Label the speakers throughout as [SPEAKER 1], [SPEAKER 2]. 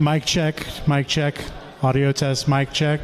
[SPEAKER 1] Mic check, audio test, mic check.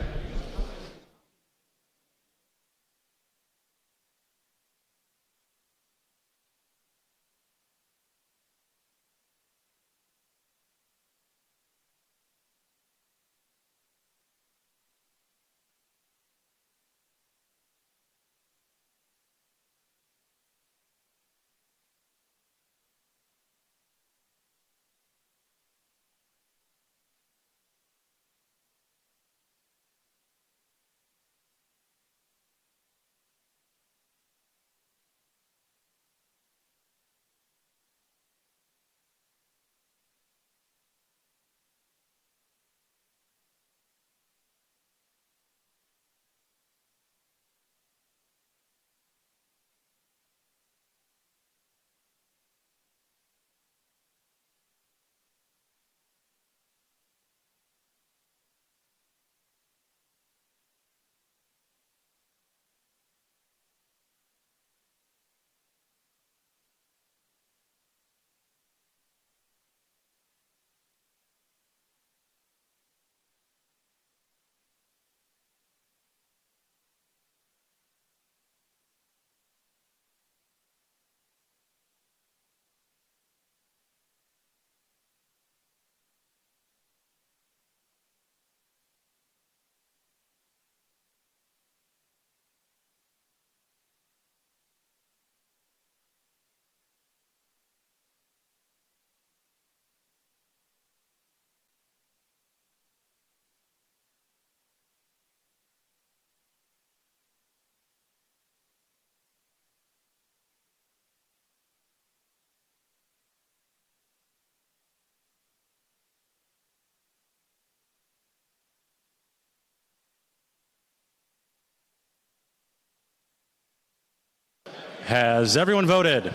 [SPEAKER 2] Has everyone voted?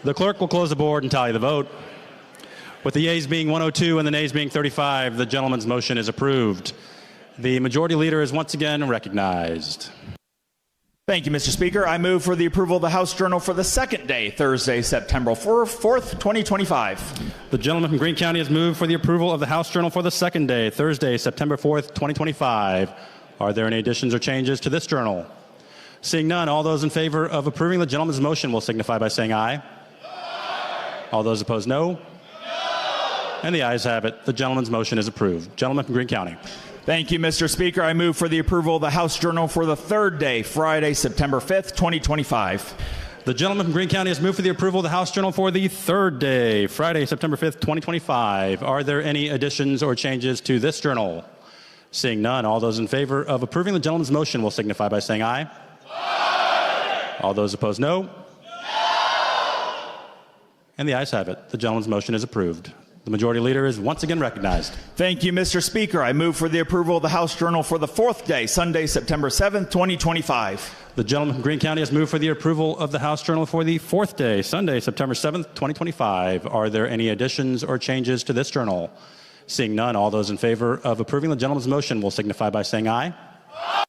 [SPEAKER 2] The clerk will close the board and tally the vote. With the yeas being 102 and the nays being 35, the gentleman's motion is approved. The majority leader is once again recognized.
[SPEAKER 3] Thank you, Mr. Speaker. I move for the approval of the House Journal for the second day, Thursday, September 4th, 2025.
[SPEAKER 2] The gentleman from Greene County has moved for the approval of the House Journal for the second day, Thursday, September 4th, 2025. Are there any additions or changes to this journal? Seeing none, all those in favor of approving the gentleman's motion will signify by saying aye. Aye. All those opposed, no. No. And the ayes have it. The gentleman's motion is approved. Gentleman from Greene County.
[SPEAKER 3] Thank you, Mr. Speaker. I move for the approval of the House Journal for the third day, Friday, September 5th, 2025.
[SPEAKER 2] The gentleman from Greene County has moved for the approval of the House Journal for the third day, Friday, September 5th, 2025. Are there any additions or changes to this journal? Seeing none, all those in favor of approving the gentleman's motion will signify by saying aye. Aye. All those opposed, no. No. And the ayes have it. The gentleman's motion is approved. The majority leader is once again recognized.
[SPEAKER 3] Thank you, Mr. Speaker. I move for the approval of the House Journal for the fourth day, Sunday, September 7th, 2025.
[SPEAKER 2] The gentleman from Greene County has moved for the approval of the House Journal for the fourth day, Sunday, September 7th, 2025. Are there any additions or changes to this journal? Seeing none, all those in favor of approving the gentleman's motion will signify by saying aye. Aye.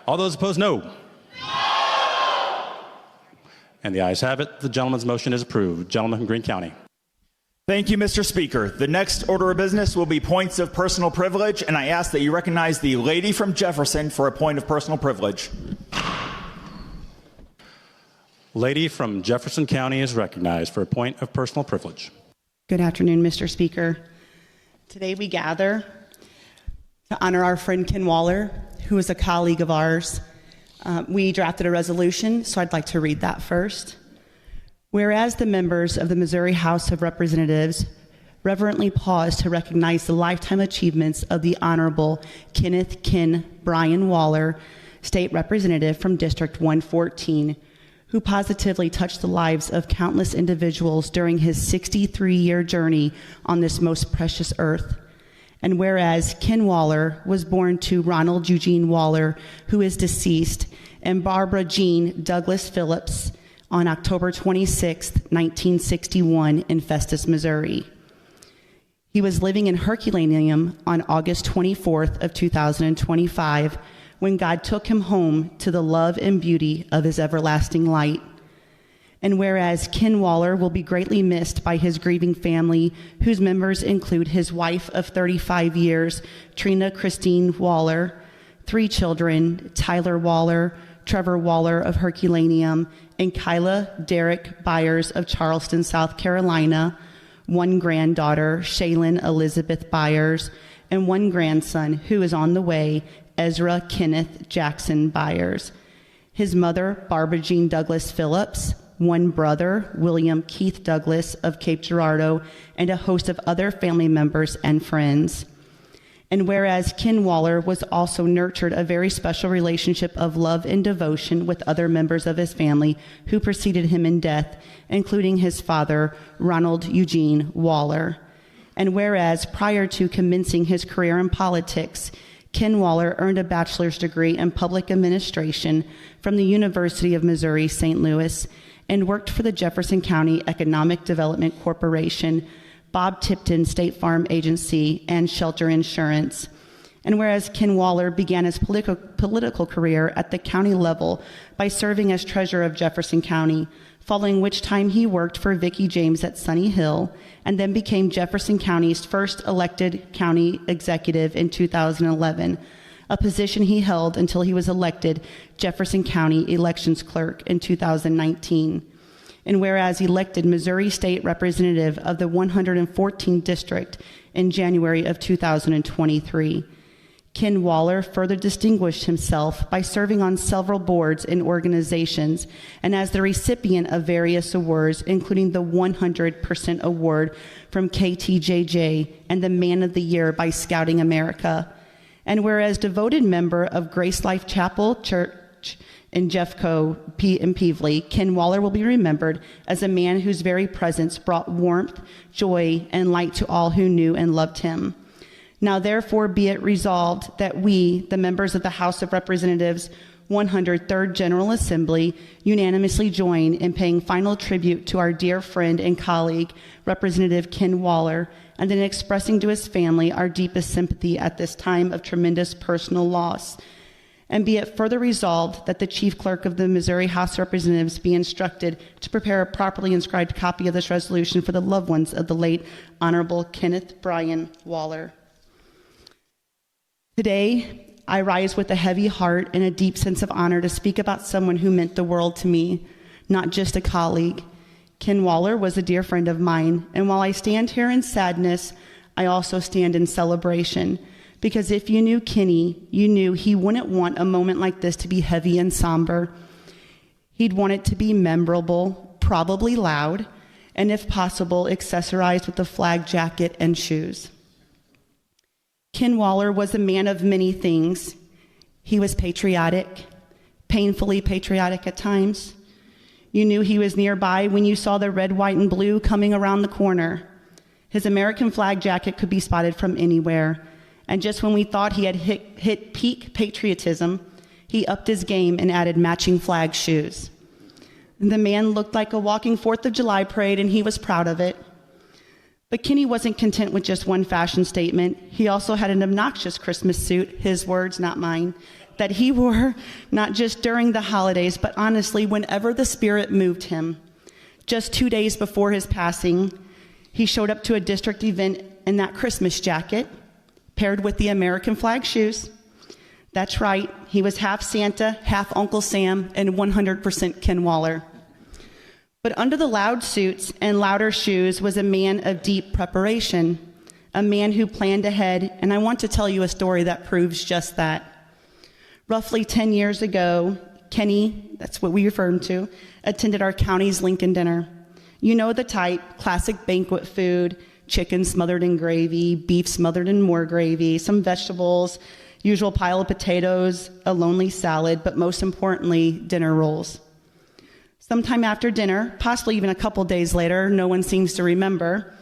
[SPEAKER 2] All those opposed, no. No. And the ayes have it. The gentleman's motion is approved. Gentleman from Greene County.
[SPEAKER 3] Thank you, Mr. Speaker. The next order of business will be points of personal privilege, and I ask that you recognize the lady from Jefferson for a point of personal privilege.
[SPEAKER 2] Lady from Jefferson County is recognized for a point of personal privilege.
[SPEAKER 4] Good afternoon, Mr. Speaker. Today we gather to honor our friend Ken Waller, who is a colleague of ours. We drafted a resolution, so I'd like to read that first. Whereas the members of the Missouri House of Representatives reverently pause to recognize the lifetime achievements of the Honorable Kenneth Ken Bryan Waller, State Representative from District 114, who positively touched the lives of countless individuals during his 63-year journey on this most precious earth. And whereas Ken Waller was born to Ronald Eugene Waller, who is deceased, and Barbara Jean Douglas Phillips on October 26, 1961 in Festus, Missouri. He was living in Herculaneum on August 24th of 2025 when God took him home to the love and beauty of his everlasting light. And whereas Ken Waller will be greatly missed by his grieving family, whose members include his wife of 35 years, Trina Christine Waller, 3 children, Tyler Waller, Trevor Waller of Herculaneum, and Kyla Derek Byers of Charleston, South Carolina, 1 granddaughter, Shaylin Elizabeth Byers, and 1 grandson who is on the way, Ezra Kenneth Jackson Byers. His mother, Barbara Jean Douglas Phillips, 1 brother, William Keith Douglas of Cape Girardeau, and a host of other family members and friends. And whereas Ken Waller was also nurtured a very special relationship of love and devotion with other members of his family who preceded him in death, including his father, Ronald Eugene Waller. And whereas prior to commencing his career in politics, Ken Waller earned a bachelor's degree in public administration from the University of Missouri, St. Louis, and worked for the Jefferson County Economic Development Corporation, Bob Tipton State Farm Agency, and Shelter Insurance. And whereas Ken Waller began his political career at the county level by serving as treasurer of Jefferson County, following which time he worked for Vicki James at Sunny Hill, and then became Jefferson County's first elected county executive in 2011, a position he held until he was elected Jefferson County elections clerk in 2019. And whereas elected Missouri State Representative of the 114th District in January of 2023. Ken Waller further distinguished himself by serving on several boards and organizations and as the recipient of various awards, including the 100% award from KTJJ and the Man of the Year by Scouting America. And whereas devoted member of Grace Life Chapel Church in Jeffco in Peevely, Ken Waller will be remembered as a man whose very presence brought warmth, joy, and light to all who knew and loved him. Now therefore be it resolved that we, the members of the House of Representatives 103rd General Assembly, unanimously join in paying final tribute to our dear friend and colleague, Representative Ken Waller, and in expressing to his family our deepest sympathy at this time of tremendous personal loss. And be it further resolved that the Chief Clerk of the Missouri House of Representatives be instructed to prepare a properly inscribed copy of this resolution for the loved ones of the late Honorable Kenneth Bryan Waller. Today, I rise with a heavy heart and a deep sense of honor to speak about someone who meant the world to me, not just a colleague. Ken Waller was a dear friend of mine, and while I stand here in sadness, I also stand in celebration. Because if you knew Kenny, you knew he wouldn't want a moment like this to be heavy and somber. He'd want it to be memorable, probably loud, and if possible, accessorized with a flag jacket and shoes. Ken Waller was a man of many things. He was patriotic, painfully patriotic at times. You knew he was nearby when you saw the red, white, and blue coming around the corner. His American flag jacket could be spotted from anywhere. And just when we thought he had hit peak patriotism, he upped his game and added matching flag shoes. The man looked like a walking 4th of July parade, and he was proud of it. But Kenny wasn't content with just one fashion statement. He also had an obnoxious Christmas suit, his words, not mine, that he wore not just during the holidays, but honestly, whenever the spirit moved him. Just 2 days before his passing, he showed up to a district event in that Christmas jacket, paired with the American flag shoes. That's right, he was half Santa, half Uncle Sam, and 100% Ken Waller. But under the loud suits and louder shoes was a man of deep preparation, a man who planned ahead, and I want to tell you a story that proves just that. Roughly 10 years ago, Kenny, that's what we refer him to, attended our county's Lincoln dinner. You know the type, classic banquet food, chicken smothered in gravy, beef smothered in more gravy, some vegetables, usual pile of potatoes, a lonely salad, but most importantly, dinner rolls. Sometime after dinner, possibly even a couple days later, no one seems to remember,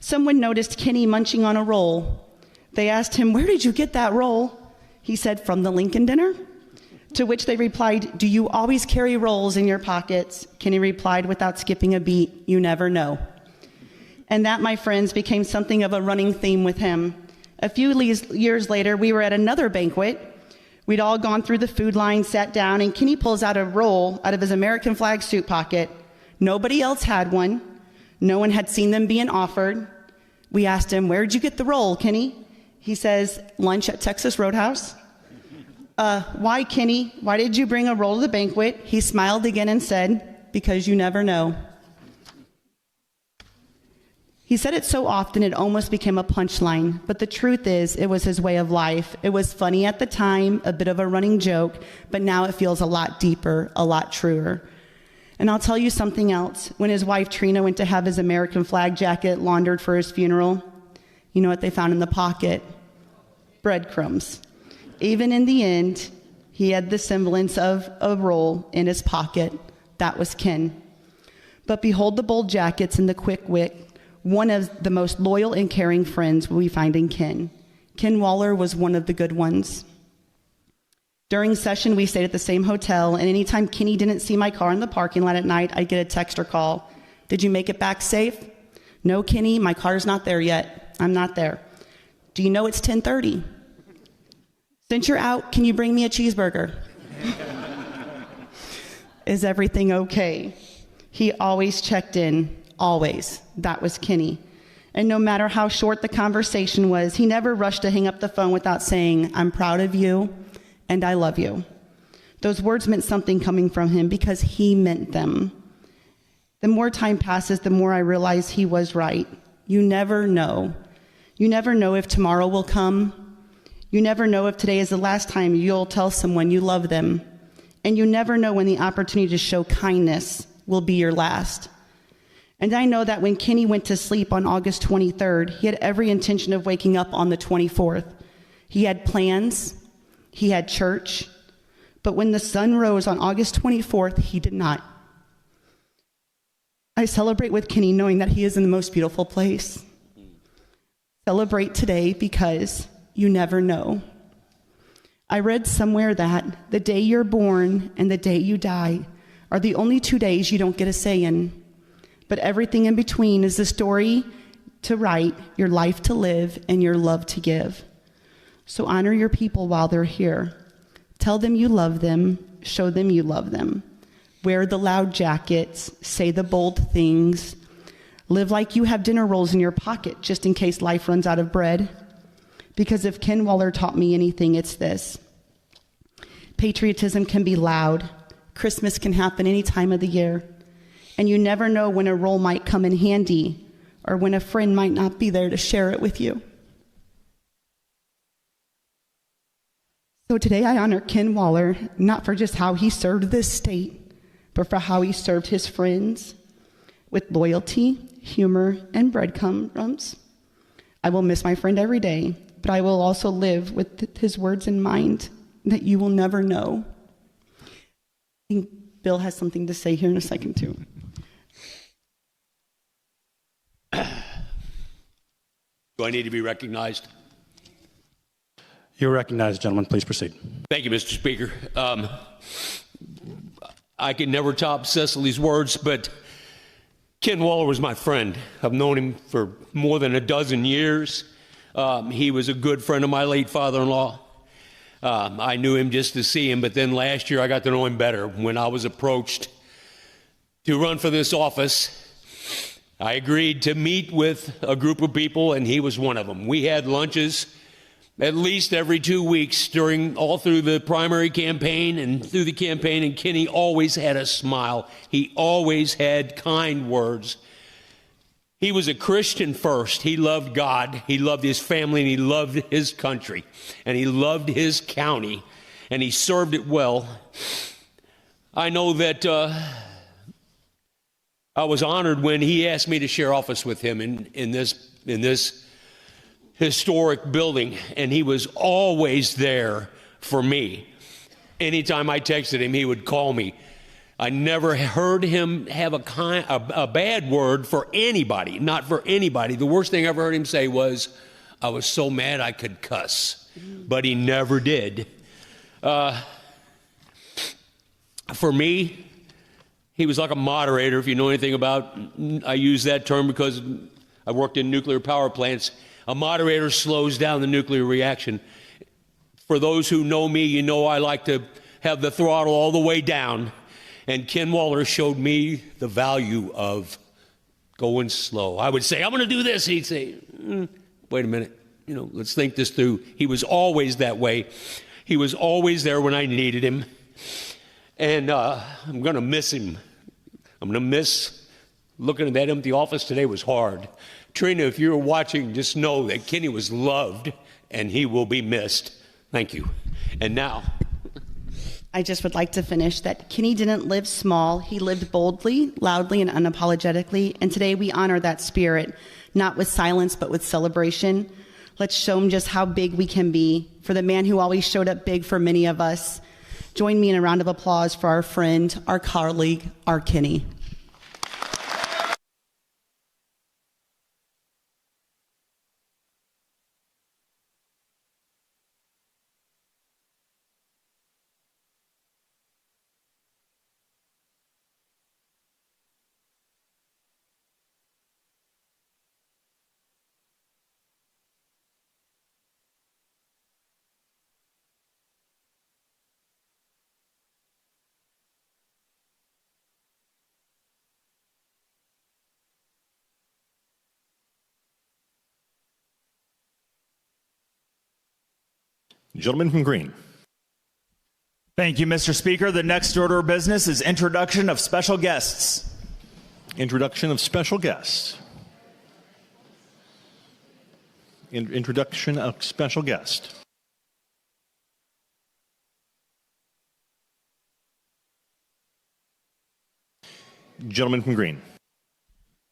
[SPEAKER 4] someone noticed Kenny munching on a roll. They asked him, "Where did you get that roll?" He said, "From the Lincoln dinner." To which they replied, "Do you always carry rolls in your pockets?" Kenny replied without skipping a beat, "You never know." And that, my friends, became something of a running theme with him. A few years later, we were at another banquet. We'd all gone through the food line, sat down, and Kenny pulls out a roll out of his American flag suit pocket. Nobody else had one. No one had seen them being offered. We asked him, "Where'd you get the roll, Kenny?" He says, "Lunch at Texas Roadhouse." "Why, Kenny? Why did you bring a roll to the banquet?" He smiled again and said, "Because you never know." He said it so often it almost became a punchline, but the truth is it was his way of life. It was funny at the time, a bit of a running joke, but now it feels a lot deeper, a lot truer. And I'll tell you something else. When his wife Trina went to have his American flag jacket laundered for his funeral, you know what they found in the pocket? Breadcrumbs. Even in the end, he had the semblance of a roll in his pocket. That was Ken. But behold the bold jackets and the quick wit. One of the most loyal and caring friends we find in Ken. Ken Waller was one of the good ones. During session, we stayed at the same hotel, and anytime Kenny didn't see my car in the parking lot at night, I'd get a text or call. "Did you make it back safe?" "No, Kenny, my car's not there yet. I'm not there." "Do you know it's 10:30? Since you're out, can you bring me a cheeseburger?" "Is everything okay?" He always checked in. Always. That was Kenny. And no matter how short the conversation was, he never rushed to hang up the phone without saying, "I'm proud of you and I love you." Those words meant something coming from him because he meant them. The more time passes, the more I realize he was right. You never know. You never know if tomorrow will come. You never know if today is the last time you'll tell someone you love them. And you never know when the opportunity to show kindness will be your last. And I know that when Kenny went to sleep on August 23rd, he had every intention of waking up on the 24th. He had plans, he had church, but when the sun rose on August 24th, he did not. I celebrate with Kenny knowing that he is in the most beautiful place. Celebrate today because you never know. I read somewhere that the day you're born and the day you die are the only 2 days you don't get a say in. But everything in between is the story to write, your life to live, and your love to give. So honor your people while they're here. Tell them you love them. Show them you love them. Wear the loud jackets. Say the bold things. Live like you have dinner rolls in your pocket just in case life runs out of bread. Because if Ken Waller taught me anything, it's this. Patriotism can be loud. Christmas can happen any time of the year. And you never know when a role might come in handy or when a friend might not be there to share it with you. So today I honor Ken Waller, not for just how he served this state, but for how he served his friends with loyalty, humor, and breadcrumbs. I will miss my friend every day, but I will also live with his words in mind that you will never know. I think Bill has something to say here in a second, too.
[SPEAKER 5] Do I need to be recognized?
[SPEAKER 2] You're recognized, gentlemen. Please proceed.
[SPEAKER 5] Thank you, Mr. Speaker. I can never top Cecily's words, but Ken Waller was my friend. I've known him for more than a dozen years. He was a good friend of my late father-in-law. I knew him just to see him, but then last year I got to know him better. When I was approached to run for this office, I agreed to meet with a group of people, and he was one of them. We had lunches at least every 2 weeks all through the primary campaign and through the campaign, and Kenny always had a smile. He always had kind words. He was a Christian first. He loved God, he loved his family, and he loved his country, and he loved his county, and he served it well. I know that I was honored when he asked me to share office with him in this historic building, and he was always there for me. Anytime I texted him, he would call me. I never heard him have a bad word for anybody, not for anybody. The worst thing I ever heard him say was, "I was so mad I could cuss," but he never did. For me, he was like a moderator. If you know anything about, I use that term because I worked in nuclear power plants. A moderator slows down the nuclear reaction. For those who know me, you know I like to have the throttle all the way down. And Ken Waller showed me the value of going slow. I would say, I'm going to do this. He'd say, wait a minute, let's think this through. He was always that way. He was always there when I needed him. And I'm going to miss him. I'm going to miss looking at that empty office today was hard. Trina, if you're watching, just know that Kenny was loved and he will be missed. Thank you. And now,
[SPEAKER 4] I just would like to finish that Kenny didn't live small. He lived boldly, loudly, and unapologetically. And today we honor that spirit, not with silence, but with celebration. Let's show him just how big we can be. For the man who always showed up big for many of us, join me in a round of applause for our friend, our colleague, our Kenny.
[SPEAKER 6] Gentleman from Green.
[SPEAKER 3] Thank you, Mr. Speaker. The next order of business is introduction of special guests.
[SPEAKER 6] Introduction of special guests. Introduction of special guest. Gentleman from Green.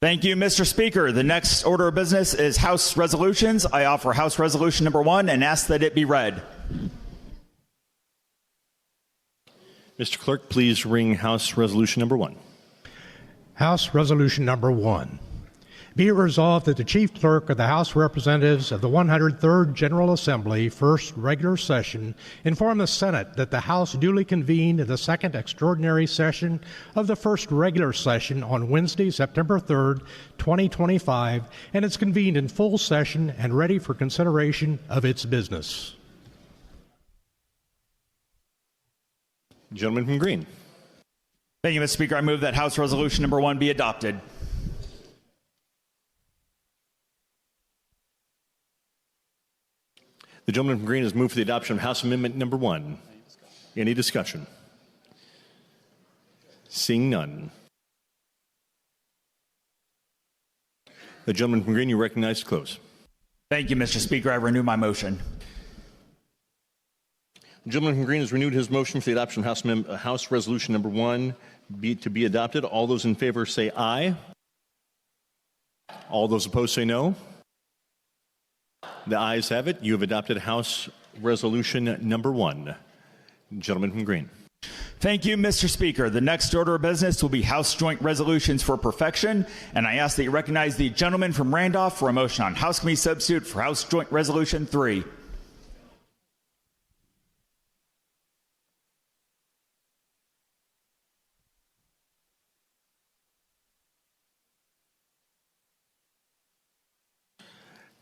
[SPEAKER 3] Thank you, Mr. Speaker. The next order of business is House resolutions. I offer House Resolution number 1 and ask that it be read.
[SPEAKER 6] Mr. Clerk, please ring House Resolution number 1.
[SPEAKER 1] House Resolution number 1. Be it resolved that the Chief Clerk of the House of Representatives of the 103rd General Assembly, first regular session, inform the Senate that the House duly convened in the second extraordinary session of the first regular session on Wednesday, September 3rd, 2025, and is convened in full session and ready for consideration of its business.
[SPEAKER 6] Gentleman from Green.
[SPEAKER 3] Thank you, Mr. Speaker. I move that House Resolution number 1 be adopted.
[SPEAKER 6] The gentleman from Green has moved for the adoption of House Amendment number 1. Any discussion? Seeing none. The gentleman from Green, you recognize to close.
[SPEAKER 3] Thank you, Mr. Speaker. I renew my motion.
[SPEAKER 6] The gentleman from Green has renewed his motion for the adoption of House Resolution number 1 to be adopted. All those in favor say aye. All those opposed say no. The ayes have it. You have adopted House Resolution number 1. Gentleman from Green.
[SPEAKER 3] Thank you, Mr. Speaker. The next order of business will be House Joint Resolutions for Perfection, and I ask that you recognize the gentleman from Randolph for a motion on House Committee Substitute for House Joint Resolution 3.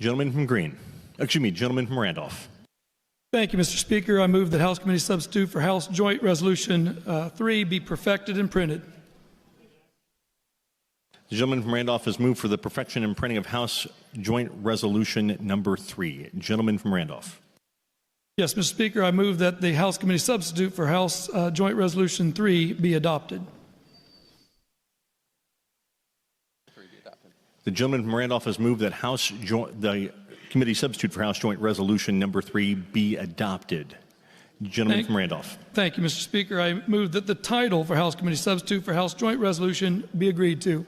[SPEAKER 6] Gentleman from Green. Excuse me, gentleman from Randolph.
[SPEAKER 7] Thank you, Mr. Speaker. I move that House Committee Substitute for House Joint Resolution 3 be perfected and printed.
[SPEAKER 6] The gentleman from Randolph has moved for the perfection and printing of House Joint Resolution number 3. Gentleman from Randolph.
[SPEAKER 7] Yes, Mr. Speaker, I move that the House Committee Substitute for House Joint Resolution 3 be adopted.
[SPEAKER 6] The gentleman from Randolph has moved that the Committee Substitute for House Joint Resolution number 3 be adopted. Gentleman from Randolph.
[SPEAKER 7] Thank you, Mr. Speaker. I move that the title for House Committee Substitute for House Joint Resolution be agreed to.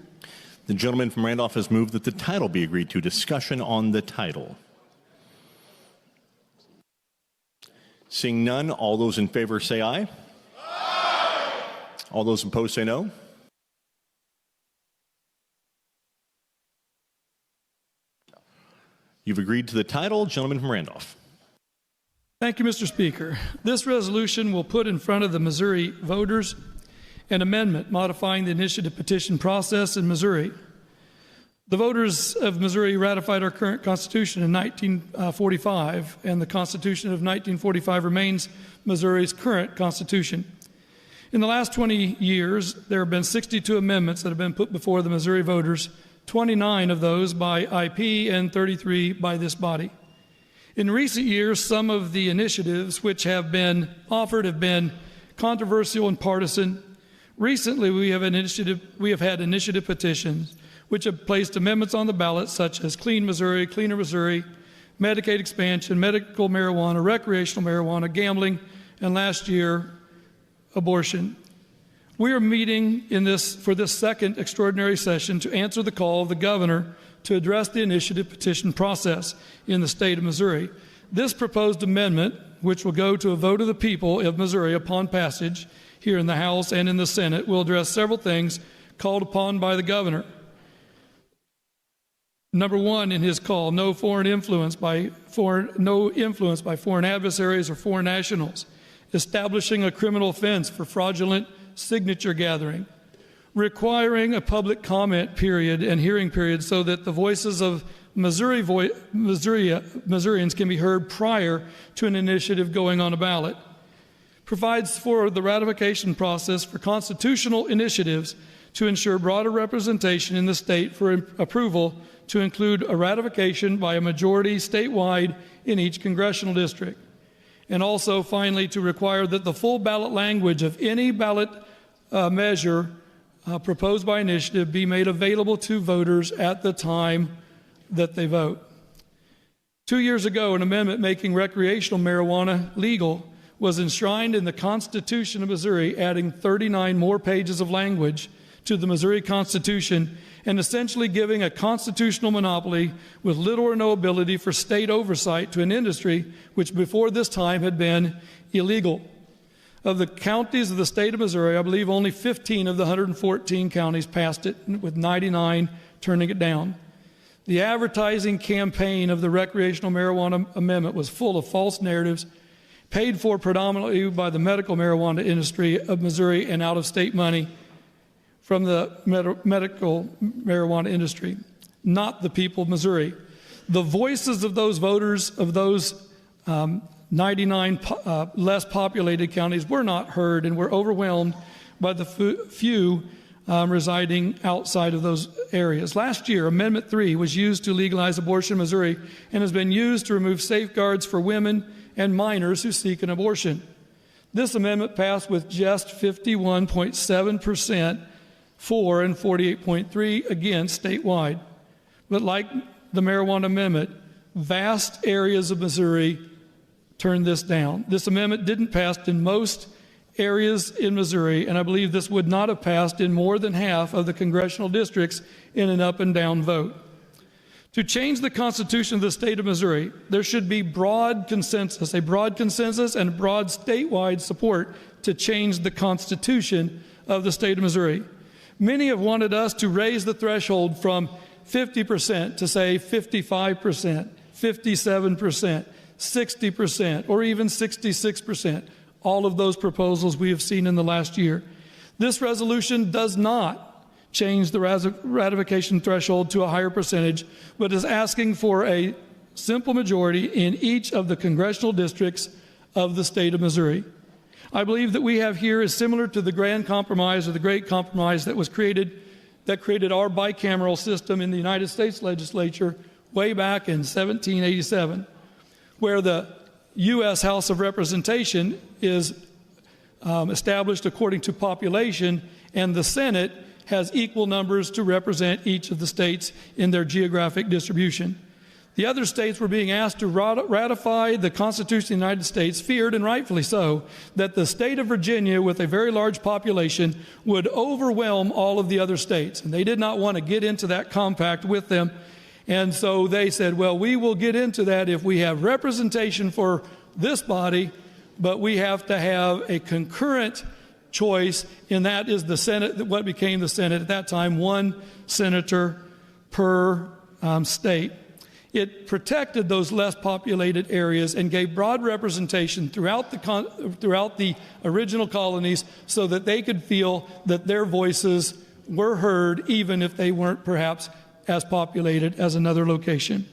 [SPEAKER 6] The gentleman from Randolph has moved that the title be agreed to. Discussion on the title. Seeing none, all those in favor say aye. Aye. All those opposed say no. You've agreed to the title. Gentleman from Randolph.
[SPEAKER 7] Thank you, Mr. Speaker. This resolution will put in front of the Missouri voters an amendment modifying the initiative petition process in Missouri. The voters of Missouri ratified our current Constitution in 1945, and the Constitution of 1945 remains Missouri's current Constitution. In the last 20 years, there have been 62 amendments that have been put before the Missouri voters, 29 of those by IP and 33 by this body. In recent years, some of the initiatives which have been offered have been controversial and partisan. Recently, we have had initiative petitions which have placed amendments on the ballot such as Clean Missouri, Cleaner Missouri, Medicaid expansion, medical marijuana, recreational marijuana, gambling, and last year, abortion. We are meeting for this second extraordinary session to answer the call of the governor to address the initiative petition process in the state of Missouri. This proposed amendment, which will go to a vote of the people of Missouri upon passage here in the House and in the Senate, will address several things called upon by the governor. Number one in his call, no influence by foreign adversaries or foreign nationals, establishing a criminal offense for fraudulent signature gathering, requiring a public comment period and hearing period so that the voices of Missourians can be heard prior to an initiative going on a ballot, provides for the ratification process for constitutional initiatives to ensure broader representation in the state for approval to include a ratification by a majority statewide in each congressional district, and also finally to require that the full ballot language of any ballot measure proposed by initiative be made available to voters at the time that they vote. 2 years ago, an amendment making recreational marijuana legal was enshrined in the Constitution of Missouri, adding 39 more pages of language to the Missouri Constitution and essentially giving a constitutional monopoly with little or no ability for state oversight to an industry which before this time had been illegal. Of the counties of the state of Missouri, I believe only 15 of the 114 counties passed it, with 99 turning it down. The advertising campaign of the recreational marijuana amendment was full of false narratives, paid for predominantly by the medical marijuana industry of Missouri and out-of-state money from the medical marijuana industry, not the people of Missouri. The voices of those voters of those 99 less populated counties were not heard and were overwhelmed by the few residing outside of those areas. Last year, Amendment 3 was used to legalize abortion in Missouri and has been used to remove safeguards for women and minors who seek an abortion. This amendment passed with just 51.7% for and 48.3% against statewide. But like the marijuana amendment, vast areas of Missouri turned this down. This amendment didn't pass in most areas in Missouri, and I believe this would not have passed in more than half of the congressional districts in an up and down vote. To change the Constitution of the state of Missouri, there should be broad consensus and broad statewide support to change the Constitution of the state of Missouri. Many have wanted us to raise the threshold from 50% to say 55%, 57%, 60%, or even 66%. All of those proposals we have seen in the last year. This resolution does not change the ratification threshold to a higher percentage, but is asking for a simple majority in each of the congressional districts of the state of Missouri. I believe that we have here is similar to the Grand Compromise or the Great Compromise that created our bicameral system in the United States legislature way back in 1787, where the U.S. House of Representation is established according to population, and the Senate has equal numbers to represent each of the states in their geographic distribution. The other states were being asked to ratify the Constitution of the United States, feared, and rightfully so, that the state of Virginia, with a very large population, would overwhelm all of the other states. And they did not want to get into that compact with them. And so they said, well, we will get into that if we have representation for this body, but we have to have a concurrent choice, and that is the Senate, what became the Senate at that time, one senator per state. It protected those less populated areas and gave broad representation throughout the original colonies so that they could feel that their voices were heard even if they weren't perhaps as populated as another location.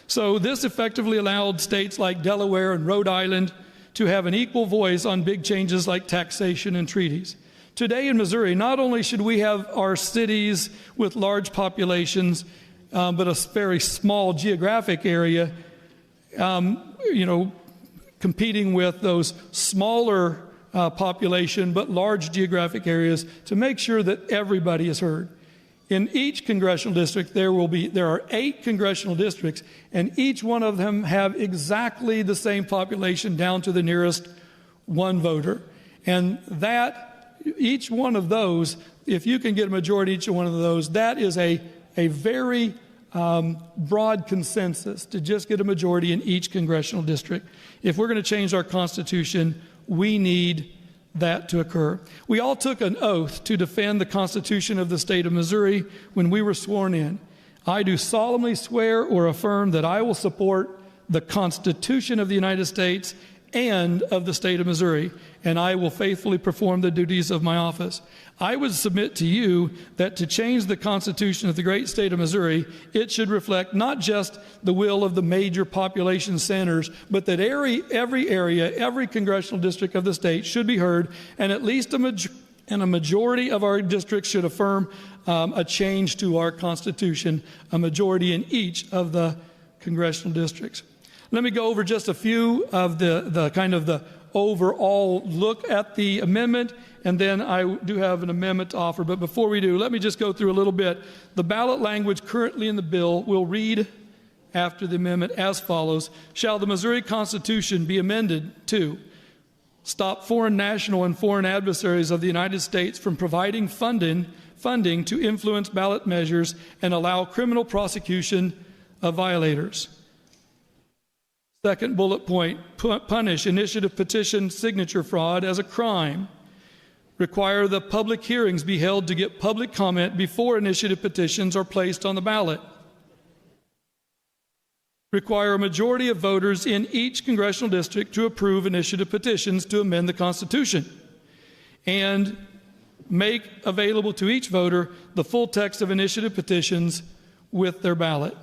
[SPEAKER 7] So this effectively allowed states like Delaware and Rhode Island to have an equal voice on big changes like taxation and treaties. Today in Missouri, not only should we have our cities with large populations, but a very small geographic area, competing with those smaller population but large geographic areas to make sure that everybody is heard. In each congressional district, there are 8 congressional districts, and each one of them have exactly the same population down to the nearest one voter. And that, each one of those, if you can get a majority in each one of those, that is a very broad consensus to just get a majority in each congressional district. If we're going to change our Constitution, we need that to occur. We all took an oath to defend the Constitution of the state of Missouri when we were sworn in. I do solemnly swear or affirm that I will support the Constitution of the United States and of the state of Missouri, and I will faithfully perform the duties of my office. I would submit to you that to change the Constitution of the great state of Missouri, it should reflect not just the will of the major population centers, but that every area, every congressional district of the state should be heard, and at least a majority of our districts should affirm a change to our Constitution, a majority in each of the congressional districts. Let me go over just a few of the kind of the overall look at the amendment, and then I do have an amendment to offer. But before we do, let me just go through a little bit. The ballot language currently in the bill will read after the amendment as follows. Shall the Missouri Constitution be amended to stop foreign national and foreign adversaries of the United States from providing funding to influence ballot measures and allow criminal prosecution of violators? Second bullet point, punish initiative petition signature fraud as a crime. Require that public hearings be held to get public comment before initiative petitions are placed on the ballot. Require a majority of voters in each congressional district to approve initiative petitions to amend the Constitution. And make available to each voter the full text of initiative petitions with their ballot.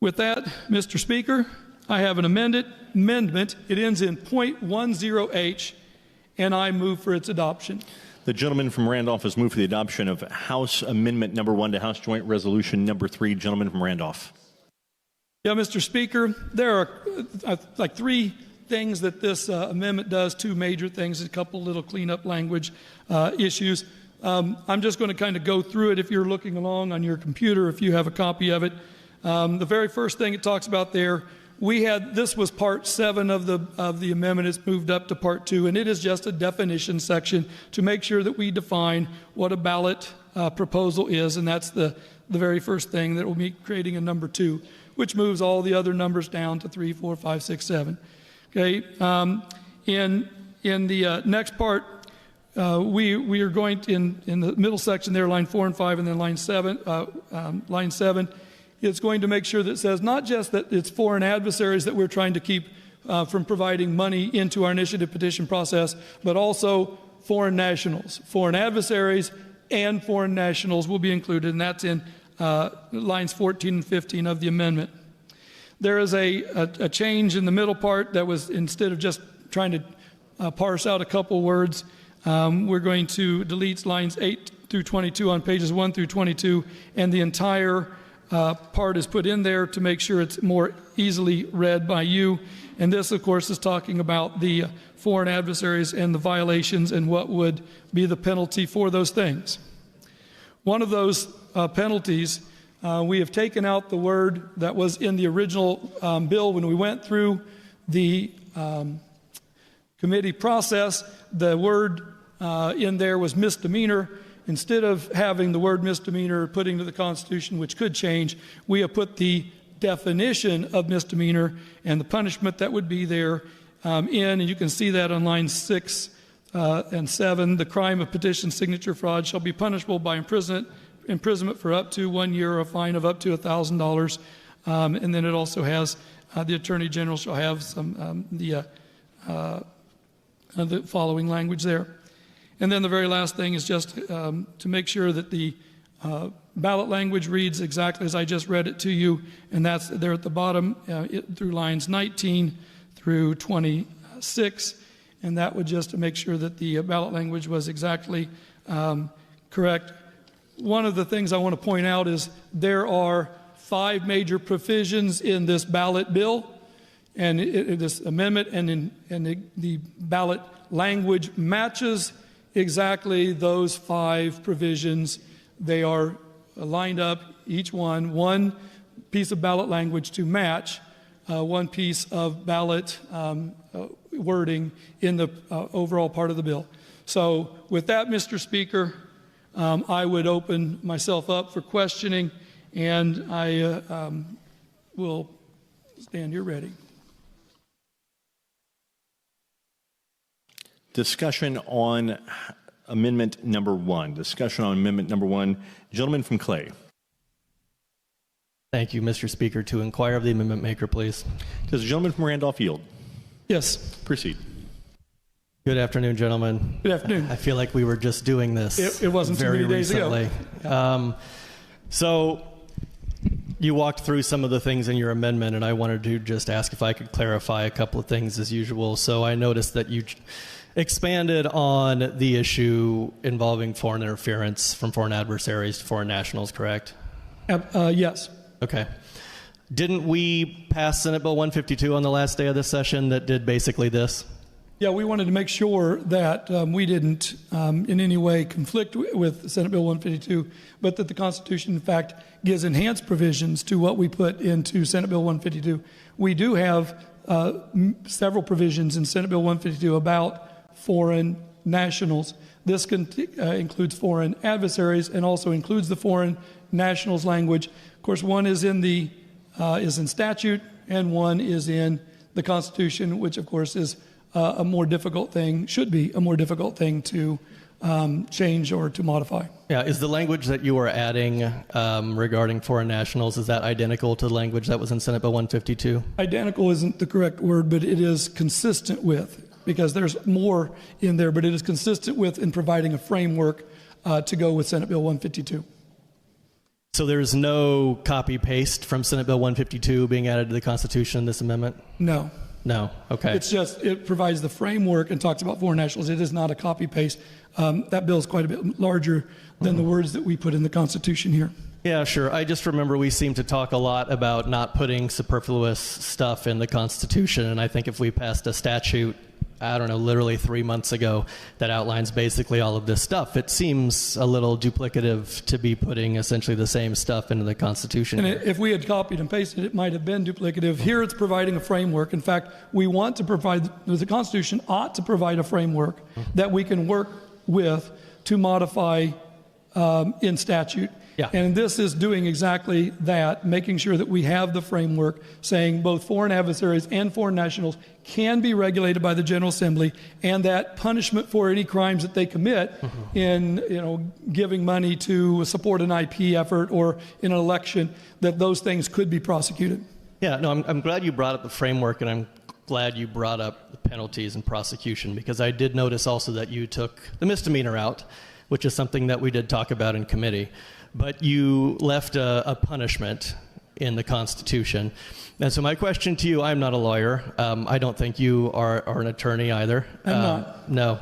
[SPEAKER 7] With that, Mr. Speaker, I have an amendment. It ends in .10H, and I move for its adoption.
[SPEAKER 6] The gentleman from Randolph has moved for the adoption of House Amendment Number 1 to House Joint Resolution Number 3. Gentleman from Randolph.
[SPEAKER 7] Yeah, Mr. Speaker, there are like 3 things that this amendment does, 2 major things, a couple little cleanup language issues. I'm just going to kind of go through it if you're looking along on your computer, if you have a copy of it. The very first thing it talks about there, this was part 7 of the amendment. It's moved up to part 2, and it is just a definition section to make sure that we define what a ballot proposal is, and that's the very first thing that will be creating a number 2, which moves all the other numbers down to 3, 4, 5, 6, 7. Okay. In the next part, we are going to, in the middle section there, line 4 and 5, and then line 7. It's going to make sure that it says not just that it's foreign adversaries that we're trying to keep from providing money into our initiative petition process, but also foreign nationals. Foreign adversaries and foreign nationals will be included, and that's in lines 14 and 15 of the amendment. There is a change in the middle part that was, instead of just trying to parse out a couple words, we're going to delete lines 8 through 22 on pages 1 through 22, and the entire part is put in there to make sure it's more easily read by you. And this, of course, is talking about the foreign adversaries and the violations and what would be the penalty for those things. One of those penalties, we have taken out the word that was in the original bill when we went through the committee process. The word in there was misdemeanor. Instead of having the word misdemeanor putting to the Constitution, which could change, we have put the definition of misdemeanor and the punishment that would be there in, and you can see that on lines 6 and 7. The crime of petition signature fraud shall be punishable by imprisonment for up to 1 year or a fine of up to $1,000. And then it also has the Attorney General shall have some the following language there. And then the very last thing is just to make sure that the ballot language reads exactly as I just read it to you, and that's there at the bottom through lines 19 through 26, and that would just to make sure that the ballot language was exactly correct. One of the things I want to point out is there are 5 major provisions in this ballot bill and this amendment, and the ballot language matches exactly those 5 provisions. They are lined up, each one piece of ballot language to match one piece of ballot wording in the overall part of the bill. So with that, Mr. Speaker, I would open myself up for questioning, and I will stand here ready.
[SPEAKER 6] Discussion on amendment number 1. Discussion on amendment number 1. Gentleman from Clay.
[SPEAKER 8] Thank you, Mr. Speaker. To inquire of the amendment maker, please.
[SPEAKER 6] Does the gentleman from Randolph yield?
[SPEAKER 7] Yes.
[SPEAKER 6] Proceed.
[SPEAKER 8] Good afternoon, gentlemen.
[SPEAKER 7] Good afternoon.
[SPEAKER 8] I feel like we were just doing this.
[SPEAKER 7] It wasn't
[SPEAKER 8] very
[SPEAKER 7] too many days
[SPEAKER 8] recently.
[SPEAKER 7] ago.
[SPEAKER 8] So you walked through some of the things in your amendment, and I wanted to just ask if I could clarify a couple of things as usual. So I noticed that you expanded on the issue involving foreign interference from foreign adversaries to foreign nationals, correct?
[SPEAKER 7] Yes.
[SPEAKER 8] Okay. Didn't we pass Senate Bill 152 on the last day of this session that did basically this?
[SPEAKER 7] Yeah, we wanted to make sure that we didn't in any way conflict with Senate Bill 152, but that the Constitution, in fact, gives enhanced provisions to what we put into Senate Bill 152. We do have several provisions in Senate Bill 152 about foreign nationals. This includes foreign adversaries and also includes the foreign nationals language. Of course, one is in statute, and one is in the Constitution, which of course is a more difficult thing, should be a more difficult thing to change or to modify.
[SPEAKER 8] Yeah, is the language that you are adding regarding foreign nationals, is that identical to the language that was in Senate Bill 152?
[SPEAKER 7] Identical isn't the correct word, but it is consistent with, because there's more in there, but it is consistent with in providing a framework to go with Senate Bill 152.
[SPEAKER 8] So there's no copy-paste from Senate Bill 152 being added to the Constitution in this amendment?
[SPEAKER 7] No.
[SPEAKER 8] No, okay.
[SPEAKER 7] It's just, it provides the framework and talks about foreign nationals. It is not a copy-paste. That bill is quite a bit larger than the words that we put in the Constitution here.
[SPEAKER 8] Yeah, sure. I just remember we seem to talk a lot about not putting superfluous stuff in the Constitution, and I think if we passed a statute, I don't know, literally 3 months ago, that outlines basically all of this stuff, it seems a little duplicative to be putting essentially the same stuff into the Constitution.
[SPEAKER 7] And if we had copied and pasted, it might have been duplicative. Here it's providing a framework. In fact, we want to provide, the Constitution ought to provide a framework that we can work with to modify in statute.
[SPEAKER 8] Yeah.
[SPEAKER 7] And this is doing exactly that, making sure that we have the framework saying both foreign adversaries and foreign nationals can be regulated by the General Assembly, and that punishment for any crimes that they commit in giving money to support an IP effort or in an election, that those things could be prosecuted.
[SPEAKER 8] Yeah, no, I'm glad you brought up the framework, and I'm glad you brought up the penalties and prosecution, because I did notice also that you took the misdemeanor out, which is something that we did talk about in committee. But you left a punishment in the Constitution. And so my question to you, I'm not a lawyer. I don't think you are an attorney either.
[SPEAKER 7] I'm not.
[SPEAKER 8] No.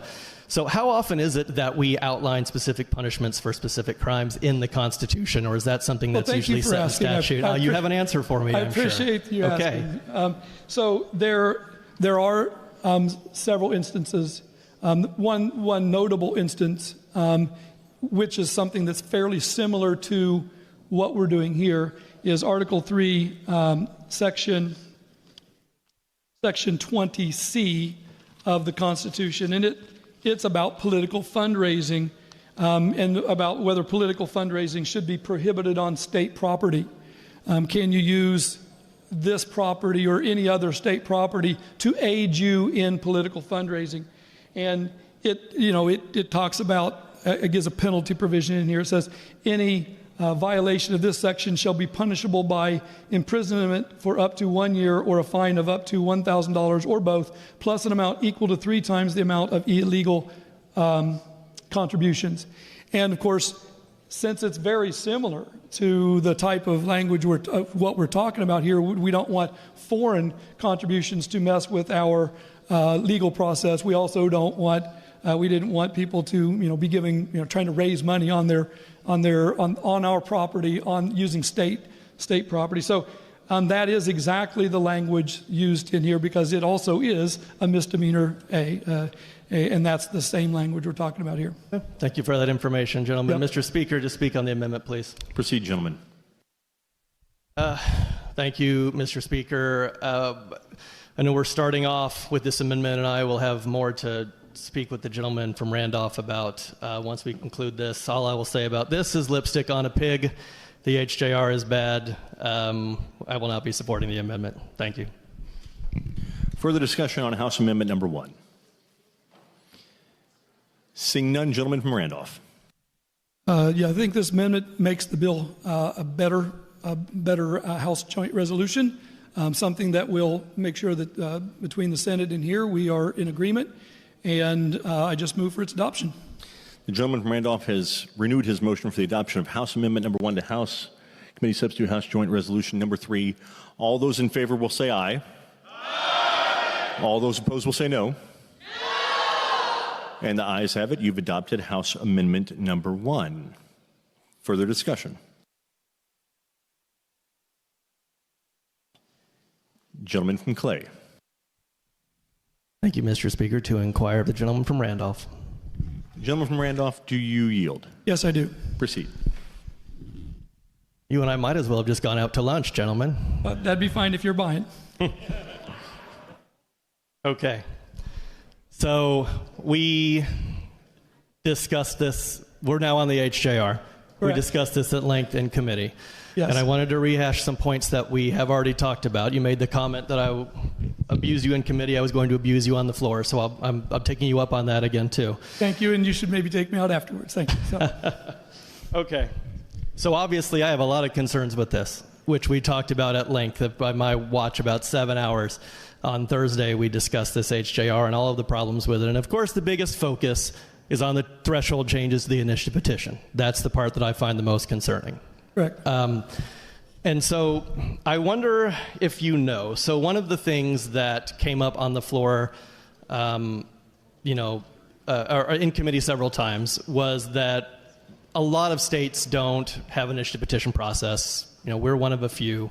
[SPEAKER 8] So how often is it that we outline specific punishments for specific crimes in the Constitution, or is that something that's usually set in statute? You have an answer for me, I'm sure.
[SPEAKER 7] I appreciate you asking. So there are several instances. One notable instance, which is something that's fairly similar to what we're doing here, is Article 3, Section 20C of the Constitution. And it's about political fundraising and about whether political fundraising should be prohibited on state property. Can you use this property or any other state property to aid you in political fundraising? And it talks about, it gives a penalty provision in here. It says any violation of this section shall be punishable by imprisonment for up to 1 year or a fine of up to $1,000 or both, plus an amount equal to 3 times the amount of illegal contributions. And of course, since it's very similar to the type of language what we're talking about here, we don't want foreign contributions to mess with our legal process. We also don't want we didn't want people to be giving trying to raise money on our property using state property. So that is exactly the language used in here, because it also is a misdemeanor and that's the same language we're talking about here.
[SPEAKER 8] Thank you for that information, gentlemen.
[SPEAKER 7] Yep.
[SPEAKER 8] Mr. Speaker, to speak on the amendment, please.
[SPEAKER 6] Proceed, gentlemen.
[SPEAKER 8] Thank you, Mr. Speaker. I know we're starting off with this amendment, and I will have more to speak with the gentleman from Randolph about once we conclude this. All I will say about this is lipstick on a pig. The HJR is bad. I will not be supporting the amendment. Thank you.
[SPEAKER 6] Further discussion on House Amendment number 1. Seeing none, gentleman from Randolph.
[SPEAKER 7] I think this amendment makes the bill a better House joint resolution, something that will make sure that between the Senate and here we are in agreement, and I just move for its adoption.
[SPEAKER 6] The gentleman from Randolph has renewed his motion for the adoption of House Amendment number 1 to House Committee Substitute House Joint Resolution number 3. All those in favor will say aye. Aye. All those opposed will say no. And the ayes have it. You've adopted House Amendment number 1. Further discussion. Gentleman from Clay.
[SPEAKER 8] Thank you, Mr. Speaker. To inquire of the gentleman from Randolph.
[SPEAKER 6] Gentleman from Randolph, do you yield?
[SPEAKER 7] Yes, I do.
[SPEAKER 6] Proceed.
[SPEAKER 8] You and I might as well have just gone out to lunch, gentlemen.
[SPEAKER 7] That'd be fine if you're buying.
[SPEAKER 8] Okay. So we discussed this. We're now on the HJR.
[SPEAKER 7] Correct.
[SPEAKER 8] We discussed this at length in committee.
[SPEAKER 7] Yes.
[SPEAKER 8] And I wanted to rehash some points that we have already talked about. You made the comment that I abused you in committee. I was going to abuse you on the floor. So I'm taking you up on that again, too.
[SPEAKER 7] Thank you, and you should maybe take me out afterwards. Thank you. So.
[SPEAKER 8] Okay. So obviously I have a lot of concerns with this, which we talked about at length. By my watch, about 7 hours. On Thursday, we discussed this HJR and all of the problems with it. And of course, the biggest focus is on the threshold changes to the initiative petition. That's the part that I find the most concerning.
[SPEAKER 7] Correct.
[SPEAKER 8] And so I wonder if you know. So one of the things that came up on the floor, or in committee several times, was that a lot of states don't have an initiative petition process. We're one of a few.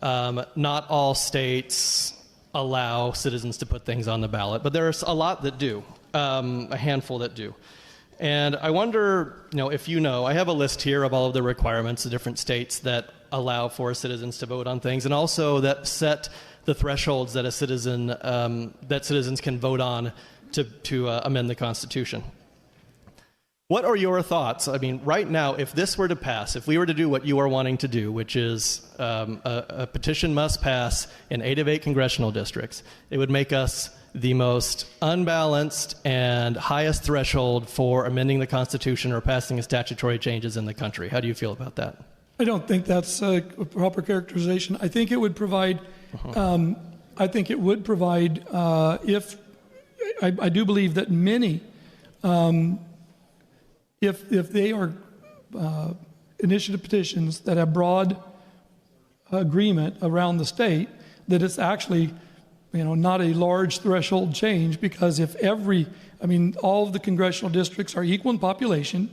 [SPEAKER 8] Not all states allow citizens to put things on the ballot, but there's a lot that do, a handful that do. And I wonder, if I have a list here of all of the requirements of different states that allow for citizens to vote on things, and also that set the thresholds that citizens can vote on to amend the Constitution. What are your thoughts? I mean, right now, if this were to pass, if we were to do what you are wanting to do, which is a petition must pass in 8 of 8 congressional districts, it would make us the most unbalanced and highest threshold for amending the Constitution or passing statutory changes in the country. How do you feel about that?
[SPEAKER 7] I don't think that's a proper characterization. I think it would provide. If I do believe that many. If they are initiative petitions that have broad agreement around the state, that it's actually, not a large threshold change, because if all of the congressional districts are equal in population,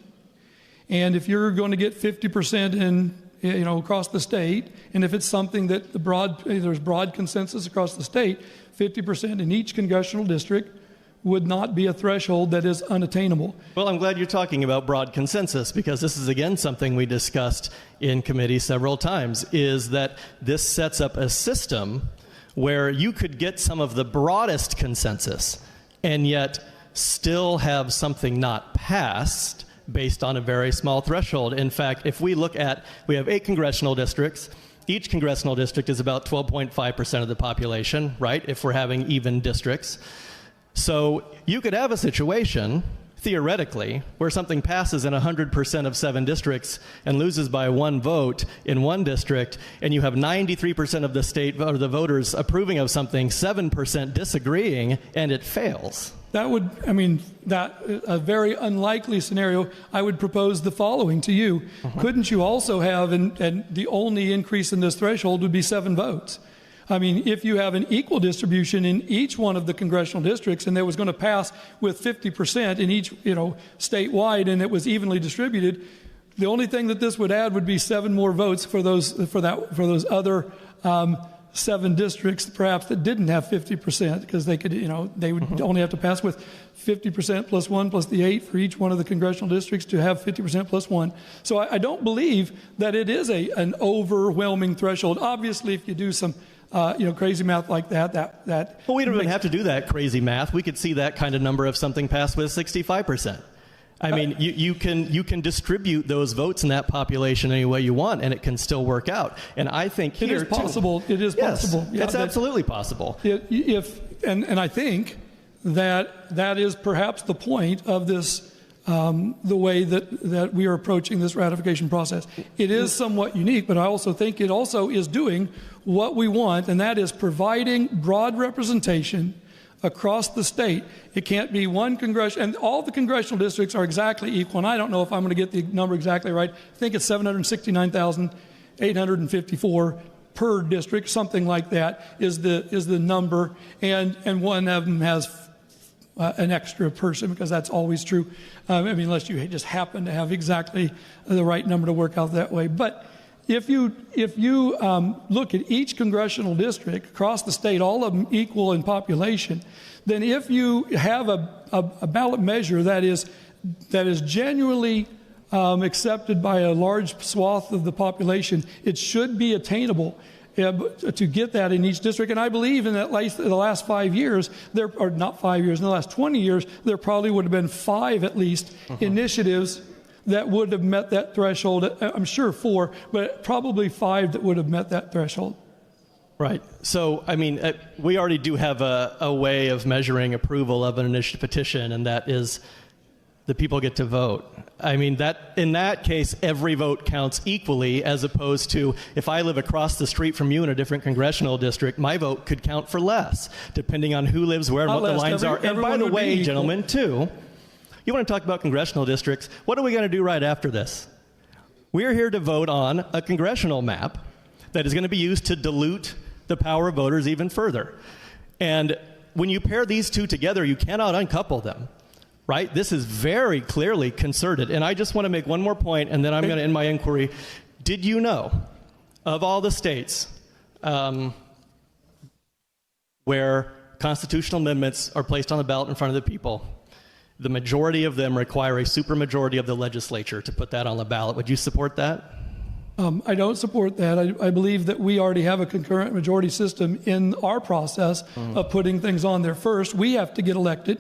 [SPEAKER 7] and if you're going to get 50% in, across the state, and if it's something that there's broad consensus across the state, 50% in each congressional district would not be a threshold that is unattainable.
[SPEAKER 8] Well, I'm glad you're talking about broad consensus, because this is, again, something we discussed in committee several times, is that this sets up a system where you could get some of the broadest consensus and yet still have something not passed based on a very small threshold. In fact, if we have 8 congressional districts. Each congressional district is about 12.5% of the population, right, if we're having even districts. So you could have a situation, theoretically, where something passes in 100% of 7 districts and loses by 1 vote in 1 district, and you have 93% of the state or the voters approving of something, 7% disagreeing, and it fails.
[SPEAKER 7] That would, a very unlikely scenario, I would propose the following to you. Couldn't you also have, and the only increase in this threshold would be 7 votes. If you have an equal distribution in each one of the congressional districts and that was going to pass with 50% in each, statewide, and it was evenly distributed, the only thing that this would add would be 7 more votes for those other 7 districts, perhaps, that didn't have 50%, because they could, they would only have to pass with 50% plus 1 plus the 8 for each one of the congressional districts to have 50% plus 1. So I don't believe that it is an overwhelming threshold. Obviously, if you do some crazy math like that.
[SPEAKER 8] Well, we don't even have to do that crazy math. We could see that kind of number if something passed with 65%. You can distribute those votes in that population any way you want, and it can still work out. And I think here,
[SPEAKER 7] it is possible. It is possible.
[SPEAKER 8] Yeah, it's absolutely possible.
[SPEAKER 7] And I think that is perhaps the point of this. The way that we are approaching this ratification process. It is somewhat unique, but I also think it also is doing what we want, and that is providing broad representation across the state. It can't be one congressional, and all the congressional districts are exactly equal, and I don't know if I'm going to get the number exactly right. I think it's 769,854 per district, something like that is the number, and one of them has an extra person, because that's always true, unless you just happen to have exactly the right number to work out that way. But if you look at each congressional district across the state, all of them equal in population, then if you have a ballot measure that is genuinely accepted by a large swath of the population, it should be attainable to get that in each district. And I believe in the last 5 years, in the last 20 years, there probably would have been 5 at least initiatives that would have met that threshold. I'm sure 4, but probably 5 that would have met that threshold.
[SPEAKER 8] Right. So, we already do have a way of measuring approval of an initiative petition, and that is the people get to vote. That in that case, every vote counts equally, as opposed to if I live across the street from you in a different congressional district, my vote could count for less, depending on who lives where and what the lines are. And by the way, gentlemen, too, you want to talk about congressional districts, what are we going to do right after this? We're here to vote on a congressional map that is going to be used to dilute the power of voters even further. And when you pair these two together, you cannot uncouple them. Right? This is very clearly concerted. And I just want to make one more point, and then I'm going to end my inquiry. Did you know, of all the states where constitutional amendments are placed on the ballot in front of the people, the majority of them require a supermajority of the legislature to put that on the ballot? Would you support that?
[SPEAKER 7] I don't support that. I believe that we already have a concurrent majority system in our process of putting things on there. First, we have to get elected.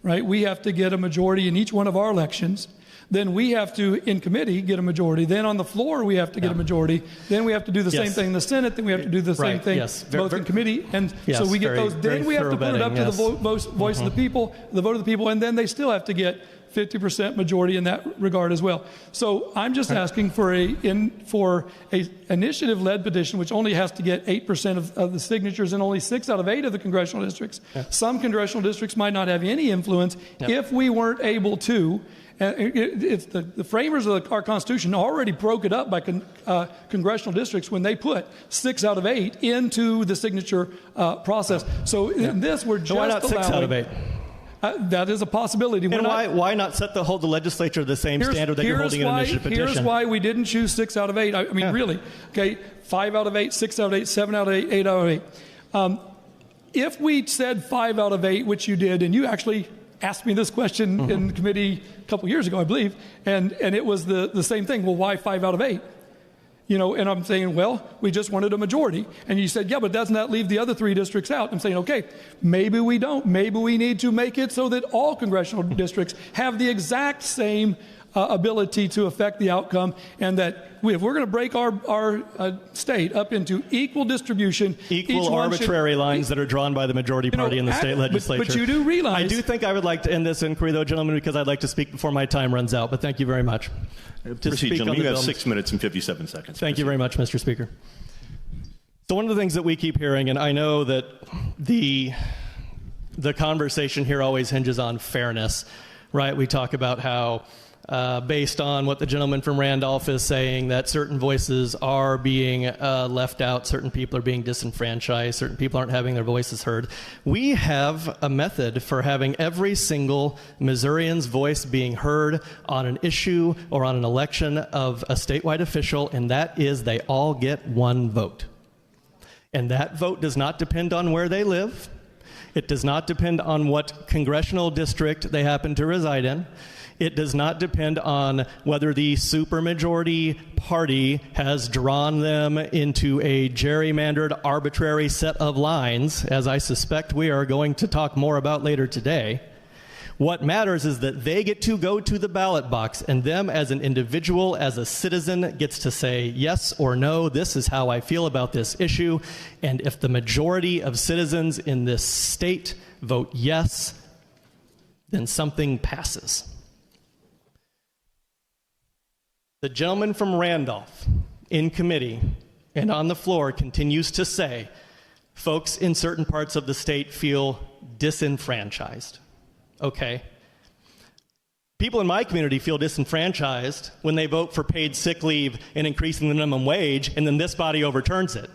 [SPEAKER 7] Right? We have to get a majority in each one of our elections. Then we have to, in committee, get a majority. Then on the floor, we have to get a majority. Then we have to do the same thing in the Senate. Then we have to do the same thing both in committee. And so we get those. Then we have to put it up to the voice of the people, the vote of the people, and then they still have to get 50% majority in that regard as well. So I'm just asking for a initiative-led petition, which only has to get 8% of the signatures in only 6 out of 8 of the congressional districts. Some congressional districts might not have any influence if we weren't able to. It's the framers of our Constitution already broke it up by congressional districts when they put 6 out of 8 into the signature process. So in this, we're just
[SPEAKER 8] why not 6 out of 8?
[SPEAKER 7] That is a possibility.
[SPEAKER 8] And why not hold the legislature the same standard that you're holding an initiative petition?
[SPEAKER 7] Here's why we didn't choose 6 out of 8. Really. Okay, 5 out of 8, 6 out of 8, 7 out of 8, 8 out of 8. If we said 5 out of 8, which you did, and you actually asked me this question in committee a couple years ago, I believe, and it was the same thing. Well, why 5 out of 8? And I'm saying, well, we just wanted a majority. And you said, yeah, but doesn't that leave the other 3 districts out? I'm saying, okay, maybe we don't. Maybe we need to make it so that all congressional districts have the exact same ability to affect the outcome, and that if we're going to break our state up into equal distribution,
[SPEAKER 8] equal arbitrary lines that are drawn by the majority party in the state legislature.
[SPEAKER 7] But you do realize...
[SPEAKER 8] I do think I would like to end this inquiry, though, gentlemen, because I'd like to speak before my time runs out. But thank you very much.
[SPEAKER 6] Proceed, gentlemen. You have 6 minutes and 57 seconds.
[SPEAKER 8] Thank you very much, Mr. Speaker. So one of the things that we keep hearing, and I know that the the conversation here always hinges on fairness, right? We talk about how, based on what the gentleman from Randolph is saying, that certain voices are being left out, certain people are being disenfranchised, certain people aren't having their voices heard. We have a method for having every single Missourian's voice being heard on an issue or on an election of a statewide official, and that is they all get one vote. And that vote does not depend on where they live. It does not depend on what congressional district they happen to reside in. It does not depend on whether the supermajority party has drawn them into a gerrymandered, arbitrary set of lines, as I suspect we are going to talk more about later today. What matters is that they get to go to the ballot box, and them as an individual, as a citizen, gets to say yes or no, this is how I feel about this issue. And if the majority of citizens in this state vote yes, then something passes. The gentleman from Randolph in committee and on the floor continues to say folks in certain parts of the state feel disenfranchised. Okay. People in my community feel disenfranchised when they vote for paid sick leave and increasing the minimum wage, and then this body overturns it.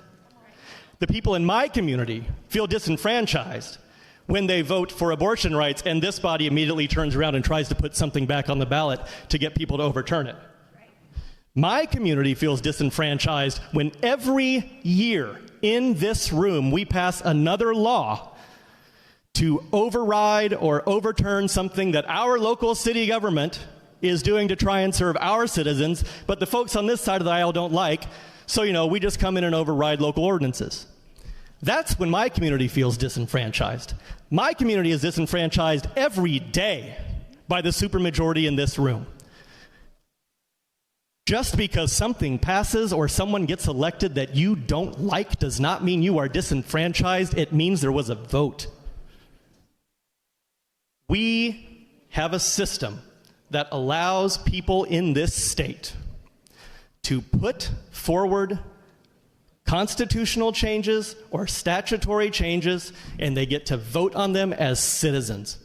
[SPEAKER 8] The people in my community feel disenfranchised when they vote for abortion rights, and this body immediately turns around and tries to put something back on the ballot to get people to overturn it. My community feels disenfranchised when every year in this room we pass another law to override or overturn something that our local city government is doing to try and serve our citizens, but the folks on this side of the aisle don't like, so, we just come in and override local ordinances. That's when my community feels disenfranchised. My community is disenfranchised every day by the supermajority in this room. Just because something passes or someone gets elected that you don't like does not mean you are disenfranchised. It means there was a vote. We have a system that allows people in this state to put forward constitutional changes or statutory changes, and they get to vote on them as citizens.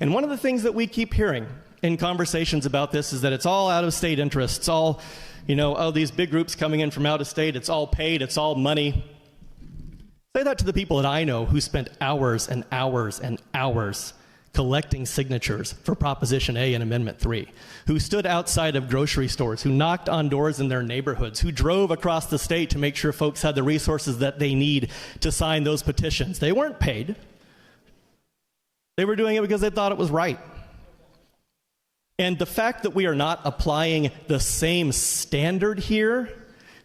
[SPEAKER 8] And one of the things that we keep hearing in conversations about this is that it's all out of state interest. It's all, these big groups coming in from out of state. It's all paid. It's all money. Say that to the people that I know who spent hours and hours and hours collecting signatures for Proposition A and Amendment 3, who stood outside of grocery stores, who knocked on doors in their neighborhoods, who drove across the state to make sure folks had the resources that they need to sign those petitions. They weren't paid. They were doing it because they thought it was right. And the fact that we are not applying the same standard here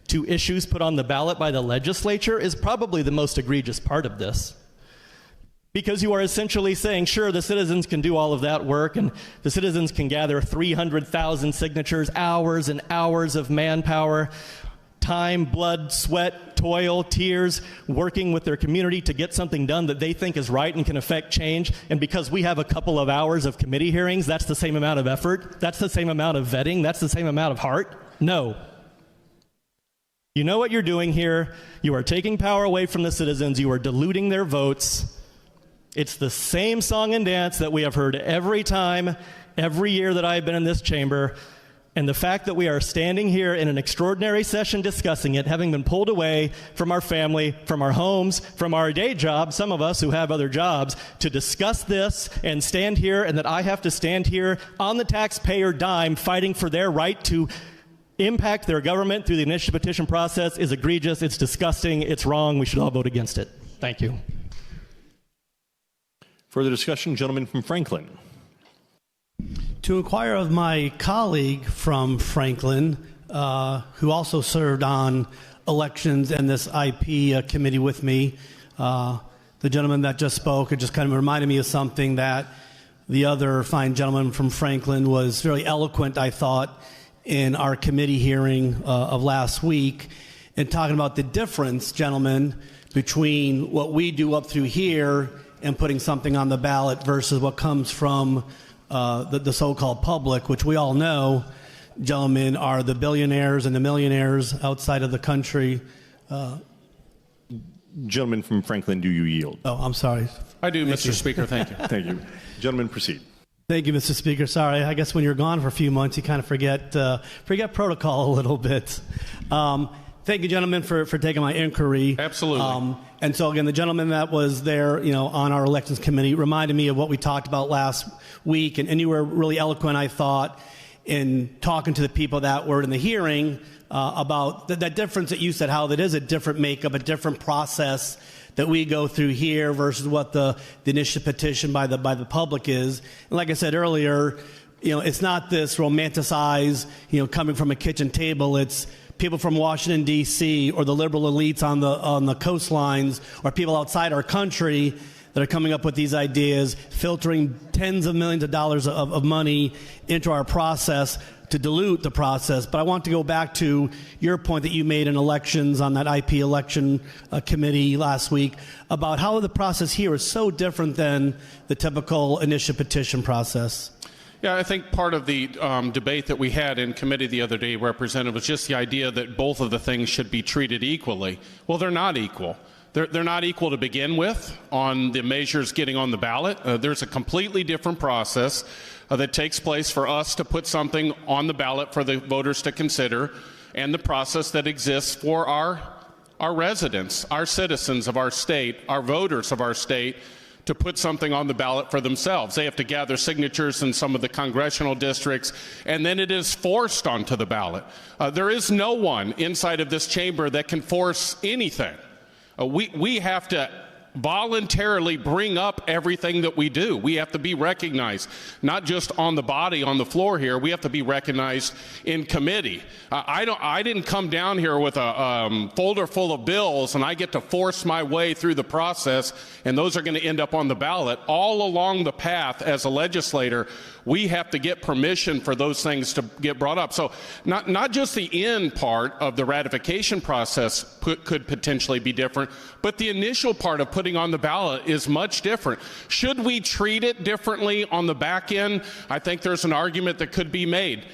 [SPEAKER 8] to issues put on the ballot by the legislature is probably the most egregious part of this. Because you are essentially saying, sure, the citizens can do all of that work, and the citizens can gather 300,000 signatures, hours and hours of manpower, time, blood, sweat, toil, tears, working with their community to get something done that they think is right and can affect change. And because we have a couple of hours of committee hearings, that's the same amount of effort, that's the same amount of vetting, that's the same amount of heart? No. You know what you're doing here. You are taking power away from the citizens. You are diluting their votes. It's the same song and dance that we have heard every time, every year that I've been in this chamber. And the fact that we are standing here in an extraordinary session discussing it, having been pulled away from our family, from our homes, from our day jobs, some of us who have other jobs, to discuss this and stand here, and that I have to stand here on the taxpayer dime fighting for their right to impact their government through the initiative petition process is egregious, it's disgusting, it's wrong, we should all vote against it. Thank you.
[SPEAKER 6] Further discussion, gentleman from Franklin.
[SPEAKER 9] To inquire of my colleague from Franklin, who also served on elections and this IP committee with me, the gentleman that just spoke, it just kind of reminded me of something that the other fine gentleman from Franklin was very eloquent, I thought, in our committee hearing of last week, and talking about the difference, gentlemen, between what we do up through here and putting something on the ballot versus what comes from the so-called public, which we all know, gentlemen, are the billionaires and the millionaires outside of the country.
[SPEAKER 6] Gentleman from Franklin, do you yield?
[SPEAKER 9] Oh, I'm sorry.
[SPEAKER 10] I do, Mr. Speaker. Thank you.
[SPEAKER 6] Thank you. Gentlemen, proceed.
[SPEAKER 9] Thank you, Mr. Speaker. Sorry, I guess when you're gone for a few months, you kind of forget protocol a little bit. Thank you, gentlemen, for taking my inquiry.
[SPEAKER 10] Absolutely.
[SPEAKER 9] And so, again, the gentleman that was there, on our elections committee reminded me of what we talked about last week, and you were really eloquent, I thought, in talking to the people that were in the hearing about that difference that you said, how that is a different makeup, a different process that we go through here versus what the initiative petition by the public is. And like I said earlier, it's not this romanticized, coming from a kitchen table. It's people from Washington, D.C., or the liberal elites on the coastlines, or people outside our country that are coming up with these ideas, filtering tens of millions of dollars of money into our process to dilute the process. But I want to go back to your point that you made in elections on that IP election committee last week about how the process here is so different than the typical initiative petition process.
[SPEAKER 10] Yeah, I think part of the debate that we had in committee the other day, Representative, was just the idea that both of the things should be treated equally. Well, they're not equal. They're not equal to begin with on the measures getting on the ballot. There's a completely different process that takes place for us to put something on the ballot for the voters to consider, and the process that exists for our residents, our citizens of our state, our voters of our state, to put something on the ballot for themselves. They have to gather signatures in some of the congressional districts, and then it is forced onto the ballot. There is no one inside of this chamber that can force anything. We have to voluntarily bring up everything that we do. We have to be recognized, not just on the body, on the floor here. We have to be recognized in committee. I didn't come down here with a folder full of bills and I get to force my way through the process, and those are going to end up on the ballot. All along the path as a legislator, we have to get permission for those things to get brought up. So not just the end part of the ratification process could potentially be different, but the initial part of putting on the ballot is much different. Should we treat it differently on the back end? I think there's an argument that could be made.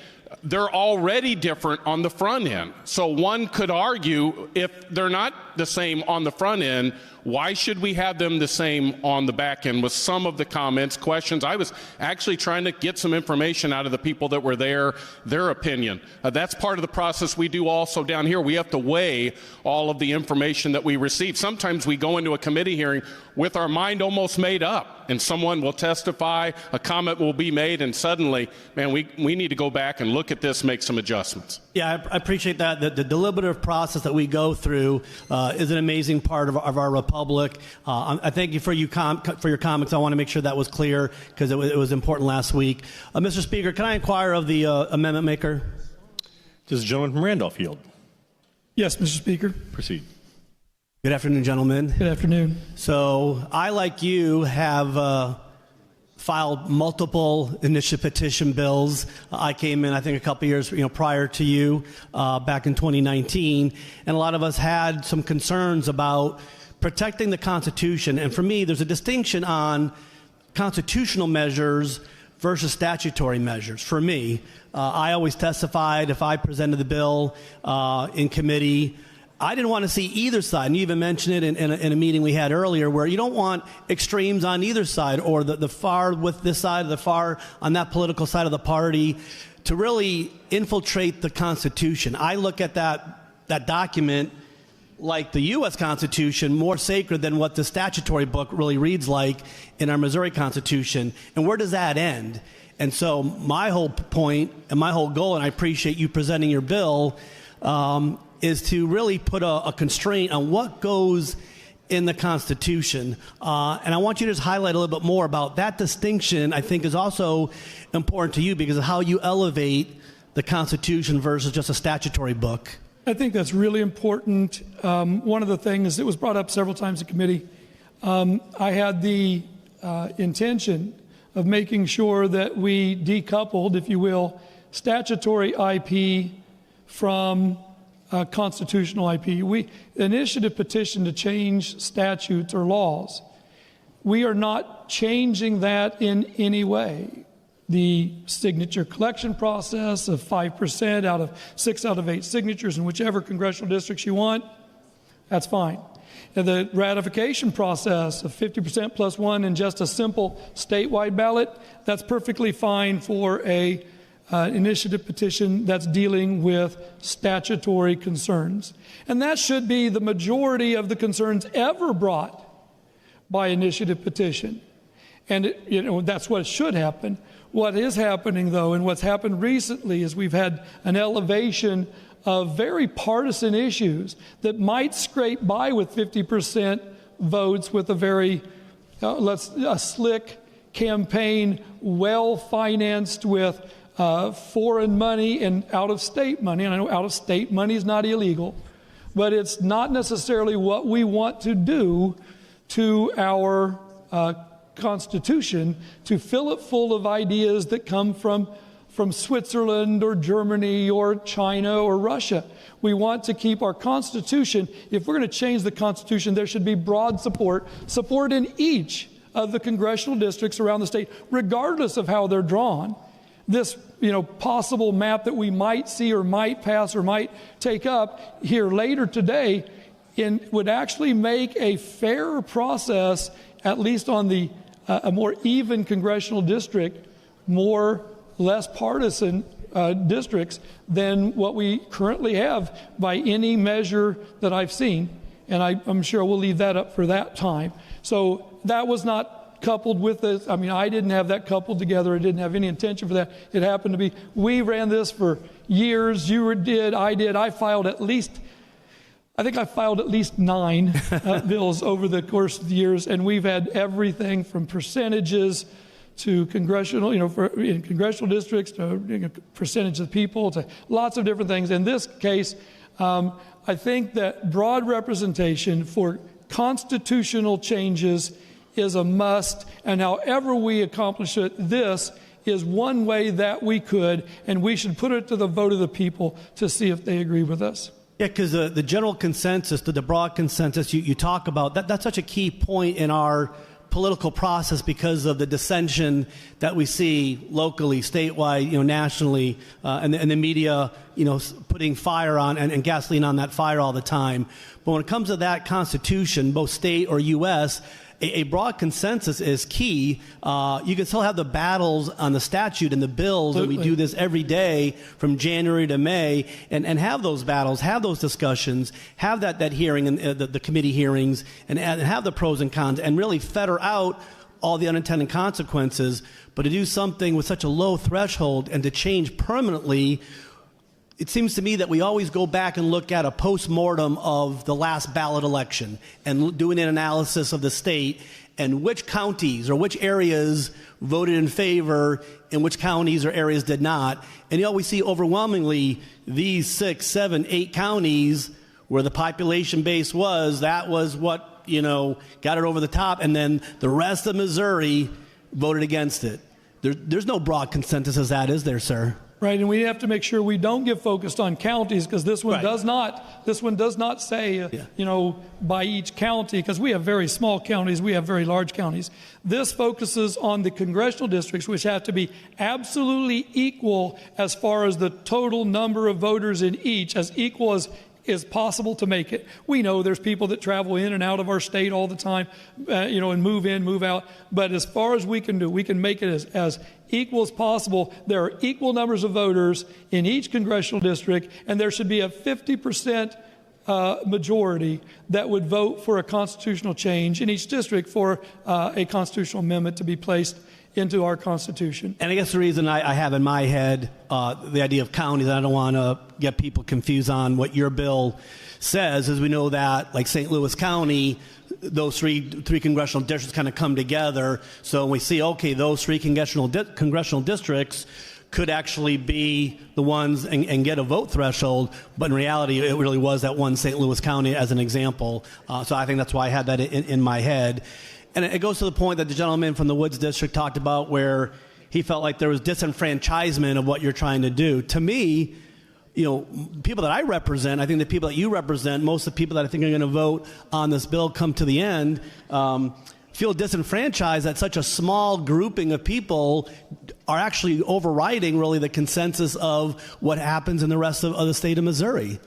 [SPEAKER 10] They're already different on the front end. So one could argue, if they're not the same on the front end, why should we have them the same on the back end? With some of the comments, questions, I was actually trying to get some information out of the people that were there, their opinion. That's part of the process we do also down here. We have to weigh all of the information that we receive. Sometimes we go into a committee hearing with our mind almost made up, and someone will testify, a comment will be made, and suddenly, man, we need to go back and look at this, make some adjustments.
[SPEAKER 9] Yeah, I appreciate that. The deliberative process that we go through is an amazing part of our republic. I thank you for your comments. I want to make sure that was clear because it was important last week. Mr. Speaker, can I inquire of the amendment maker?
[SPEAKER 6] Does the gentleman from Randolph yield?
[SPEAKER 7] Yes, Mr. Speaker.
[SPEAKER 6] Proceed.
[SPEAKER 9] Good afternoon, gentlemen.
[SPEAKER 7] Good afternoon.
[SPEAKER 9] So I, like you, have filed multiple initiative petition bills. I came in, I think, a couple years prior to you, back in 2019, and a lot of us had some concerns about protecting the Constitution. And for me, there's a distinction on constitutional measures versus statutory measures. For me, I always testified if I presented the bill in committee. I didn't want to see either side, and you even mentioned it in a meeting we had earlier, where you don't want extremes on either side, or the far with this side, or the far on that political side of the party, to really infiltrate the Constitution. I look at that document like the U.S. Constitution, more sacred than what the statutory book really reads like in our Missouri Constitution. And where does that end? And so my whole point and my whole goal, and I appreciate you presenting your bill, is to really put a constraint on what goes in the Constitution. And I want you to just highlight a little bit more about that distinction. I think is also important to you because of how you elevate the Constitution versus just a statutory book.
[SPEAKER 7] I think that's really important. One of the things that was brought up several times in committee, I had the intention of making sure that we decoupled, if you will, statutory IP from constitutional IP. The initiative petition to change statutes or laws, we are not changing that in any way. The signature collection process of 5% out of 6 out of 8 signatures in whichever congressional districts you want, that's fine. And the ratification process of 50% plus one in just a simple statewide ballot, that's perfectly fine for a initiative petition that's dealing with statutory concerns. And that should be the majority of the concerns ever brought by initiative petition. And that's what should happen. What is happening, though, and what's happened recently is we've had an elevation of very partisan issues that might scrape by with 50% votes with a very a slick campaign, well-financed with foreign money and out-of-state money. And I know out-of-state money is not illegal, but it's not necessarily what we want to do to our Constitution, to fill it full of ideas that come from Switzerland or Germany or China or Russia. We want to keep our Constitution. If we're going to change the Constitution, there should be broad support in each of the congressional districts around the state, regardless of how they're drawn. This, possible map that we might see or might pass or might take up here later today would actually make a fairer process, at least on the a more even congressional district, less partisan districts than what we currently have by any measure that I've seen. And I'm sure we'll leave that up for that time. So that was not coupled with this. I mean, I didn't have that coupled together. I didn't have any intention for that. It happened to be. We ran this for years. You did. I did. I think I filed at least 9 bills over the course of the years, and we've had everything from percentages to congressional, in congressional districts, to percentage of people, to lots of different things. In this case, I think that broad representation for constitutional changes is a must, and however we accomplish it, this is one way that we could, and we should put it to the vote of the people to see if they agree with us.
[SPEAKER 9] Yeah, because the general consensus, the broad consensus you talk about, that's such a key point in our political process because of the dissension that we see locally, statewide, nationally, and the media, putting fire on and gasoline on that fire all the time. But when it comes to that Constitution, both state or U.S., a broad consensus is key. You can still have the battles on the statute and the bills, and we do this every day from January to May, and have those battles, have those discussions, have that hearing and the committee hearings, and have the pros and cons, and really fetter out all the unintended consequences. But to do something with such a low threshold and to change permanently, it seems to me that we always go back and look at a post-mortem of the last ballot election and doing an analysis of the state and which counties or which areas voted in favor and which counties or areas did not. And you always see overwhelmingly these 6, 7, 8 counties where the population base that was what, got it over the top. And then the rest of Missouri voted against it. There's no broad consensus as that, is there, sir?
[SPEAKER 7] Right, and we have to make sure we don't get focused on counties, because this one does not. This one does not say, by each county, because we have very small counties, we have very large counties. This focuses on the congressional districts, which have to be absolutely equal as far as the total number of voters in each, as equal as is possible to make it. We know there's people that travel in and out of our state all the time, and move in, move out. But as far as we can do, we can make it as equal as possible. There are equal numbers of voters in each congressional district, and there should be a 50% majority that would vote for a constitutional change in each district for a constitutional amendment to be placed into our Constitution.
[SPEAKER 9] And I guess the reason I have in my head the idea of counties, and I don't want to get people confused on what your bill says, is we know that, like St. Louis County, those three congressional districts kind of come together. So we see, okay, those 3 congressional districts could actually be the ones and get a vote threshold, but in reality, it really was that one St. Louis County as an example. So I think that's why I had that in my head. And it goes to the point that the gentleman from the Woods District talked about, where he felt like there was disenfranchisement of what you're trying to do. To me, people that I represent, I think the people that you represent, most of the people that I think are going to vote on this bill come to the end, feel disenfranchised that such a small grouping of people are actually overriding really the consensus of what happens in the rest of the state of Missouri.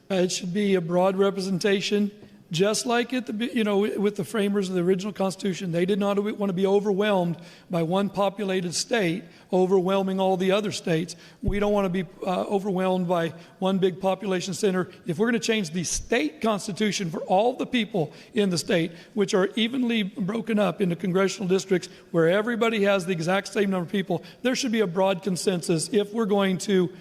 [SPEAKER 7] It should be a broad representation. Just like at with the framers of the original Constitution, they did not want to be overwhelmed by one populated state overwhelming all the other states. We don't want to be overwhelmed by one big population center. If we're going to change the state constitution for all the people in the state, which are evenly broken up into congressional districts where everybody has the exact same number of people, there should be a broad consensus if we're going to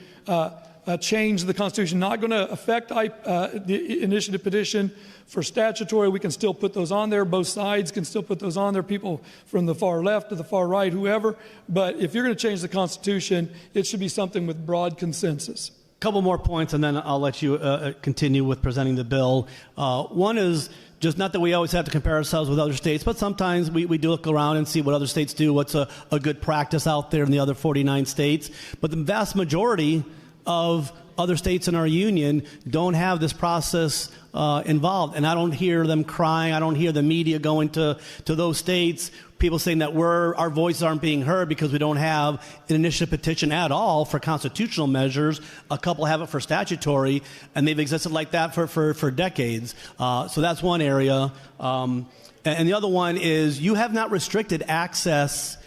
[SPEAKER 7] change the Constitution. Not going to affect the initiative petition. For statutory, we can still put those on there. Both sides can still put those on there, people from the far left to the far right, whoever. But if you're going to change the Constitution, it should be something with broad consensus.
[SPEAKER 9] A couple more points, and then I'll let you continue with presenting the bill. One is just not that we always have to compare ourselves with other states, but sometimes we do look around and see what other states do, what's a good practice out there in the other 49 states. But the vast majority of other states in our union don't have this process involved. And I don't hear them crying. I don't hear the media going to those states, people saying that our voices aren't being heard because we don't have an initiative petition at all for constitutional measures. A couple have it for statutory, and they've existed like that for decades. So that's one area. And the other one is you have not restricted access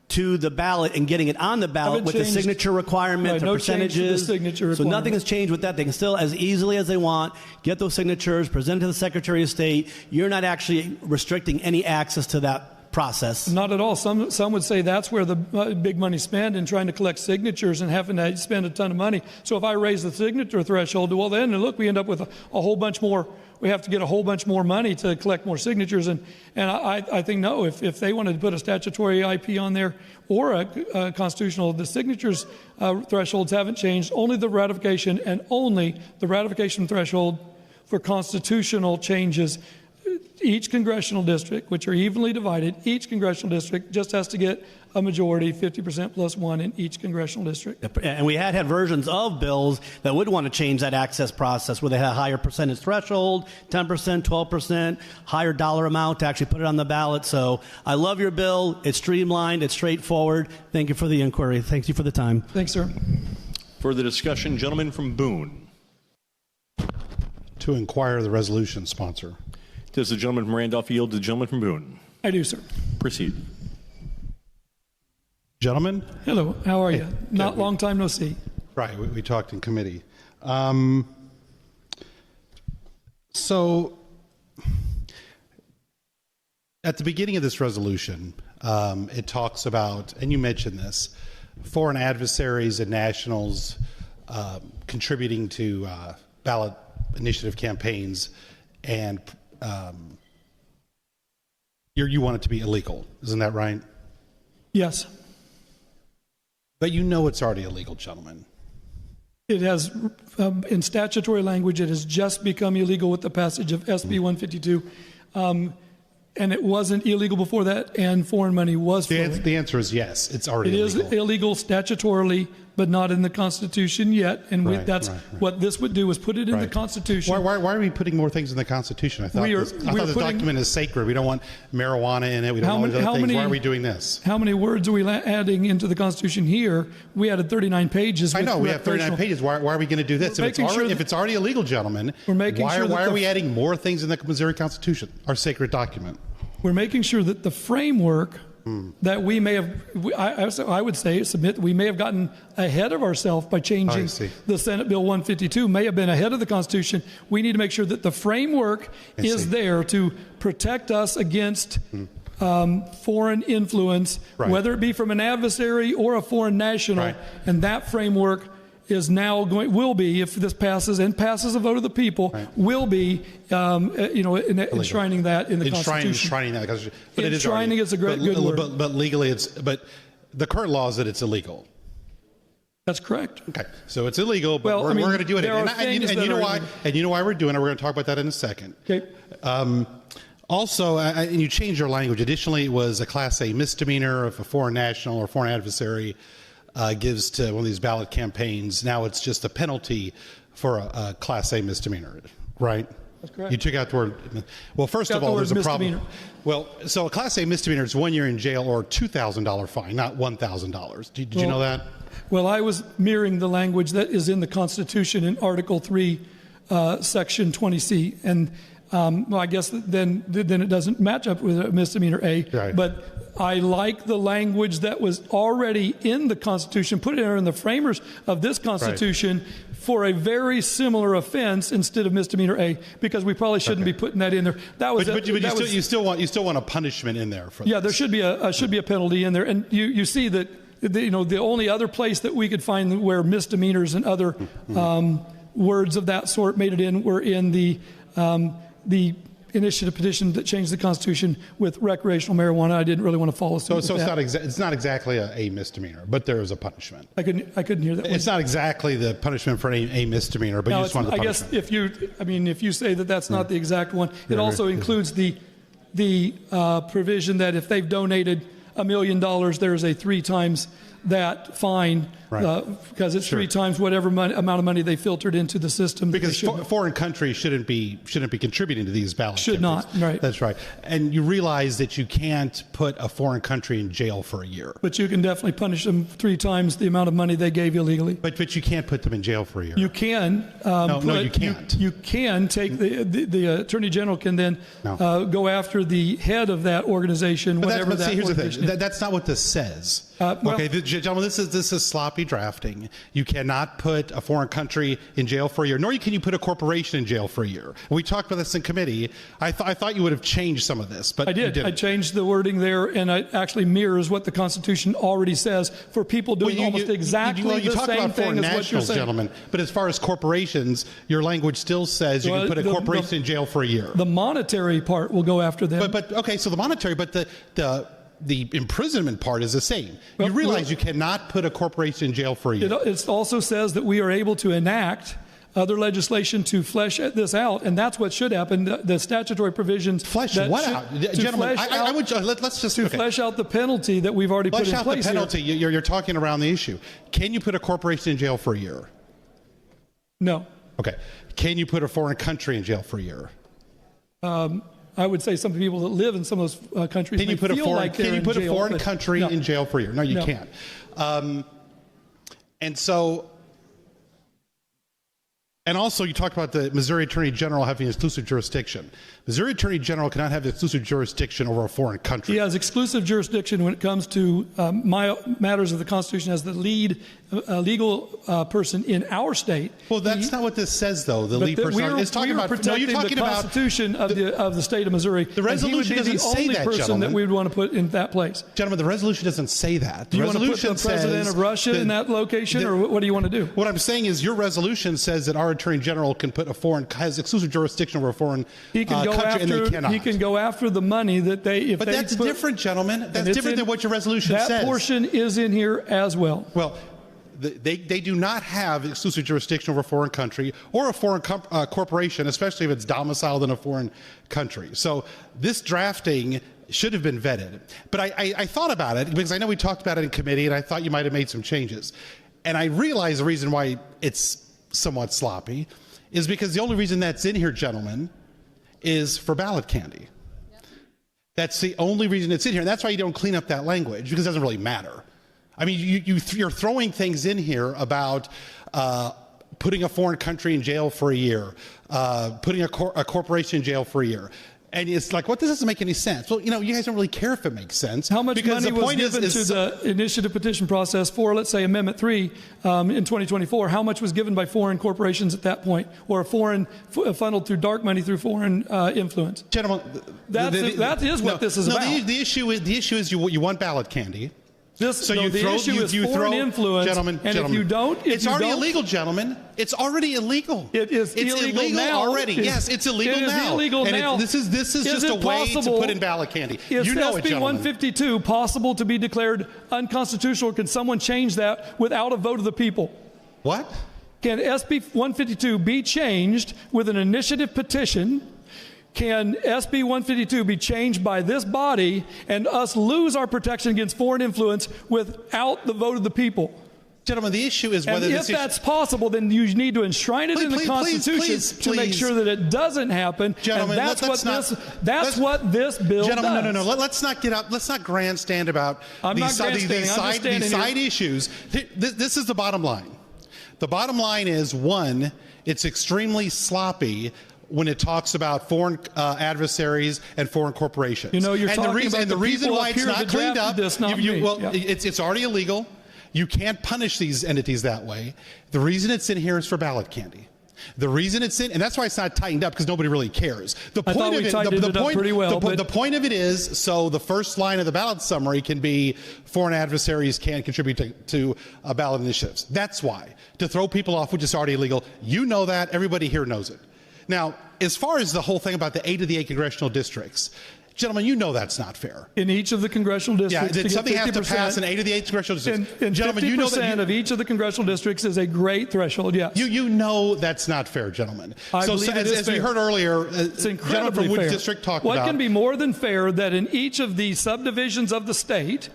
[SPEAKER 9] to the ballot and getting it on the ballot with the signature requirement, the percentages. So nothing has changed with that. They can still, as easily as they want, get those signatures, present to the Secretary of State. You're not actually restricting any access to that process.
[SPEAKER 7] Not at all. Some would say that's where the big money's spent in trying to collect signatures and having to spend a ton of money. So if I raise the signature threshold, well, then look, we end up with a whole bunch more. We have to get a whole bunch more money to collect more signatures. And I think, no, if they wanted to put a statutory IP on there or a constitutional, the signatures thresholds haven't changed. Only the ratification and only the ratification threshold for constitutional changes. Each congressional district, which are evenly divided, each congressional district just has to get a majority, 50% plus one in each congressional district.
[SPEAKER 9] And we had versions of bills that would want to change that access process where they had a higher percentage threshold, 10%, 12%, higher dollar amount to actually put it on the ballot. So I love your bill. It's streamlined. It's straightforward. Thank you for the inquiry. Thank you for the time.
[SPEAKER 7] Thanks, sir.
[SPEAKER 6] Further discussion, gentleman from Boone.
[SPEAKER 11] To inquire the resolution sponsor.
[SPEAKER 6] Does the gentleman from Randolph yield to the gentleman from Boone?
[SPEAKER 7] I do, sir.
[SPEAKER 6] Proceed.
[SPEAKER 11] Gentlemen?
[SPEAKER 7] Hello, how are you? Not long time no see.
[SPEAKER 11] Right, we talked in committee. So, at the beginning of this resolution, it talks about, and you mentioned this, foreign adversaries and nationals contributing to ballot initiative campaigns, and you want it to be illegal. Isn't that right?
[SPEAKER 7] Yes.
[SPEAKER 11] But you know it's already illegal, gentlemen.
[SPEAKER 7] It has, in statutory language, it has just become illegal with the passage of SB 152. And it wasn't illegal before that, and foreign money was flowing.
[SPEAKER 11] The answer is yes, it's already illegal.
[SPEAKER 7] It is illegal statutorily, but not in the Constitution yet. And that's what this would do, is put it in the Constitution.
[SPEAKER 11] Why are we putting more things in the Constitution? I thought this document is sacred. We don't want marijuana in it. We don't want other things. Why are we doing this?
[SPEAKER 7] How many words are we adding into the Constitution here? We added 39 pages.
[SPEAKER 11] I know, we have 39 pages. Why are we going to do this? If it's already illegal, gentlemen, why are we adding more things in the Missouri Constitution, our sacred document?
[SPEAKER 7] We're making sure that the framework that we may have, I would say, we may have gotten ahead of ourselves by changing the Senate Bill 152, may have been ahead of the Constitution. We need to make sure that the framework is there to protect us against foreign influence, whether it be from an adversary or a foreign national. And that framework is now will be, if this passes and passes a vote of the people, will be, enshrining that in the Constitution.
[SPEAKER 11] Enshrining that, but it is
[SPEAKER 7] enshrining is a good word.
[SPEAKER 11] But legally, but the current law is that it's illegal.
[SPEAKER 7] That's correct.
[SPEAKER 11] Okay, so it's illegal, but we're going to do it. And you know why? And you know why we're doing it. We're going to talk about that in a second.
[SPEAKER 7] Okay.
[SPEAKER 11] Also, and you changed your language. Additionally, it was a Class A misdemeanor if a foreign national or foreign adversary gives to one of these ballot campaigns. Now it's just a penalty for a Class A misdemeanor, right?
[SPEAKER 7] That's correct.
[SPEAKER 11] You took out the word. Well, first of all, there's a problem. Well, so a Class A misdemeanor is 1 year in jail or $2,000 fine, not $1,000. Did you know that?
[SPEAKER 7] Well, I was mirroring the language that is in the Constitution in Article 3, Section 20C, and well, I guess then it doesn't match up with a misdemeanor A.
[SPEAKER 11] Right.
[SPEAKER 7] But I like the language that was already in the Constitution, put it in the framers of this Constitution for a very similar offense instead of misdemeanor A, because we probably shouldn't be putting that in there. That was
[SPEAKER 11] but you still want a punishment in there for
[SPEAKER 7] yeah.
[SPEAKER 11] this.
[SPEAKER 7] There should be a penalty in there, and you see that the only other place that we could find where misdemeanors and other words of that sort made it in were in the initiative petition that changed the Constitution with recreational marijuana. I didn't really want to follow suit.
[SPEAKER 11] So it's not exactly a misdemeanor, but there is a punishment.
[SPEAKER 7] I couldn't hear that.
[SPEAKER 11] It's not exactly the punishment for a misdemeanor, but you just want the punishment.
[SPEAKER 7] I guess if you say that that's not the exact one, it also includes the provision that if they've donated $1 million, there's a 3 times that fine, because it's 3 times whatever amount of money they filtered into the system.
[SPEAKER 11] Because foreign countries shouldn't be contributing to these ballot
[SPEAKER 7] campaigns. Not, right.
[SPEAKER 11] That's right. And you realize that you can't put a foreign country in jail for a year.
[SPEAKER 7] But you can definitely punish them 3 times the amount of money they gave illegally.
[SPEAKER 11] But you can't put them in jail for a year.
[SPEAKER 7] You can.
[SPEAKER 11] No, you can't.
[SPEAKER 7] You can take the Attorney General can then go after the head of that organization, whatever that
[SPEAKER 11] here's
[SPEAKER 7] organization
[SPEAKER 11] the thing. That's not what this says. Gentlemen, this is sloppy drafting. You cannot put a foreign country in jail for a year, nor can you put a corporation in jail for a year. We talked about this in committee. I thought you would have changed some of this, but
[SPEAKER 7] I did.
[SPEAKER 11] You didn't.
[SPEAKER 7] I changed the wording there, and it actually mirrors what the Constitution already says for people doing almost exactly
[SPEAKER 11] you
[SPEAKER 7] the
[SPEAKER 11] talk
[SPEAKER 7] same
[SPEAKER 11] about
[SPEAKER 7] thing
[SPEAKER 11] foreign
[SPEAKER 7] as what you're
[SPEAKER 11] nationals,
[SPEAKER 7] saying.
[SPEAKER 11] gentlemen, but as far as corporations, your language still says you can put a corporation in jail for a year.
[SPEAKER 7] The monetary part will go after them.
[SPEAKER 11] But okay, so the monetary, but the imprisonment part is the same. You realize you cannot put a corporation in jail for a year.
[SPEAKER 7] It also says that we are able to enact other legislation to flesh this out, and that's what should happen. The statutory provisions
[SPEAKER 11] flesh what out, gentlemen? Let's just
[SPEAKER 7] flesh out the penalty that we've already put in place.
[SPEAKER 11] Flesh out the penalty. You're talking around the issue. Can you put a corporation in jail for a year?
[SPEAKER 7] No.
[SPEAKER 11] Okay. Can you put a foreign country in jail for a year?
[SPEAKER 7] I would say some people that live in some of those countries
[SPEAKER 11] can you put a foreign country in jail for a year? No, you can't. And also, you talked about the Missouri Attorney General having exclusive jurisdiction. Missouri Attorney General cannot have exclusive jurisdiction over a foreign country.
[SPEAKER 7] He has exclusive jurisdiction when it comes to matters of the Constitution as the lead legal person in our state.
[SPEAKER 11] Well, that's not what this says, though. The lead person is talking about
[SPEAKER 7] protecting the Constitution of the state of Missouri.
[SPEAKER 11] The resolution doesn't say that,
[SPEAKER 7] gentlemen. The only person that we would want to put in that place.
[SPEAKER 11] Gentlemen, the resolution doesn't say that.
[SPEAKER 7] Do you want to put the president of Russia in that location, or what do you want to do?
[SPEAKER 11] What I'm saying is your resolution says that our Attorney General can put has exclusive jurisdiction over a foreign country, and they cannot.
[SPEAKER 7] He can go after the money that they.
[SPEAKER 11] But that's different, gentlemen. That's different than what your resolution says.
[SPEAKER 7] That portion is in here as well.
[SPEAKER 11] Well, they do not have exclusive jurisdiction over a foreign country or a foreign corporation, especially if it's domiciled in a foreign country. So this drafting should have been vetted. But I thought about it because I know we talked about it in committee, and I thought you might have made some changes. And I realized the reason why it's somewhat sloppy is because the only reason that's in here, gentlemen, is for ballot candy. That's the only reason it's in here. And that's why you don't clean up that language, because it doesn't really matter. I mean, you're throwing things in here about putting a foreign country in jail for a year, putting a corporation in jail for a year. And it's like, what doesn't make any sense? Well, you guys don't really care if it makes sense.
[SPEAKER 7] How much money was given to the initiative petition process for, let's say, Amendment 3 in 2024? How much was given by foreign corporations at that point, or funneled through dark money through foreign influence?
[SPEAKER 11] Gentlemen,
[SPEAKER 7] that is what this is about.
[SPEAKER 11] The issue is you want ballot candy.
[SPEAKER 7] The issue is foreign influence,
[SPEAKER 11] gentlemen.
[SPEAKER 7] If you don't,
[SPEAKER 11] it's already illegal, gentlemen. It's already illegal.
[SPEAKER 7] It is illegal now.
[SPEAKER 11] Already. Yes, it's illegal now.
[SPEAKER 7] It is illegal now.
[SPEAKER 11] This is just a way to put in ballot candy.
[SPEAKER 7] Is
[SPEAKER 11] SB
[SPEAKER 7] 152 possible to be declared unconstitutional, or can someone change that without a vote of the people?
[SPEAKER 11] What?
[SPEAKER 7] Can SB 152 be changed with an initiative petition? Can SB 152 be changed by this body and us lose our protection against foreign influence without the vote of the people?
[SPEAKER 11] Gentlemen, the issue is whether
[SPEAKER 7] if that's possible, then you need to enshrine it in the Constitution to make sure that it doesn't happen.
[SPEAKER 11] Gentlemen,
[SPEAKER 7] and that's what this bill does.
[SPEAKER 11] No. Let's not get up. Let's not grandstand about these side issues. This is the bottom line. The bottom line is, one, it's extremely sloppy when it talks about foreign adversaries and foreign corporations.
[SPEAKER 7] You know, you're
[SPEAKER 11] and
[SPEAKER 7] talking
[SPEAKER 11] the reason,
[SPEAKER 7] about
[SPEAKER 11] and the reason
[SPEAKER 7] people
[SPEAKER 11] why
[SPEAKER 7] up
[SPEAKER 11] it's
[SPEAKER 7] here
[SPEAKER 11] not
[SPEAKER 7] that
[SPEAKER 11] cleaned
[SPEAKER 7] drafted
[SPEAKER 11] up,
[SPEAKER 7] this, not me.
[SPEAKER 11] well,
[SPEAKER 7] Yeah.
[SPEAKER 11] it's already illegal. You can't punish these entities that way. The reason it's in here is for ballot candy. The reason it's in, and that's why it's not tightened up, because nobody really cares. The
[SPEAKER 7] I
[SPEAKER 11] point
[SPEAKER 7] thought
[SPEAKER 11] of
[SPEAKER 7] we
[SPEAKER 11] it,
[SPEAKER 7] tightened it up pretty well, but-
[SPEAKER 11] the point of it is, so the first line of the ballot summary can be foreign adversaries can contribute to ballot initiatives. That's why, to throw people off, which is already illegal. You know that. Everybody here knows it. Now, as far as the whole thing about the 8 of the 8 congressional districts, gentlemen, you know that's not fair.
[SPEAKER 7] In each of the congressional districts,
[SPEAKER 11] Yeah,
[SPEAKER 7] to
[SPEAKER 11] something
[SPEAKER 7] get
[SPEAKER 11] has to
[SPEAKER 7] 50%,
[SPEAKER 11] pass in 8 of the 8 congressional districts.
[SPEAKER 7] and
[SPEAKER 11] gentlemen,
[SPEAKER 7] 50%
[SPEAKER 11] you know that
[SPEAKER 7] of each of the congressional districts is a great threshold, yes.
[SPEAKER 11] you know that's not fair, gentlemen.
[SPEAKER 7] I believe it is
[SPEAKER 11] as we
[SPEAKER 7] fair.
[SPEAKER 11] heard earlier,
[SPEAKER 7] It's
[SPEAKER 11] gentlemen
[SPEAKER 7] incredibly
[SPEAKER 11] from which
[SPEAKER 7] fair.
[SPEAKER 11] district talked
[SPEAKER 7] What
[SPEAKER 11] about.
[SPEAKER 7] can be more than fair that in each of the subdivisions of the state,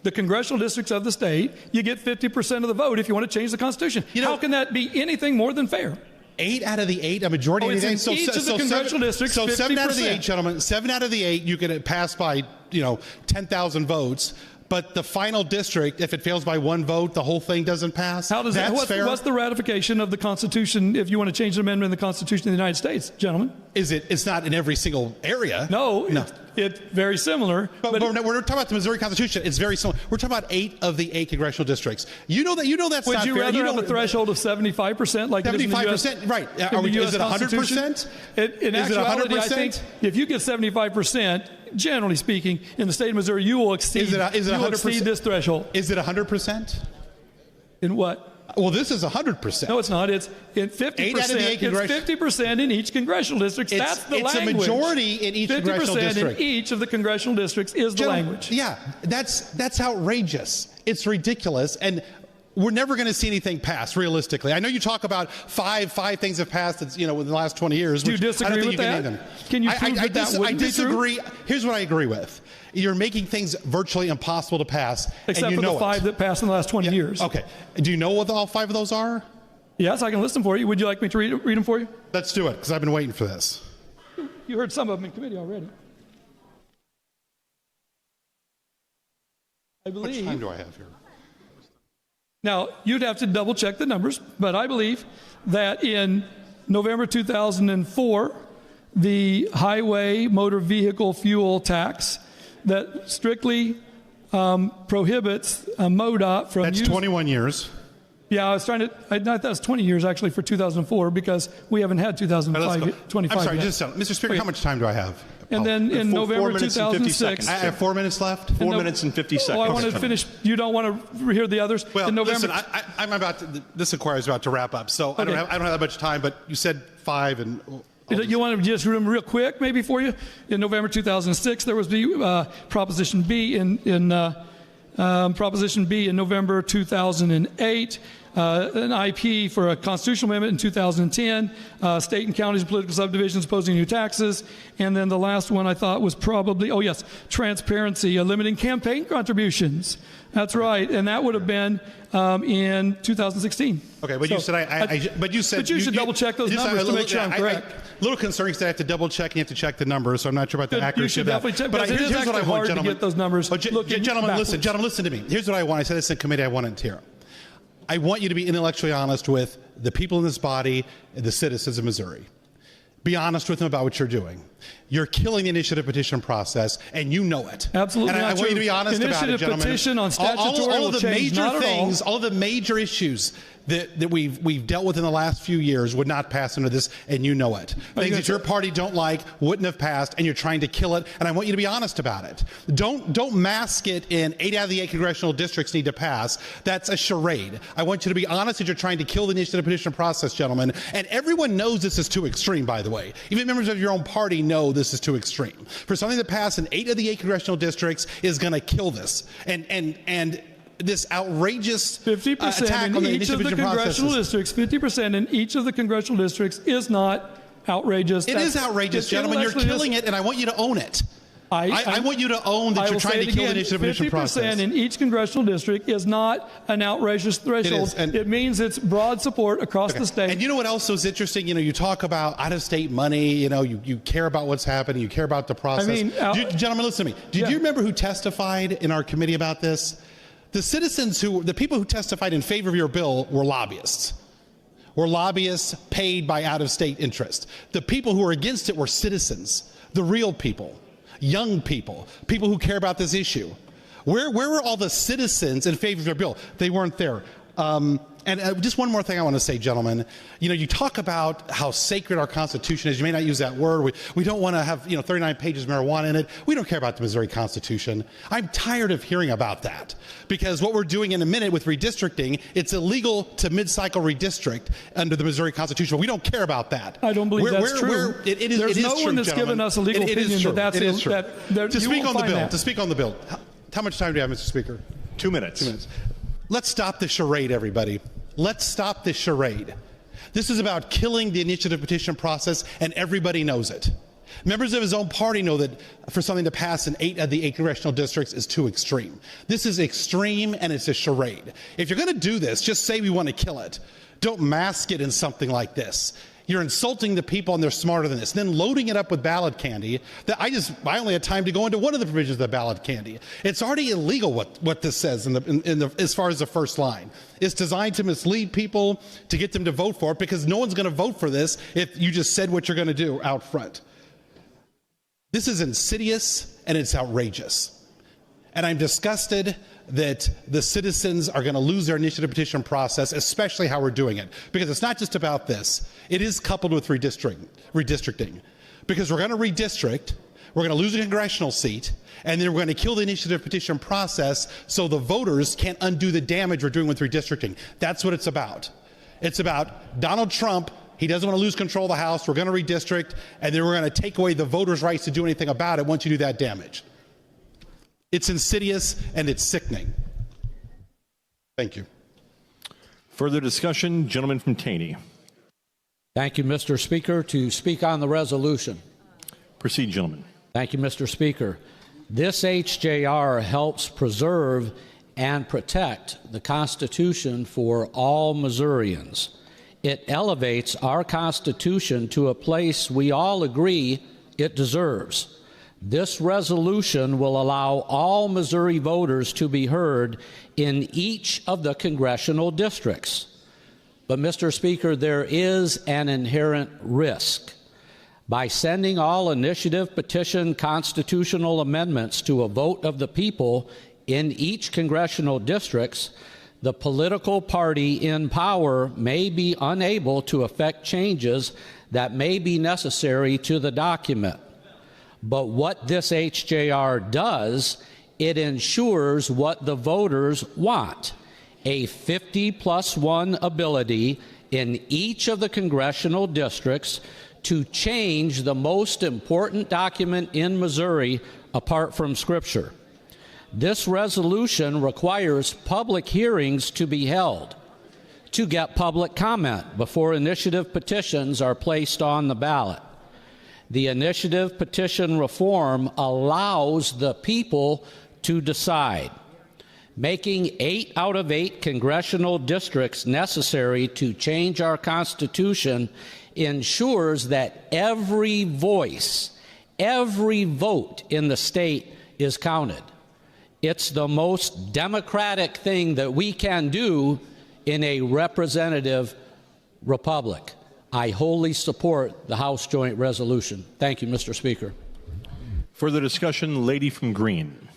[SPEAKER 7] the congressional districts of the state, you get 50% of the vote if you want to change the Constitution? How can that be anything more than fair?
[SPEAKER 11] 8 out of the 8, a majority of the 8.
[SPEAKER 7] It's in each of the congressional districts,
[SPEAKER 11] So 7 out of the 8,
[SPEAKER 7] 50%.
[SPEAKER 11] gentlemen, 7 out of the 8, you get it passed by 10,000 votes. But the final district, if it fails by 1 vote, the whole thing doesn't pass.
[SPEAKER 7] How does
[SPEAKER 11] That's fair.
[SPEAKER 7] what's the ratification of the Constitution if you want to change an amendment in the Constitution of the United States, gentlemen?
[SPEAKER 11] It's not in every single area.
[SPEAKER 7] No. It's very similar.
[SPEAKER 11] But we're talking about the Missouri Constitution. It's very similar. We're talking about 8 of the 8 congressional districts. You know that's
[SPEAKER 7] would
[SPEAKER 11] not
[SPEAKER 7] you
[SPEAKER 11] fair.
[SPEAKER 7] rather have a threshold of 75% like it is in the US?
[SPEAKER 11] 75%, right.
[SPEAKER 7] Is
[SPEAKER 11] it 100%?
[SPEAKER 7] In
[SPEAKER 11] Is it
[SPEAKER 7] actuality,
[SPEAKER 11] 100%?
[SPEAKER 7] I think if you get 75%, generally speaking, in the state of Missouri, you will exceed,
[SPEAKER 11] Is it 100%?
[SPEAKER 7] this threshold.
[SPEAKER 11] Is it 100%?
[SPEAKER 7] In what?
[SPEAKER 11] Well, this is 100%.
[SPEAKER 7] No, it's not. It's in 50%.
[SPEAKER 11] 8 out of the 8
[SPEAKER 7] It's 50% in each congressional district. That's the language.
[SPEAKER 11] It's a majority in each congressional district.
[SPEAKER 7] 50% in each of the congressional districts is the language.
[SPEAKER 11] Yeah, that's outrageous. It's ridiculous, and we're never going to see anything pass realistically. I know you talk about five things have passed in the last 20 years.
[SPEAKER 7] Do you disagree with that? Can you prove that wouldn't be true?
[SPEAKER 11] I disagree. Here's what I agree with. You're making things virtually impossible to pass,
[SPEAKER 7] except
[SPEAKER 11] and you
[SPEAKER 7] for
[SPEAKER 11] know
[SPEAKER 7] the 5 that passed in the last 20 years.
[SPEAKER 11] Okay. Do you know what all 5 of those are?
[SPEAKER 7] Yes, I can list them for you. Would you like me to read them for you?
[SPEAKER 11] Let's do it, because I've been waiting for this.
[SPEAKER 7] You heard some of them in committee already. I believe.
[SPEAKER 11] How much time do I have here?
[SPEAKER 7] Now, you'd have to double check the numbers, but I believe that in November 2004, the highway motor vehicle fuel tax that strictly prohibits MoDOT from
[SPEAKER 11] That's 21 years.
[SPEAKER 7] Yeah, I thought that was 20 years actually for 2004 because we haven't had 2005, 25
[SPEAKER 11] I'm sorry,
[SPEAKER 7] yet.
[SPEAKER 11] Mr. Speaker, how much time do I have?
[SPEAKER 7] And then in November
[SPEAKER 6] 50
[SPEAKER 7] 2006,
[SPEAKER 11] I have 4 minutes left.
[SPEAKER 6] 4 minutes and 50 seconds.
[SPEAKER 7] Oh, I want to finish. You don't want to hear the others?
[SPEAKER 11] Well,
[SPEAKER 7] in November,
[SPEAKER 11] listen, I'm about to, this inquiry is about to wrap up, so I don't have that much time. But you said 5, and
[SPEAKER 7] you want to just real quick, maybe for you. In November 2006, there was the Proposition B in November 2008. An IP for a constitutional amendment in 2010, state and counties and political subdivisions imposing new taxes, and then the last one I thought was probably, transparency, limiting campaign contributions. That's right, and that would have been in 2016.
[SPEAKER 11] Okay, but you said but you
[SPEAKER 7] should double check those numbers to make sure I'm correct.
[SPEAKER 11] A little concerned because I have to double check and you have to check the numbers, so I'm not sure about the accuracy
[SPEAKER 7] You should
[SPEAKER 11] of that.
[SPEAKER 7] definitely check,
[SPEAKER 11] but
[SPEAKER 7] because it is actually hard to get those numbers.
[SPEAKER 11] Gentlemen, listen to me. Here's what I want. I said this in committee. I want it here. I want you to be intellectually honest with the people in this body and the citizens of Missouri. Be honest with them about what you're doing. You're killing the initiative petition process, and you know it.
[SPEAKER 7] Absolutely
[SPEAKER 11] and I want you to be honest about it, gentlemen.
[SPEAKER 7] Petition on statutory
[SPEAKER 11] all of the
[SPEAKER 7] change,
[SPEAKER 11] major things, all of the major issues that we've dealt with in the last few years would not pass under this, and you know it. Things that your party don't like wouldn't have passed, and you're trying to kill it. And I want you to be honest about it. Don't mask it in 8 out of the 8 congressional districts need to pass. That's a charade. I want you to be honest that you're trying to kill the initiative petition process, gentlemen. And everyone knows this is too extreme, by the way. Even members of your own party know this is too extreme. For something to pass in 8 of the 8 congressional districts is going to kill this. And this outrageous
[SPEAKER 7] 50%
[SPEAKER 11] attack
[SPEAKER 7] in
[SPEAKER 11] on the
[SPEAKER 7] each of the congressional districts. 50% in each of the congressional districts is not outrageous.
[SPEAKER 11] It is outrageous, gentlemen. You're killing it, and I want you to own it. I want you to own that you're trying to kill the initiative petition process.
[SPEAKER 7] 50% in each congressional district is not an outrageous threshold. It means it's broad support across the state.
[SPEAKER 11] And you know what else is interesting? You talk about out-of-state money. You care about what's happening. You care about the process. Gentlemen, listen to me. Do you remember who testified in our committee about this? The people who testified in favor of your bill were lobbyists. were lobbyists paid by out-of-state interests. The people who were against it were citizens, the real people, young people, people who care about this issue. Where were all the citizens in favor of your bill? They weren't there. And just one more thing I want to say, gentlemen. You know, you talk about how sacred our Constitution is. You may not use that word. We don't want to have, 39 pages of marijuana in it. We don't care about the Missouri Constitution. I'm tired of hearing about that because what we're doing in a minute with redistricting, it's illegal to mid-cycle redistrict under the Missouri Constitution. We don't care about that.
[SPEAKER 7] I don't believe that's true.
[SPEAKER 11] There's
[SPEAKER 7] no one that's given us a legal opinion that
[SPEAKER 11] it is true. To speak on the bill,
[SPEAKER 7] that.
[SPEAKER 11] to speak on the bill. How much time do you have, Mr. Speaker?
[SPEAKER 6] 2 minutes.
[SPEAKER 11] 2 minutes. Let's stop the charade, everybody. Let's stop this charade. This is about killing the initiative petition process, and everybody knows it. Members of his own party know that for something to pass in 8 of the 8 congressional districts is too extreme. This is extreme, and it's a charade. If you're going to do this, just say we want to kill it. Don't mask it in something like this. You're insulting the people, and they're smarter than this. Then loading it up with ballot candy. That I only had time to go into one of the provisions of the ballot candy. It's already illegal what this says as far as the first line. It's designed to mislead people, to get them to vote for it, because no one's going to vote for this if you just said what you're going to do out front. This is insidious, and it's outrageous. And I'm disgusted that the citizens are going to lose their initiative petition process, especially how we're doing it. Because it's not just about this. It is coupled with redistricting. Because we're going to redistrict, we're going to lose a congressional seat, and then we're going to kill the initiative petition process so the voters can't undo the damage we're doing with redistricting. That's what it's about. It's about Donald Trump. He doesn't want to lose control of the House. We're going to redistrict, and then we're going to take away the voters' rights to do anything about it once you do that damage. It's insidious and it's sickening. Thank you.
[SPEAKER 6] Further discussion, gentleman from Taney.
[SPEAKER 12] Thank you, Mr. Speaker. To speak on the resolution.
[SPEAKER 6] Proceed, gentlemen.
[SPEAKER 12] Thank you, Mr. Speaker. This HJR helps preserve and protect the Constitution for all Missourians. It elevates our Constitution to a place we all agree it deserves. This resolution will allow all Missouri voters to be heard in each of the congressional districts. But, Mr. Speaker, there is an inherent risk. By sending all initiative petition constitutional amendments to a vote of the people in each congressional districts, the political party in power may be unable to effect changes that may be necessary to the document. But what this HJR does, it ensures what the voters want, a 50+1 ability in each of the congressional districts to change the most important document in Missouri apart from Scripture. This resolution requires public hearings to be held to get public comment before initiative petitions are placed on the ballot. The initiative petition reform allows the people to decide, making 8 out of 8 congressional districts necessary to change our Constitution ensures that every voice, every vote in the state is counted. It's the most democratic thing that we can do in a representative republic. I wholly support the House Joint Resolution. Thank you, Mr. Speaker.
[SPEAKER 6] Further discussion, lady from Green.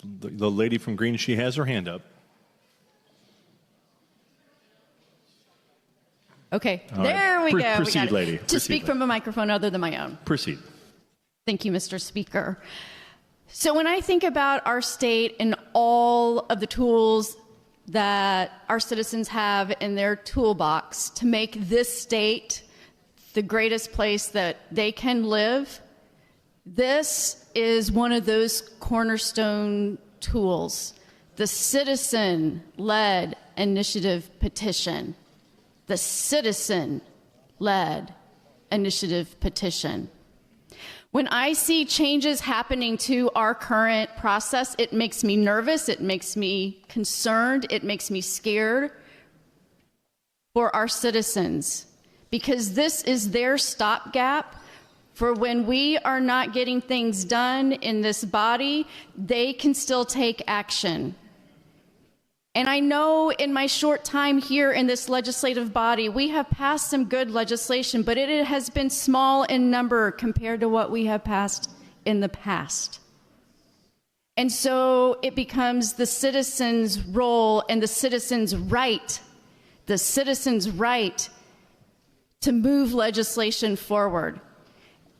[SPEAKER 6] The lady from Green, she has her hand up.
[SPEAKER 13] Okay,
[SPEAKER 6] All
[SPEAKER 13] there
[SPEAKER 6] right.
[SPEAKER 13] we go.
[SPEAKER 6] Proceed,
[SPEAKER 13] we got it.
[SPEAKER 6] lady.
[SPEAKER 13] To
[SPEAKER 6] Proceed,
[SPEAKER 13] speak
[SPEAKER 6] lady.
[SPEAKER 13] from a microphone other than my own.
[SPEAKER 6] Proceed.
[SPEAKER 13] Thank you, Mr. Speaker. So when I think about our state and all of the tools that our citizens have in their toolbox to make this state the greatest place that they can live, this is one of those cornerstone tools, the citizen-led initiative petition. The citizen-led initiative petition. When I see changes happening to our current process, it makes me nervous, it makes me concerned, it makes me scared for our citizens, because this is their stopgap for when we are not getting things done in this body, they can still take action. And I know in my short time here in this legislative body, we have passed some good legislation, but it has been small in number compared to what we have passed in the past. And so it becomes the citizen's role and the citizen's right to move legislation forward.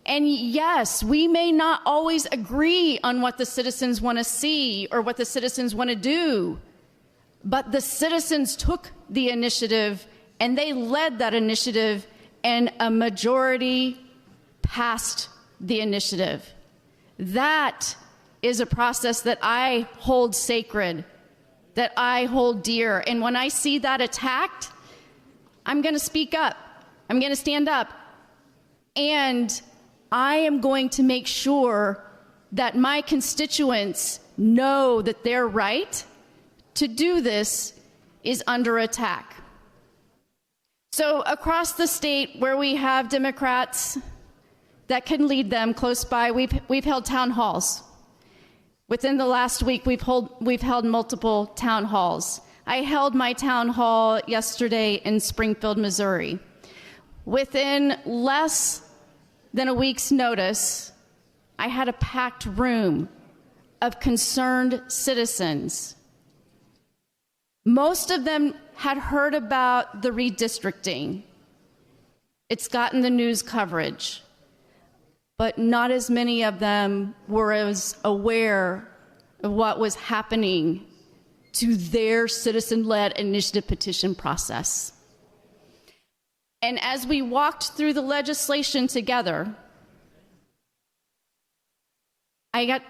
[SPEAKER 13] And yes, we may not always agree on what the citizens want to see or what the citizens want to do, but the citizens took the initiative and they led that initiative, and a majority passed the initiative. That is a process that I hold sacred, that I hold dear. And when I see that attacked, I'm going to speak up. I'm going to stand up. And I am going to make sure that my constituents know that their right to do this is under attack. So across the state where we have Democrats that can lead them close by, we've held town halls. Within the last week, we've held multiple town halls. I held my town hall yesterday in Springfield, Missouri. Within less than a week's notice, I had a packed room of concerned citizens. Most of them had heard about the redistricting. It's gotten the news coverage, but not as many of them were as aware of what was happening to their citizen-led initiative petition process. And as we walked through the legislation together, I got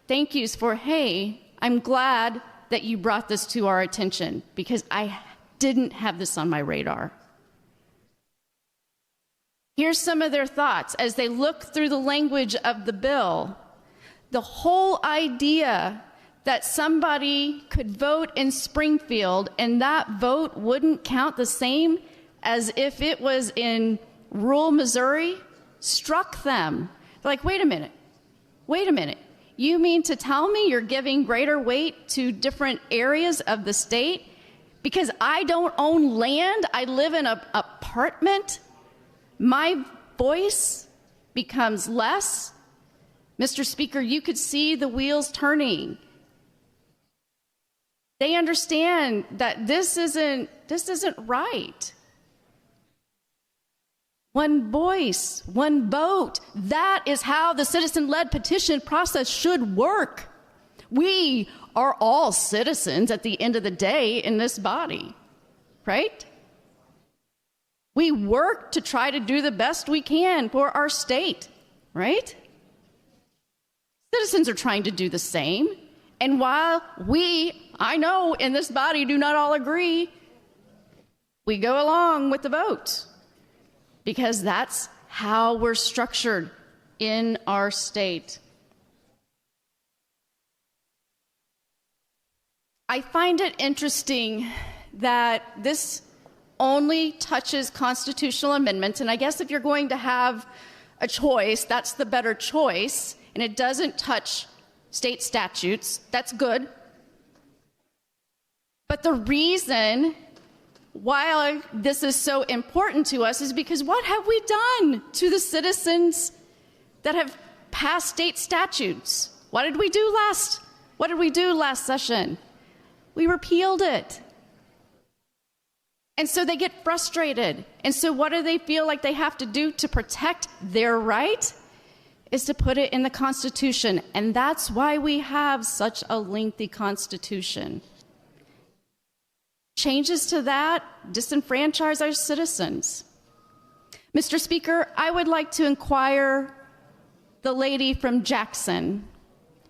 [SPEAKER 13] thank yous for, hey, I'm glad that you brought this to our attention, because I didn't have this on my radar. Here's some of their thoughts as they look through the language of the bill. The whole idea that somebody could vote in Springfield and that vote wouldn't count the same as if it was in rural Missouri struck them. They're like, wait a minute. You mean to tell me you're giving greater weight to different areas of the state because I don't own land? I live in an apartment? My voice becomes less? Mr. Speaker, you could see the wheels turning. They understand that this isn't right. One voice, one vote. That is how the citizen-led petition process should work. We are all citizens at the end of the day in this body, right? We work to try to do the best we can for our state, right? Citizens are trying to do the same. And while I know in this body do not all agree, we go along with the vote, because that's how we're structured in our state. I find it interesting that this only touches constitutional amendments, and I guess if you're going to have a choice, that's the better choice, and it doesn't touch state statutes. That's But the reason why this is so important to us is because what have we done to the citizens that have passed state statutes? What did we do last session? We repealed it. And so they get frustrated. And so what do they feel like they have to do to protect their right? Is to put it in the Constitution. And that's why we have such a lengthy Constitution. Changes to that disenfranchise our citizens. Mr. Speaker, I would like to inquire the lady from Jackson,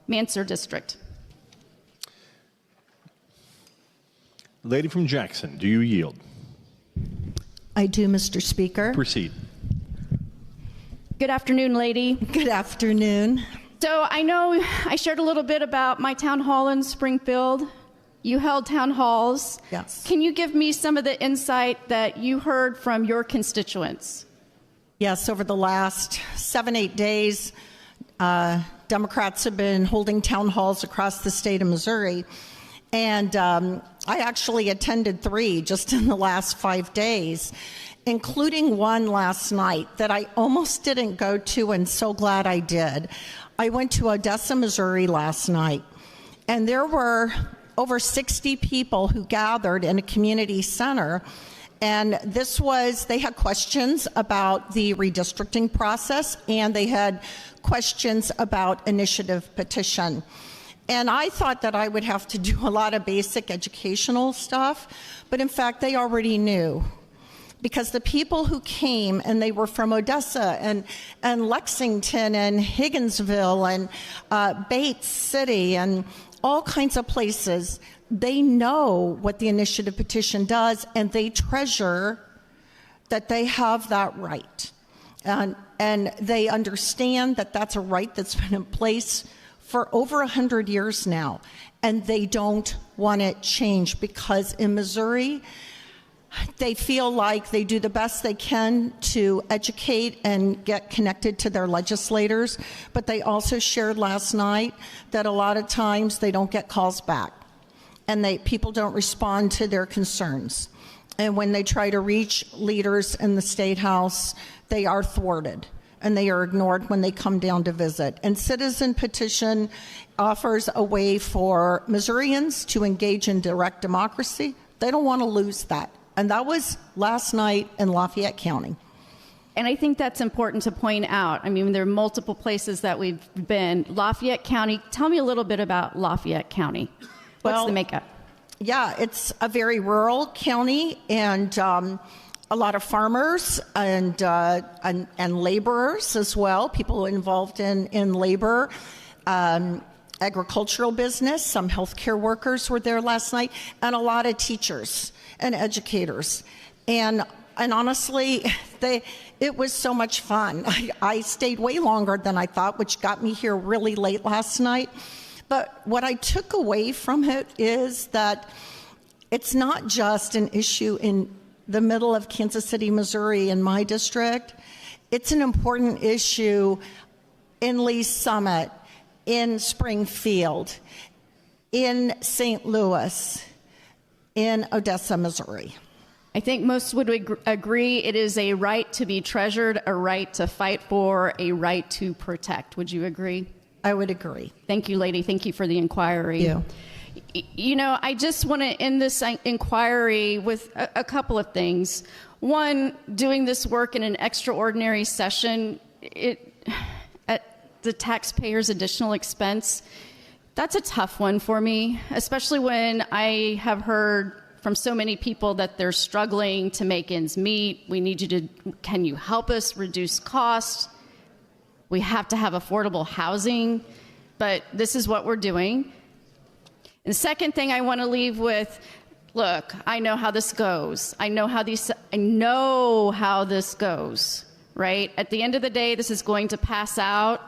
[SPEAKER 13] Mansard District.
[SPEAKER 6] Lady from Jackson, do you yield?
[SPEAKER 14] I do, Mr. Speaker.
[SPEAKER 6] Proceed.
[SPEAKER 13] Good afternoon, lady.
[SPEAKER 14] Good afternoon.
[SPEAKER 13] So I know I shared a little bit about my town hall in Springfield. You held town halls.
[SPEAKER 14] Yes.
[SPEAKER 13] Can you give me some of the insight that you heard from your constituents?
[SPEAKER 14] Yes, over the last 7-8 days, Democrats have been holding town halls across the state of Missouri. And I actually attended 3 just in the last 5 days, including one last night that I almost didn't go to, and so glad I did. I went to Odessa, Missouri last night, and there were over 60 people who gathered in a community center. And they had questions about the redistricting process, and they had questions about initiative petition. And I thought that I would have to do a lot of basic educational stuff, but in fact, they already knew. Because the people who came, and they were from Odessa and Lexington and Higginsville and Bates City and all kinds of places, they know what the initiative petition does, and they treasure that they have that right. And they understand that that's a right that's been in place for over 100 years now, and they don't want it changed, because in Missouri, they feel like they do the best they can to educate and get connected to their legislators, but they also shared last night that a lot of times they don't get calls back, and people don't respond to their concerns. And when they try to reach leaders in the State House, they are thwarted, and they are ignored when they come down to visit. And Citizen Petition offers a way for Missourians to engage in direct democracy. They don't want to lose that. And that was last night in Lafayette County.
[SPEAKER 13] And I think that's important to point out. I mean, there are multiple places that we've been. Lafayette County, tell me a little bit about Lafayette County. What's the makeup?
[SPEAKER 14] Yeah, it's a very rural county, and a lot of farmers and laborers as well, people involved in labor, agricultural business. Some healthcare workers were there last night, and a lot of teachers and educators. And honestly, it was so much fun. I stayed way longer than I thought, which got me here really late last night. But what I took away from it is that it's not just an issue in the middle of Kansas City, Missouri, in my district. It's an important issue in Lee's Summit, in Springfield, in St. Louis, in Odessa, Missouri.
[SPEAKER 13] I think most would agree it is a right to be treasured, a right to fight for, a right to protect. Would you agree?
[SPEAKER 14] I would agree.
[SPEAKER 13] Thank you, lady. Thank you for the inquiry.
[SPEAKER 14] Yeah.
[SPEAKER 13] You know, I just want to end this inquiry with a couple of things. One, doing this work in an extraordinary session, at the taxpayer's additional expense, that's a tough one for me, especially when I have heard from so many people that they're struggling to make ends meet. We need you to, can you help us reduce costs? We have to have affordable housing, but this is what we're doing. And the second thing I want to leave with, look, I know how this goes. I know how this goes, right? At the end of the day, this is going to pass out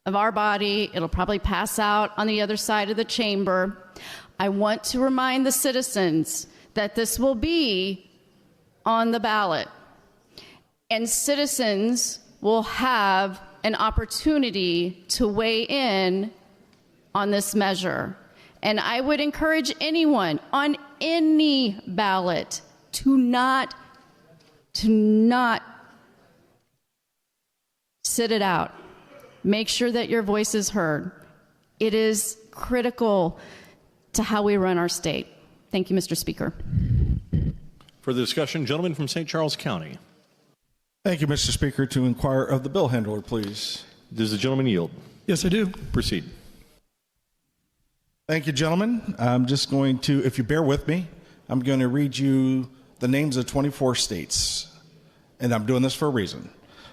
[SPEAKER 13] of our body. It'll probably pass out on the other side of the chamber. I want to remind the citizens that this will be on the ballot, and citizens will have an opportunity to weigh in on this measure. And I would encourage anyone on any ballot to not sit it out. Make sure that your voice is heard. It is critical to how we run our state. Thank you, Mr. Speaker.
[SPEAKER 6] For the discussion, gentleman from St. Charles County.
[SPEAKER 15] Thank you, Mr. Speaker. To inquire of the bill handler, please.
[SPEAKER 6] Does the gentleman yield?
[SPEAKER 7] Yes, I do.
[SPEAKER 6] Proceed.
[SPEAKER 15] Thank you, gentlemen. I'm just going to, if you bear with me, I'm going to read you the names of 24 states. And I'm doing this for a reason.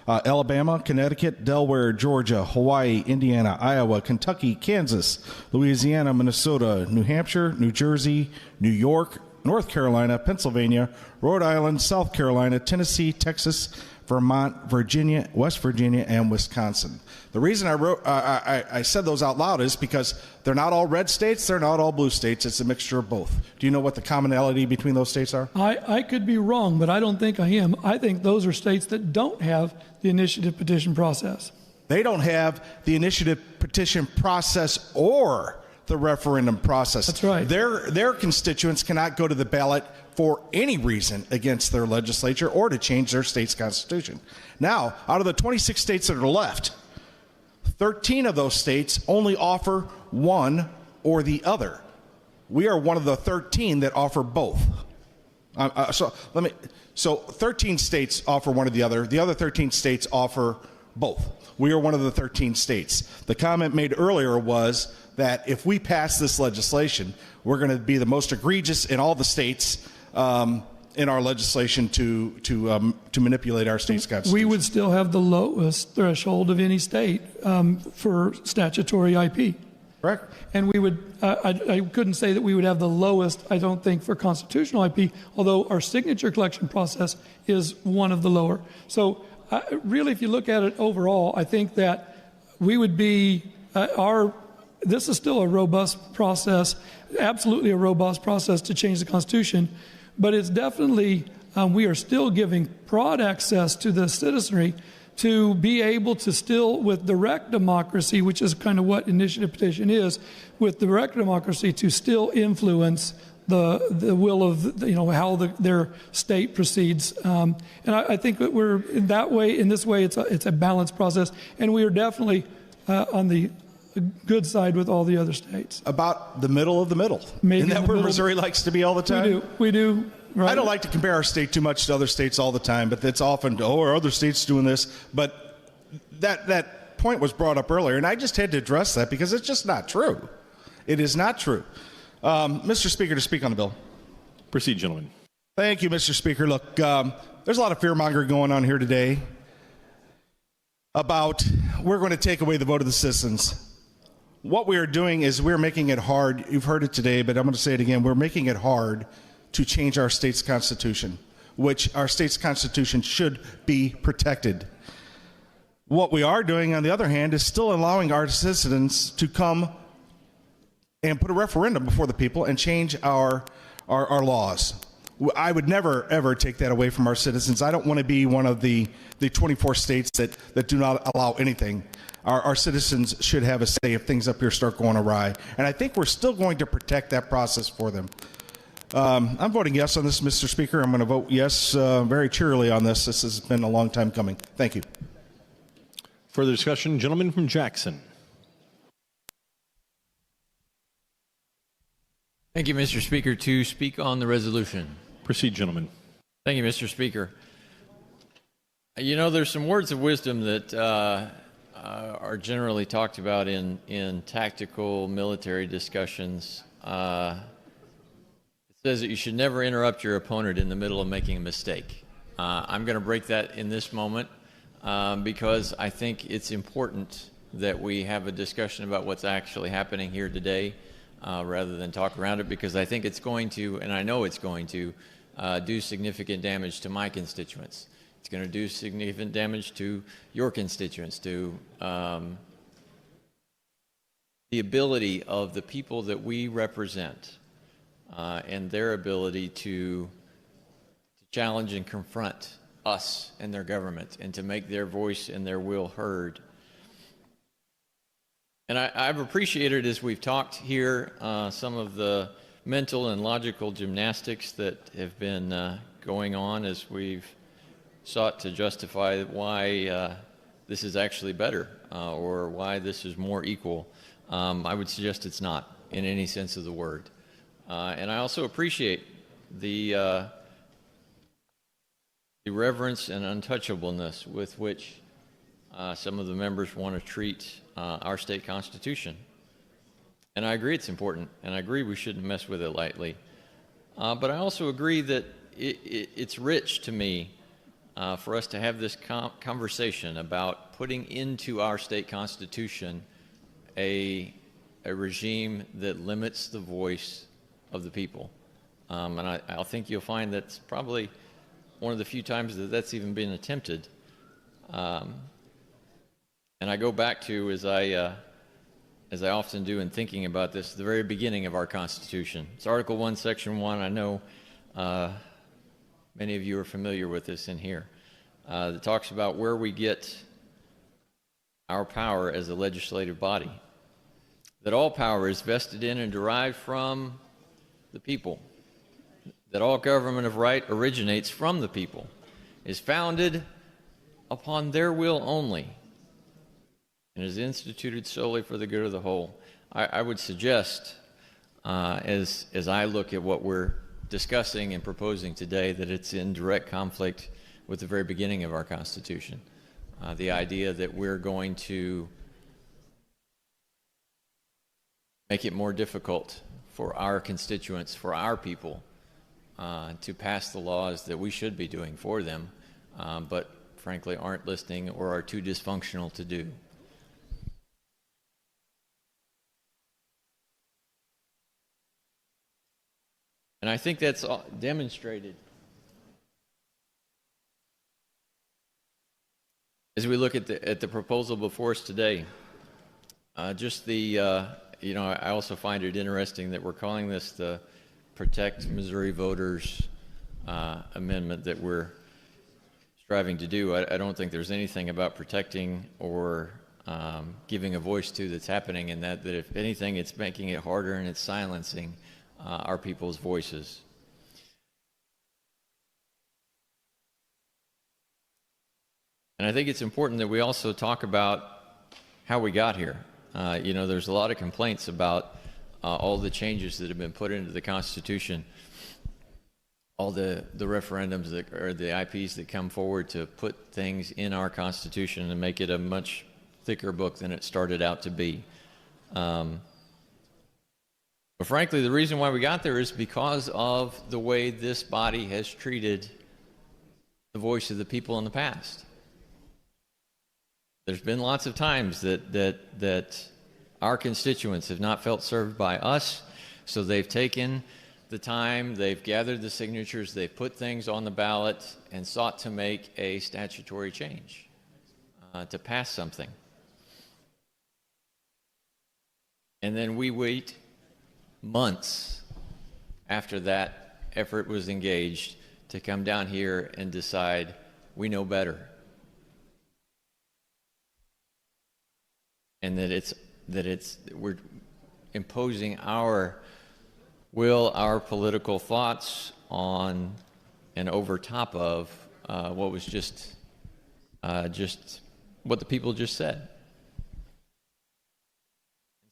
[SPEAKER 15] Alabama, Connecticut, Delaware, Georgia, Hawaii, Indiana, Iowa, Kentucky, Kansas, Louisiana, Minnesota, New Hampshire, New Jersey, New York, North Carolina, Pennsylvania, Rhode Island, South Carolina, Tennessee, Texas, Vermont, Virginia, West Virginia, and Wisconsin. The reason I said those out loud is because they're not all red states, they're not all blue states, it's a mixture of both. Do you know what the commonality between those states are?
[SPEAKER 7] I could be wrong, but I don't think I am. I think those are states that don't have the initiative petition process.
[SPEAKER 15] They don't have the initiative petition process or the referendum process.
[SPEAKER 7] That's right.
[SPEAKER 15] Their constituents cannot go to the ballot for any reason against their legislature or to change their state's constitution. Now, out of the 26 states that are left, 13 of those states only offer one or the other. We are one of the 13 that offer both. So 13 states offer one or the other. The other 13 states offer both. We are one of the 13 states. The comment made earlier was that if we pass this legislation, we're going to be the most egregious in all the states in our legislation to manipulate our state's constitution.
[SPEAKER 7] We would still have the lowest threshold of any state for statutory IP.
[SPEAKER 15] Correct.
[SPEAKER 7] And we would, I couldn't say that we would have the lowest, I don't think, for constitutional IP, although our signature collection process is one of the lower. So really, if you look at it overall, I think that we would be, this is still a robust process, absolutely a robust process to change the Constitution, but it's definitely, we are still giving broad access to the citizenry to be able to still, with direct democracy, which is kind of what initiative petition is, with direct democracy to still influence the will of how their state proceeds, and I think that we're in that way. In this way, it's a balanced process, and we are definitely on the good side with all the other states.
[SPEAKER 15] About the middle of the middle. Isn't that where Missouri likes to be all the time?
[SPEAKER 7] We do. Right.
[SPEAKER 15] I don't like to compare our state too much to other states all the time, but it's often, are other states doing this? But that point was brought up earlier, and I just had to address that because it's just not true. It is not true. Mr. Speaker, to speak on the bill.
[SPEAKER 6] Proceed, gentlemen.
[SPEAKER 15] Thank you, Mr. Speaker. Look, there's a lot of fear-mongering going on here today about we're going to take away the vote of the citizens. What we are doing is we're making it hard. You've heard it today, but I'm going to say it again. We're making it hard to change our state's constitution, which our state's constitution should be protected. What we are doing, on the other hand, is still allowing our citizens to come and put a referendum before the people and change our laws. I would never, ever take that away from our citizens. I don't want to be one of the 24 states that do not allow anything. Our citizens should have a say if things up here start going awry. And I think we're still going to protect that process for them. I'm voting yes on this, Mr. Speaker. I'm going to vote yes very cheerily on this. This has been a long time coming. Thank you.
[SPEAKER 6] Further discussion? Gentleman from Jackson.
[SPEAKER 16] Thank you, Mr. Speaker. To speak on the resolution.
[SPEAKER 6] Proceed, gentlemen.
[SPEAKER 16] Thank you, Mr. Speaker. You know, there's some words of wisdom that are generally talked about in tactical military discussions. It says that you should never interrupt your opponent in the middle of making a mistake. I'm going to break that in this moment because I think it's important that we have a discussion about what's actually happening here today rather than talk around it, because I think it's going to, and I know it's going to, do significant damage to my constituents. It's going to do significant damage to your constituents, to the ability of the people that we represent and their ability to challenge and confront us and their government and to make their voice and their will heard. And I've appreciated, as we've talked here, some of the mental and logical gymnastics that have been going on as we've sought to justify why this is actually better or why this is more equal. I would suggest it's not in any sense of the word. And I also appreciate the reverence and untouchableness with which some of the members want to treat our state constitution. And I agree it's important, and I agree we shouldn't mess with it lightly. But I also agree that it's rich to me for us to have this conversation about putting into our state constitution a regime that limits the voice of the people. And I think you'll find that's probably one of the few times that that's even been attempted. And I go back to, as I often do in thinking about this, the very beginning of our Constitution. It's Article 1, Section 1. I know many of you are familiar with this in here. That talks about where we get our power as a legislative body. that all power is vested in and derived from the people, that all government of right originates from the people, is founded upon their will only, and is instituted solely for the good of the whole. I would suggest, as I look at what we're discussing and proposing today, that it's in direct conflict with the very beginning of our Constitution. The idea that we're going to make it more difficult for our constituents, for our people, to pass the laws that we should be doing for them, but frankly aren't listening or are too dysfunctional to do. And I think that's demonstrated as we look at the proposal before us today. I also find it interesting that we're calling this the Protect Missouri Voters amendment that we're striving to do. I don't think there's anything about protecting or giving a voice to that's happening in that if anything, it's making it harder and it's silencing our people's voices. And I think it's important that we also talk about how we got here. There's a lot of complaints about all the changes that have been put into the Constitution, all the referendums or the IPs that come forward to put things in our Constitution and make it a much thicker book than it started out to be. But frankly, the reason why we got there is because of the way this body has treated the voice of the people in the past. There's been lots of times that our constituents have not felt served by us, so they've taken the time, they've gathered the signatures, they've put things on the ballot and sought to make a statutory change, to pass something. And then we wait months after that effort was engaged to come down here and decide we know better. And we're imposing our will, our political thoughts on and over top of what was just what the people just said.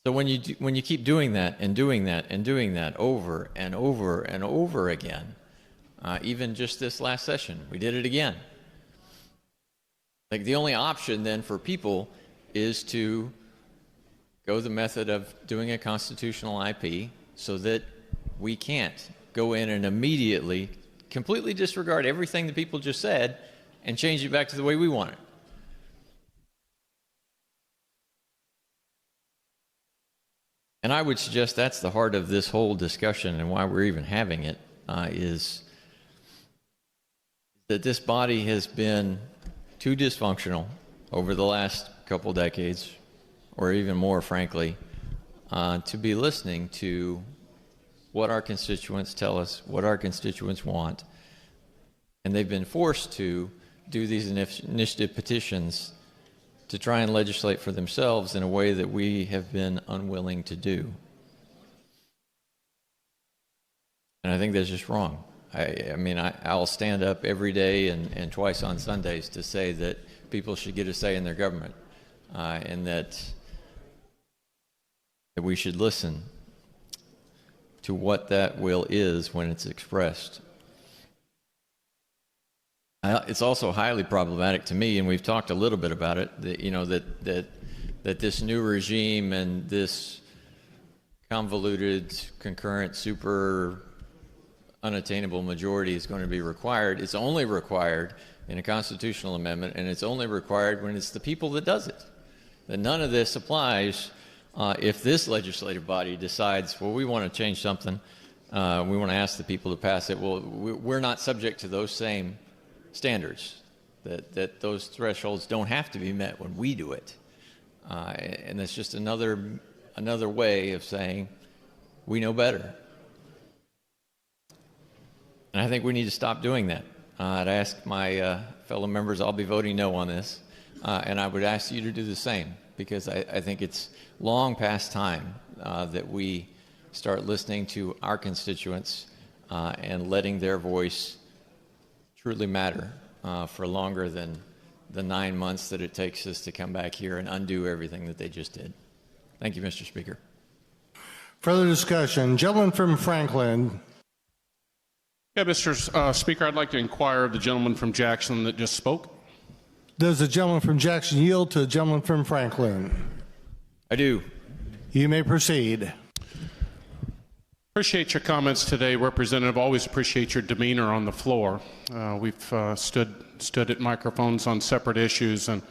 [SPEAKER 16] So when you keep doing that and doing that and doing that over and over and over again, even just this last session, we did it again. Like the only option then for people is to go the method of doing a constitutional IP so that we can't go in and immediately completely disregard everything the people just said and change it back to the way we want it. And I would suggest that's the heart of this whole discussion and why we're even having it, is that this body has been too dysfunctional over the last couple decades, or even more, frankly, to be listening to what our constituents tell us, what our constituents want. And they've been forced to do these initiative petitions to try and legislate for themselves in a way that we have been unwilling to do. And I think that's just wrong. I'll stand up every day and twice on Sundays to say that people should get a say in their government, and that we should listen to what that will is when it's expressed. It's also highly problematic to me, and we've talked a little bit about it, that this new regime and this convoluted, concurrent, super unattainable majority is going to be required. It's only required in a constitutional amendment, and it's only required when it's the people that does it. That none of this applies if this legislative body decides, well, we want to change something, we want to ask the people to pass it. Well, we're not subject to those same standards, that those thresholds don't have to be met when we do it. And that's just another way of saying we know better. And I think we need to stop doing that. I'd ask my fellow members, I'll be voting no on this, and I would ask you to do the same, because I think it's long past time that we start listening to our constituents and letting their voice truly matter for longer than the 9 months that it takes us to come back here and undo everything that they just did. Thank you, Mr. Speaker.
[SPEAKER 17] Further discussion. Gentleman from Franklin.
[SPEAKER 10] Yeah, Mr. Speaker, I'd like to inquire of the gentleman from Jackson that just spoke.
[SPEAKER 17] Does the gentleman from Jackson yield to the gentleman from Franklin?
[SPEAKER 16] I do.
[SPEAKER 17] You may proceed.
[SPEAKER 10] Appreciate your comments today, Representative. Always appreciate your demeanor on the floor. We've stood at microphones on separate issues, and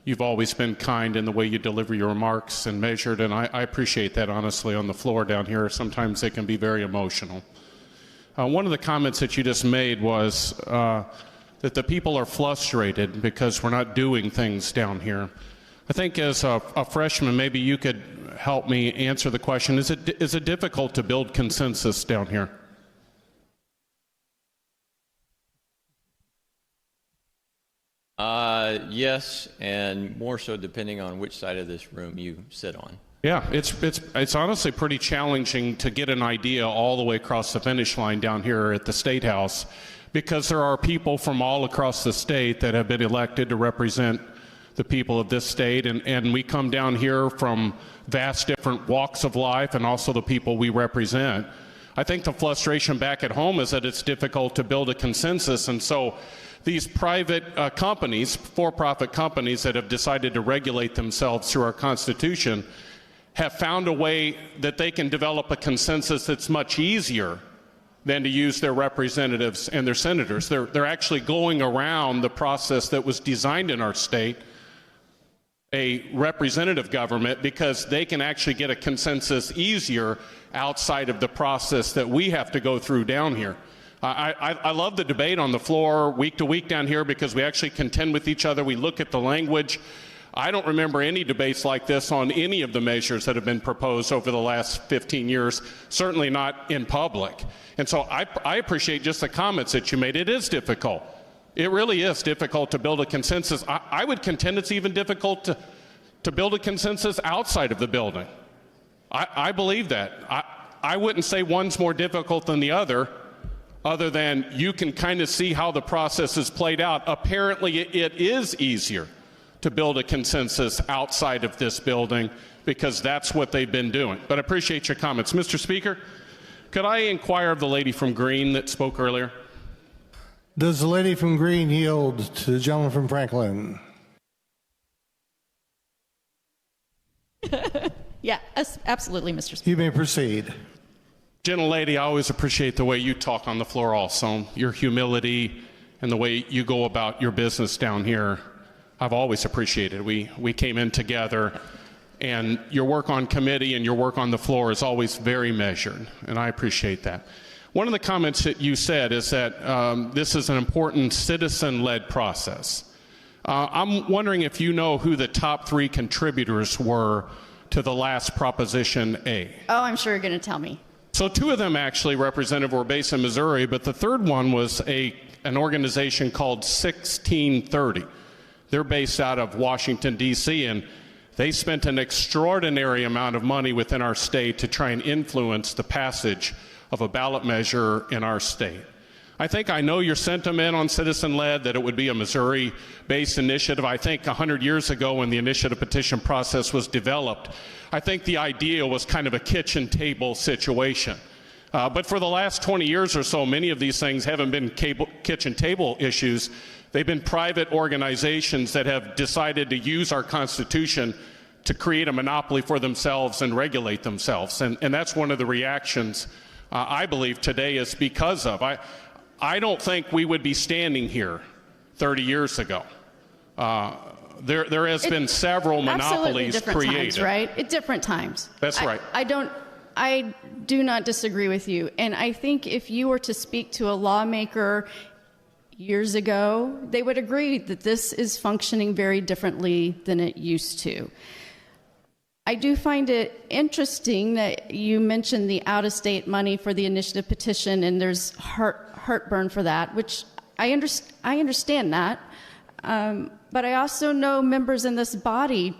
[SPEAKER 10] you've always been kind in the way you deliver your remarks and measured, and I appreciate that, honestly, on the floor down here. Sometimes they can be very emotional. One of the comments that you just made was that the people are frustrated because we're not doing things down here. I think as a freshman, maybe you could help me answer the question, is it difficult to build consensus down here?
[SPEAKER 16] Yes, and more so depending on which side of this room you sit on.
[SPEAKER 10] Yeah, it's honestly pretty challenging to get an idea all the way across the finish line down here at the State House, because there are people from all across the state that have been elected to represent the people of this state, and we come down here from vast different walks of life and also the people we represent. I think the frustration back at home is that it's difficult to build a consensus, and so these private companies, for-profit companies that have decided to regulate themselves through our Constitution, have found a way that they can develop a consensus that's much easier than to use their representatives and their senators. They're actually going around the process that was designed in our state, a representative government, because they can actually get a consensus easier outside of the process that we have to go through down here. I love the debate on the floor week to week down here because we actually contend with each other. We look at the language. I don't remember any debates like this on any of the measures that have been proposed over the last 15 years, certainly not in public. And so I appreciate just the comments that you made. It is difficult. It really is difficult to build a consensus. I would contend it's even difficult to build a consensus outside of the building. I believe that. I wouldn't say one's more difficult than the other than you can kind of see how the process is played out. Apparently, it is easier to build a consensus outside of this building because that's what they've been doing. But I appreciate your comments. Mr. Speaker, could I inquire of the lady from Green that spoke earlier?
[SPEAKER 17] Does the lady from Green yield to the gentleman from Franklin?
[SPEAKER 13] Yeah, absolutely, Mr. Speaker.
[SPEAKER 17] You may proceed.
[SPEAKER 10] Gentlelady, I always appreciate the way you talk on the floor also, your humility and the way you go about your business down here. I've always appreciated. We came in together, and your work on committee and your work on the floor is always very measured, and I appreciate that. One of the comments that you said is that this is an important citizen-led process. I'm wondering if you know who the top 3 contributors were to the last Proposition A.
[SPEAKER 13] Oh, I'm sure you're going to tell me.
[SPEAKER 10] So 2 of them actually, Representative, were based in Missouri, but the third one was an organization called 1630. They're based out of Washington, D.C., and they spent an extraordinary amount of money within our state to try and influence the passage of a ballot measure in our state. I know your sentiment on citizen-led, that it would be a Missouri-based initiative. I think 100 years ago when the initiative petition process was developed, I think the idea was kind of a kitchen table situation. But for the last 20 years or so, many of these things haven't been kitchen table issues. They've been private organizations that have decided to use our Constitution to create a monopoly for themselves and regulate themselves. And that's one of the reactions I believe today is because of. I don't think we would be standing here 30 years ago. There has been several monopolies created.
[SPEAKER 13] Times, right? At different times.
[SPEAKER 10] That's right.
[SPEAKER 13] I do not disagree with you. And I think if you were to speak to a lawmaker years ago, they would agree that this is functioning very differently than it used to. I do find it interesting that you mentioned the out-of-state money for the initiative petition, and there's heartburn for that, which I understand that, but I also know members in this body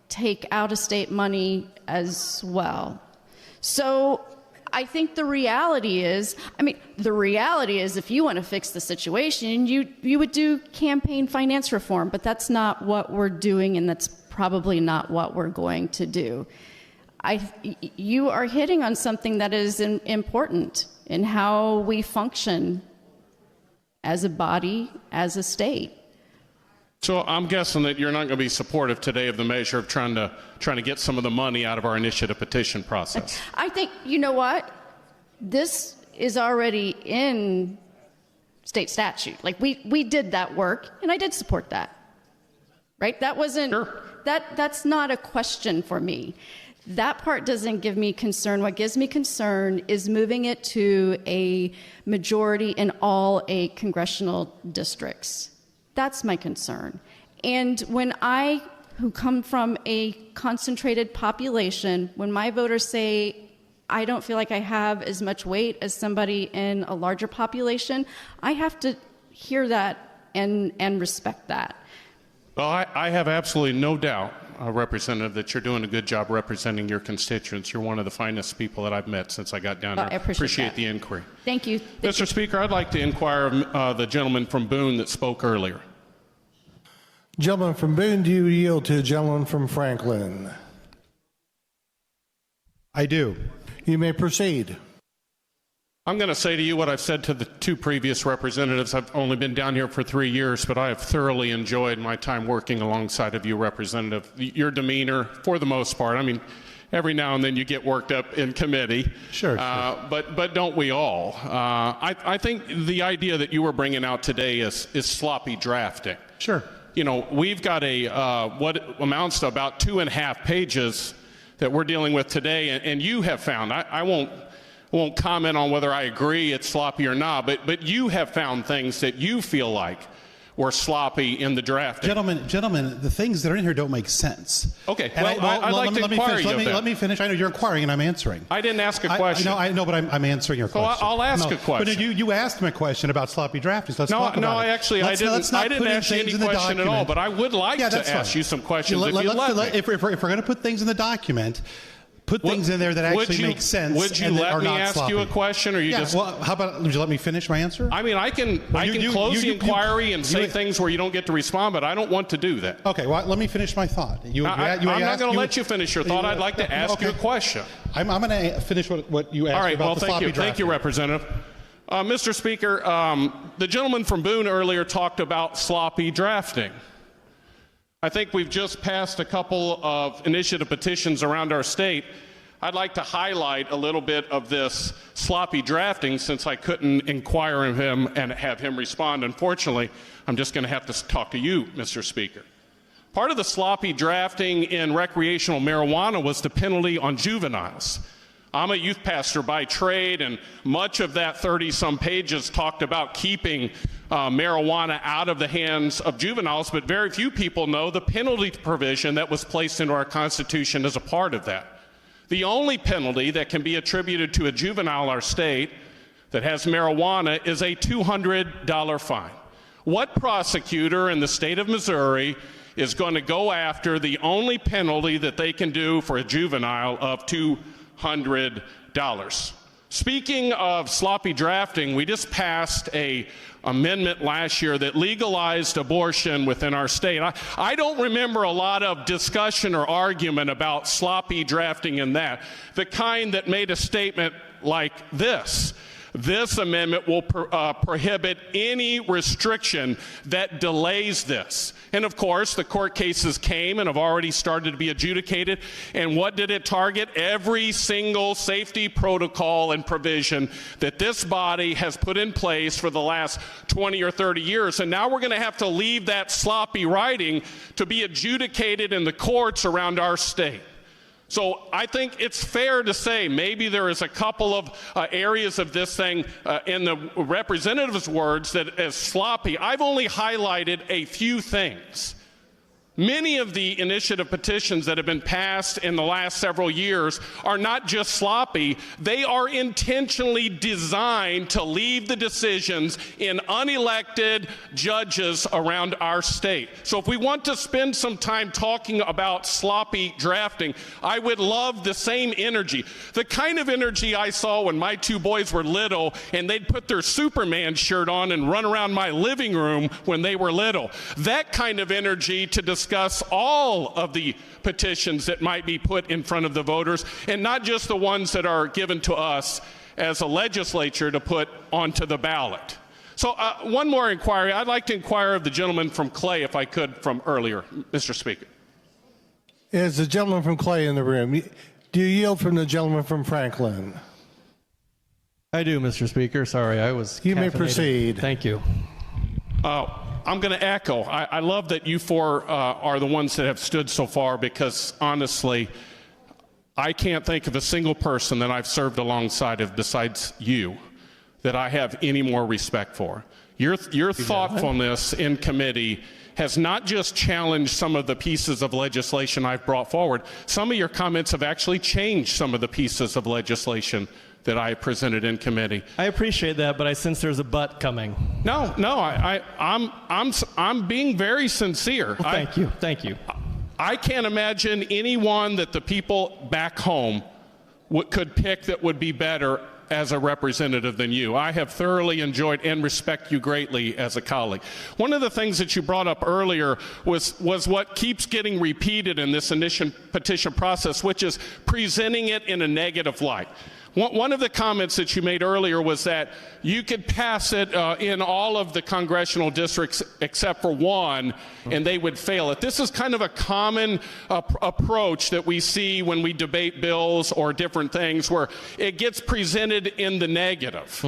[SPEAKER 13] take out-of-state money as well. So I think the reality is if you want to fix the situation, you would do campaign finance reform, but that's not what we're doing, and that's probably not what we're going to do. You are hitting on something that is important in how we function as a body, as a state.
[SPEAKER 10] So I'm guessing that you're not going to be supportive today of the measure of trying to get some of the money out of our initiative petition process.
[SPEAKER 13] I think, you know what? This is already in state statute. Like, we did that work, and I did support that. Right? That wasn't, sure. That's not a question for me. That part doesn't give me concern. What gives me concern is moving it to a majority in all 8 congressional districts. That's my concern. And when who come from a concentrated population, when my voters say, I don't feel like I have as much weight as somebody in a larger population, I have to hear that and respect that.
[SPEAKER 10] Well, I have absolutely no doubt, Representative, that you're doing a good job representing your constituents. You're one of the finest people that I've met since I got down here.
[SPEAKER 13] I appreciate
[SPEAKER 10] the inquiry.
[SPEAKER 13] Thank you.
[SPEAKER 10] Mr. Speaker, I'd like to inquire of the gentleman from Boone that spoke earlier.
[SPEAKER 17] Gentleman from Boone, do you yield to the gentleman from Franklin?
[SPEAKER 11] I do.
[SPEAKER 17] You may proceed.
[SPEAKER 10] I'm going to say to you what I've said to the 2 previous representatives. I've only been down here for 3 years, but I have thoroughly enjoyed my time working alongside of you, Representative. Your demeanor, for the most part, I mean, every now and then you get worked up in committee.
[SPEAKER 11] Sure.
[SPEAKER 10] But don't we all? I think the idea that you were bringing out today is sloppy drafting.
[SPEAKER 11] Sure.
[SPEAKER 10] You know, we've got what amounts to about 2.5 pages that we're dealing with today, and you have found, I won't comment on whether I agree it's sloppy or not, but you have found things that you feel like were sloppy in the drafting.
[SPEAKER 11] Gentlemen, the things that are in here don't make sense.
[SPEAKER 10] Okay, I'd like to inquire you of that.
[SPEAKER 11] Let me finish. I know you're inquiring and I'm answering.
[SPEAKER 10] I didn't ask a question.
[SPEAKER 11] I know, but I'm answering your question.
[SPEAKER 10] I'll ask a question.
[SPEAKER 11] But you asked me a question about sloppy drafting, so let's talk about it.
[SPEAKER 10] I didn't ask you any question at all, but I would like to ask you some questions if you'd let me.
[SPEAKER 11] If we're going to put things in the document, put things in there that actually make sense.
[SPEAKER 10] Would you let me ask you a question, or you just?
[SPEAKER 11] Well, how about would you let me finish my answer?
[SPEAKER 10] I mean, I can close the inquiry and say things where you don't get to respond, but I don't want to do that.
[SPEAKER 11] Okay, well, let me finish my thought.
[SPEAKER 10] I'm not going to let you finish your thought. I'd like to ask you a question.
[SPEAKER 11] I'm going to finish what you asked.
[SPEAKER 10] All right.
[SPEAKER 11] About the sloppy drafting.
[SPEAKER 10] Thank you, Representative. Mr. Speaker, the gentleman from Boone earlier talked about sloppy drafting. I think we've just passed a couple of initiative petitions around our state. I'd like to highlight a little bit of this sloppy drafting since I couldn't inquire of him and have him respond. Unfortunately, I'm just going to have to talk to you, Mr. Speaker. Part of the sloppy drafting in recreational marijuana was the penalty on juveniles. I'm a youth pastor by trade, and much of that 30-some pages talked about keeping marijuana out of the hands of juveniles, but very few people know the penalty provision that was placed into our Constitution as a part of that. The only penalty that can be attributed to a juvenile in our state that has marijuana is a $200 fine. What prosecutor in the state of Missouri is going to go after the only penalty that they can do for a juvenile of $200? Speaking of sloppy drafting, we just passed an amendment last year that legalized abortion within our state. I don't remember a lot of discussion or argument about sloppy drafting in that, the kind that made a statement like this. This amendment will prohibit any restriction that delays this. And of course, the court cases came and have already started to be adjudicated. And what did it target? Every single safety protocol and provision that this body has put in place for the last 20 or 30 years. And now we're going to have to leave that sloppy writing to be adjudicated in the courts around our state. So I think it's fair to say maybe there is a couple of areas of this thing in the representative's words that is sloppy. I've only highlighted a few things Many of the initiative petitions that have been passed in the last several years are not just sloppy, they are intentionally designed to leave the decisions in unelected judges around our state. So if we want to spend some time talking about sloppy drafting, I would love the same energy. The kind of energy I saw when my two boys were little and they'd put their Superman shirt on and run around my living room when they were little. That kind of energy to discuss all of the petitions that might be put in front of the voters, and not just the ones that are given to us as a legislature to put onto the ballot. So one more inquiry. I'd like to inquire of the gentleman from Clay, if I could, from earlier, Mr. Speaker.
[SPEAKER 17] Is the gentleman from Clay in the room? Do you yield from the gentleman from Franklin?
[SPEAKER 8] I do, Mr. Speaker. Sorry, I was
[SPEAKER 17] You may
[SPEAKER 8] caffeinated.
[SPEAKER 17] proceed.
[SPEAKER 8] Thank you.
[SPEAKER 10] I'm going to echo. I love that you four are the ones that have stood so far, because honestly, I can't think of a single person that I've served alongside of besides you that I have any more respect for. Your thoughtfulness in committee has not just challenged some of the pieces of legislation I've brought forward. Some of your comments have actually changed some of the pieces of legislation that I presented in committee.
[SPEAKER 8] I appreciate that, but I sense there's a but coming.
[SPEAKER 10] No, I'm being very sincere.
[SPEAKER 8] Well, thank you.
[SPEAKER 10] I can't imagine anyone that the people back home could pick that would be better as a representative than you. I have thoroughly enjoyed and respect you greatly as a colleague. One of the things that you brought up earlier was what keeps getting repeated in this initial petition process, which is presenting it in a negative light. One of the comments that you made earlier was that you could pass it in all of the congressional districts except for one, and they would fail it. This is kind of a common approach that we see when we debate bills or different things, where it gets presented in the negative.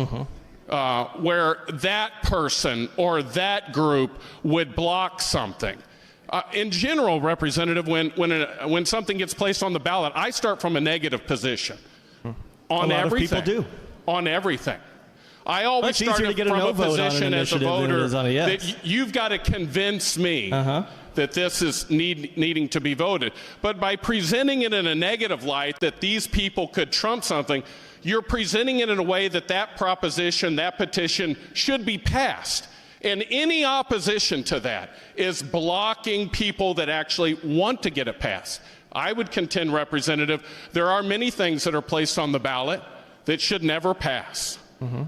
[SPEAKER 10] Where that person or that group would block something. In general, Representative, when something gets placed on the ballot, I start from a negative position. On everything.
[SPEAKER 8] People do.
[SPEAKER 10] On everything. I always start from a position as a voter that you've got to convince me that this is needing to be voted. But by presenting it in a negative light, that these people could trump something, you're presenting it in a way that that proposition, that petition should be passed. And any opposition to that is blocking people that actually want to get it passed. I would contend, Representative, there are many things that are placed on the ballot that should never pass.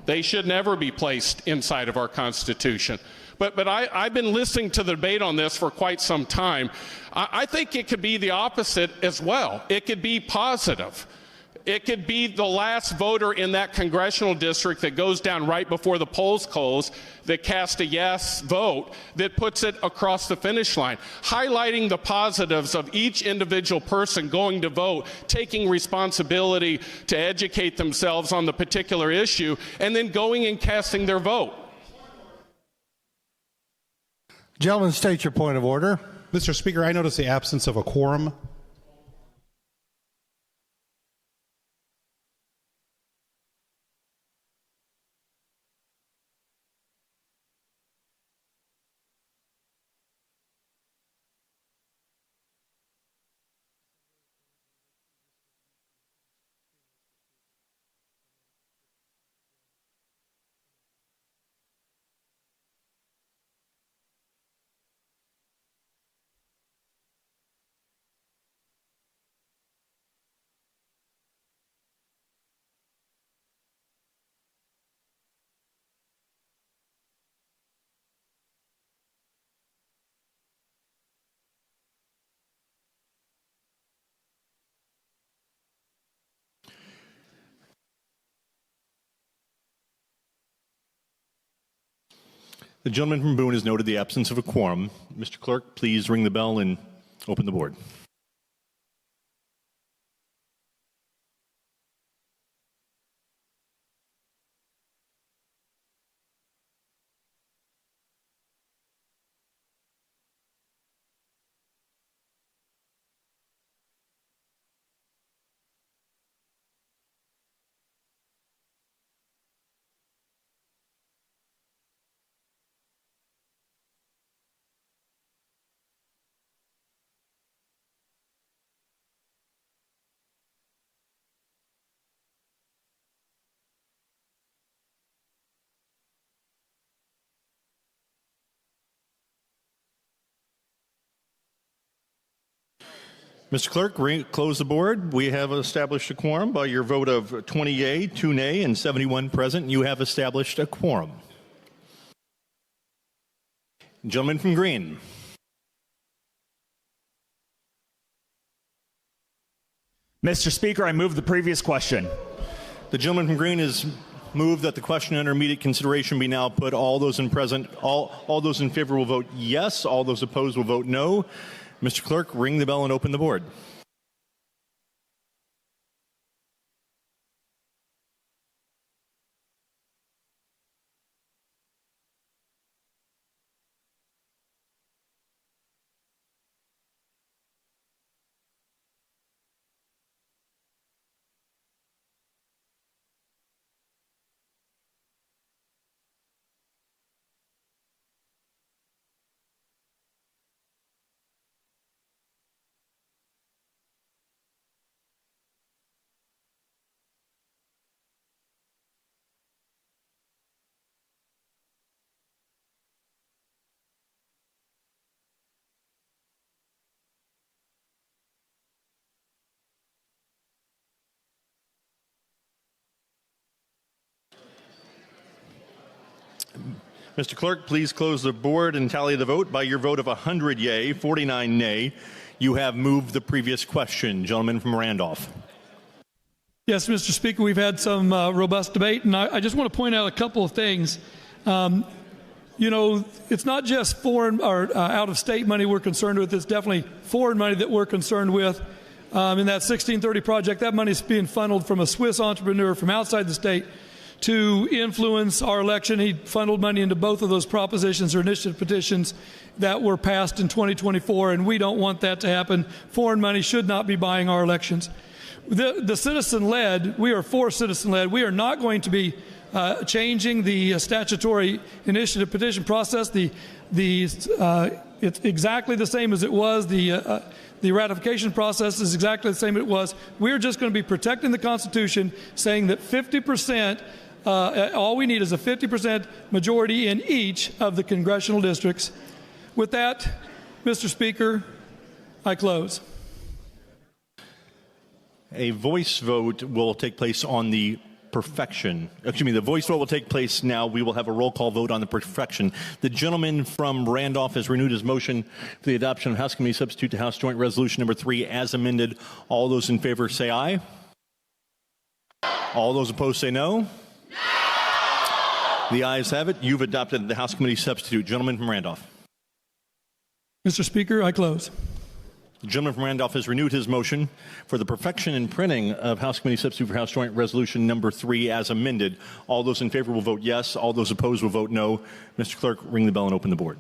[SPEAKER 10] They should never be placed inside of our Constitution. But I've been listening to the debate on this for quite some time. I think it could be the opposite as well. It could be positive. It could be the last voter in that congressional district that goes down right before the polls close that cast a yes vote that puts it across the finish line, highlighting the positives of each individual person going to vote, taking responsibility to educate themselves on the particular issue, and then going and casting their vote.
[SPEAKER 17] Gentlemen, state your point of order.
[SPEAKER 11] Mr. Speaker, I notice the absence of a quorum.
[SPEAKER 6] The gentleman from Boone has noted the absence of a quorum. Mr. Clerk, please ring the bell and open the board. Mr. Clerk, close the board. We have established a quorum by your vote of 20 yea, 2 nay, and 71 present. You have established a quorum. Gentleman from Green.
[SPEAKER 3] Mr. Speaker, I move the previous question.
[SPEAKER 6] The gentleman from Green has moved that the question under immediate consideration be now put. All those in favor will vote yes. All those opposed will vote no. Mr. Clerk, ring the bell and open the board. Mr. Clerk, please close the board and tally the vote. By your vote of 100 yea, 49 nay, you have moved the previous question. Gentleman from Randolph.
[SPEAKER 7] Yes, Mr. Speaker, we've had some robust debate, and I just want to point out a couple of things. You know, it's not just foreign or out-of-state money we're concerned with. It's definitely foreign money that we're concerned with. In that 1630 project, that money is being funneled from a Swiss entrepreneur from outside the state to influence our election. He funneled money into both of those propositions or initiative petitions that were passed in 2024, and we don't want that to happen. Foreign money should not be buying our elections. The citizen-led, we are for citizen-led. We are not going to be changing the statutory initiative petition process. It's exactly the same as it was. The ratification process is exactly the same as it was. We're just going to be protecting the Constitution, saying that 50%, all we need is a 50% majority in each of the congressional districts. With that, Mr. Speaker, I close.
[SPEAKER 6] A voice vote will take place on the perfection. Excuse me, the voice vote will take place now. We will have a roll call vote on the perfection. The gentleman from Randolph has renewed his motion for the adoption of House Committee Substitute to House Joint Resolution number 3 as amended. All those in favor say aye. All those opposed say no. The ayes have it. You've adopted the House Committee Substitute. Gentleman from Randolph.
[SPEAKER 7] Mr. Speaker, I close.
[SPEAKER 6] The gentleman from Randolph has renewed his motion for the perfection and printing of House Committee Substitute for House Joint Resolution number 3 as amended. All those in favor will vote yes. All those opposed will vote no. Mr. Clerk, ring the bell and open the board.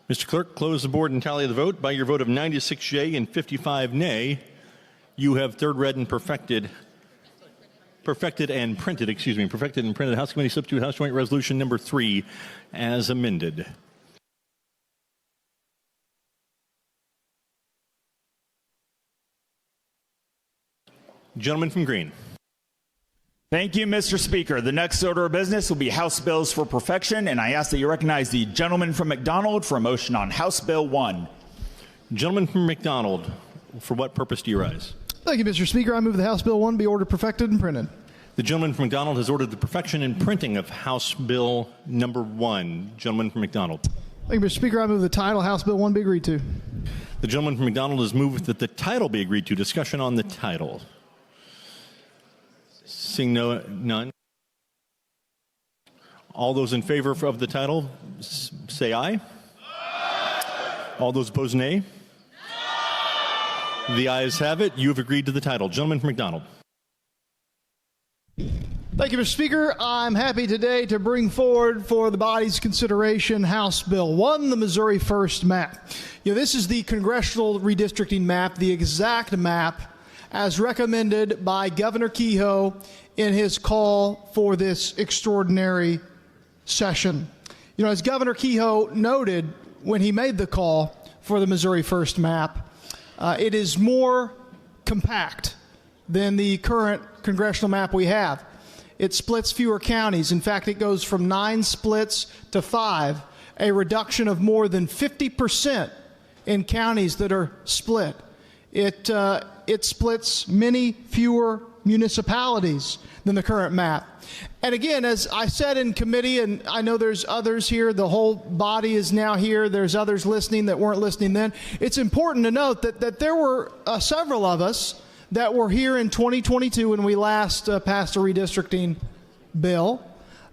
[SPEAKER 6] Mr. Clerk, close the board and tally the vote. By your vote of 96 yea and 55 nay, you have third read and perfected and printed House Committee Substitute House Joint Resolution number 3 as amended. Gentleman from Green.
[SPEAKER 3] Thank you, Mr. Speaker. The next order of business will be House Bills for Perfection, and I ask that you recognize the gentleman from McDonald for a motion on House Bill 1.
[SPEAKER 6] Gentleman from McDonald, for what purpose do you rise?
[SPEAKER 18] Thank you, Mr. Speaker. I move that House Bill 1 be ordered perfected and printed.
[SPEAKER 6] The gentleman from McDonald has ordered the perfection and printing of House Bill number 1. Gentleman from McDonald.
[SPEAKER 18] Thank you, Mr. Speaker. I move the title House Bill 1 be agreed to.
[SPEAKER 6] The gentleman from McDonald has moved that the title be agreed to. Discussion on the title. Seeing none. All those in favor of the title say aye. All those opposed nay. The ayes have it. You have agreed to the title. Gentleman from McDonald.
[SPEAKER 18] Thank you, Mr. Speaker. I'm happy today to bring forward for the body's consideration House Bill 1, the Missouri First map. This is the congressional redistricting map, the exact map as recommended by Governor Kehoe in his call for this extraordinary session. As Governor Kehoe noted when he made the call for the Missouri First map, it is more compact than the current congressional map we have. It splits fewer counties. In fact, it goes from 9 splits to 5, a reduction of more than 50% in counties that are split. It splits many fewer municipalities than the current map. And again, as I said in committee, and I know there's others here, the whole body is now here, there's others listening that weren't listening then, it's important to note that there were several of us that were here in 2022 when we last passed a redistricting bill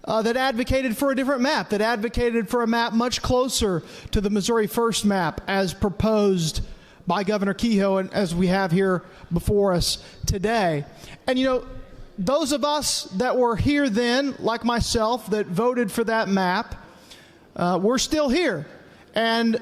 [SPEAKER 18] that advocated for a different map, that advocated for a map much closer to the Missouri First map as proposed by Governor Kehoe and as we have here before us today. And those of us that were here then, like myself, that voted for that map, we're still here. And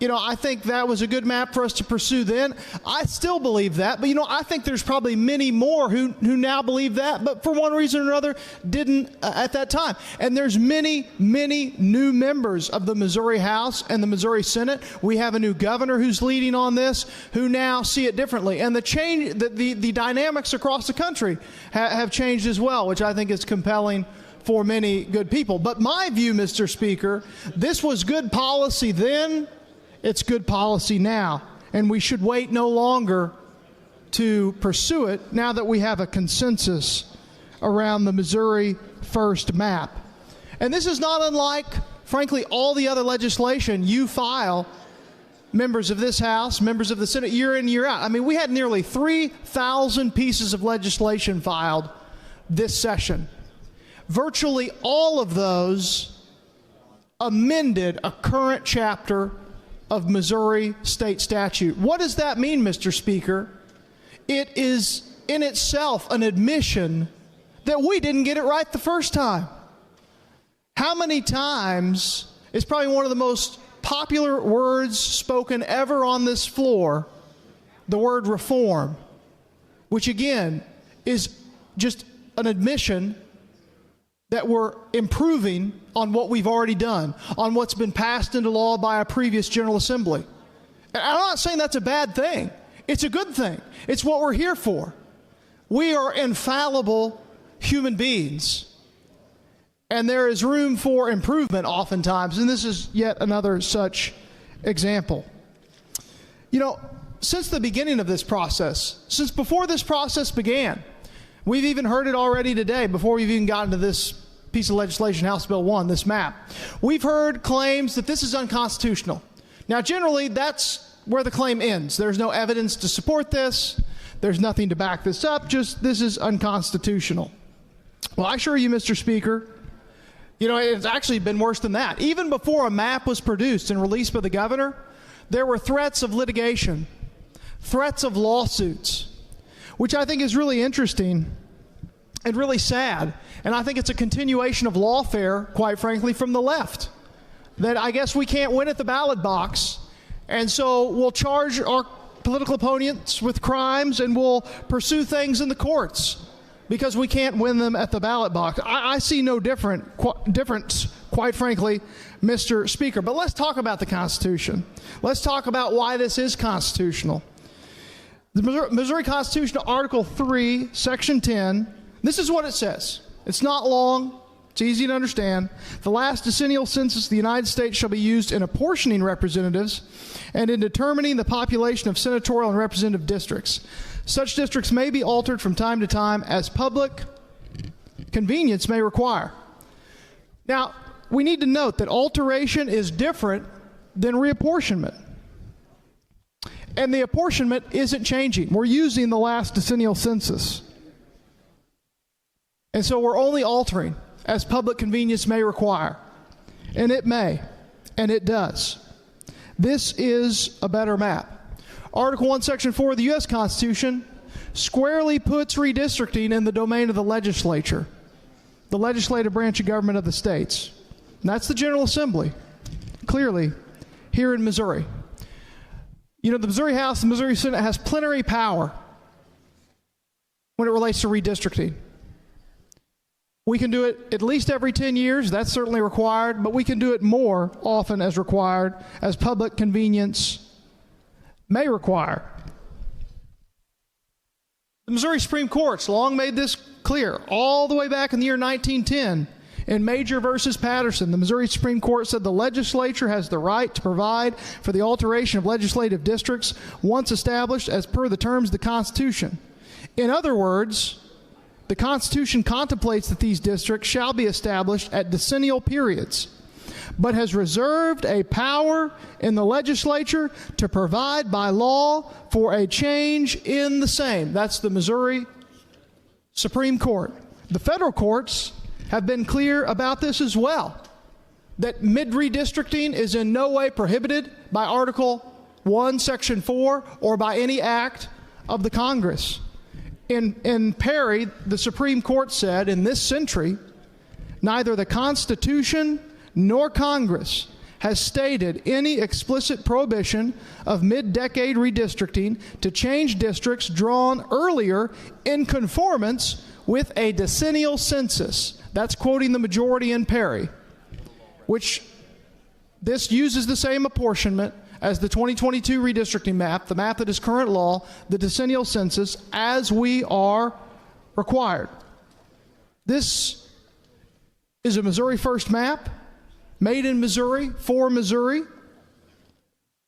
[SPEAKER 18] I think that was a good map for us to pursue then. I still believe that, but I think there's probably many more who now believe that, but for one reason or another didn't at that time. And there's many, many new members of the Missouri House and the Missouri Senate. We have a new governor who's leading on this, who now see it differently. And the dynamics across the country have changed as well, which I think is compelling for many good people. But my view, Mr. Speaker, this was good policy then. It's good policy now, and we should wait no longer to pursue it now that we have a consensus around the Missouri First map. And this is not unlike, frankly, all the other legislation you file, members of this House, members of the Senate, year in, year out. I mean, we had nearly 3,000 pieces of legislation filed this session. Virtually all of those amended a current chapter of Missouri state statute. What does that mean, Mr. Speaker? It is in itself an admission that we didn't get it right the first time. How many times is probably one of the most popular words spoken ever on this floor, the word reform, which again is just an admission that we're improving on what we've already done, on what's been passed into law by a previous General Assembly. And I'm not saying that's a bad thing. It's a good thing. It's what we're here for. We are infallible human beings, and there is room for improvement oftentimes, and this is yet another such example. Since the beginning of this process, since before this process began, we've even heard it already today, before we've even gotten to this piece of legislation, House Bill 1, this map. We've heard claims that this is unconstitutional. Now, generally, that's where the claim ends. There's no evidence to support this. There's nothing to back this up. Just, this is unconstitutional. Well, I assure you, Mr. Speaker, it's actually been worse than that. Even before a map was produced and released by the governor, there were threats of litigation, threats of lawsuits, which I think is really interesting and really sad. And I think it's a continuation of lawfare, quite frankly, from the left. That I guess we can't win at the ballot box, and so we'll charge our political opponents with crimes and we'll pursue things in the courts because we can't win them at the ballot box. I see no difference, quite frankly, Mr. Speaker. But let's talk about the Constitution. Let's talk about why this is constitutional. The Missouri Constitution, Article 3, Section 10, this is what it says. It's not long. It's easy to understand. The last decennial census of the United States shall be used in apportioning representatives and in determining the population of senatorial and representative districts. Such districts may be altered from time to time as public convenience may require. Now, we need to note that alteration is different than reapportionment. And the apportionment isn't changing. We're using the last decennial census. And so we're only altering as public convenience may require. And it may, and it does. This is a better map. Article 1, Section 4 of the U.S. Constitution squarely puts redistricting in the domain of the legislature. the legislative branch of government of the states. And that's the General Assembly, clearly, here in Missouri. You know, the Missouri House, the Missouri Senate has plenary power when it relates to redistricting. We can do it at least every 10 years. That's certainly required, but we can do it more often as required, as public convenience may require. The Missouri Supreme Court's long made this clear. All the way back in the year 1910, in Major versus Patterson, the Missouri Supreme Court said the legislature has the right to provide for the alteration of legislative districts once established as per the terms of the Constitution. In other words, the Constitution contemplates that these districts shall be established at decennial periods, but has reserved a power in the legislature to provide by law for a change in the same. That's the Missouri Supreme Court. The federal courts have been clear about this as well, that mid-redistricting is in no way prohibited by Article 1, Section 4, or by any act of the Congress. In Perry, the Supreme Court said, in this century, neither the Constitution nor Congress has stated any explicit prohibition of mid-decade redistricting to change districts drawn earlier in conformance with a decennial census. That's quoting the majority in Perry, which this uses the same apportionment as the 2022 redistricting map, the map that is current law, the decennial census, as we are required. This is a Missouri First map, made in Missouri, for Missouri,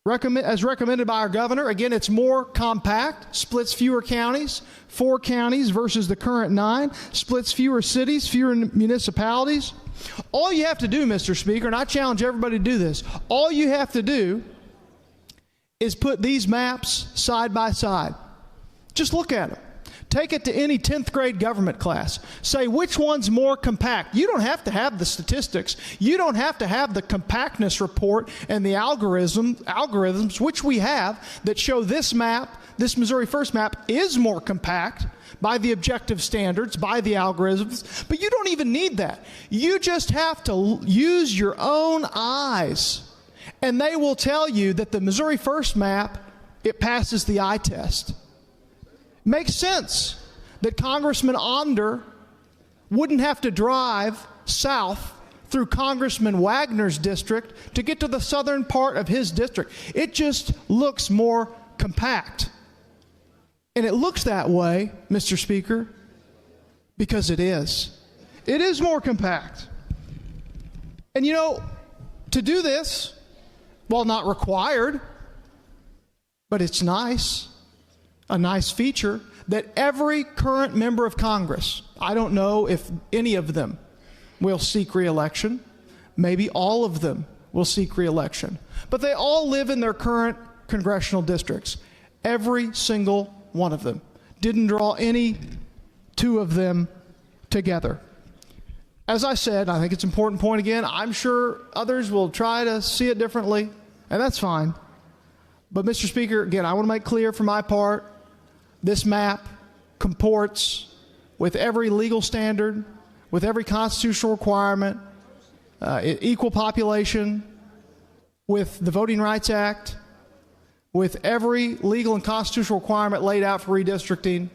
[SPEAKER 18] as recommended by our governor. Again, it's more compact, splits fewer counties, 4 counties versus the current 9, splits fewer cities, fewer municipalities. All you have to do, Mr. Speaker, and I challenge everybody to do this, all you have to do is put these maps side by side. Just look at them. Take it to any 10th grade government class. Say which one's more compact. You don't have to have the statistics. You don't have to have the compactness report and the algorithms, which we have, that show this map, this Missouri First map, is more compact by the objective standards, by the algorithms. But you don't even need that. You just have to use your own eyes, and they will tell you that the Missouri First map, it passes the eye test. Makes sense that Congressman Onder wouldn't have to drive south through Congressman Wagner's district to get to the southern part of his district. It just looks more compact. And it looks that way, Mr. Speaker, because it is. It is more compact. And you know, to do this, while not required, but it's nice, a nice feature, that every current member of Congress, I don't know if any of them will seek re-election, maybe all of them will seek re-election, but they all live in their current congressional districts. Every single one of them. Didn't draw any 2 of them together. As I said, I think it's an important point again, I'm sure others will try to see it differently, and that's fine. But Mr. Speaker, again, I want to make clear for my part, this map comports with every legal standard, with every constitutional requirement, equal population, with the Voting Rights Act, with every legal and constitutional requirement laid out for redistricting.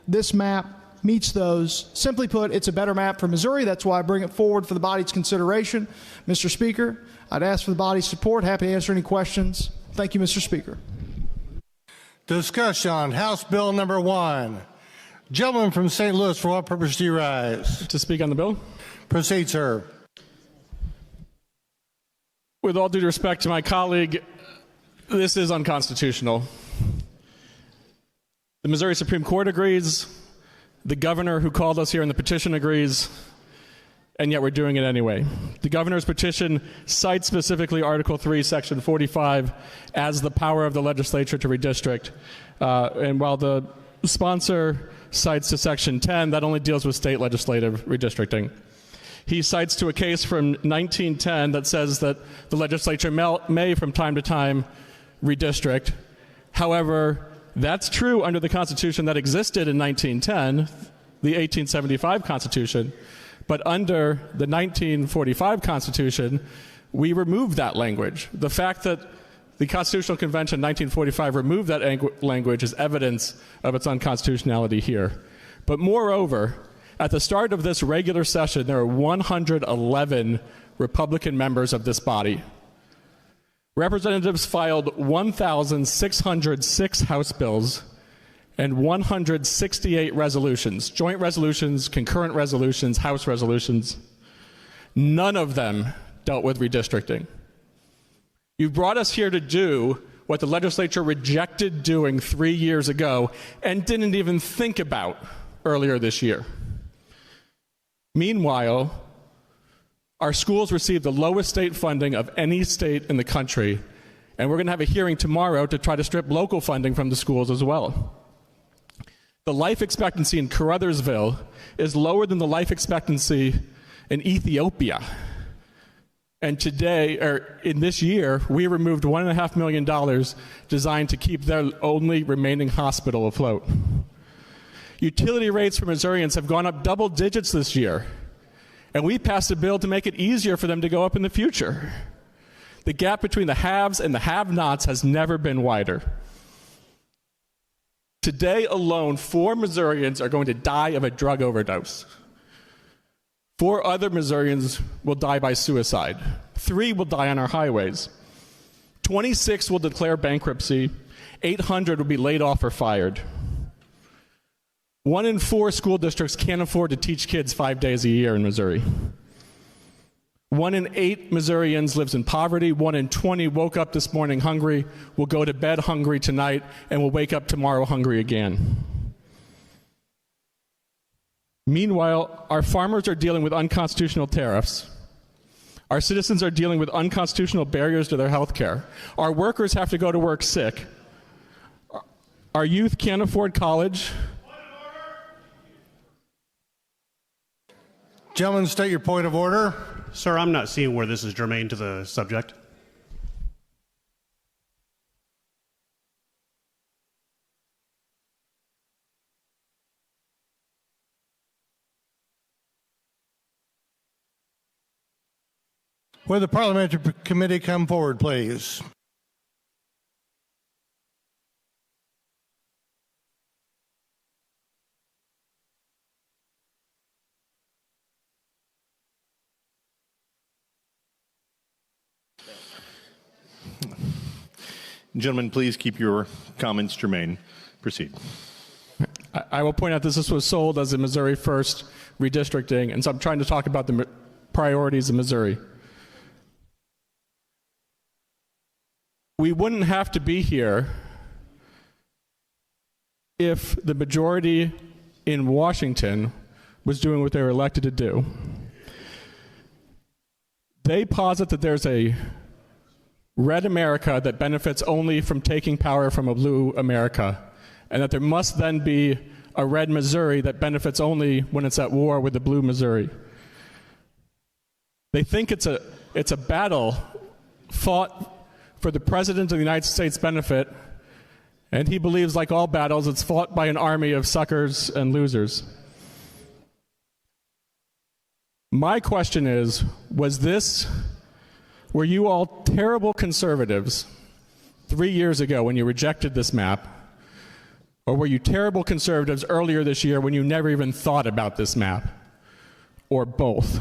[SPEAKER 18] This map meets those. Simply put, it's a better map for Missouri. That's why I bring it forward for the body's consideration. Mr. Speaker, I'd ask for the body's support. Happy to answer any questions. Thank you, Mr. Speaker.
[SPEAKER 17] Discussion, House Bill number 1. Gentleman from St. Louis, for what purpose do you rise?
[SPEAKER 19] To speak on the bill.
[SPEAKER 17] Proceed, sir.
[SPEAKER 19] With all due respect to my colleague, this is unconstitutional. The Missouri Supreme Court agrees. The governor who called us here in the petition agrees. And yet we're doing it anyway. The governor's petition cites specifically Article 3, Section 45 as the power of the legislature to redistrict. And while the sponsor cites to Section 10, that only deals with state legislative redistricting. He cites to a case from 1910 that says that the legislature may from time to time redistrict. However, that's true under the Constitution that existed in 1910, the 1875 Constitution. But under the 1945 Constitution, we removed that language. The fact that the Constitutional Convention in 1945 removed that language is evidence of its unconstitutionality here. But moreover, at the start of this regular session, there are 111 Republican members of this body. Representatives filed 1,606 House bills and 168 resolutions, joint resolutions, concurrent resolutions, House resolutions. None of them dealt with redistricting. You brought us here to do what the legislature rejected doing 3 years ago and didn't even think about earlier this year. Meanwhile, our schools receive the lowest state funding of any state in the country, and we're going to have a hearing tomorrow to try to strip local funding from the schools as well. The life expectancy in Carruthersville is lower than the life expectancy in Ethiopia. And today, or in this year, we removed $1.5 million designed to keep their only remaining hospital afloat. Utility rates for Missourians have gone up double digits this year, and we passed a bill to make it easier for them to go up in the future. The gap between the haves and the have-nots has never been wider. Today alone, 4 Missourians are going to die of a drug overdose. 4 other Missourians will die by suicide. 3 will die on our highways. 26 will declare bankruptcy. 800 will be laid off or fired. 1 in 4 school districts can't afford to teach kids 5 days a year in Missouri. 1 in 8 Missourians lives in poverty. 1 in 20 woke up this morning hungry, will go to bed hungry tonight, and will wake up tomorrow hungry again. Meanwhile, our farmers are dealing with unconstitutional tariffs. Our citizens are dealing with unconstitutional barriers to their health care. Our workers have to go to work sick. Our youth can't afford college.
[SPEAKER 17] Gentlemen, state your point of order.
[SPEAKER 20] Sir, I'm not seeing where this is germane to the subject.
[SPEAKER 17] Will the parliamentary committee come forward, please?
[SPEAKER 6] Gentlemen, please keep your comments germane. Proceed.
[SPEAKER 19] I will point out that this was sold as a Missouri First redistricting, and so I'm trying to talk about the priorities of Missouri. We wouldn't have to be here if the majority in Washington was doing what they were elected to do. They posit that there's a red America that benefits only from taking power from a blue America, and that there must then be a red Missouri that benefits only when it's at war with the blue Missouri. They think it's a battle fought for the President of the United States' benefit, and he believes, like all battles, it's fought by an army of suckers and losers. My question is, were you all terrible conservatives 3 years ago when you rejected this map? Or were you terrible conservatives earlier this year when you never even thought about this map? Or both?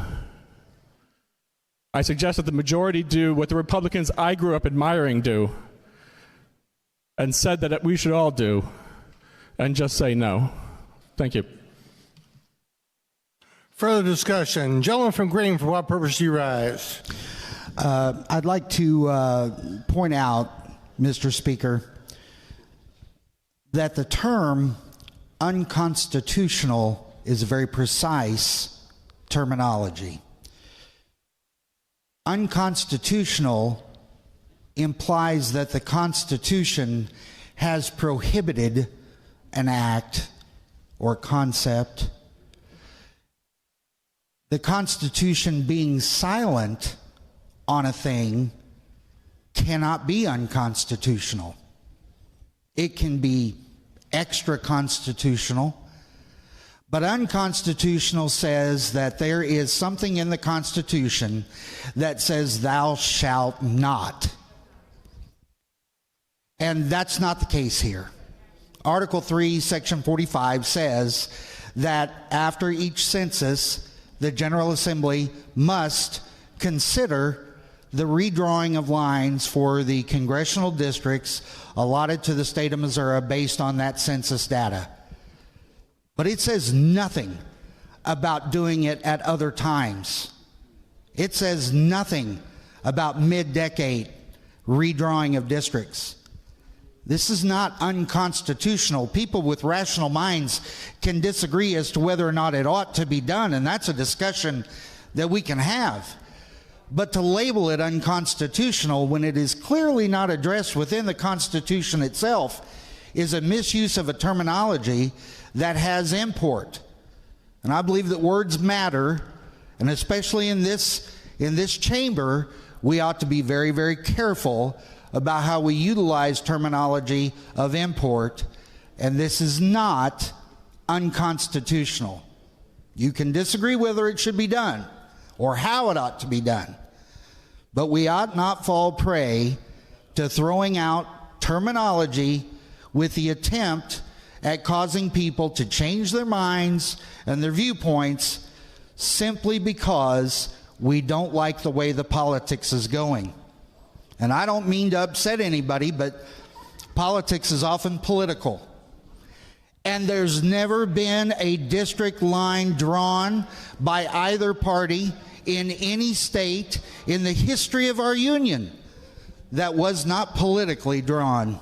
[SPEAKER 19] I suggest that the majority do what the Republicans I grew up admiring do, and said that we should all do, and just say no. Thank you.
[SPEAKER 17] Further discussion. Gentleman from Green, for what purpose do you rise?
[SPEAKER 21] I'd like to point out, Mr. Speaker, that the term unconstitutional is a very precise terminology. Unconstitutional implies that the Constitution has prohibited an act or concept. The Constitution being silent on a thing cannot be unconstitutional. It can be extra constitutional, But unconstitutional says that there is something in the Constitution that says thou shalt not. And that's not the case here. Article 3, Section 45 says that after each census, the General Assembly must consider the redrawing of lines for the congressional districts allotted to the state of Missouri based on that census data. But it says nothing about doing it at other times. It says nothing about mid-decade redrawing of districts. This is not unconstitutional. People with rational minds can disagree as to whether or not it ought to be done, and that's a discussion that we can have. But to label it unconstitutional when it is clearly not addressed within the Constitution itself is a misuse of a terminology that has import. And I believe that words matter, and especially in this chamber, we ought to be very, very careful about how we utilize terminology of import, and this is not unconstitutional. You can disagree whether it should be done or how it ought to be done, but we ought not fall prey to throwing out terminology with the attempt at causing people to change their minds and their viewpoints simply because we don't like the way the politics is going. And I don't mean to upset anybody, but politics is often political. And there's never been a district line drawn by either party in any state in the history of our union that was not politically drawn.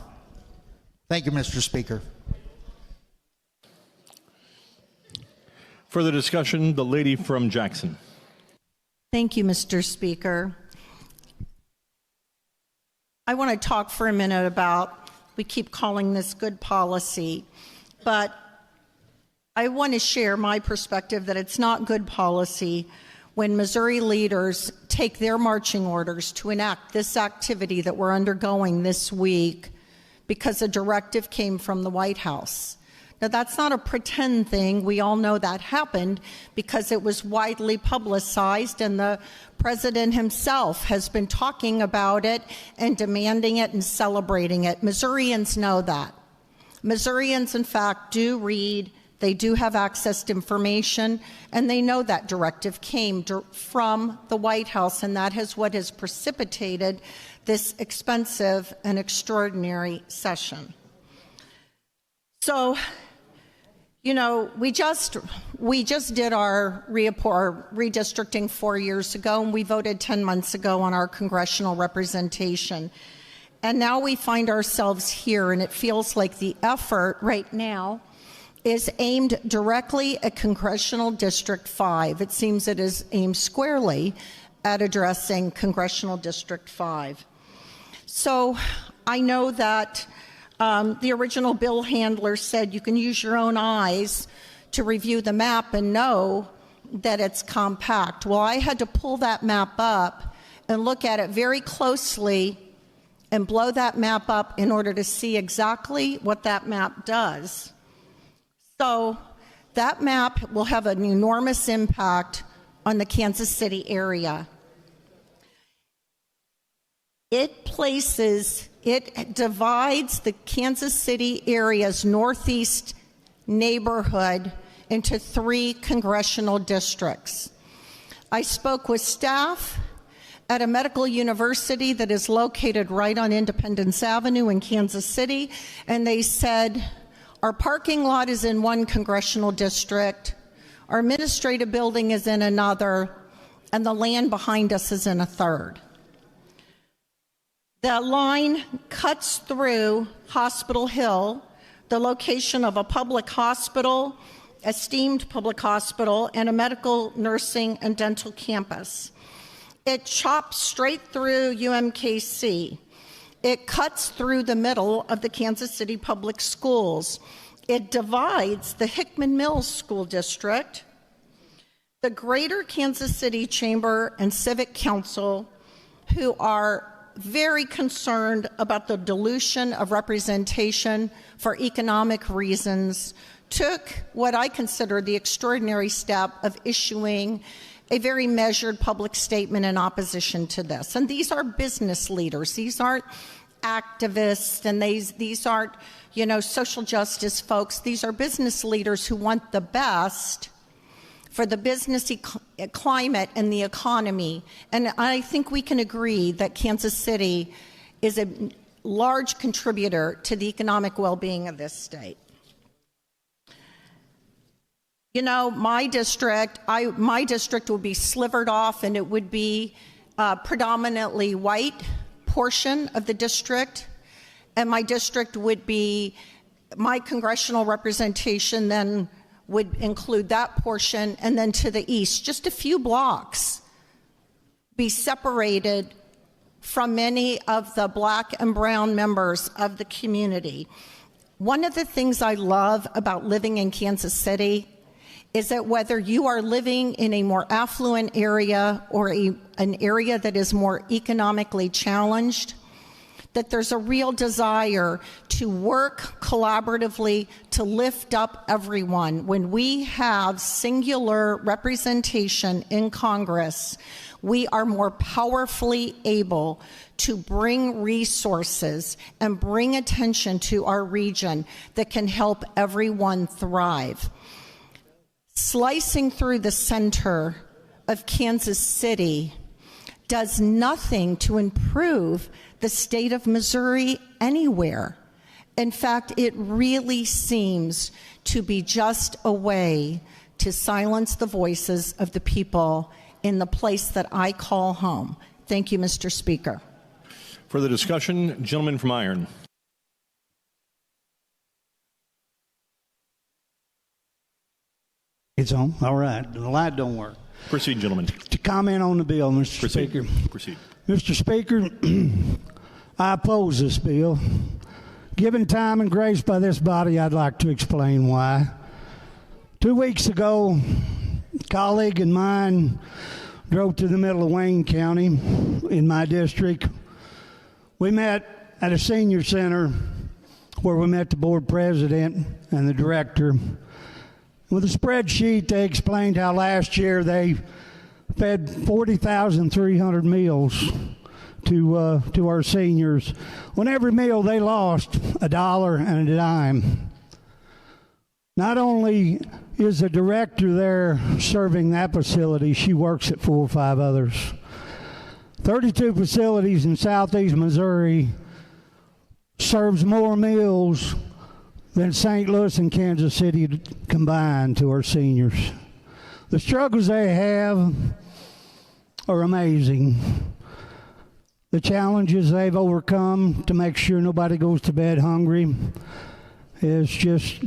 [SPEAKER 21] Thank you, Mr. Speaker.
[SPEAKER 6] Further discussion, the lady from Jackson.
[SPEAKER 14] Thank you, Mr. Speaker. I want to talk for a minute about, we keep calling this good policy, but I want to share my perspective that it's not good policy when Missouri leaders take their marching orders to enact this activity that we're undergoing this week because a directive came from the White House. Now, that's not a pretend thing. We all know that happened because it was widely publicized, and the president himself has been talking about it and demanding it and celebrating it. Missourians know that. Missourians, in fact, do read, they do have access to information, and they know that directive came from the White House, and that is what has precipitated this expensive and extraordinary session. So, you know, we just did our redistricting 4 years ago, and we voted 10 months ago on our congressional representation. And now we find ourselves here, and it feels like the effort right now is aimed directly at Congressional District 5. It seems it is aimed squarely at addressing Congressional District 5. So I know that the original bill handler said you can use your own eyes to review the map and know that it's compact. Well, I had to pull that map up and look at it very closely and blow that map up in order to see exactly what that map does. So that map will have an enormous impact on the Kansas City area. It divides the Kansas City area's northeast neighborhood into 3 congressional districts. I spoke with staff at a medical university that is located right on Independence Avenue in Kansas City, and they said, our parking lot is in one congressional district, our administrative building is in another, and the land behind us is in a third. The line cuts through Hospital Hill, the location of a public hospital, esteemed public hospital, and a medical, nursing, and dental campus. It chops straight through UMKC. It cuts through the middle of the Kansas City Public Schools. It divides the Hickman Mills School District. The Greater Kansas City Chamber and Civic Council, who are very concerned about the dilution of representation for economic reasons, took what I consider the extraordinary step of issuing a very measured public statement in opposition to this. And these are business leaders. These aren't activists, and these aren't, social justice folks. These are business leaders who want the best for the business climate and the economy. And I think we can agree that Kansas City is a large contributor to the economic well-being of this state. My district would be slivered off, and it would be predominantly white portion of the district, and my district would be, my congressional representation then would include that portion, and then to the east, just a few blocks, be separated from many of the black and brown members of the community. One of the things I love about living in Kansas City is that whether you are living in a more affluent area or an area that is more economically challenged, that there's a real desire to work collaboratively to lift up everyone. When we have singular representation in Congress, we are more powerfully able to bring resources and bring attention to our region that can help everyone thrive. Slicing through the center of Kansas City does nothing to improve the state of Missouri anywhere. In fact, it really seems to be just a way to silence the voices of the people in the place that I call home. Thank you, Mr. Speaker.
[SPEAKER 6] Further discussion, gentleman from Iron.
[SPEAKER 2] It's on. All right. The light don't work.
[SPEAKER 6] Proceed, gentlemen.
[SPEAKER 2] To comment on the bill, Mr. Speaker.
[SPEAKER 6] Proceed.
[SPEAKER 2] Mr. Speaker, I oppose this bill. Given time and grace by this body, I'd like to explain why. 2 weeks ago, a colleague of mine drove to the middle of Wayne County in my district. We met at a senior center where we met the board president and the director. With a spreadsheet, they explained how last year they fed 40,300 meals to our seniors. On every meal, they lost $1 and a dime. Not only is the director there serving that facility, she works at 4 or 5 others. 32 facilities in southeast Missouri serves more meals than St. Louis and Kansas City combined to our seniors. The struggles they have are amazing. The challenges they've overcome to make sure nobody goes to bed hungry is just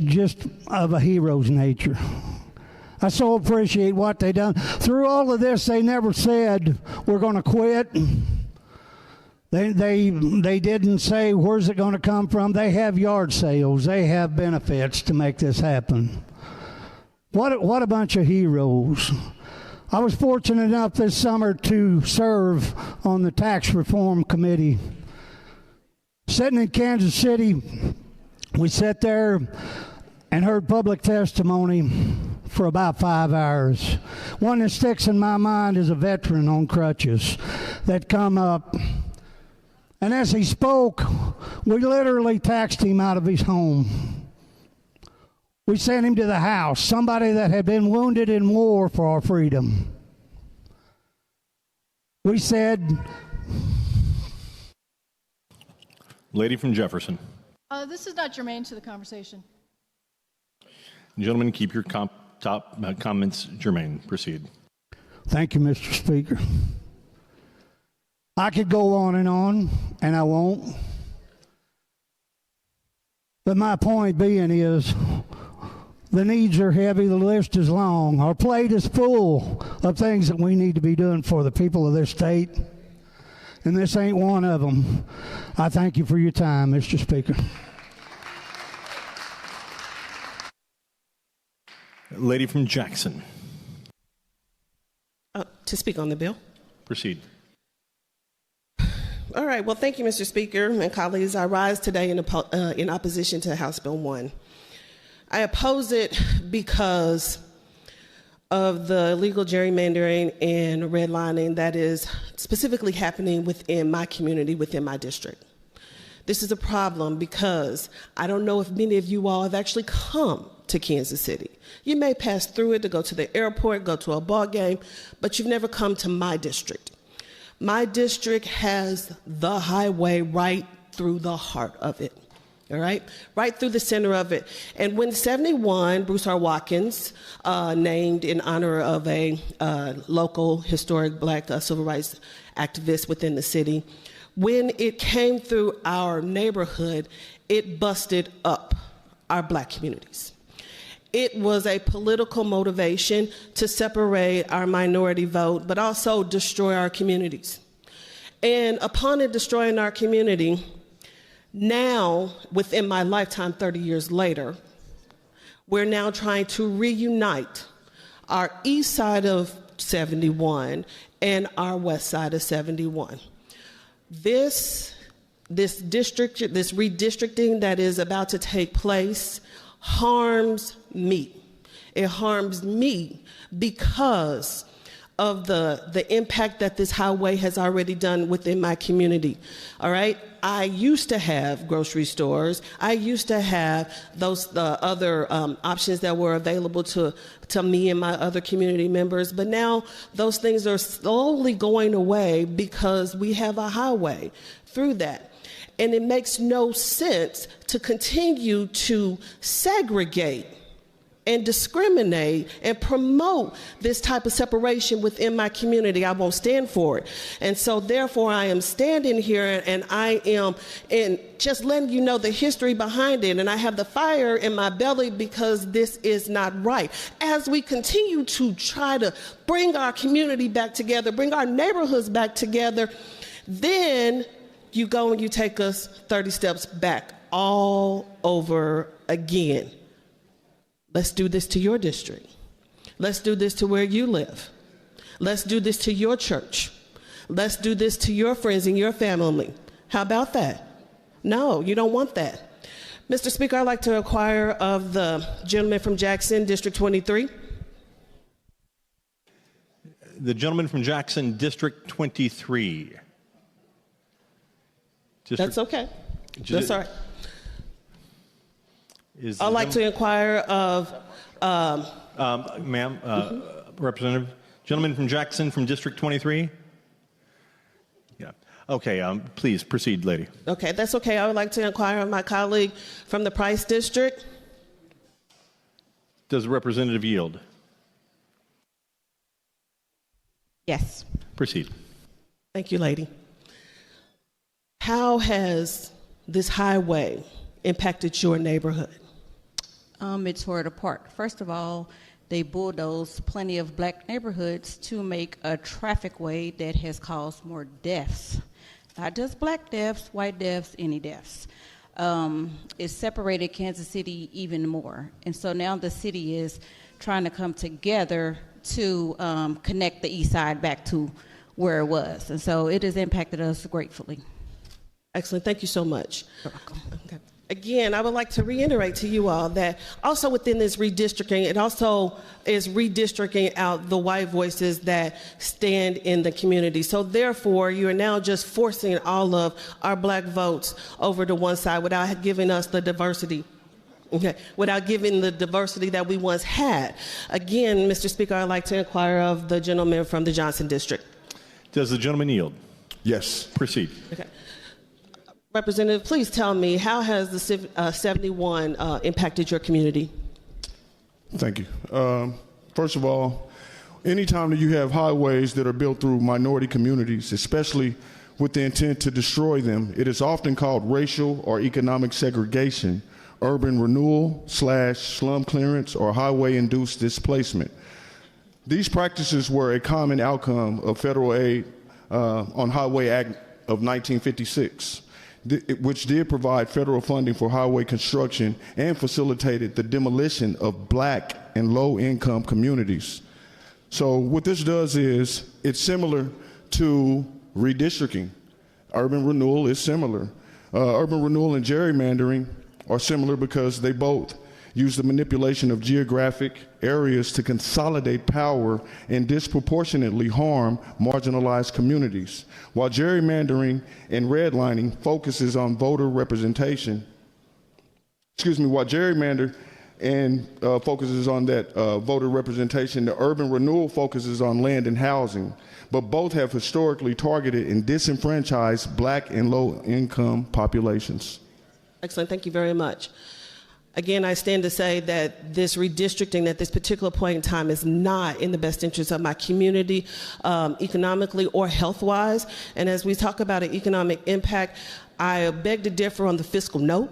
[SPEAKER 2] of a hero's nature. I so appreciate what they've done. Through all of this, they never said, we're going to quit. They didn't say, where's it going to come from? They have yard sales. They have benefits to make this happen. What a bunch of heroes. I was fortunate enough this summer to serve on the Tax Reform Committee. Sitting in Kansas City, we sat there and heard public testimony for about 5 hours. One that sticks in my mind is a veteran on crutches that come up. And as he spoke, we literally taxed him out of his home. We sent him to the house, somebody that had been wounded in war for our freedom. We said...
[SPEAKER 6] Lady from Jefferson.
[SPEAKER 22] This is not germane to the conversation.
[SPEAKER 6] Gentlemen, keep your comments germane. Proceed.
[SPEAKER 2] Thank you, Mr. Speaker. I could go on, and I won't. But my point being is, the needs are heavy, the list is long. Our plate is full of things that we need to be doing for the people of this state, and this ain't one of them. I thank you for your time, Mr. Speaker.
[SPEAKER 6] Lady from Jackson.
[SPEAKER 23] To speak on the bill.
[SPEAKER 6] Proceed.
[SPEAKER 23] All right. Well, thank you, Mr. Speaker and colleagues. I rise today in opposition to House Bill 1.
[SPEAKER 1] I oppose it because of the illegal gerrymandering and redlining that is specifically happening within my community, within my district. This is a problem because I don't know if many of you all have actually come to Kansas City. You may pass through it to go to the airport, go to a ball game, but you've never come to my district. My district has the highway right through the heart of it. All right, right through the center of it. And when 71, Bruce R. Watkins, named in honor of a local historic black civil rights activist within the city, when it came through our neighborhood, it busted up our black communities. It was a political motivation to separate our minority vote, but also destroy our communities. And upon it destroying our community, now, within my lifetime, 30 years later, we're now trying to reunite our east side of 71 and our west side of 71. This redistricting that is about to take place harms me. It harms me because of the impact that this highway has already done within my community. All right? I used to have grocery stores. I used to have those other options that were available to me and my other community members, but now those things are slowly going away because we have a highway through that. And it makes no sense to continue to segregate and discriminate and promote this type of separation within my community. I won't stand for it. And so therefore I am standing here and I am just letting you know the history behind it. And I have the fire in my belly because this is not right. As we continue to try to bring our community back together, bring our neighborhoods back together, then you go and you take us 30 steps back all over again. Let's do this to your district. Let's do this to where you live. Let's do this to your church. Let's do this to your friends and your family. How about that? No, you don't want that. Mr. Speaker, I'd like to inquire of the gentleman from Jackson, District 23.
[SPEAKER 6] The gentleman from Jackson, District 23.
[SPEAKER 1] That's okay. That's all right. I'd like to inquire of...
[SPEAKER 6] Ma'am, Representative, gentleman from Jackson from District 23? Yeah. Okay, please proceed, lady.
[SPEAKER 1] Okay, that's okay. I would like to inquire of my colleague from the Price District.
[SPEAKER 6] Does the representative yield?
[SPEAKER 1] Yes.
[SPEAKER 6] Proceed.
[SPEAKER 1] Thank you, lady. How has this highway impacted your neighborhood?
[SPEAKER 4] It's tore it apart. First of all, they bulldozed plenty of black neighborhoods to make a traffic way that has caused more deaths. Not just black deaths, white deaths, any deaths. It separated Kansas City even more. And so now the city is trying to come together to connect the east side back to where it was. And so it has impacted us gratefully.
[SPEAKER 1] Excellent. Thank you so much. You're welcome. Okay. Again, I would like to reiterate to you all that also within this redistricting, it also is redistricting out the white voices that stand in the community. So therefore, you are now just forcing all of our black votes over to one side without giving us the diversity. Okay, without giving the diversity that we once had. Again, Mr. Speaker, I'd like to inquire of the gentleman from the Johnson District.
[SPEAKER 6] Does the gentleman yield?
[SPEAKER 15] Yes.
[SPEAKER 6] Proceed.
[SPEAKER 1] Okay. Representative, please tell me, how has the 71 impacted your community?
[SPEAKER 5] Thank you. First of all, anytime that you have highways that are built through minority communities, especially with the intent to destroy them, it is often called racial or economic segregation, urban renewal / slum clearance, or highway-induced displacement. These practices were a common outcome of federal aid on Highway Act of 1956. Which did provide federal funding for highway construction and facilitated the demolition of black and low-income communities. So what this does is it's similar to redistricting. Urban renewal is similar. Urban renewal and gerrymandering are similar because they both use the manipulation of geographic areas to consolidate power and disproportionately harm marginalized communities, while gerrymandering and redlining focuses on voter representation. While gerrymander and focuses on that voter representation, the urban renewal focuses on land and housing, but both have historically targeted and disenfranchised Black and low-income populations.
[SPEAKER 1] Excellent, thank you very much. Again, I stand to say that this redistricting at this particular point in time is not in the best interest of my community, economically or health-wise. And as we talk about an economic impact, I beg to differ on the fiscal note.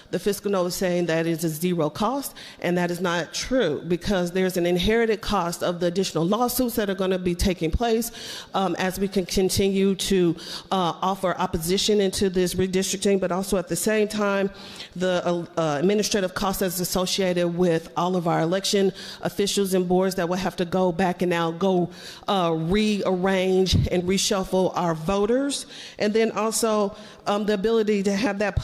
[SPEAKER 1] The fiscal note is saying that it is a zero cost, and that is not true because there's an inherited cost of the additional lawsuits that are going to be taking place as we can continue to offer opposition into this redistricting, but also at the same time, the administrative costs that's associated with all of our election officials and boards that will have to go back and now go rearrange and reshuffle our voters, and then also the ability to have that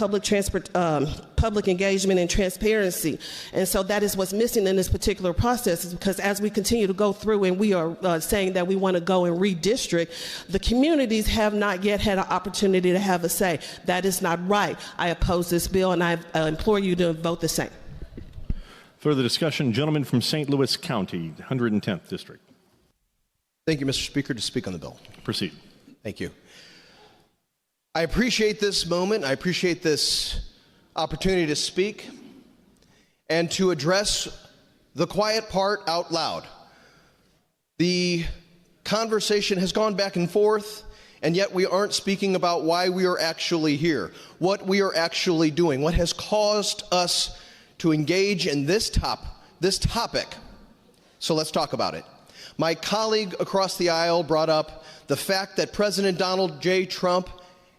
[SPEAKER 1] public engagement and transparency. And so that is what's missing in this particular process, is because as we continue to go through and we are saying that we want to go and redistrict, the communities have not yet had an opportunity to have a say. That is not right. I oppose this bill, and I implore you to vote the same.
[SPEAKER 6] Further discussion, gentleman from St. Louis County, 110th District.
[SPEAKER 9] Thank you, Mr. Speaker. To speak on the bill.
[SPEAKER 6] Proceed.
[SPEAKER 9] Thank you. I appreciate this moment. I appreciate this opportunity to speak and to address the quiet part out loud. The conversation has gone back and forth, and yet we aren't speaking about why we are actually here, what we are actually doing, what has caused us to engage in this topic. So let's talk about it. My colleague across the aisle brought up the fact that President Donald J. Trump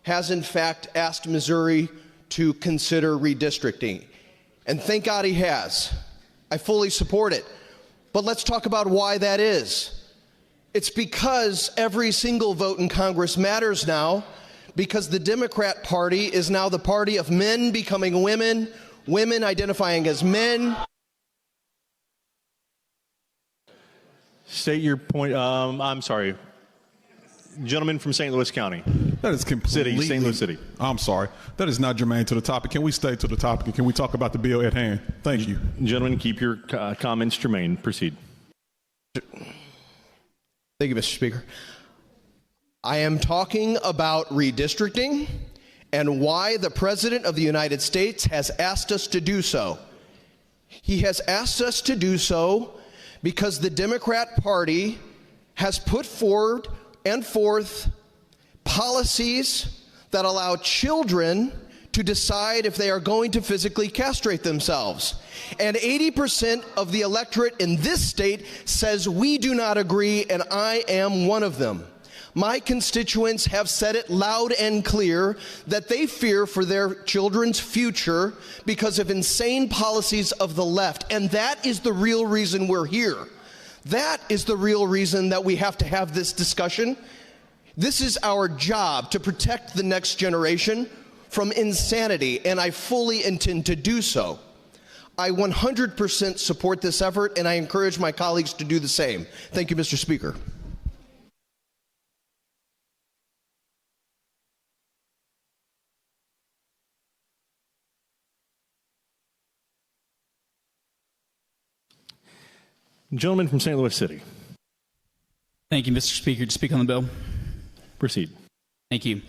[SPEAKER 9] has in fact asked Missouri to consider redistricting. And thank God he has. I fully support it. But let's talk about why that is. It's because every single vote in Congress matters now, because the Democrat Party is now the party of men becoming women, women identifying as men.
[SPEAKER 6] State your point. I'm sorry. Gentleman from St. Louis County.
[SPEAKER 12] That is completely...
[SPEAKER 6] St. Louis City.
[SPEAKER 12] I'm sorry. That is not germane to the topic. Can we stay to the topic, and can we talk about the bill at hand? Thank you.
[SPEAKER 6] Gentlemen, keep your comments germane. Proceed.
[SPEAKER 9] Thank you, Mr. Speaker. I am talking about redistricting and why the President of the United States has asked us to do so. He has asked us to do so because the Democrat Party has put forward and forth policies that allow children to decide if they are going to physically castrate themselves. And 80% of the electorate in this state says we do not agree, and I am one of them. My constituents have said it loud and clear that they fear for their children's future because of insane policies of the left, and that is the real reason we're here. That is the real reason that we have to have this discussion. This is our job, to protect the next generation from insanity, and I fully intend to do so. I 100% support this effort, and I encourage my colleagues to do the same. Thank you, Mr. Speaker.
[SPEAKER 6] Gentleman from St. Louis City.
[SPEAKER 16] Thank you, Mr. Speaker. To speak on the bill.
[SPEAKER 6] Proceed.
[SPEAKER 16] Thank you.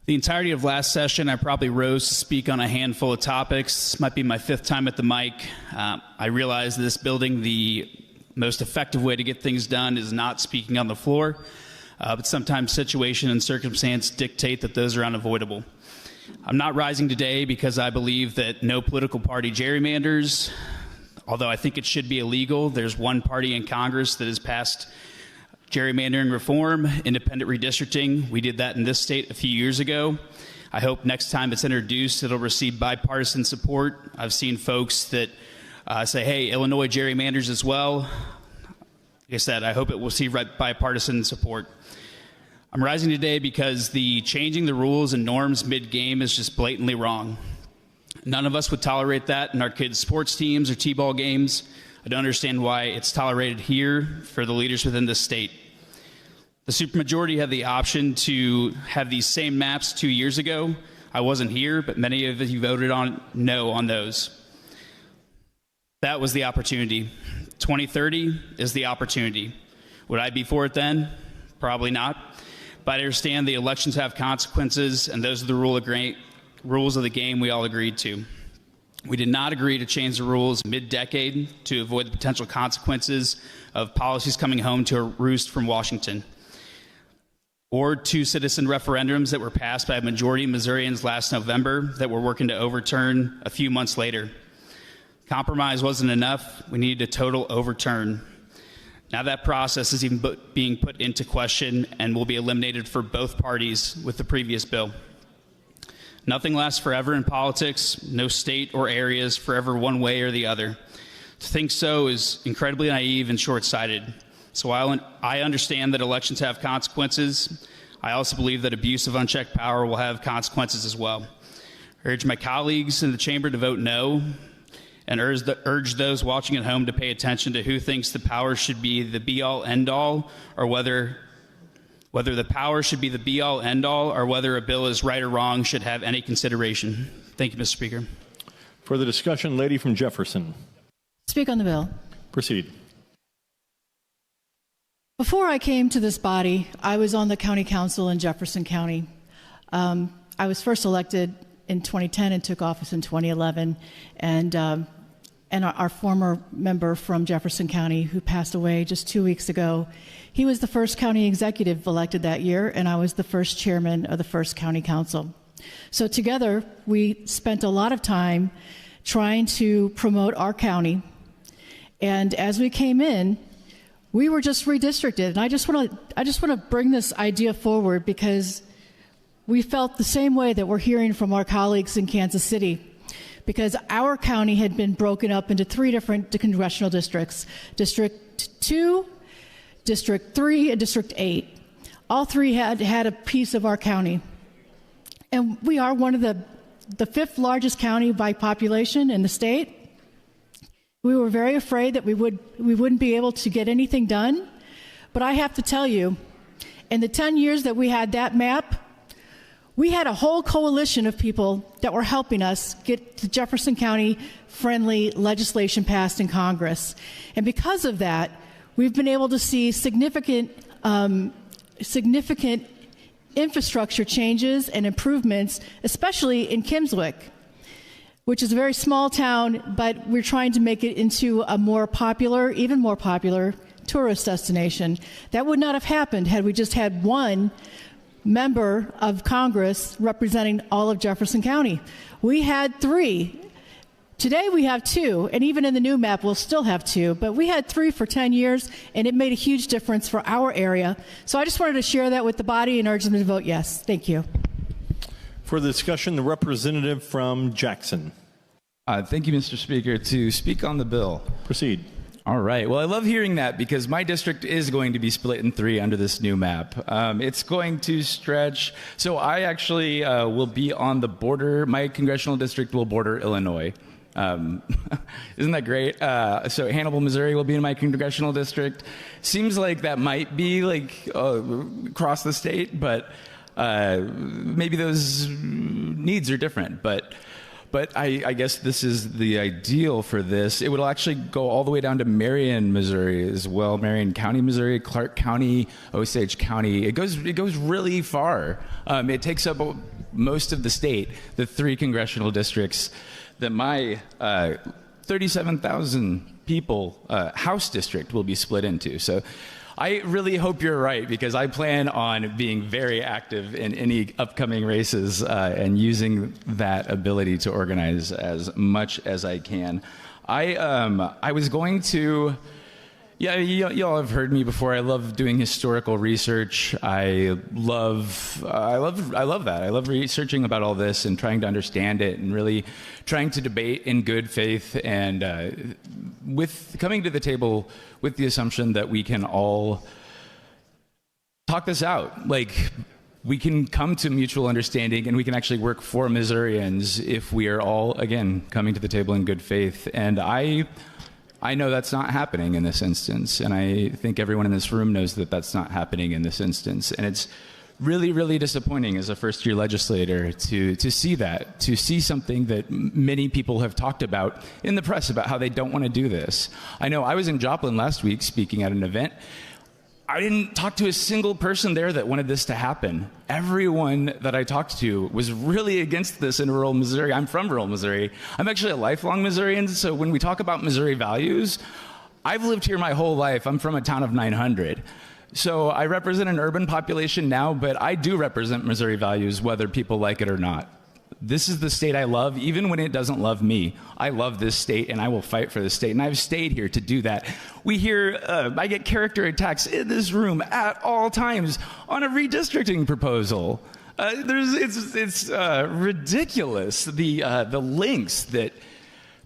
[SPEAKER 16] The entirety of last session, I probably rose to speak on a handful of topics. This might be my fifth time at the mic. I realize this building, the most effective way to get things done is not speaking on the floor, but sometimes situation and circumstance dictate that those are unavoidable. I'm not rising today because I believe that no political party gerrymanders. Although I think it should be illegal, there's one party in Congress that has passed gerrymandering reform, independent redistricting. We did that in this state a few years ago. I hope next time it's introduced, it'll receive bipartisan support. I've seen folks that say, hey, Illinois gerrymanders as well. Like I said, I hope it will receive bipartisan support. I'm rising today because the changing the rules and norms mid-game is just blatantly wrong. None of us would tolerate that in our kids' sports teams or t-ball games. I don't understand why it's tolerated here for the leaders within the state. The supermajority had the option to have these same maps 2 years ago. I wasn't here, but many of you voted on no on those. That was the opportunity. 2030 is the opportunity. Would I be for it then? Probably not. But I understand the elections have consequences, and those are the rules of the game we all agreed to. We did not agree to change the rules mid-decade to avoid the potential consequences of policies coming home to a roost from Washington, or 2 citizen referendums that were passed by a majority of Missourians last November that we're working to overturn a few months later. Compromise wasn't enough. We needed a total overturn. Now that process is even being put into question and will be eliminated for both parties with the previous bill. Nothing lasts forever in politics. No state or area is forever one way or the other. To think so is incredibly naive and short-sighted. So while I understand that elections have consequences, I also believe that abuse of unchecked power will have consequences as well. I urge my colleagues in the chamber to vote no, and urge those watching at home to pay attention to who thinks the power should be the be-all, end-all, or whether the power should be the be-all, end-all, or whether a bill is right or wrong should have any consideration. Thank you, Mr. Speaker.
[SPEAKER 6] For the discussion, lady from Jefferson.
[SPEAKER 8] Speak on the bill.
[SPEAKER 6] Proceed.
[SPEAKER 8] Before I came to this body, I was on the county council in Jefferson County. I was first elected in 2010 and took office in 2011. And our former member from Jefferson County, who passed away just 2 weeks ago, he was the first county executive elected that year, and I was the first chairman of the first county council. So together, we spent a lot of time trying to promote our county. And as we came in, we were just redistricted. And I just want to bring this idea forward because we felt the same way that we're hearing from our colleagues in Kansas City, because our county had been broken up into 3 different congressional districts: District 2, District 3, and District 8. All 3 had a piece of our county. And we are one of the 5th largest county by population in the state. We were very afraid that we wouldn't be able to get anything done. But I have to tell you, in the 10 years that we had that map, we had a whole coalition of people that were helping us get the Jefferson County friendly legislation passed in Congress. And because of that, we've been able to see significant infrastructure changes and improvements, especially in Kimmswick, which is a very small town, but we're trying to make it into a more popular, even more popular tourist destination. That would not have happened had we just had one member of Congress representing all of Jefferson County. We had 3. Today we have 2, and even in the new map we'll still have 2, but we had 3 for 10 years, and it made a huge difference for our area. So I just wanted to share that with the body and urge them to vote yes. Thank you.
[SPEAKER 6] For the discussion, the representative from Jackson.
[SPEAKER 10] Thank you, Mr. Speaker. To speak on the bill.
[SPEAKER 6] Proceed.
[SPEAKER 10] All right. Well, I love hearing that because my district is going to be split in 3 under this new map. It's going to stretch. So I actually will be on the border. My congressional district will border Illinois. Isn't that great? So Hannibal, Missouri will be in my congressional district. Seems like that might be like across the state, but maybe those needs are different. But I guess this is the ideal for this. It would actually go all the way down to Marion, Missouri as well. Marion County, Missouri, Clark County, Osage County. It goes really far. It takes up most of the state, the 3 congressional districts that my 37,000 people House district will be split into. So I really hope you're right, because I plan on being very active in any upcoming races and using that ability to organize as much as I can. I was going to, y'all have heard me before. I love doing historical research. I love that. I love researching about all this and trying to understand it and really trying to debate in good faith and with coming to the table with the assumption that we can all talk this out. Like, we can come to mutual understanding and we can actually work for Missourians if we are all, again, coming to the table in good faith. And I know that's not happening in this instance, and I think everyone in this room knows that that's not happening in this instance. And it's really, really disappointing as a first-year legislator to see that, to see something that many people have talked about in the press about how they don't want to do this. I know I was in Joplin last week speaking at an event. I didn't talk to a single person there that wanted this to happen. Everyone that I talked to was really against this in rural Missouri. I'm from rural Missouri. I'm actually a lifelong Missourian, so when we talk about Missouri values, I've lived here my whole life. I'm from a town of 900. So I represent an urban population now, but I do represent Missouri values whether people like it or not. This is the state I love, even when it doesn't love me. I love this state, and I will fight for this state, and I've stayed here to do that. We hear, I get character attacks in this room at all times on a redistricting proposal. It's ridiculous, the lengths that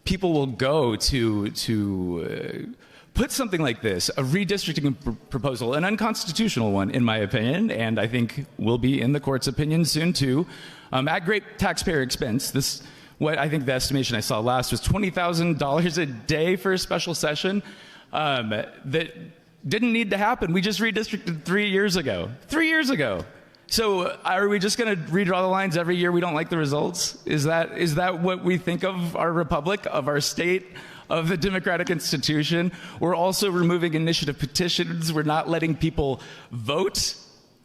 [SPEAKER 10] people will go to put something like this, a redistricting proposal, an unconstitutional one, in my opinion, and I think will be in the court's opinion soon too, at great taxpayer expense. What I think the estimation I saw last was $20,000 a day for a special session that didn't need to happen. We just redistricted 3 years ago. 3 years ago. So are we just going to redraw the lines every year we don't like the results? Is that what we think of our republic, of our state, of the democratic institution? We're also removing initiative petitions. We're not letting people vote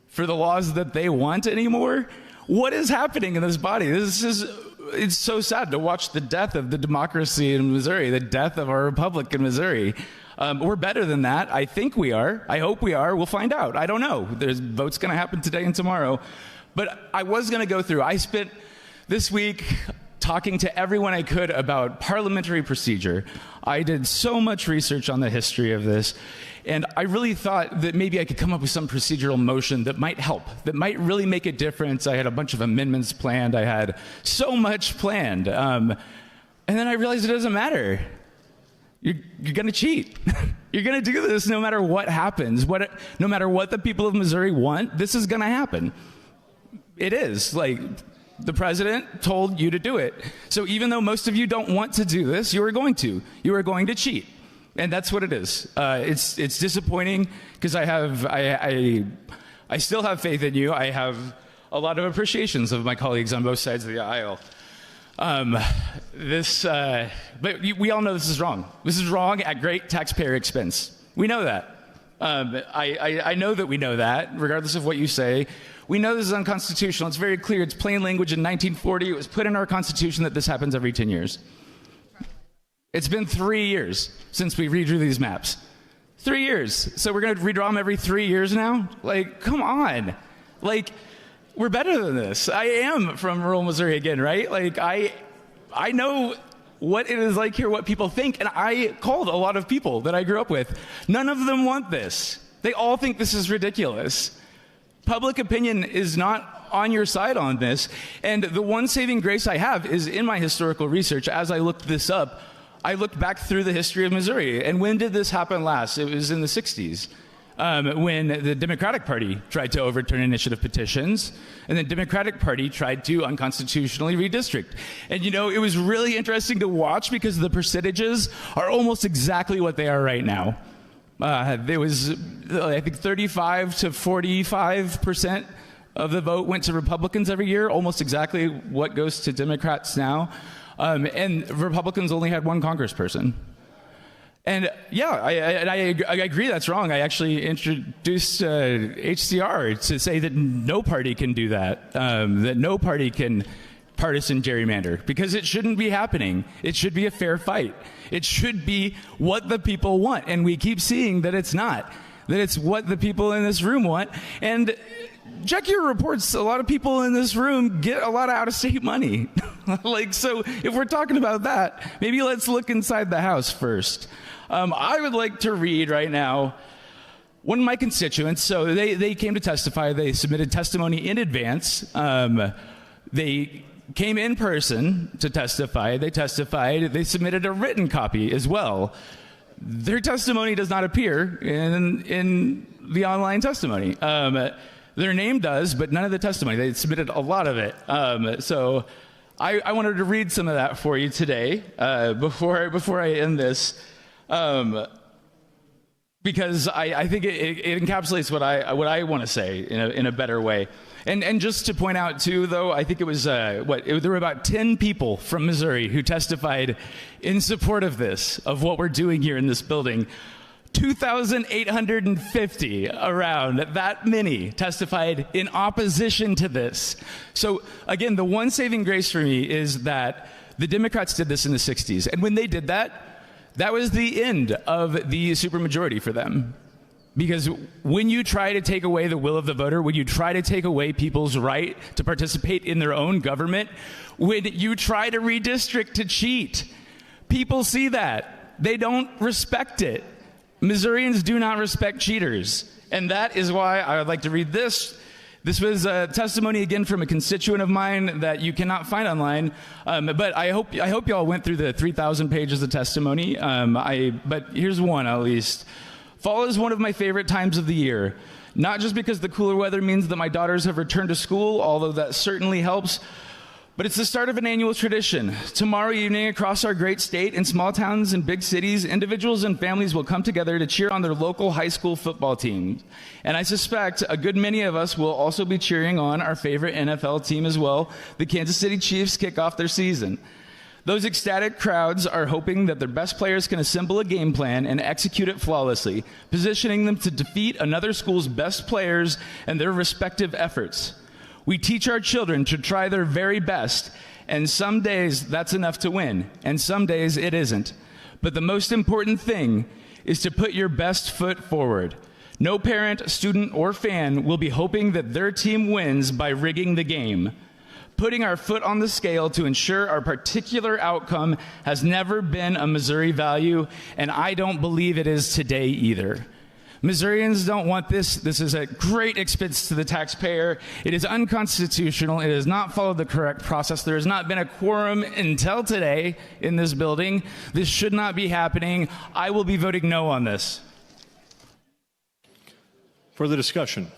[SPEAKER 10] for the laws that they want anymore. What is happening in this body? It's so sad to watch the death of the democracy in Missouri, the death of our republic in Missouri. We're better than that. I think we are. I hope we are. We'll find out. I don't know. There's votes going to happen today and tomorrow. But I was going to go through. I spent this week talking to everyone I could about parliamentary procedure. I did so much research on the history of this, and I really thought that maybe I could come up with some procedural motion that might help, that might really make a difference. I had a bunch of amendments planned. I had so much planned. And then I realized it doesn't matter. You're going to cheat. You're going to do this no matter what happens. No matter what the people of Missouri want, this is going to happen. It is. The president told you to do it. So even though most of you don't want to do this, you are going to. You are going to cheat. And that's what it is. It's disappointing because I still have faith in you. I have a lot of appreciations of my colleagues on both sides of the aisle. But we all know this is wrong. This is wrong at great taxpayer expense. We know that. I know that we know that, regardless of what you say. We know this is unconstitutional. It's very clear. It's plain language in 1940. It was put in our Constitution that this happens every 10 years. It's been 3 years since we redrew these maps. 3 years. So we're going to redraw them every 3 years now? Come on. We're better than this. I am from rural Missouri again, right? I know what it is like here, what people think, and I called a lot of people that I grew up with. None of them want this. They all think this is ridiculous. Public opinion is not on your side on this, and the one saving grace I have is in my historical research. As I looked this up, I looked back through the history of Missouri, and when did this happen last? It was in the 60s. When the Democratic Party tried to overturn initiative petitions, and the Democratic Party tried to unconstitutionally redistrict. And it was really interesting to watch because the percentages are almost exactly what they are right now. There was, I think, 35 to 45% of the vote went to Republicans every year, almost exactly what goes to Democrats now. And Republicans only had one congressperson. And yeah, I agree that's wrong. I actually introduced HCR to say that no party can do that, that no party can partisan gerrymander, because it shouldn't be happening. It should be a fair fight. It should be what the people want, and we keep seeing that it's not, that it's what the people in this room want. And check your reports. A lot of people in this room get a lot of out-of-state money. So if we're talking about that, maybe let's look inside the house first. I would like to read right now one of my constituents. So they came to testify. They submitted testimony in advance. They came in person to testify. They testified. They submitted a written copy as well. Their testimony does not appear in the online testimony. The Their name does, but none of the testimony. They submitted a lot of it. So I wanted to read some of that for you today before I end this, because I think it encapsulates what I want to say in a better way. And just to point out too, though, I think it was there were about 10 people from Missouri who testified in support of this, of what we're doing here in this building. 2,850 around, that many testified in opposition to this. So again, the one saving grace for me is that the Democrats did this in the 60s. And when they did that, that was the end of the supermajority for them. Because when you try to take away the will of the voter, when you try to take away people's right to participate in their own government, when you try to redistrict to cheat, people see that. They don't respect it. Missourians do not respect cheaters. And that is why I would like to read this. This was a testimony, again, from a constituent of mine that you cannot find online. But I hope y'all went through the 3,000 pages of testimony. But here's one, at least. Fall is one of my favorite times of the year. Not just because the cooler weather means that my daughters have returned to school, although that certainly helps, but it's the start of an annual tradition. Tomorrow evening, across our great state, in small towns and big cities, individuals and families will come together to cheer on their local high school football team. And I suspect a good many of us will also be cheering on our favorite NFL team as well. The Kansas City Chiefs kick off their season. Those ecstatic crowds are hoping that their best players can assemble a game plan and execute it flawlessly, positioning them to defeat another school's best players and their respective efforts. We teach our children to try their very best, and some days that's enough to win, and some days it isn't. But the most important thing is to put your best foot forward. No parent, student, or fan will be hoping that their team wins by rigging the game. Putting our foot on the scale to ensure our particular outcome has never been a Missouri value, and I don't believe it is today either. Missourians don't want this. This is a great expense to the taxpayer. It is unconstitutional. It has not followed the correct process. There has not been a quorum until today in this building. This should not be happening. I will be voting no on this.
[SPEAKER 6] Further discussion.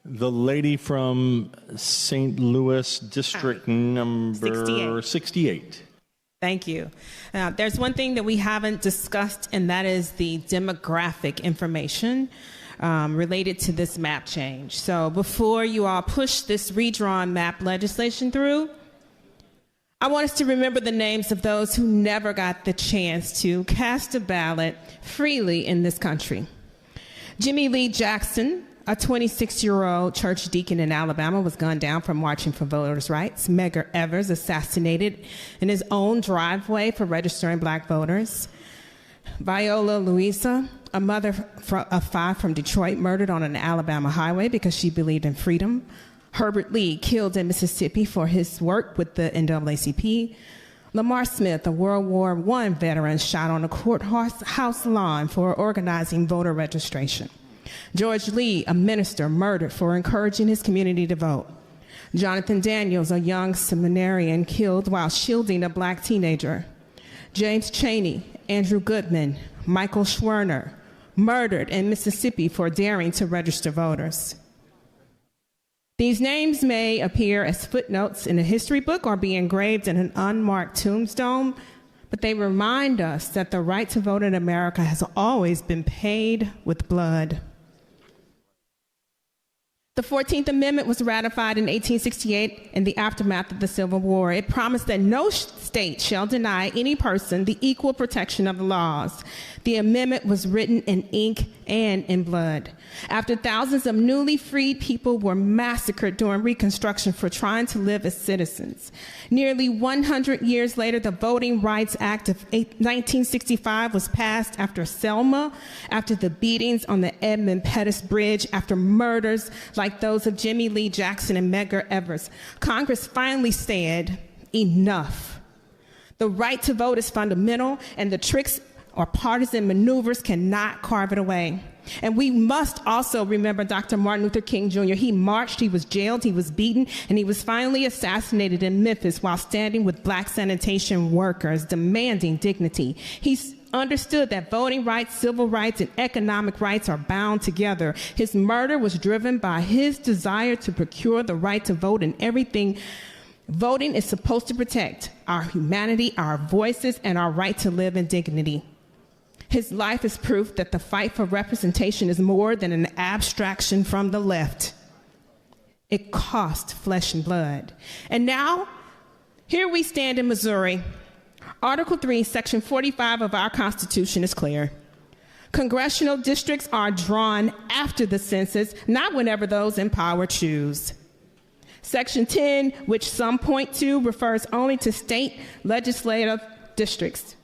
[SPEAKER 6] The lady from St. Louis, district number 68.
[SPEAKER 7] Thank you. There's one thing that we haven't discussed, and that is the demographic information related to this map change. So before you all push this redrawn map legislation through, I want us to remember the names of those who never got the chance to cast a ballot freely in this country. Jimmy Lee Jackson, a 26-year-old church deacon in Alabama, was gunned down for marching for voters' rights. Medgar Evers, assassinated in his own driveway for registering black voters. Viola Luisa, a mother of 5 from Detroit, murdered on an Alabama highway because she believed in freedom. Herbert Lee, killed in Mississippi for his work with the NAACP. Lamar Smith, a World War I veteran, shot on a courthouse lawn for organizing voter registration. George Lee, a minister, murdered for encouraging his community to vote. Jonathan Daniels, a young seminarian, killed while shielding a black teenager. James Chaney, Andrew Goodman, Michael Schwerner, murdered in Mississippi for daring to register voters. These names may appear as footnotes in a history book or be engraved in an unmarked tombstone, but they remind us that the right to vote in America has always been paid with blood. The 14th Amendment was ratified in 1868 in the aftermath of the Civil War. It promised that no state shall deny any person the equal protection of the laws. The amendment was written in ink and in blood. After thousands of newly freed people were massacred during Reconstruction for trying to live as citizens. Nearly 100 years later, the Voting Rights Act of 1965 was passed after Selma, after the beatings on the Edmund Pettus Bridge, after murders like those of Jimmy Lee Jackson and Medgar Evers. Congress finally said, enough. The right to vote is fundamental, and the tricks or partisan maneuvers cannot carve it away. And we must also remember Dr. Martin Luther King Jr. He marched, he was jailed, he was beaten, and he was finally assassinated in Memphis while standing with black sanitation workers demanding dignity. He understood that voting rights, civil rights, and economic rights are bound together. His murder was driven by his desire to procure the right to vote and everything voting is supposed to protect: our humanity, our voices, and our right to live in dignity. His life is proof that the fight for representation is more than an abstraction from the left. It cost flesh and blood. And now, here we stand in Missouri. Article 3, Section 45 of our Constitution is clear. Congressional districts are drawn after the census, not whenever those in power choose. Section 10, which some point to, refers only to state legislative districts.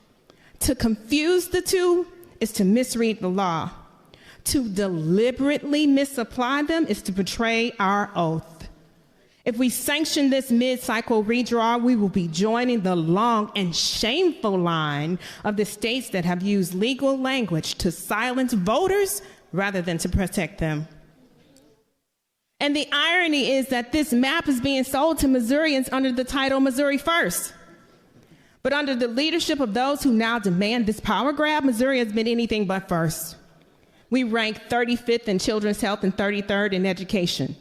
[SPEAKER 7] To confuse the two is to misread the law. To deliberately misapply them is to betray our oath. If we sanction this mid-cycle redraw, we will be joining the long and shameful line of the states that have used legal language to silence voters rather than to protect them. And the irony is that this map is being sold to Missourians under the title Missouri First. But under the leadership of those who now demand this power grab, Missouri has been anything but first. We rank 35th in children's health and 33rd in education.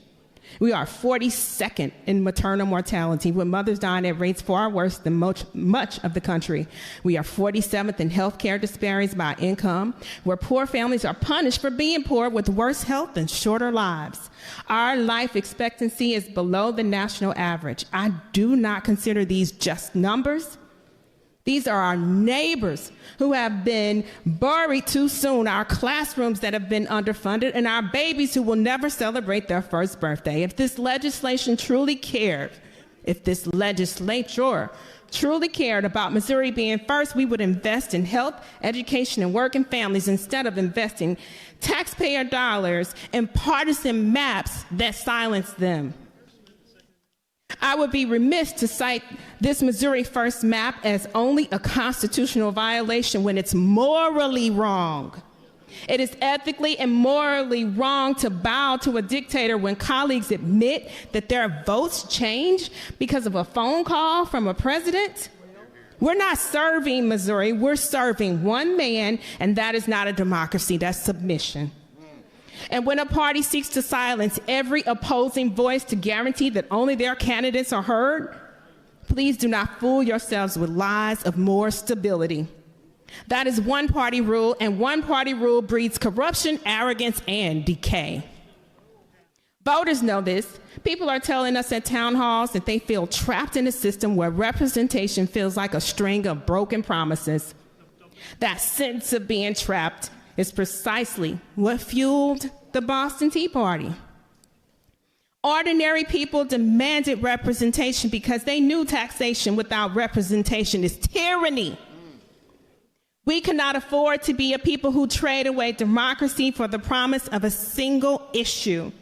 [SPEAKER 7] We are 42nd in maternal mortality, with mothers dying at rates far worse than much of the country. We are 47th in healthcare disparities by income, where poor families are punished for being poor with worse health and shorter lives. Our life expectancy is below the national average. I do not consider these just numbers. These are our neighbors who have been buried too soon, our classrooms that have been underfunded, and our babies who will never celebrate their first birthday. If this legislation truly cared, if this legislature truly cared about Missouri being first, we would invest in health, education, and working families instead of investing taxpayer dollars in partisan maps that silence them. I would be remiss to cite this Missouri First map as only a constitutional violation when it's morally wrong. It is ethically and morally wrong to bow to a dictator when colleagues admit that their votes change because of a phone call from a president. We're not serving Missouri, we're serving one man, and that is not a democracy, that's submission. And when a party seeks to silence every opposing voice to guarantee that only their candidates are heard, please do not fool yourselves with lies of more stability. That is one-party rule, and one-party rule breeds corruption, arrogance, and decay. Voters know this. People are telling us at town halls that they feel trapped in a system where representation feels like a string of broken promises. That sense of being trapped is precisely what fueled the Boston Tea Party. Ordinary people demanded representation because they knew taxation without representation is tyranny. We cannot afford to be a people who trade away democracy for the promise of a single issue.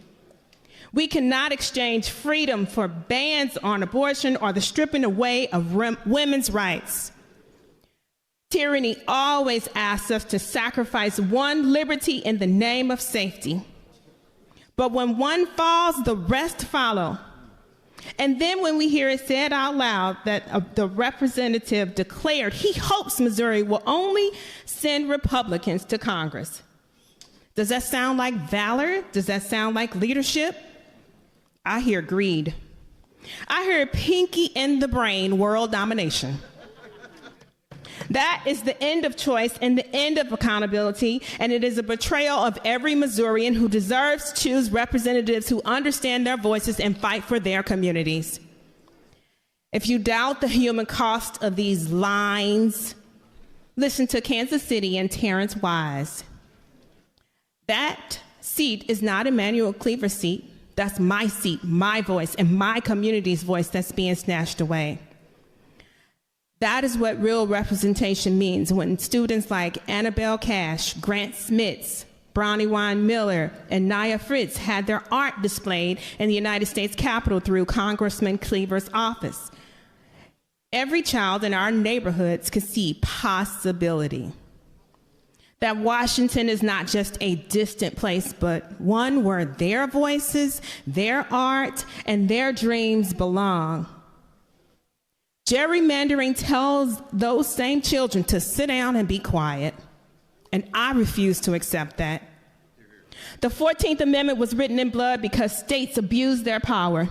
[SPEAKER 7] We cannot exchange freedom for bans on abortion or the stripping away of women's rights. Tyranny always asks us to sacrifice one liberty in the name of safety. But when one falls, the rest follow. And then when we hear it said out loud that the representative declared he hopes Missouri will only send Republicans to Congress. Does that sound like valor? Does that sound like leadership? I hear greed. I hear pinky in the brain world domination. That is the end of choice and the end of accountability, and it is a betrayal of every Missourian who deserves to choose representatives who understand their voices and fight for their communities. If you doubt the human cost of these lines, listen to Kansas City and Terrence Wise. That seat is not Emanuel Cleaver's seat. That's my seat, my voice, and my community's voice that's being snatched away. That is what real representation means when students like Annabelle Cash, Grant Smits, Brownie Wine Miller, and Naya Fritz had their art displayed in the United States Capitol through Congressman Cleaver's office. Every child in our neighborhoods could see possibility. That Washington is not just a distant place, but one where their voices, their art, and their dreams belong. Gerrymandering tells those same children to sit down and be quiet, and I refuse to accept that. The 14th Amendment was written in blood because states abused their power.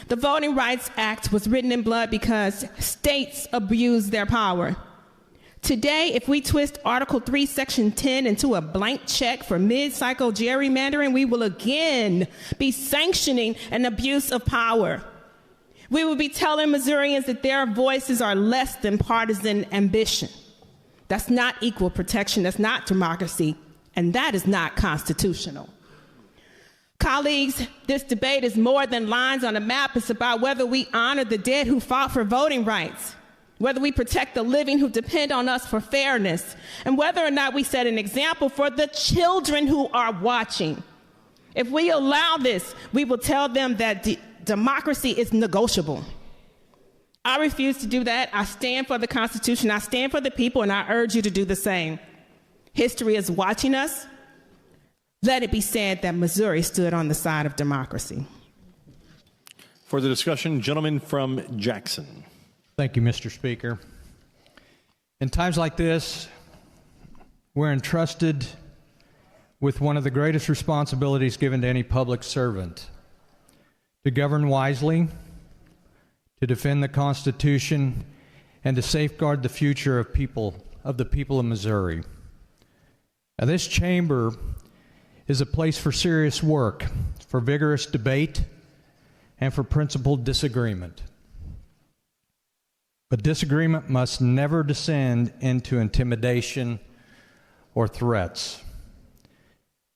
[SPEAKER 7] The Voting Rights Act was written in blood because states abused their power. Today, if we twist Article 3, Section 10 into a blank check for mid-cycle gerrymandering, we will again be sanctioning an abuse of power. We will be telling Missourians that their voices are less than partisan ambition. That's not equal protection, that's not democracy, and that is not constitutional. Colleagues, this debate is more than lines on a map. It's about whether we honor the dead who fought for voting rights, whether we protect the living who depend on us for fairness, and whether or not we set an example for the children who are watching. If we allow this, we will tell them that democracy is negotiable. I refuse to do that. I stand for the Constitution, I stand for the people, and I urge you to do the same. History is watching us. Let it be said that Missouri stood on the side of democracy.
[SPEAKER 6] For the discussion, gentleman from Jackson.
[SPEAKER 3] Thank you, Mr. Speaker. In times like this, we're entrusted with one of the greatest responsibilities given to any public servant: to govern wisely, to defend the Constitution, and to safeguard the future of the people of Missouri. Now, this chamber is a place for serious work, for vigorous debate, and for principled disagreement. But disagreement must never descend into intimidation or threats.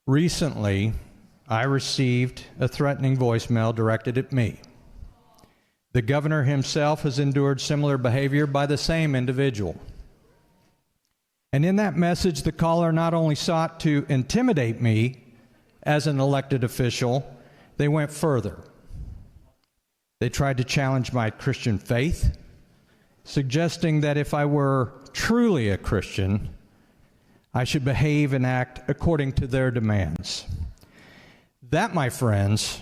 [SPEAKER 3] Recently, I received a threatening voicemail directed at me. The governor himself has endured similar behavior by the same individual. And in that message, the caller not only sought to intimidate me as an elected official, they went further. They tried to challenge my Christian faith, suggesting that if I were truly a Christian, I should behave and act according to their demands. That, my friends,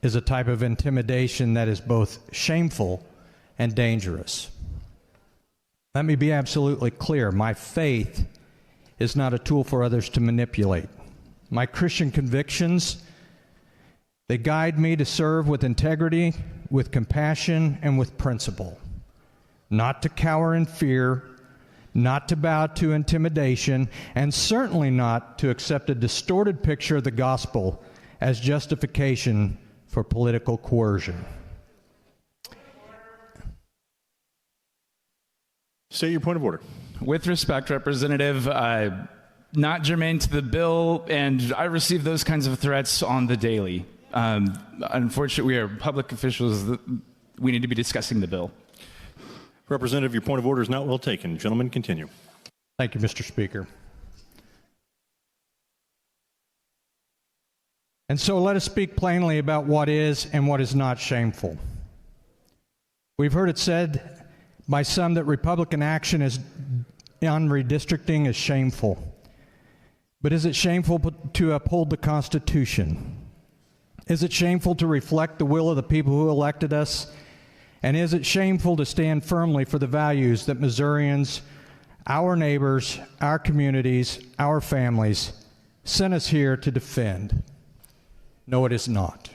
[SPEAKER 3] is a type of intimidation that is both shameful and dangerous. Let me be absolutely clear. My faith is not a tool for others to manipulate. My Christian convictions, they guide me to serve with integrity, with compassion, and with principle. Not to cower in fear, not to bow to intimidation, and certainly not to accept a distorted picture of the gospel as justification for political coercion.
[SPEAKER 6] Say your point of order.
[SPEAKER 10] With respect, Representative, not germane to the bill, and I receive those kinds of threats on the daily. Unfortunately, we are public officials. We need to be discussing the bill.
[SPEAKER 6] Representative, your point of order is not well taken. Gentlemen, continue.
[SPEAKER 3] Thank you, Mr. Speaker. And so let us speak plainly about what is and what is not shameful. We've heard it said by some that Republican action on redistricting is shameful. But is it shameful to uphold the Constitution? Is it shameful to reflect the will of the people who elected us? And is it shameful to stand firmly for the values that Missourians, our neighbors, our communities, our families sent us here to defend? No, it is not.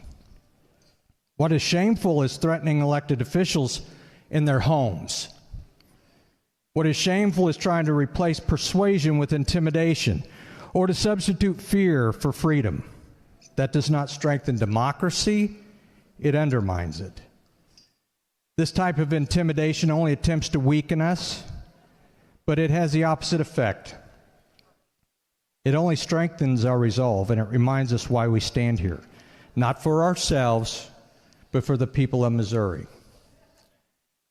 [SPEAKER 3] What is shameful is threatening elected officials in their homes. What is shameful is trying to replace persuasion with intimidation or to substitute fear for freedom. That does not strengthen democracy, it undermines it. This type of intimidation only attempts to weaken us, but it has the opposite effect. It only strengthens our resolve, and it reminds us why we stand here, not for ourselves, but for the people of Missouri.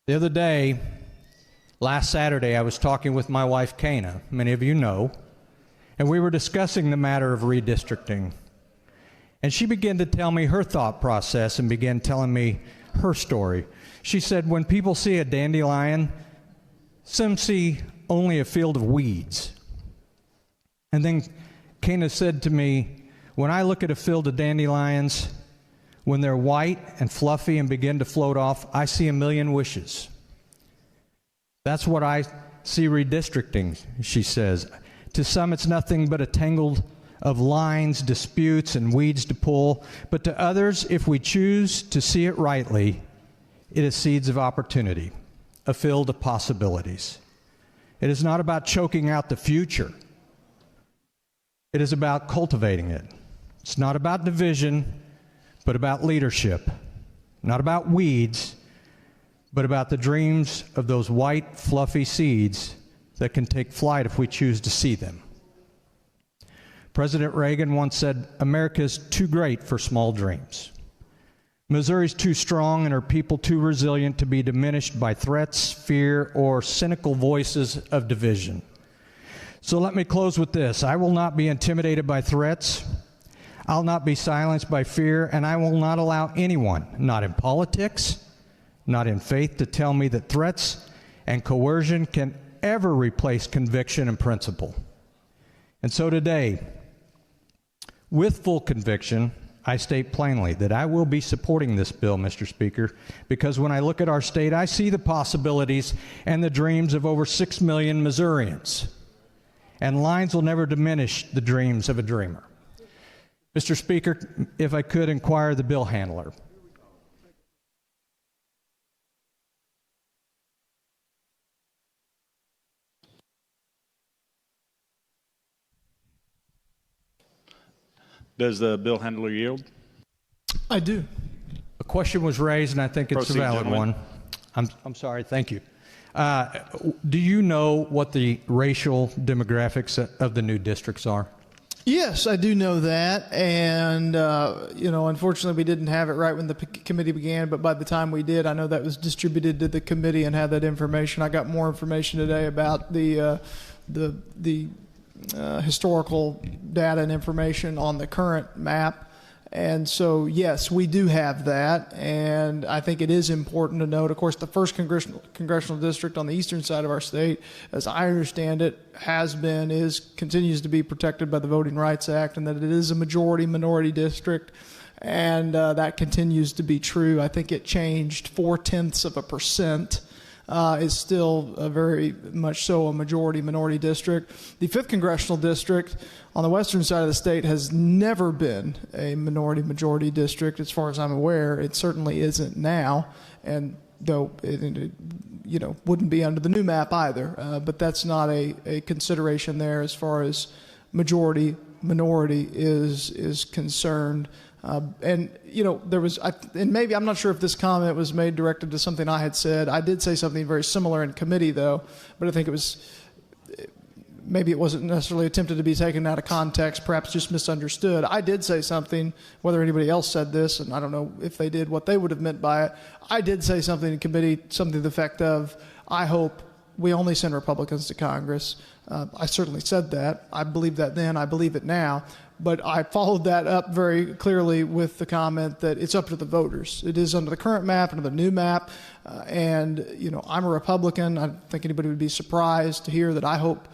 [SPEAKER 3] The other day, last Saturday, I was talking with my wife, Kana, many of you know, and we were discussing the matter of redistricting. And she began to tell me her thought process and began telling me her story. She said, when people see a dandelion, some see only a field of weeds. And then Kana said to me, when I look at a field of dandelions, when they're white and fluffy and begin to float off, I see a million wishes. That's what I see redistricting, she says. To some, it's nothing but a tangle of lines, disputes, and weeds to pull. But to others, if we choose to see it rightly, it is seeds of opportunity, a field of possibilities. It is not about choking out the future. It is about cultivating it. It's not about division, but about leadership. Not about weeds, but about the dreams of those white, fluffy seeds that can take flight if we choose to see them. President Reagan once said, "America is too great for small dreams." Missouri's too strong and her people too resilient to be diminished by threats, fear, or cynical voices of division. So let me close with this. I will not be intimidated by threats. I'll not be silenced by fear, and I will not allow anyone, not in politics, not in faith, to tell me that threats and coercion can ever replace conviction and principle. And so today, with full conviction, I state plainly that I will be supporting this bill, Mr. Speaker, because when I look at our state, I see the possibilities and the dreams of over 6 million Missourians. And lines will never diminish the dreams of a dreamer. Mr. Speaker, if I could inquire the bill handler.
[SPEAKER 6] Does the bill handler yield?
[SPEAKER 11] I do.
[SPEAKER 3] A question was raised, and I think it's
[SPEAKER 6] Proceed,
[SPEAKER 3] a valid
[SPEAKER 6] gentlemen.
[SPEAKER 3] one. I'm sorry, thank you. Do you know what the racial demographics of the new districts are?
[SPEAKER 11] Yes, I do know that, and unfortunately, we didn't have it right when the committee began. But by the time we did, I know that was distributed to the committee and had that information. I got more information today about the historical data and information on the current map. And so, yes, we do have that, and I think it is important to note, of course, the first congressional district on the eastern side of our state, as I understand it, continues to be protected by the Voting Rights Act, and that it is a majority-minority district, and that continues to be true. I think it changed 0.4%. Is still very much so a majority-minority district. The 5th Congressional District on the western side of the state has never been a minority-majority district, as far as I'm aware. It certainly isn't now, and though it wouldn't be under the new map either. But that's not a consideration there as far as majority-minority is concerned. There was, and maybe I'm not sure if this comment was made directed to something I had said. I did say something very similar in committee, though, but I think maybe it wasn't necessarily attempted to be taken out of context, perhaps just misunderstood. I did say something, whether anybody else said this, and I don't know if they did, what they would have meant by it. I did say something in committee, something to the effect of, I hope we only send Republicans to Congress. I certainly said that. I believed that then. I believe it now. But I followed that up very clearly with the comment that it's up to the voters. It is under the current map, under the new map. I'm a Republican. I don't think anybody would be surprised to hear that I hope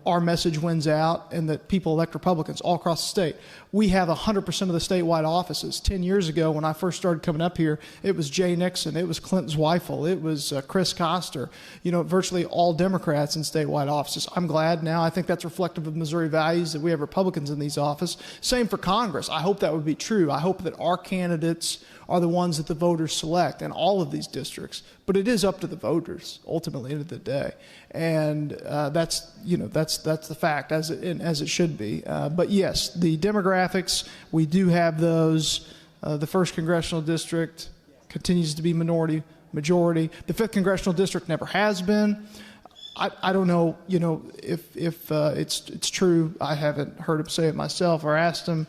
[SPEAKER 11] our message wins out and that people elect Republicans all across the state. We have 100% of the statewide offices. 10 years ago, when I first started coming up here, it was Jay Nixon, it was Clint Zweifel, it was Chris Koster, virtually all Democrats in statewide offices. I'm glad now. I think that's reflective of Missouri values that we have Republicans in these offices. Same for Congress. I hope that would be true. I hope that our candidates are the ones that the voters select in all of these districts. But it is up to the voters, ultimately, at the end of the day. And that's the fact, as it should be. But yes, the demographics, we do have those. The 1st Congressional District continues to be minority-majority. The 5th Congressional District never has been. I don't know, if it's true. I haven't heard him say it myself or asked him.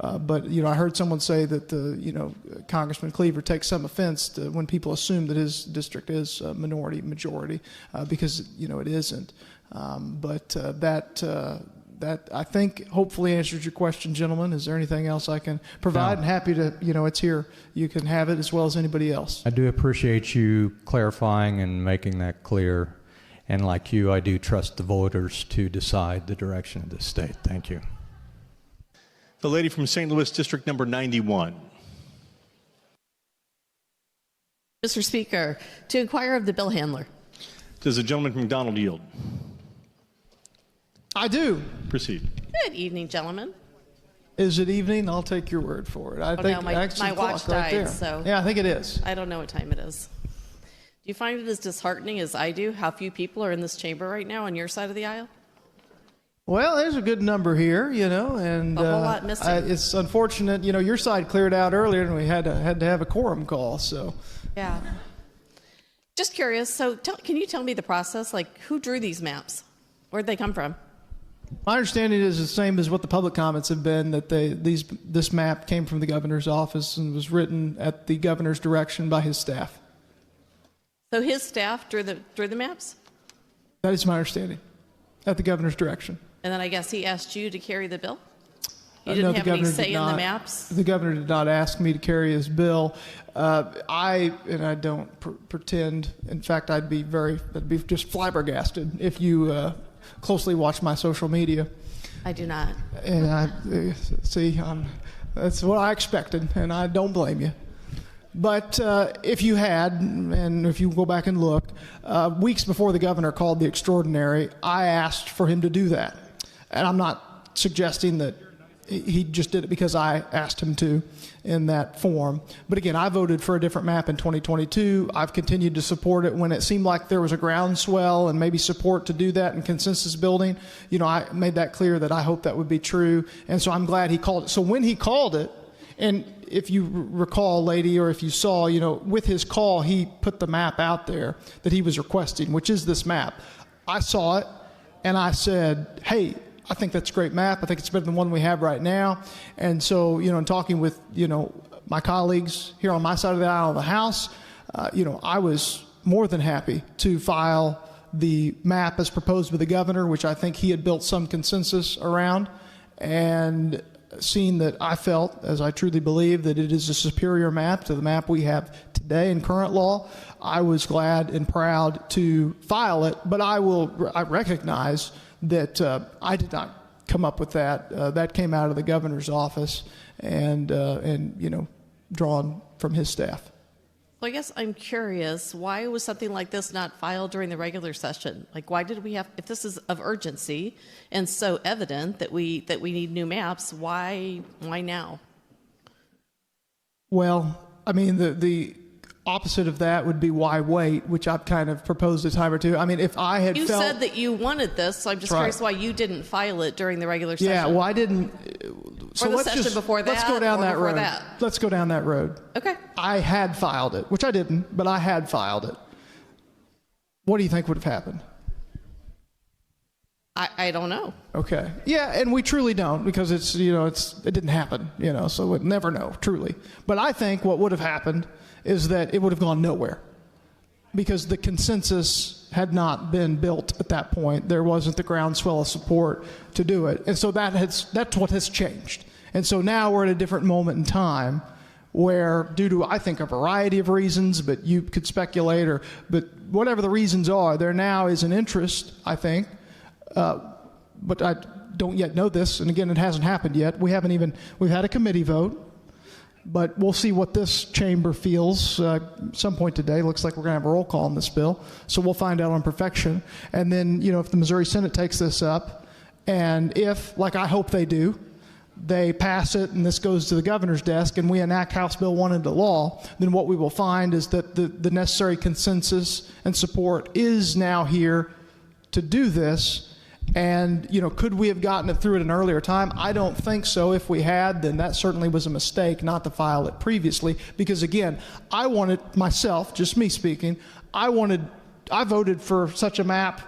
[SPEAKER 11] But I heard someone say that Congressman Cleaver takes some offense to when people assume that his district is minority-majority because it isn't. But that I think hopefully answers your question, gentlemen. Is there anything else I can provide?
[SPEAKER 3] No.
[SPEAKER 11] And happy to, it's here. You can have it as well as anybody else.
[SPEAKER 3] I do appreciate you clarifying and making that clear. And like you, I do trust the voters to decide the direction of this state. Thank you.
[SPEAKER 6] The lady from St. Louis, District number 91.
[SPEAKER 13] Mr. Speaker, to inquire of the bill handler.
[SPEAKER 6] Does the gentleman from McDonald yield?
[SPEAKER 11] I do.
[SPEAKER 6] Proceed.
[SPEAKER 13] Good evening, gentlemen.
[SPEAKER 11] Is it evening? I'll take your word for it. I think
[SPEAKER 13] my watch died,
[SPEAKER 11] there.
[SPEAKER 13] so
[SPEAKER 11] yeah, I think it is.
[SPEAKER 13] I don't know what time it is. Do you find it as disheartening as I do how few people are in this chamber right now on your side of the aisle?
[SPEAKER 11] Well, there's a good number here, and
[SPEAKER 13] a whole lot missing.
[SPEAKER 11] It's unfortunate. Your side cleared out earlier, and we had to have a quorum call. So
[SPEAKER 13] yeah. Just curious. So can you tell me the process? Like, who drew these maps? Where'd they come from?
[SPEAKER 11] My understanding is the same as what the public comments have been, that this map came from the governor's office and was written at the governor's direction by his staff.
[SPEAKER 13] So his staff drew the maps?
[SPEAKER 11] That is my understanding, at the governor's direction.
[SPEAKER 13] And then I guess he asked you to carry the bill? You
[SPEAKER 11] No,
[SPEAKER 13] didn't have any say in the maps?
[SPEAKER 11] The governor did not ask me to carry his bill. I don't pretend. In fact, I'd be just flabbergasted if you closely watch my social media.
[SPEAKER 13] I do not.
[SPEAKER 11] And that's what I expected, and I don't blame you. But if you had, and if you go back and look, weeks before the governor called the extraordinary, I asked for him to do that. And I'm not suggesting that he just did it because I asked him to in that form. But again, I voted for a different map in 2022. I've continued to support it when it seemed like there was a groundswell and maybe support to do that in consensus building. I made that clear that I hope that would be true. And so I'm glad he called it. So when he called it, and if you recall, lady, or if you saw, with his call, he put the map out there that he was requesting, which is this map. I saw it, and I said, hey, I think that's a great map. I think it's better than the one we have right now. And so, in talking with, my colleagues here on my side of the aisle of the House, I was more than happy to file the map as proposed by the governor, which I think he had built some consensus around, and seeing that I felt, as I truly believe, that it is a superior map to the map we have today in current law, I was glad and proud to file it. But I recognize that I did not come up with that. That came out of the governor's office and drawn from his staff.
[SPEAKER 13] Well, I guess I'm curious, why was something like this not filed during the regular session? Like, why did we have, if this is of urgency and so evident that we need new maps, why now?
[SPEAKER 11] Well, I mean, the opposite of that would be why wait, which I've kind of proposed a time or two. I mean, if I had felt...
[SPEAKER 13] You said that you wanted this, so I'm just curious why you didn't file it during the regular session.
[SPEAKER 11] Yeah, well, I didn't... So
[SPEAKER 13] or the session before that,
[SPEAKER 11] let's go down that road. Let's go down that road.
[SPEAKER 13] Okay.
[SPEAKER 11] I had filed it, which I didn't, but I had filed it. What do you think would have happened?
[SPEAKER 13] I don't know.
[SPEAKER 11] Okay. Yeah, and we truly don't, because it didn't happen, so we'd never know, truly. But I think what would have happened is that it would have gone nowhere, because the consensus had not been built at that point. There wasn't the groundswell of support to do it. And so that's what has changed. And so now we're at a different moment in time where, due to, I think, a variety of reasons, but you could speculate, but whatever the reasons are, there now is an interest, I think, but I don't yet know this, and again, it hasn't happened yet. We've had a committee vote, but we'll see what this chamber feels some point today. Looks like we're going to have a roll call on this bill, so we'll find out on perfection. And then, if the Missouri Senate takes this up, and if, like I hope they do, they pass it and this goes to the governor's desk and we enact House Bill 1 into law, then what we will find is that the necessary consensus and support is now here to do this. And, could we have gotten it through at an earlier time? I don't think so. If we had, then that certainly was a mistake not to file it previously. Because, again, I wanted myself, just me speaking, I voted for such a map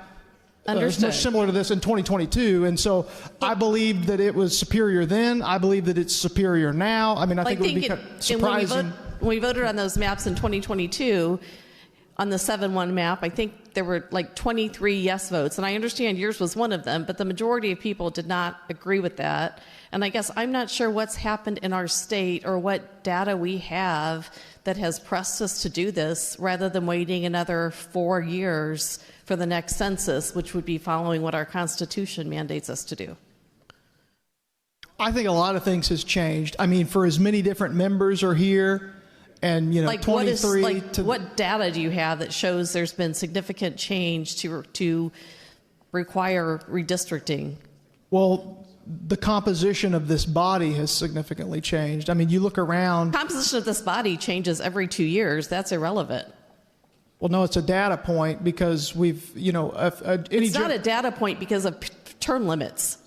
[SPEAKER 11] much similar to this in 2022. And so I believed that it was superior then. I believe that it's superior now. I mean, I think it would be surprising.
[SPEAKER 13] When we voted on those maps in 2022, on the 7-1 map, I think there were like 23 yes votes, and I understand yours was one of them, but the majority of people did not agree with that. And I guess I'm not sure what's happened in our state or what data we have that has pressed us to do this rather than waiting another 4 years for the next census, which would be following what our Constitution mandates us to do.
[SPEAKER 11] I think a lot of things has changed. I mean, for as many different members are here, And, you know,
[SPEAKER 13] like
[SPEAKER 11] 23
[SPEAKER 13] what data do you have that shows there's been significant change to require redistricting?
[SPEAKER 11] Well, the composition of this body has significantly changed. I mean, you look around.
[SPEAKER 13] Composition of this body changes every 2 years. That's irrelevant.
[SPEAKER 11] Well, no, it's a data point because we've, you know,
[SPEAKER 13] it's not a data point because of term limits,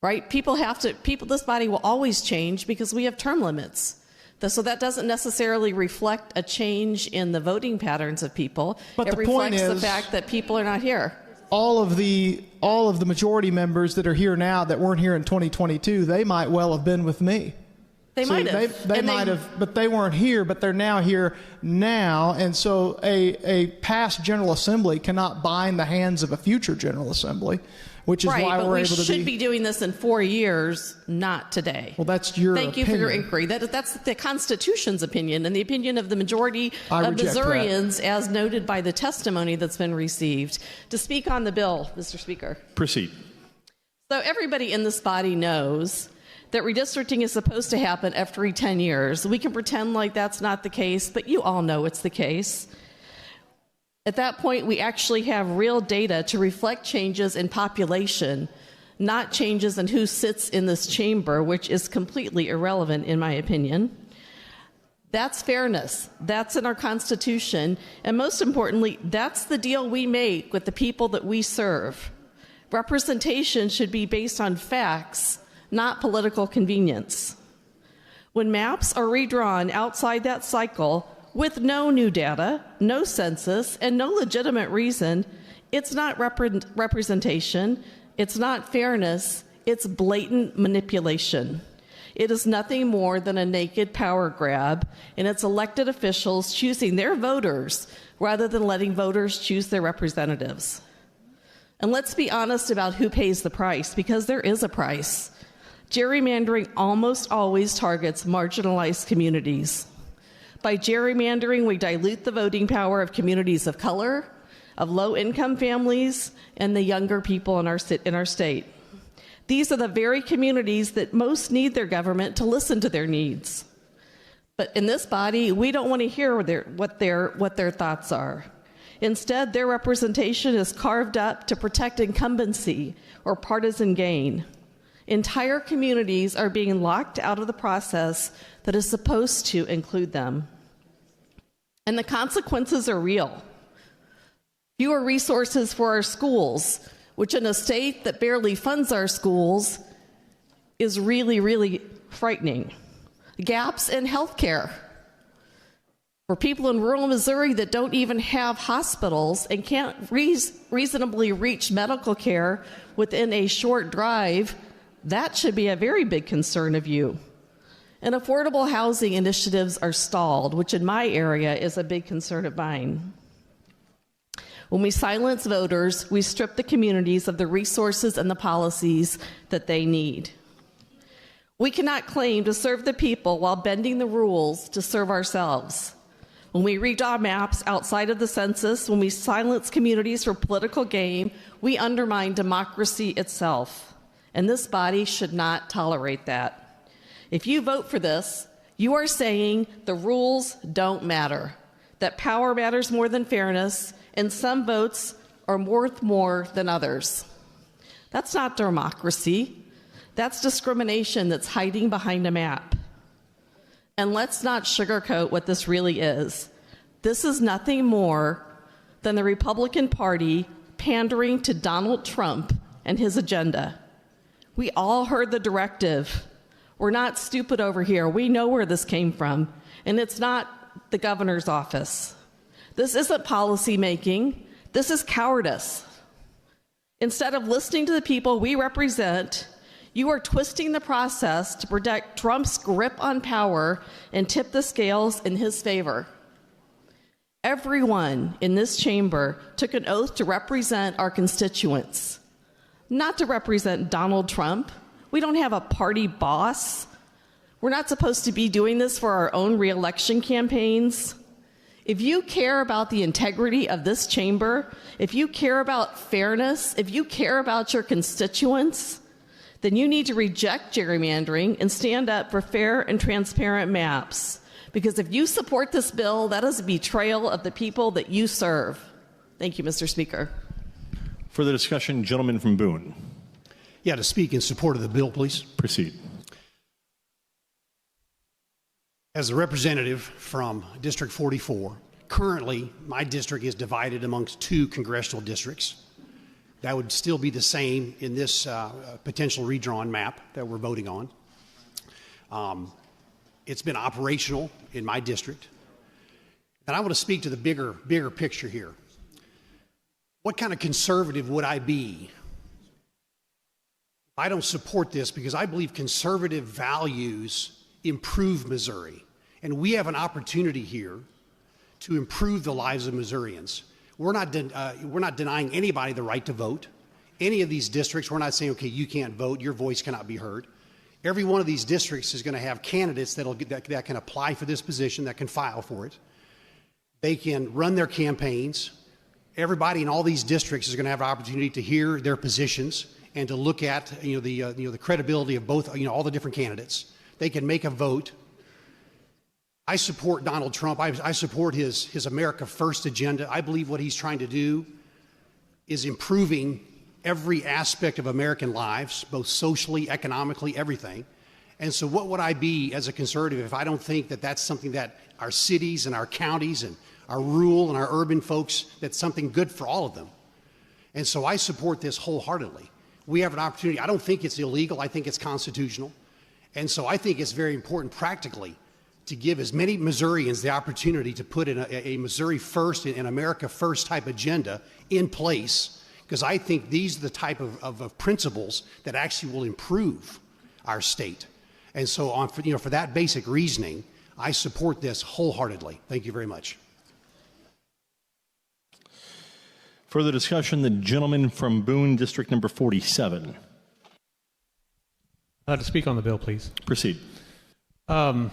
[SPEAKER 13] right? This body will always change because we have term limits. So that doesn't necessarily reflect a change in the voting patterns of people.
[SPEAKER 11] But
[SPEAKER 13] it
[SPEAKER 11] the point
[SPEAKER 13] reflects
[SPEAKER 11] is,
[SPEAKER 13] the fact that people are not here.
[SPEAKER 11] All of the majority members that are here now that weren't here in 2022, they might well have been with me.
[SPEAKER 13] They might have.
[SPEAKER 11] They might have, but they weren't here, but they're now here now. And so a past General Assembly cannot bind the hands of a future General Assembly, which is why we're able to
[SPEAKER 13] we should be doing this in 4 years, not today.
[SPEAKER 11] Well, that's your
[SPEAKER 13] Thank you for your inquiry. That's the Constitution's opinion and the opinion of the majority of Missourians, as noted by the testimony that's been received. To speak on the bill, Mr. Speaker.
[SPEAKER 6] Proceed.
[SPEAKER 13] So everybody in this body knows that redistricting is supposed to happen every 10 years. We can pretend like that's not the case, but you all know it's the case. At that point, we actually have real data to reflect changes in population, not changes in who sits in this chamber, which is completely irrelevant in my opinion. That's fairness. That's in our Constitution. And most importantly, that's the deal we make with the people that we serve. Representation should be based on facts, not political convenience. When maps are redrawn outside that cycle with no new data, no census, and no legitimate reason, it's not representation, it's not fairness, it's blatant manipulation. It is nothing more than a naked power grab, and it's elected officials choosing their voters rather than letting voters choose their representatives. And let's be honest about who pays the price, because there is a price. Gerrymandering almost always targets marginalized communities. By gerrymandering, we dilute the voting power of communities of color, of low-income families, and the younger people in our state. These are the very communities that most need their government to listen to their needs. But in this body, we don't want to hear what their thoughts are. Instead, their representation is carved up to protect incumbency or partisan gain. Entire communities are being locked out of the process that is supposed to include them. And the consequences are real. Fewer resources for our schools, which in a state that barely funds our schools is really, really frightening. Gaps in health care. For people in rural Missouri that don't even have hospitals and can't reasonably reach medical care within a short drive, that should be a very big concern of you. And affordable housing initiatives are stalled, which in my area is a big concern of mine. When we silence voters, we strip the communities of the resources and the policies that they need. We cannot claim to serve the people while bending the rules to serve ourselves. When we redraw maps outside of the census, when we silence communities for political gain, we undermine democracy itself. And this body should not tolerate that. If you vote for this, you are saying the rules don't matter, that power matters more than fairness, and some votes are worth more than others. That's not democracy. That's discrimination that's hiding behind a map. And let's not sugarcoat what this really is. This is nothing more than the Republican Party pandering to Donald Trump and his agenda. We all heard the directive. We're not stupid over here. We know where this came from. And it's not the governor's office. This isn't policy making. This is cowardice. Instead of listening to the people we represent, you are twisting the process to protect Trump's grip on power and tip the scales in his favor. Everyone in this chamber took an oath to represent our constituents, not to represent Donald Trump. We don't have a party boss. We're not supposed to be doing this for our own re-election campaigns. If you care about the integrity of this chamber, if you care about fairness, if you care about your constituents, then you need to reject gerrymandering and stand up for fair and transparent maps. Because if you support this bill, that is a betrayal of the people that you serve. Thank you, Mr. Speaker.
[SPEAKER 6] Further discussion, gentleman from Boone.
[SPEAKER 18] Yeah, to speak in support of the bill, please.
[SPEAKER 6] Proceed.
[SPEAKER 18] As a representative from District 44, currently my district is divided amongst 2 congressional districts. That would still be the same in this potential redrawn map that we're voting on. It's been operational in my district. And I want to speak to the bigger picture here. What kind of conservative would I be if I don't support this? Because I believe conservative values improve Missouri. And we have an opportunity here to improve the lives of Missourians. We're not denying anybody the right to vote. Any of these districts, we're not saying, okay, you can't vote, your voice cannot be heard. Every one of these districts is going to have candidates that can apply for this position, that can file for it. They can run their campaigns. Everybody in all these districts is going to have an opportunity to hear their positions and to look at the credibility of both all the different candidates. They can make a vote. I support Donald Trump. I support his America First agenda. I believe what he's trying to do is improving every aspect of American lives, both socially, economically, everything. And so what would I be as a conservative if I don't think that that's something that our cities and our counties and our rural and our urban folks, that's something good for all of them. And so I support this wholeheartedly. We have an opportunity. I don't think it's illegal. I think it's constitutional. And so I think it's very important practically to give as many Missourians the opportunity to put in a Missouri First and America First type agenda in place, because I think these are the type of principles that actually will improve our state. And so for that basic reasoning, I support this wholeheartedly. Thank you very much.
[SPEAKER 6] Further discussion, the gentleman from Boone, District number 47.
[SPEAKER 19] To speak on the bill, please.
[SPEAKER 6] Proceed.
[SPEAKER 19] I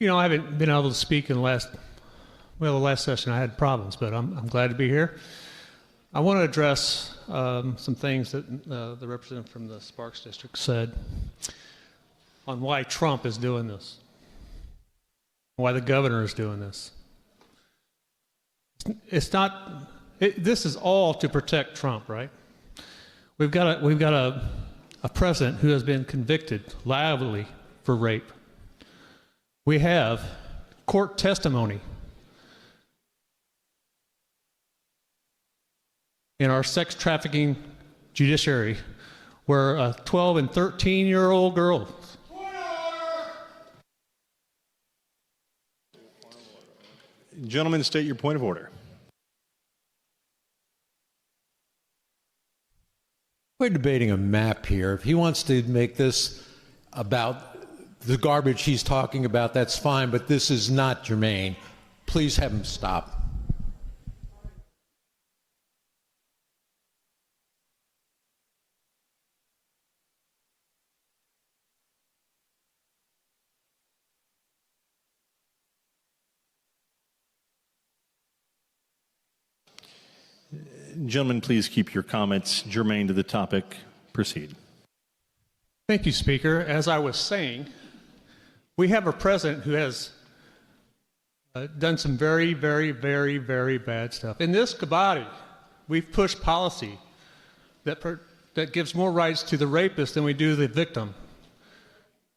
[SPEAKER 19] haven't been able to speak in the last session I had problems, but I'm glad to be here. I want to address some things that the representative from the Sparks District said on why Trump is doing this, why the governor is doing this. This is all to protect Trump, right? We've got a president who has been convicted liably for rape. We have court testimony in our sex trafficking judiciary where a 12 and 13-year-old girl.
[SPEAKER 6] Gentlemen, state your point of order.
[SPEAKER 20] We're debating a map here. If he wants to make this about the garbage he's talking about, that's fine, but this is not germane. Please have him stop.
[SPEAKER 6] Gentlemen, please keep your comments germane to the topic. Proceed.
[SPEAKER 19] Thank you, Speaker. As I was saying, we have a president who has done some very, very, very, very bad stuff. In this body, we've pushed policy that gives more rights to the rapist than we do the victim.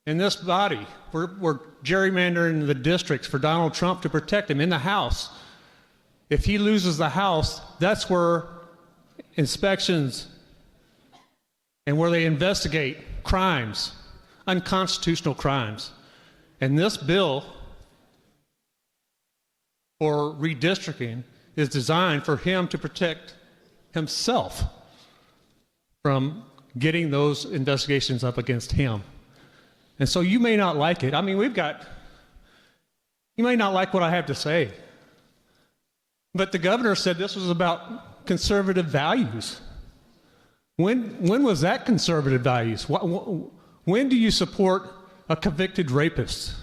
[SPEAKER 19] In this body, we're gerrymandering the districts for Donald Trump to protect him in the House. If he loses the House, that's where inspections and where they investigate crimes, unconstitutional crimes. And this bill for redistricting is designed for him to protect himself from getting those investigations up against him. And so you may not like it. I mean, you may not like what I have to say. But the governor said this was about conservative values. When was that conservative values? When do you support a convicted rapist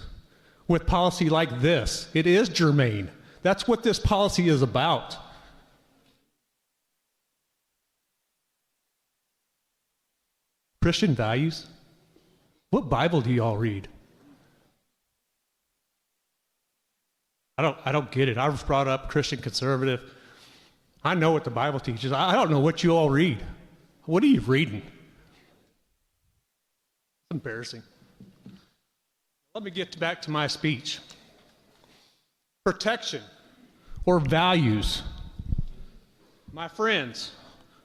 [SPEAKER 19] with policy like this? It is germane. That's what this policy is about. Christian values? What Bible do you all read? I don't get it. I was brought up Christian conservative. I know what the Bible teaches. I don't know what you all read. What are you reading? It's embarrassing. Let me get back to my speech. Protection or values. My friends,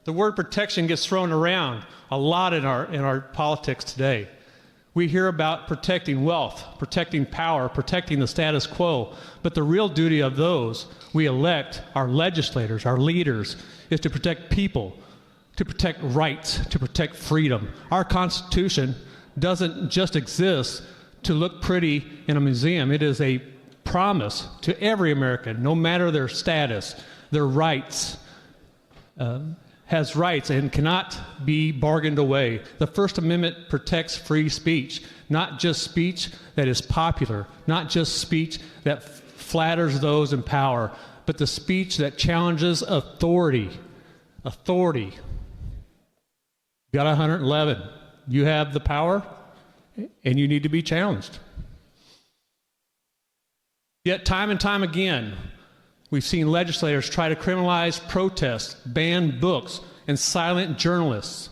[SPEAKER 19] the word protection gets thrown around a lot in our politics today. We hear about protecting wealth, protecting power, protecting the status quo, but the real duty of those we elect, our legislators, our leaders, is to protect people, to protect rights, to protect freedom. Our Constitution doesn't just exist to look pretty in a museum. It is a promise to every American, no matter their status, their rights, has rights and cannot be bargained away. The First Amendment protects free speech, not just speech that is popular, not just speech that flatters those in power, but the speech that challenges authority. Authority. You got 111. You have the power, and you need to be challenged. Yet time and time again, we've seen legislators try to criminalize protests, ban books, and silent journalists.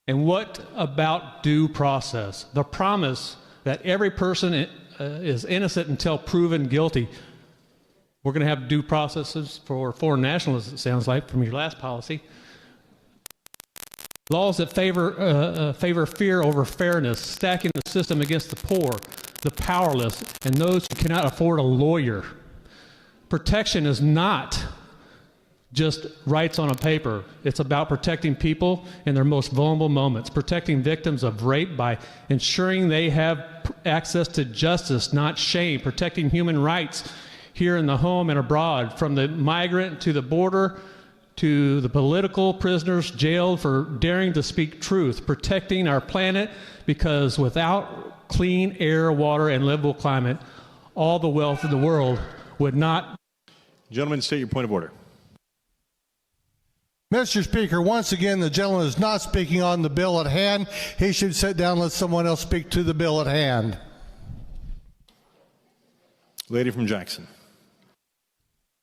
[SPEAKER 19] And what about due process? The promise that every person is innocent until proven guilty. We're going to have due processes for foreign nationalists, it sounds like, from your last policy. Laws that favor fear over fairness, stacking the system against the poor, the powerless, and those who cannot afford a lawyer. Protection is not just rights on a paper. It's about protecting people in their most vulnerable moments, protecting victims of rape by ensuring they have access to justice, not shame, protecting human rights here in the home and abroad, from the migrant to the border to the political prisoners jailed for daring to speak truth, protecting our planet, because without clean air, water, and livable climate, all the wealth of the world would not.
[SPEAKER 6] Gentlemen, state your point of order.
[SPEAKER 14] Mr. Speaker, once again, the gentleman is not speaking on the bill at hand. He should sit down and let someone else speak to the bill at hand.
[SPEAKER 6] Lady from Jackson.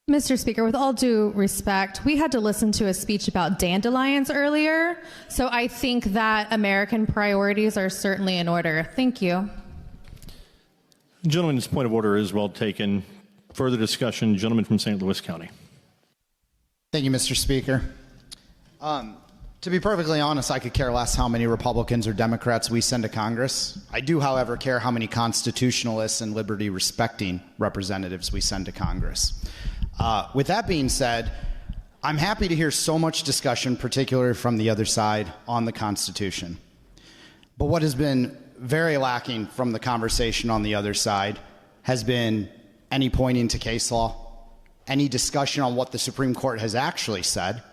[SPEAKER 17] Mr. Speaker, with all due respect, we had to listen to a speech about dandelions earlier, so I think that American priorities are certainly in order. Thank you.
[SPEAKER 6] Gentleman's point of order is well taken. Further discussion, gentleman from St. Louis County.
[SPEAKER 21] Thank you, Mr. Speaker. To be perfectly honest, I could care less how many Republicans or Democrats we send to Congress. I do, however, care how many constitutionalists and liberty-respecting representatives we send to Congress. With that being said, I'm happy to hear so much discussion, particularly from the other side, on the Constitution. But what has been very lacking from the conversation on the other side has been any pointing to case law, any discussion on what the Supreme Court has actually said.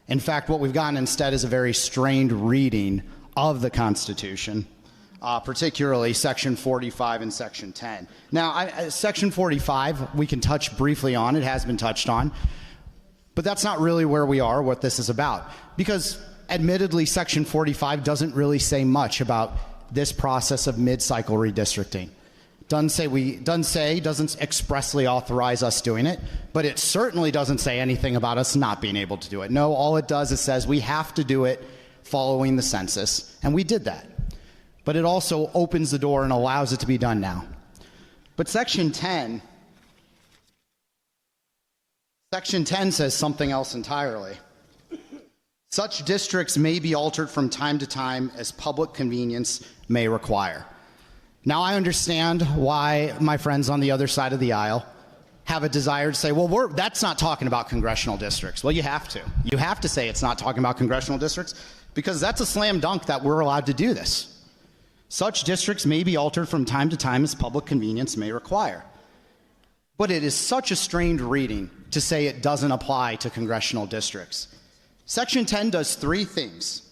[SPEAKER 21] In fact, what we've gotten instead is a very strained reading of the Constitution, particularly Section 45 and Section 10. Now, Section 45, we can touch briefly on. It has been touched on. But that's not really where we are, what this is about. Because, admittedly, Section 45 doesn't really say much about this process of mid-cycle redistricting. Doesn't expressly authorize us doing it, but it certainly doesn't say anything about us not being able to do it. No, all it does is says we have to do it following the census, and we did that. But it also opens the door and allows it to be done now. But Section 10 says something else entirely. Such districts may be altered from time to time as public convenience may require. Now, I understand why my friends on the other side of the aisle have a desire to say, well, that's not talking about congressional districts. Well, you have to. You have to say it's not talking about congressional districts because that's a slam dunk that we're allowed to do this. Such districts may be altered from time to time as public convenience may require. But it is such a strained reading to say it doesn't apply to congressional districts. Section 10 does three things.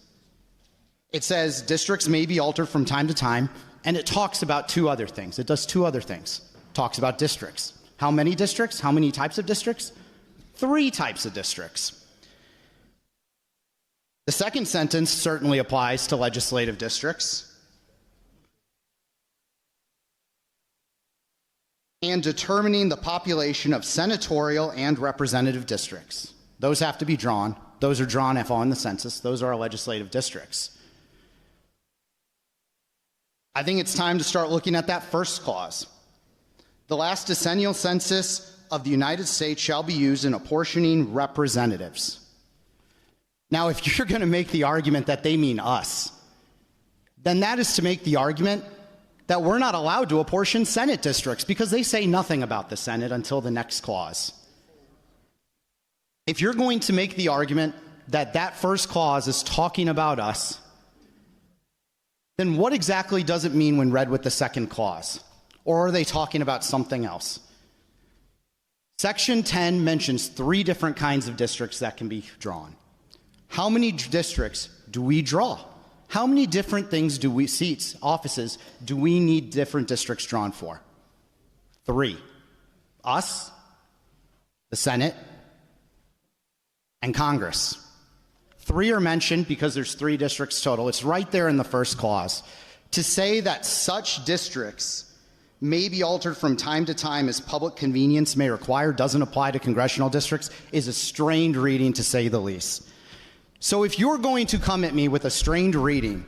[SPEAKER 21] It says districts may be altered from time to time, and it talks about two other things. It does two other things. It talks about districts. How many districts? How many types of districts? 3 types of districts. The second sentence certainly applies to legislative districts. and determining the population of senatorial and representative districts. Those have to be drawn. Those are drawn on the census. Those are our legislative districts. I think it's time to start looking at that first clause. The last decennial census of the United States shall be used in apportioning representatives. Now, if you're going to make the argument that they mean us, then that is to make the argument that we're not allowed to apportion Senate districts because they say nothing about the Senate until the next clause. If you're going to make the argument that that first clause is talking about us, then what exactly does it mean when read with the second clause? Or are they talking about something else? Section 10 mentions 3 different kinds of districts that can be drawn. How many districts do we draw? How many different things do we, seats, offices, do we need different districts drawn for? 3. Us, the Senate, and Congress. 3 are mentioned because there's 3 districts total. It's right there in the first clause. To say that such districts may be altered from time to time as public convenience may require doesn't apply to congressional districts is a strained reading, to say the least. So if you're going to come at me with a strained reading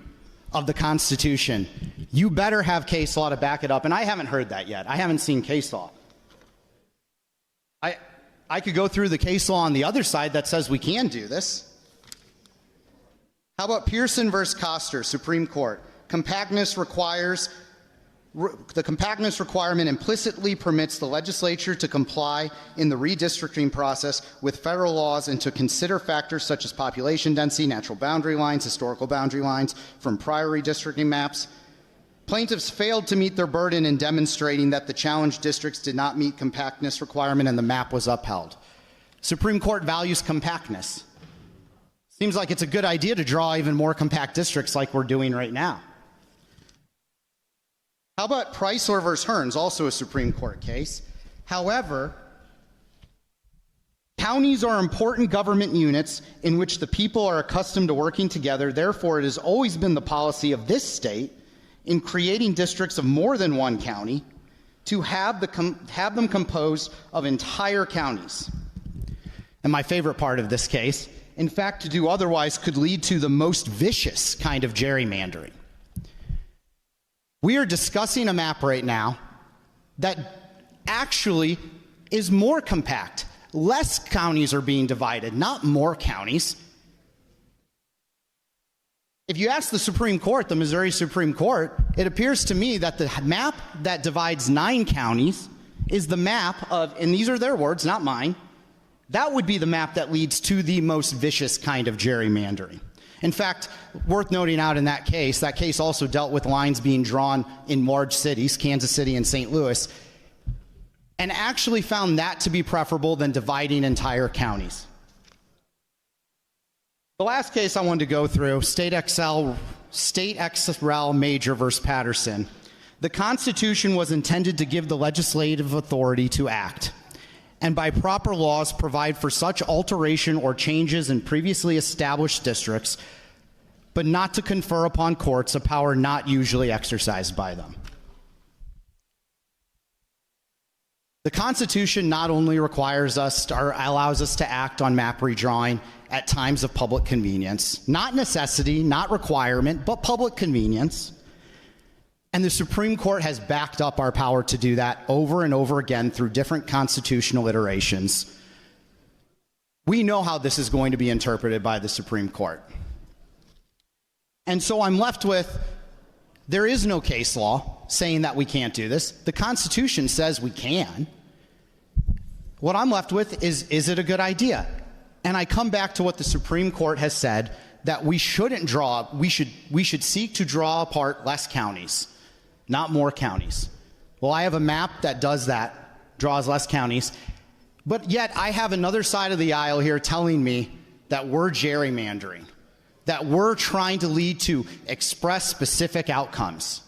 [SPEAKER 21] of the Constitution, you better have case law to back it up. And I haven't heard that yet. I haven't seen case law. I could go through the case law on the other side that says we can do this. How about Pearson versus Koster, Supreme Court? The compactness requirement implicitly permits the legislature to comply in the redistricting process with federal laws and to consider factors such as population density, natural boundary lines, historical boundary lines from prior redistricting maps. Plaintiffs failed to meet their burden in demonstrating that the challenged districts did not meet compactness requirement and the map was upheld. Supreme Court values compactness. Seems like it's a good idea to draw even more compact districts like we're doing right now. How about Chrysler versus Hearns, also a Supreme Court case? However, counties are important government units in which the people are accustomed to working together. Therefore, it has always been the policy of this state in creating districts of more than one county to have them composed of entire counties. And my favorite part of this case, in fact, to do otherwise could lead to the most vicious kind of gerrymandering. We are discussing a map right now that actually is more compact. Less counties are being divided, not more counties. If you ask the Supreme Court, the Missouri Supreme Court, it appears to me that the map that divides 9 counties is the map of, and these are their words, not mine, that would be the map that leads to the most vicious kind of gerrymandering. In fact, worth noting out in that case also dealt with lines being drawn in large cities, Kansas City and St. Louis, and actually found that to be preferable than dividing entire counties. The last case I wanted to go through, State XREL Major versus Patterson. The Constitution was intended to give the legislative authority to act, and by proper laws provide for such alteration or changes in previously established districts, but not to confer upon courts a power not usually exercised by them. The Constitution not only requires us or allows us to act on map redrawing at times of public convenience, not necessity, not requirement, but public convenience. And the Supreme Court has backed up our power to do that over and over again through different constitutional iterations. We know how this is going to be interpreted by the Supreme Court. And so I'm left with, there is no case law saying that we can't do this. The Constitution says we can. What I'm left with is it a good idea? And I come back to what the Supreme Court has said, that we shouldn't draw, we should seek to draw apart less counties, not more counties. Well, I have a map that does that, draws less counties, but yet I have another side of the aisle here telling me that we're gerrymandering, that we're trying to lead to express specific outcomes.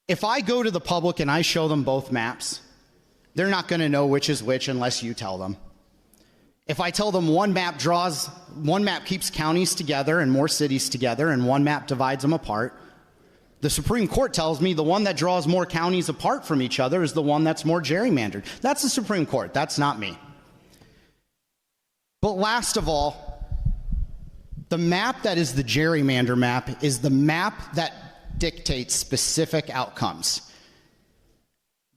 [SPEAKER 21] If I go to the public and I show them both maps, they're not going to know which is which unless you tell them. If I tell them one map keeps counties together and more cities together, and one map divides them apart, The Supreme Court tells me the one that draws more counties apart from each other is the one that's more gerrymandered. That's the Supreme Court. That's not me. But last of all, the map that is the gerrymander map is the map that dictates specific outcomes.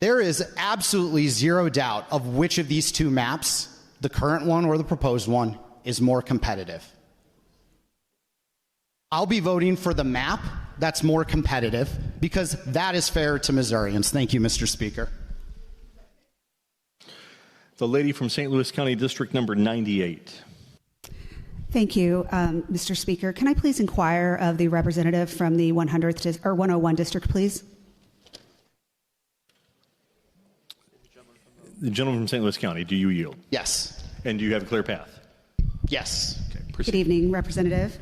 [SPEAKER 21] There is absolutely zero doubt of which of these two maps, the current one or the proposed one, is more competitive. I'll be voting for the map that's more competitive because that is fair to Missourians. Thank you, Mr. Speaker.
[SPEAKER 6] The lady from St. Louis County District number 98.
[SPEAKER 2] Thank you, Mr. Speaker. Can I please inquire of the representative from the 101 district, please?
[SPEAKER 6] The gentleman from St. Louis County, do you yield?
[SPEAKER 21] Yes.
[SPEAKER 6] And do you have a clear path?
[SPEAKER 21] Yes.
[SPEAKER 6] Okay, proceed.
[SPEAKER 2] Good evening, Representative.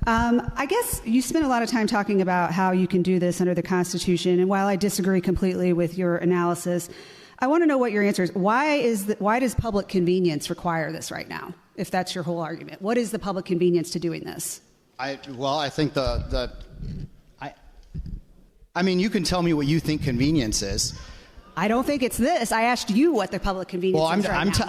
[SPEAKER 2] I guess you spent a lot of time talking about how you can do this under the Constitution, and while I disagree completely with your analysis, I want to know what your answer is. Why does public convenience require this right now, if that's your whole argument? What is the public convenience to doing this?
[SPEAKER 21] I think I mean, you can tell me what you think convenience is.
[SPEAKER 2] I don't think it's this. I asked you what the public convenience is right now.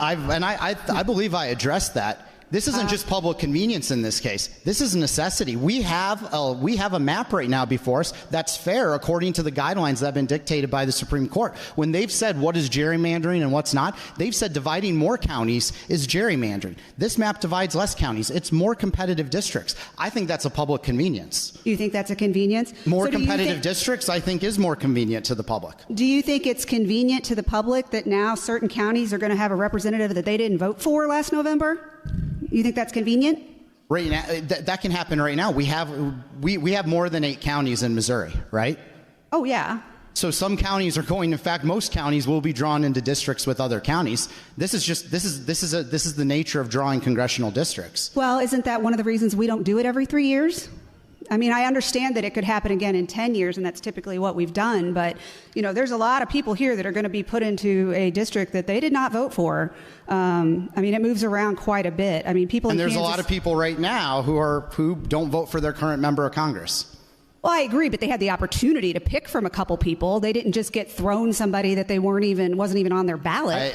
[SPEAKER 21] I believe I addressed that. This isn't just public convenience in this case. This is a necessity. We have a map right now before us that's fair according to the guidelines that have been dictated by the Supreme Court. When they've said what is gerrymandering and what's not, they've said dividing more counties is gerrymandering. This map divides less counties. It's more competitive districts. I think that's a public convenience.
[SPEAKER 2] You think that's a convenience?
[SPEAKER 21] More competitive districts, I think, is more convenient to the public.
[SPEAKER 2] Do you think it's convenient to the public that now certain counties are going to have a representative that they didn't vote for last November? You think that's convenient?
[SPEAKER 21] Right now, that can happen right now. We have more than 8 counties in Missouri, right?
[SPEAKER 2] Oh yeah.
[SPEAKER 21] So some counties are going. In fact, most counties will be drawn into districts with other counties. This is the nature of drawing congressional districts.
[SPEAKER 2] Well, isn't that one of the reasons we don't do it every 3 years? I mean, I understand that it could happen again in 10 years, and that's typically what we've done. But, you know, there's a lot of people here that are going to be put into a district that they did not vote for. I mean, it moves around quite a bit. I mean, people in Kansas...
[SPEAKER 21] And there's a lot of people right now who don't vote for their current member of Congress.
[SPEAKER 2] Well, I agree, but they had the opportunity to pick from a couple people. They didn't just get thrown somebody that they wasn't even on their ballot.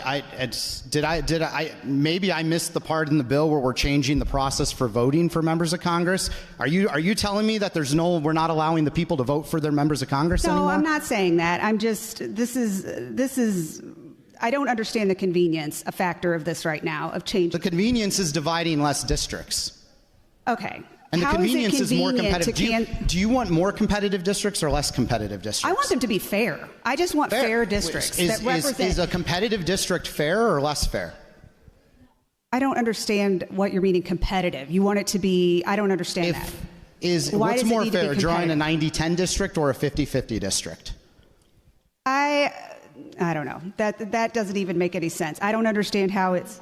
[SPEAKER 21] Maybe I missed the part in the bill where we're changing the process for voting for members of Congress. Are you telling me that we're not allowing the people to vote for their members of Congress anymore?
[SPEAKER 2] No, I'm not saying that. I'm just, I don't understand the convenience, a factor of this right now, of change.
[SPEAKER 21] The convenience is dividing less districts.
[SPEAKER 2] Okay.
[SPEAKER 21] And the convenience is more competitive. Do you want more competitive districts or less competitive districts?
[SPEAKER 2] I want them to be fair. I just want fair districts that represent...
[SPEAKER 21] Is a competitive district fair or less fair?
[SPEAKER 2] I don't understand what you're meaning competitive. You want it to be... I don't understand that.
[SPEAKER 21] What's more fair, drawing a 90-10 district or a 50-50 district?
[SPEAKER 2] I don't know. That doesn't even make any sense. I don't understand how it's...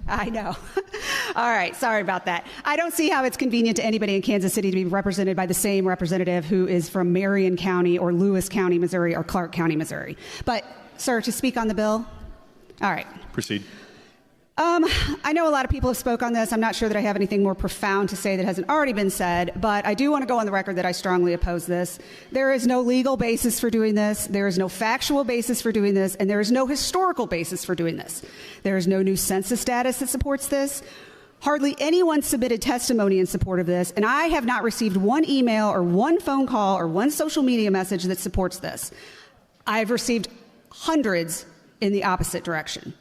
[SPEAKER 2] I know. All right, sorry about that. I don't see how it's convenient to anybody in Kansas City to be represented by the same representative who is from Marion County or Lewis County, Missouri, or Clark County, Missouri. But, sir, to speak on the bill? All right.
[SPEAKER 6] Proceed.
[SPEAKER 2] I know a lot of people have spoke on this. I'm not sure that I have anything more profound to say that hasn't already been said, but I do want to go on the record that I strongly oppose this. There is no legal basis for doing this. There is no factual basis for doing this, and there is no historical basis for doing this. There is no new census status that supports this. Hardly anyone submitted testimony in support of this, and I have not received one email or one phone call or one social media message that supports this. I've received hundreds in the opposite direction.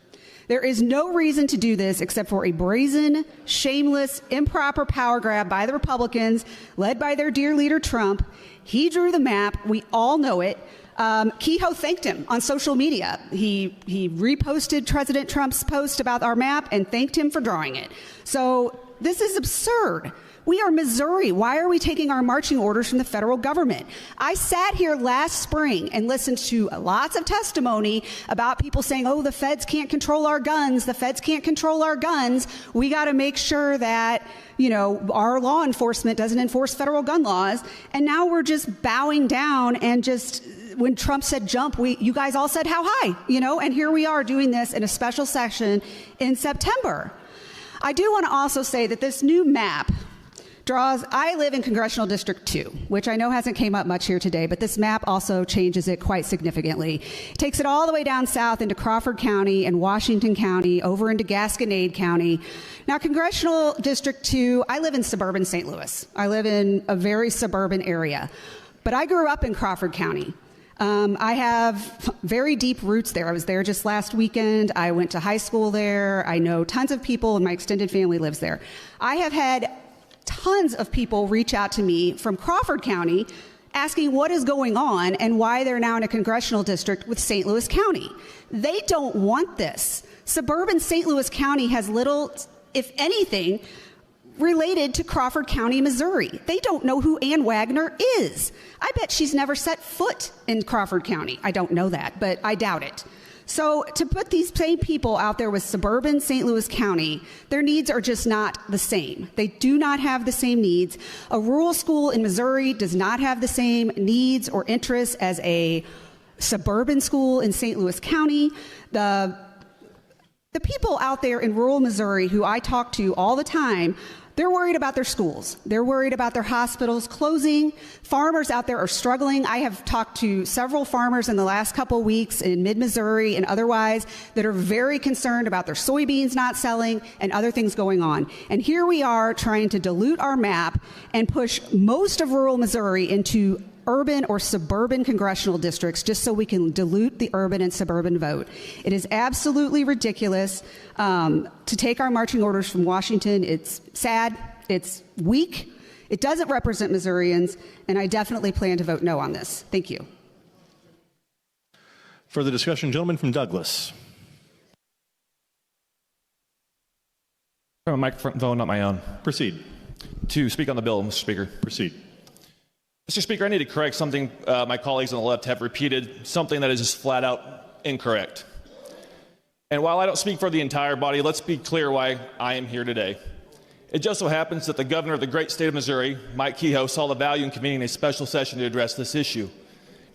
[SPEAKER 2] There is no reason to do this except for a brazen, shameless, improper power grab by the Republicans, led by their dear leader, Trump. He drew the map. We all know it. Kehoe thanked him on social media. He reposted President Trump's post about our map and thanked him for drawing it. So this is absurd. We are Missouri. Why are we taking our marching orders from the federal government? I sat here last spring and listened to lots of testimony about people saying, oh, the feds can't control our guns. The feds can't control our guns. We got to make sure that, you know, our law enforcement doesn't enforce federal gun laws. And now we're just bowing down and just, when Trump said jump, you guys all said how high, you know, and here we are doing this in a special session in September. I do want to also say that this new map I live in Congressional District 2, which I know hasn't came up much here today, but this map also changes it quite significantly. It takes it all the way down south into Crawford County and Washington County, over into Gasconade County. Now, Congressional District 2, I live in suburban St. Louis. I live in a very suburban area, but I grew up in Crawford County. I have very deep roots there. I was there just last weekend. I went to high school there. I know tons of people, and my extended family lives there. I have had tons of people reach out to me from Crawford County asking what is going on and why they're now in a congressional district with St. Louis County. They don't want this. Suburban St. Louis County has little, if anything, related to Crawford County, Missouri. They don't know who Ann Wagner is. I bet she's never set foot in Crawford County. I don't know that, but I doubt it. So to put these same people out there with suburban St. Louis County, their needs are just not the same. They do not have the same needs. A rural school in Missouri does not have the same needs or interests as a suburban school in St. Louis County. The people out there in rural Missouri who I talk to all the time, they're worried about their schools. They're worried about their hospitals closing. Farmers out there are struggling. I have talked to several farmers in the last couple weeks in mid-Missouri and otherwise that are very concerned about their soybeans not selling and other things going on. And here we are trying to dilute our map and push most of rural Missouri into urban or suburban congressional districts just so we can dilute the urban and suburban vote. It is absolutely ridiculous to take our marching orders from Washington. It's sad, it's weak, it doesn't represent Missourians, and I definitely plan to vote no on this. Thank you.
[SPEAKER 6] Further discussion, gentleman from Douglas.
[SPEAKER 4] From a microphone, not my own.
[SPEAKER 6] Proceed.
[SPEAKER 4] To speak on the bill, Mr. Speaker.
[SPEAKER 6] Proceed.
[SPEAKER 4] Mr. Speaker, I need to correct something my colleagues on the left have repeated, something that is just flat out incorrect. And while I don't speak for the entire body, let's be clear why I am here today. It just so happens that the governor of the great state of Missouri, Mike Kehoe, saw the value in convening a special session to address this issue.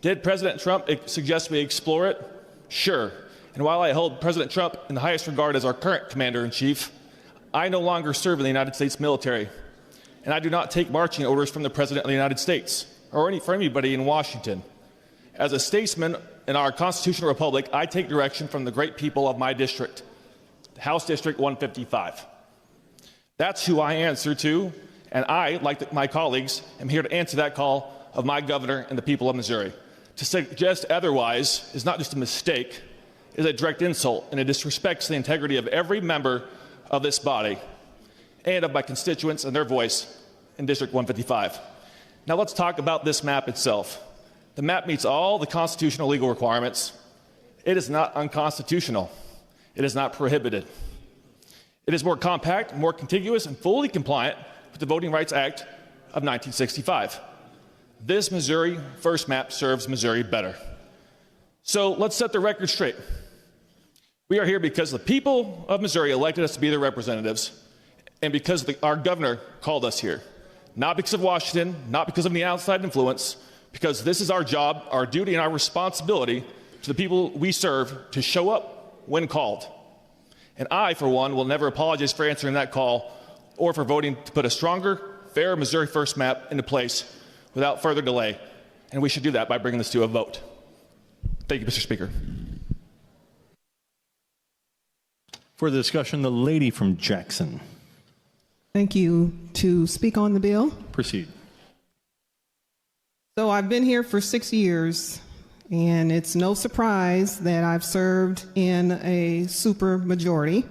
[SPEAKER 4] Did President Trump suggest we explore it? Sure. And while I hold President Trump in the highest regard as our current commander-in-chief, I no longer serve in the United States military. And I do not take marching orders from the President of the United States or from anybody in Washington. As a statesman in our constitutional republic, I take direction from the great people of my district, House District 155. That's who I answer to, and I, like my colleagues, am here to answer that call of my governor and the people of Missouri. To suggest otherwise is not just a mistake, it is a direct insult, and it disrespects the integrity of every member of this body and of my constituents and their voice in District 155. Now let's talk about this map itself. The map meets all the constitutional legal requirements. It is not unconstitutional. It is not prohibited. It is more compact, more contiguous, and fully compliant with the Voting Rights Act of 1965. This Missouri First map serves Missouri better. So let's set the record straight. We are here because the people of Missouri elected us to be their representatives, and because our governor called us here. Not because of Washington, not because of any outside influence, because this is our job, our duty, and our responsibility to the people we serve to show up when called. And I, for one, will never apologize for answering that call or for voting to put a stronger, fair Missouri First map into place without further delay. And we should do that by bringing this to a vote. Thank you, Mr. Speaker.
[SPEAKER 6] For the discussion, the lady from Jackson.
[SPEAKER 22] Thank you. To speak on the bill?
[SPEAKER 6] Proceed.
[SPEAKER 22] So I've been here for 6 years, and it's no surprise that I've served in a supermajority.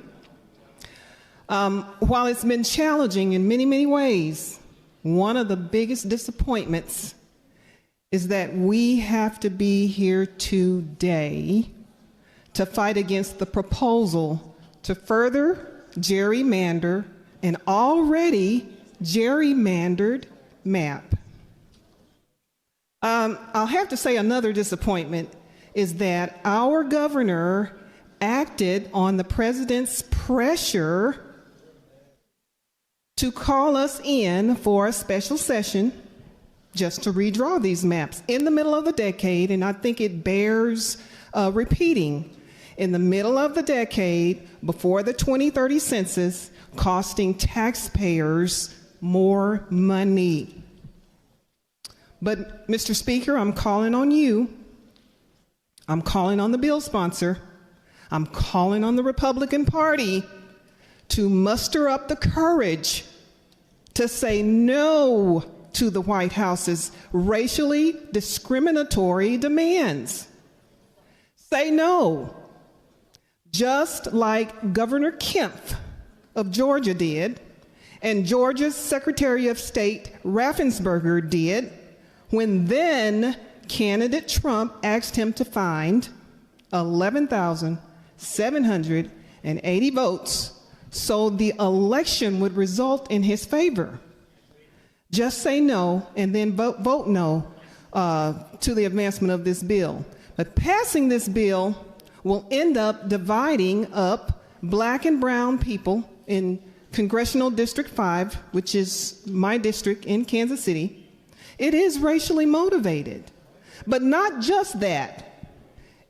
[SPEAKER 22] While it's been challenging in many, many ways, one of the biggest disappointments is that we have to be here today to fight against the proposal to further gerrymander an already gerrymandered map. I'll have to say another disappointment is that our governor acted on the president's pressure to call us in for a special session just to redraw these maps in the middle of the decade, and I think it bears repeating. In the middle of the decade, before the 2030 census, costing taxpayers more money. But, Mr. Speaker, I'm calling on you. I'm calling on the bill sponsor. I'm calling on the Republican Party to muster up the courage to say no to the White House's racially discriminatory demands. Say no, just like Governor Kemp of Georgia did, and Georgia's Secretary of State Raffensperger did, when then candidate Trump asked him to find 11,780 votes so the election would result in his favor. Just say no and then vote no to the advancement of this bill. But passing this bill will end up dividing up black and brown people in Congressional District 5, which is my district in Kansas City. It is racially motivated. But not just that.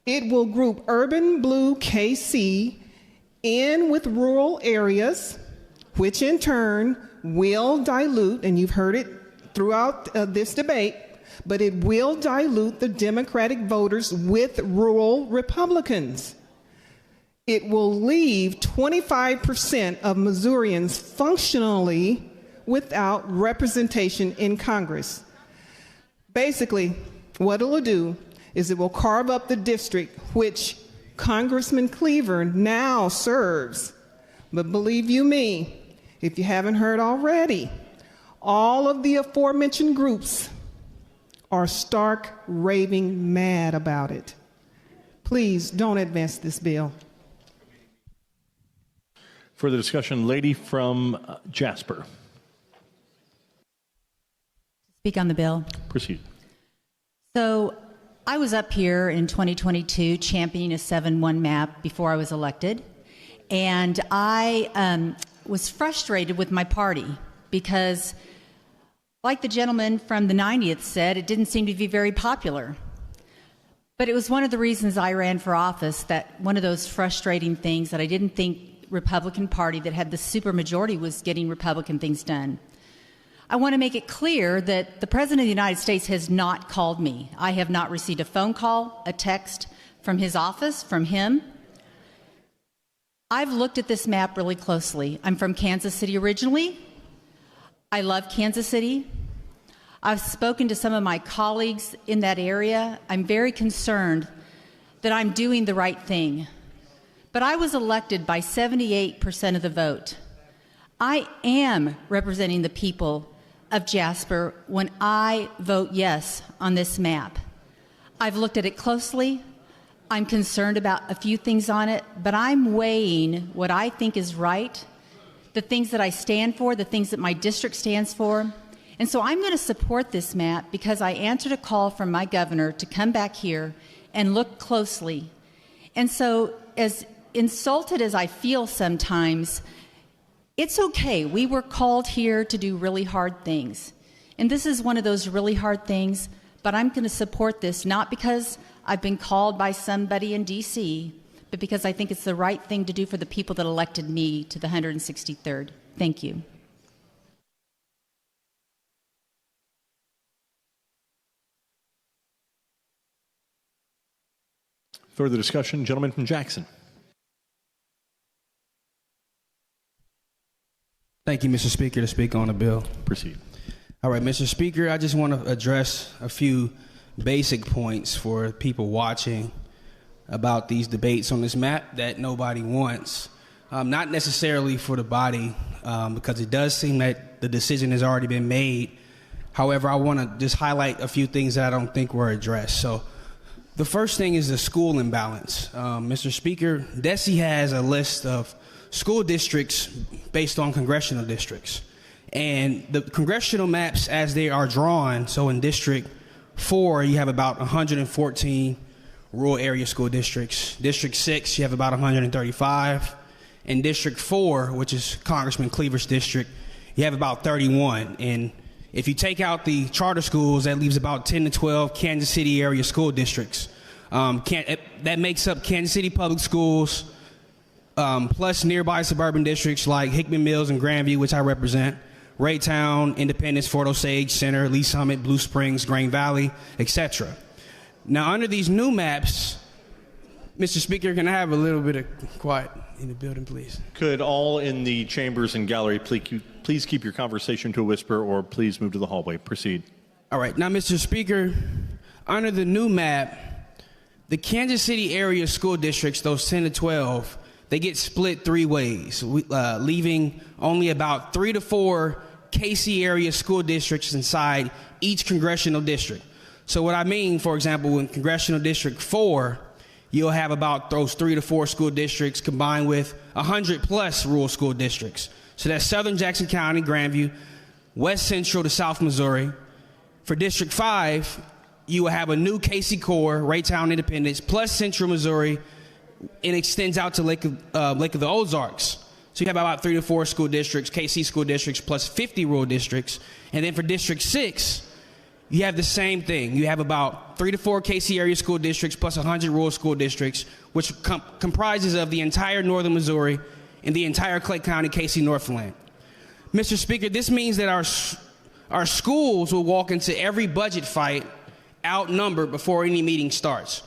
[SPEAKER 22] It will group urban blue KC in with rural areas, which in turn will dilute, and you've heard it throughout this debate, but it will dilute the Democratic voters with rural Republicans. It will leave 25% of Missourians functionally without representation in Congress. Basically, what it will do is it will carve up the district which Congressman Cleaver now serves. But believe you me, if you haven't heard already, all of the aforementioned groups are stark raving mad about it. Please don't advance this bill.
[SPEAKER 6] Further discussion, lady from Jasper.
[SPEAKER 5] Speak on the bill.
[SPEAKER 6] Proceed.
[SPEAKER 5] So I was up here in 2022 championing a 7-1 map before I was elected, and I was frustrated with my party because, like the gentleman from the 90th said, it didn't seem to be very popular. But it was one of the reasons I ran for office, that one of those frustrating things that I didn't think Republican Party that had the supermajority was getting Republican things done. I want to make it clear that the President of the United States has not called me. I have not received a phone call, a text from his office, from him. I've looked at this map really closely. I'm from Kansas City originally. I love Kansas City. I've spoken to some of my colleagues in that area. I'm very concerned that I'm doing the right thing. But I was elected by 78% of the vote. I am representing the people of Jasper when I vote yes on this map. I've looked at it closely. I'm concerned about a few things on it, but I'm weighing what I think is right, the things that I stand for, the things that my district stands for. And so I'm going to support this map because I answered a call from my governor to come back here and look closely. And so as insulted as I feel sometimes, it's okay. We were called here to do really hard things. And this is one of those really hard things, but I'm going to support this, not because I've been called by somebody in D.C., but because I think it's the right thing to do for the people that elected me to the 163rd. Thank you.
[SPEAKER 6] Further discussion, gentleman from Jackson.
[SPEAKER 15] Thank you, Mr. Speaker, to speak on the bill.
[SPEAKER 6] Proceed.
[SPEAKER 15] All right, Mr. Speaker, I just want to address a few basic points for people watching about these debates on this map that nobody wants. Not necessarily for the body, because it does seem that the decision has already been made. However, I want to just highlight a few things that I don't think were addressed. So the first thing is the school imbalance. Mr. Speaker, DESE has a list of school districts based on congressional districts. And the congressional maps as they are drawn, so in District 4, you have about 114 rural area school districts. District 6, you have about 135. In District 4, which is Congressman Cleaver's district, you have about 31. And if you take out the charter schools, that leaves about 10 to 12 Kansas City area school districts. That makes up Kansas City Public Schools, plus nearby suburban districts like Hickman Mills and Grandview, which I represent, Raytown, Independence, Fort Osage, Center, Lee Summit, Blue Springs, Grain Valley, etc. Now, under these new maps, Mr. Speaker, can I have a little bit of quiet in the building, please?
[SPEAKER 6] Could all in the chambers and gallery please keep your conversation to a whisper, or please move to the hallway. Proceed.
[SPEAKER 15] All right. Now, Mr. Speaker, under the new map, the Kansas City area school districts, those 10 to 12, they get split three ways, leaving only about 3 to 4 KC area school districts inside each congressional district. So what I mean, for example, in Congressional District 4, you'll have about those 3 to 4 school districts combined with 100 plus rural school districts. So that's Southern Jackson County, Grandview, West Central to South Missouri. For District 5, you will have a new KC Core, Raytown, Independence, plus Central Missouri, and extends out to Lake of the Ozarks. So you have about 3 to 4 school districts, KC school districts, plus 50 rural districts. And then for District 6, you have the same thing. You have about 3 to 4 KC area school districts plus 100 rural school districts, which comprises of the entire northern Missouri and the entire Clay County KC Northland. Mr. Speaker, this means that our schools will walk into every budget fight outnumbered before any meeting starts.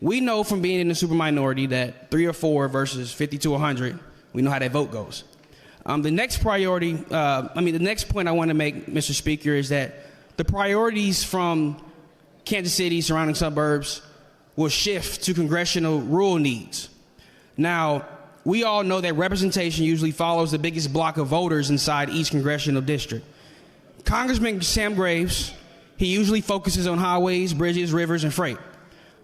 [SPEAKER 15] We know from being in the super minority that 3 or 4 versus 50 to 100, we know how that vote goes. The next point I want to make, Mr. Speaker, is that the priorities from Kansas City, surrounding suburbs, will shift to congressional rural needs. Now, we all know that representation usually follows the biggest block of voters inside each congressional district. Congressman Sam Graves, he usually focuses on highways, bridges, rivers, and freight.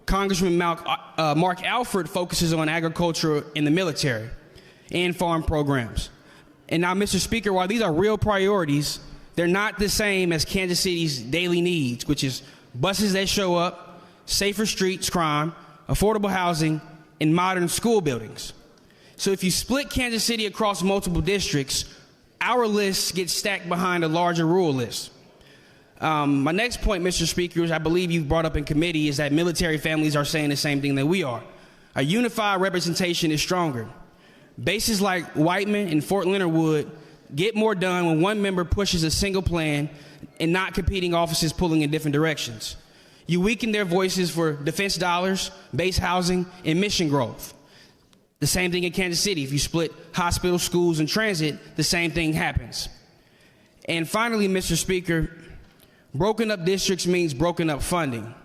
[SPEAKER 15] Congressman Mark Alford focuses on agriculture and the military and farm programs. And now, Mr. Speaker, while these are real priorities, they're not the same as Kansas City's daily needs, which is buses that show up, safer streets, crime, affordable housing, and modern school buildings. So if you split Kansas City across multiple districts, our lists get stacked behind a larger rural list. My next point, Mr. Speaker, which I believe you've brought up in committee, is that military families are saying the same thing that we are. A unified representation is stronger. Bases like Whiteman and Fort Leonard Wood get more done when one member pushes a single plan and not competing offices pulling in different directions. You weaken their voices for defense dollars, base housing, and mission growth. The same thing in Kansas City. If you split hospitals, schools, and transit, the same thing happens. And finally, Mr. Speaker, broken up districts means broken up funding.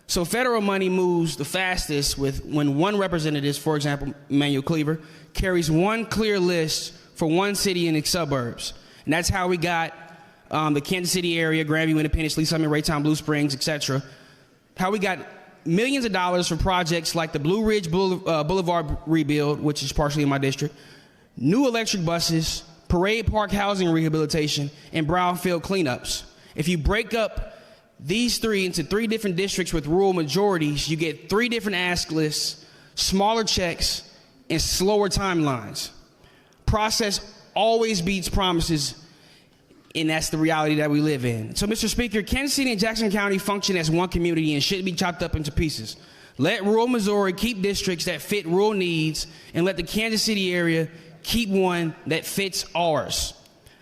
[SPEAKER 15] So federal money moves the fastest when one representative, for example, Emmanuel Cleaver, carries one clear list for one city and its suburbs. And that's how we got the Kansas City area, Grandview, Independence, Lee Summit, Raytown, Blue Springs, etc. How we got millions of dollars for projects like the Blue Ridge Boulevard rebuild, which is partially in my district, new electric buses, Parade Park housing rehabilitation, and brownfield cleanups. If you break up these three into 3 different districts with rural majorities, you get 3 different ask lists, smaller checks, and slower timelines. Process always beats promises, and that's the reality that we live in. So, Mr. Speaker, Kansas City and Jackson County function as one community and shouldn't be chopped up into pieces. Let rural Missouri keep districts that fit rural needs, and let the Kansas City area keep one that fits ours.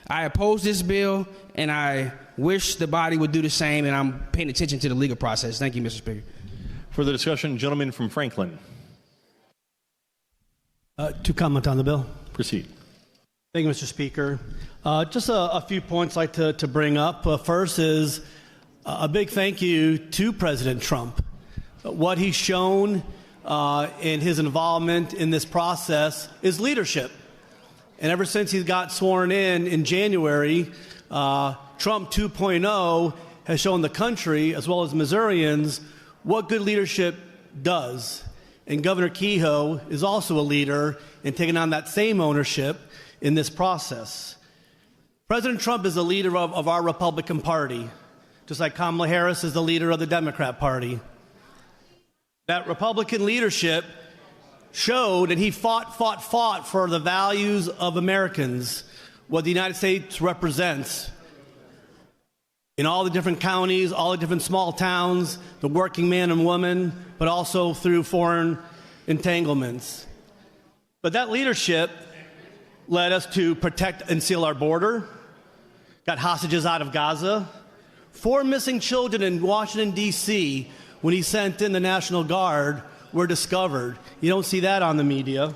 [SPEAKER 15] I oppose this bill, and I wish the body would do the same, and I'm paying attention to the legal process. Thank you, Mr. Speaker.
[SPEAKER 6] For the discussion, gentleman from Franklin.
[SPEAKER 1] To comment on the bill.
[SPEAKER 6] Proceed.
[SPEAKER 1] Thank you, Mr. Speaker. Just a few points I'd like to bring up. First is a big thank you to President Trump. What he's shown in his involvement in this process is leadership. And ever since he got sworn in January, Trump 2.0 has shown the country, as well as Missourians, what good leadership does. And Governor Kehoe is also a leader in taking on that same ownership in this process. President Trump is the leader of our Republican Party, just like Kamala Harris is the leader of the Democrat Party. That Republican leadership showed, and he fought for the values of Americans, what the United States represents in all the different counties, all the different small towns, the working man and woman, but also through foreign entanglements. But that leadership led us to protect and seal our border, got hostages out of Gaza. 4 missing children in Washington, D.C., when he sent in the National Guard, were discovered. You don't see that on the media.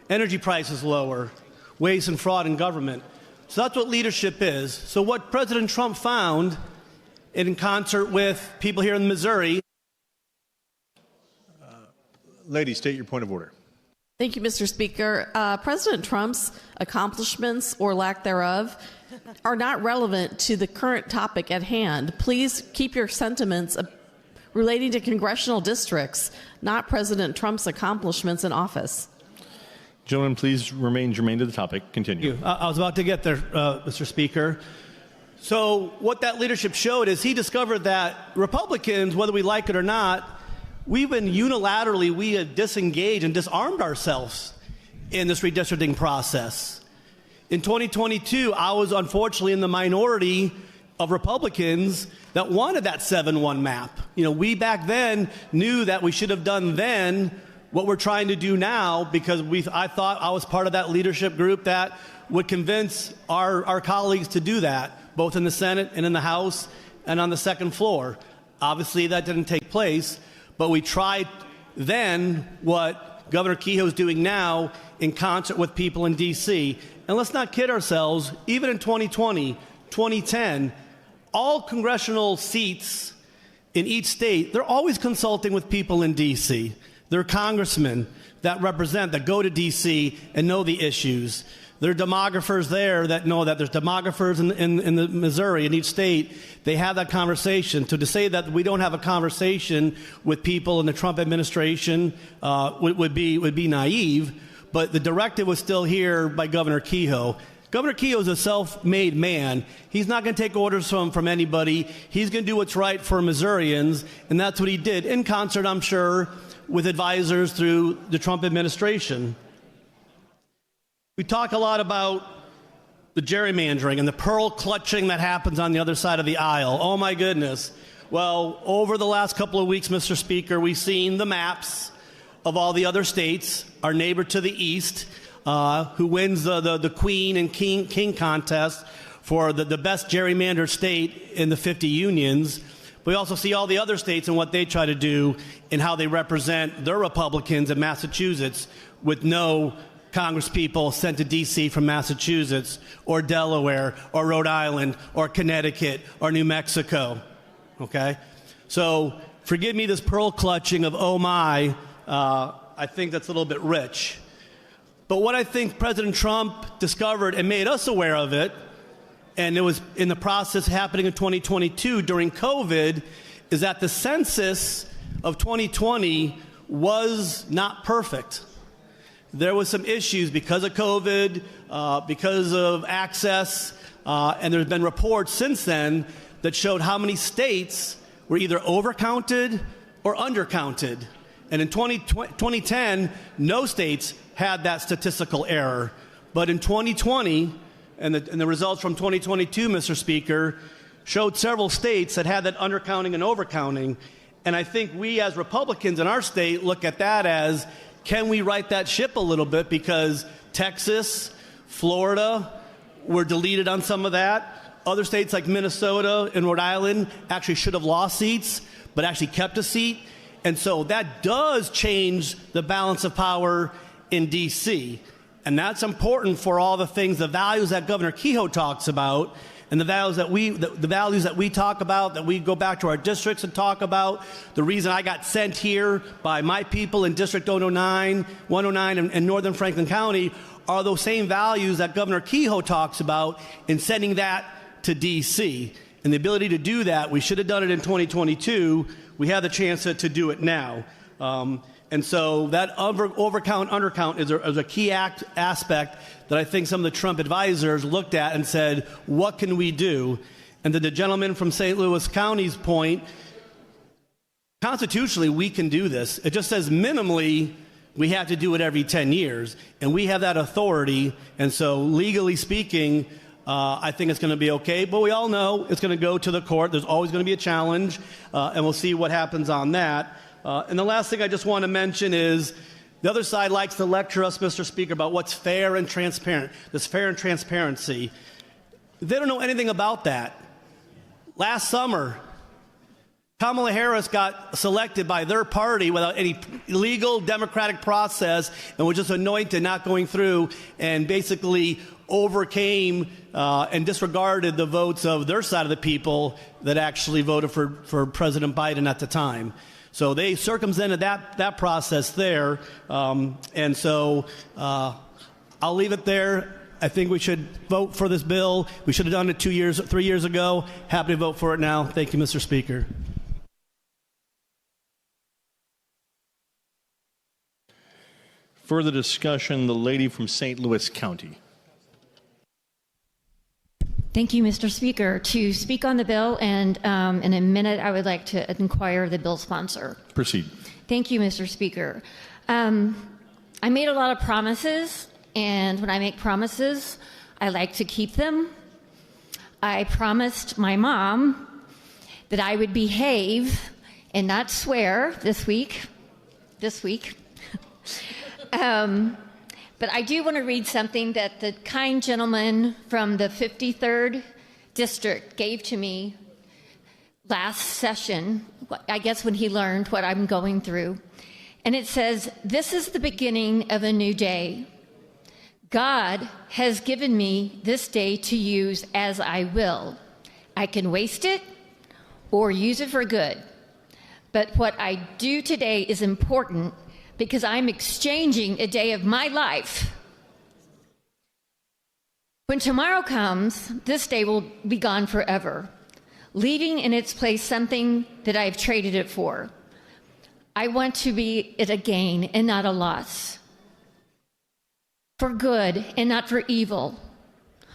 [SPEAKER 1] Energy prices lower, waste and fraud in government. So that's what leadership is. So what President Trump found, in concert with people here in Missouri.
[SPEAKER 6] Lady, state your point of order.
[SPEAKER 13] Thank you, Mr. Speaker. President Trump's accomplishments or lack thereof are not relevant to the current topic at hand. Please keep your sentiments relating to congressional districts, not President Trump's accomplishments in office.
[SPEAKER 6] Gentlemen, please remain germane to the topic. Continue.
[SPEAKER 1] Thank you. I was about to get there, Mr. Speaker. So what that leadership showed is he discovered that Republicans, whether we like it or not, we've been unilaterally, we have disengaged and disarmed ourselves in this redistricting process. In 2022, I was unfortunately in the minority of Republicans that wanted that 7-1 map. You know, we back then knew that we should have done then what we're trying to do now, because I thought I was part of that leadership group that would convince our colleagues to do that, both in the Senate and in the House and on the second floor. Obviously, that didn't take place, but we tried then what Governor Kehoe is doing now in concert with people in D.C. And let's not kid ourselves, even in 2020, 2010, all congressional seats in each state, they're always consulting with people in D.C. There are congressmen that represent, that go to D.C. and know the issues. There are demographers there that know that. There's demographers in the Missouri, in each state. They have that conversation. So to say that we don't have a conversation with people in the Trump administration would be naive. But the directive was still here by Governor Kehoe. Governor Kehoe is a self-made man. He's not going to take orders from anybody. He's going to do what's right for Missourians, and that's what he did, in concert, I'm sure, with advisors through the Trump administration. We talk a lot about the gerrymandering and the pearl clutching that happens on the other side of the aisle. Oh, my goodness. Well, over the last couple of weeks, Mr. Speaker, we've seen the maps of all the other states, our neighbor to the east, who wins the Queen and King contest for the best gerrymandered state in the 50 unions. We also see all the other states and what they try to do and how they represent their Republicans in Massachusetts with no congresspeople sent to D.C. from Massachusetts or Delaware or Rhode Island or Connecticut or New Mexico. Okay? So forgive me this pearl clutching of, oh my, I think that's a little bit rich. But what I think President Trump discovered and made us aware of it, and it was in the process happening in 2022 during COVID, is that the census of 2020 was not perfect. There was some issues because of COVID, because of access, and there's been reports since then that showed how many states were either overcounted or undercounted. And in 2010, no states had that statistical error. But in 2020, and the results from 2022, Mr. Speaker, showed several states that had that undercounting and overcounting. And I think we as Republicans in our state look at that as, can we right that ship a little bit? Because Texas, Florida were deleted on some of that. Other states like Minnesota and Rhode Island actually should have lost seats, but actually kept a seat. And so that does change the balance of power in D.C. And that's important for all the things, the values that Governor Kehoe talks about, and the values that we talk about, that we go back to our districts and talk about. The reason I got sent here by my people in District 109 in Northern Franklin County are those same values that Governor Kehoe talks about in sending that to D.C. And the ability to do that, we should have done it in 2022. We have the chance to do it now. And so that overcount, undercount is a key aspect that I think some of the Trump advisors looked at and said, what can we do? And to the gentleman from St. Louis County's point, constitutionally, we can do this. It just says minimally we have to do it every 10 years. And we have that authority. And so legally speaking, I think it's going to be okay. But we all know it's going to go to the court. There's always going to be a challenge. And we'll see what happens on that. And the last thing I just want to mention is the other side likes to lecture us, Mr. Speaker, about what's fair and transparent, this fair and transparency. They don't know anything about that. Last summer, Kamala Harris got selected by their party without any legal democratic process and was just anointed, not going through, and basically overcame and disregarded the votes of their side of the people that actually voted for President Biden at the time. So they circumvented that process there. And so I'll leave it there. I think we should vote for this bill. We should have done it 3 years ago. Happy to vote for it now. Thank you, Mr. Speaker.
[SPEAKER 6] Further discussion, the lady from St. Louis County.
[SPEAKER 9] Thank you, Mr. Speaker. To speak on the bill, and in a minute, I would like to inquire the bill sponsor.
[SPEAKER 6] Proceed.
[SPEAKER 9] Thank you, Mr. Speaker. I made a lot of promises, and when I make promises, I like to keep them. I promised my mom that I would behave and not swear this week. But I do want to read something that the kind gentleman from the 53rd District gave to me last session, I guess when he learned what I'm going through. And it says, "This is the beginning of a new day. God has given me this day to use as I will. I can waste it or use it for good. But what I do today is important because I'm exchanging a day of my life. When tomorrow comes, this day will be gone forever, leaving in its place something that I've traded it for. I want to be it a gain and not a loss, for good and not for evil,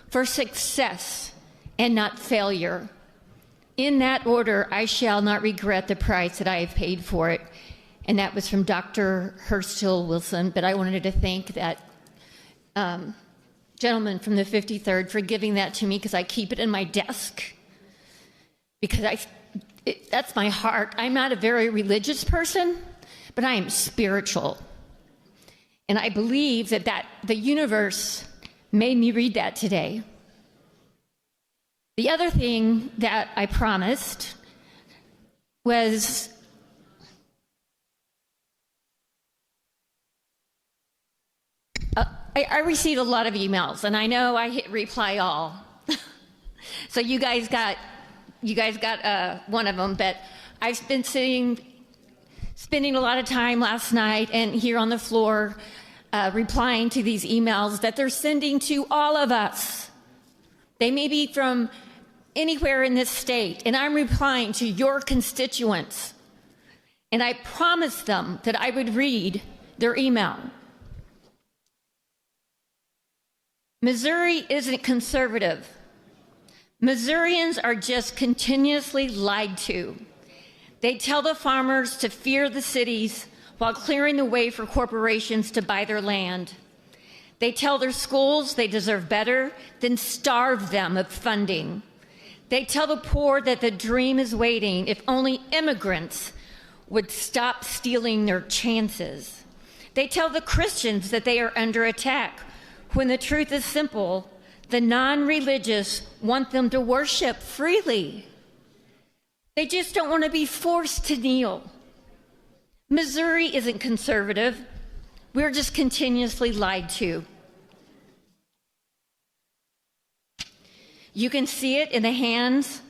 [SPEAKER 9] for success and not failure. In that order, I shall not regret the price that I have paid for it." And that was from Dr. Hurstill Wilson. But I wanted to thank that gentleman from the 53rd for giving that to me, because I keep it in my desk, because that's my heart. I'm not a very religious person, but I am spiritual. And I believe that the universe made me read that today. The other thing that I promised was I received a lot of emails, and I know I hit reply all. So you guys got one of them, but I've been spending a lot of time last night and here on the floor replying to these emails that they're sending to all of us. They may be from anywhere in this state, and I'm replying to your constituents. And I promised them that I would read their email. Missouri isn't conservative. Missourians are just continuously lied to. They tell the farmers to fear the cities while clearing the way for corporations to buy their land. They tell their schools they deserve better, then starve them of funding. They tell the poor that the dream is waiting if only immigrants would stop stealing their chances. They tell the Christians that they are under attack, when the truth is simple. The non-religious want them to worship freely. They just don't want to be forced to kneel. Missouri isn't conservative. We're just continuously lied to. You can see it in the hands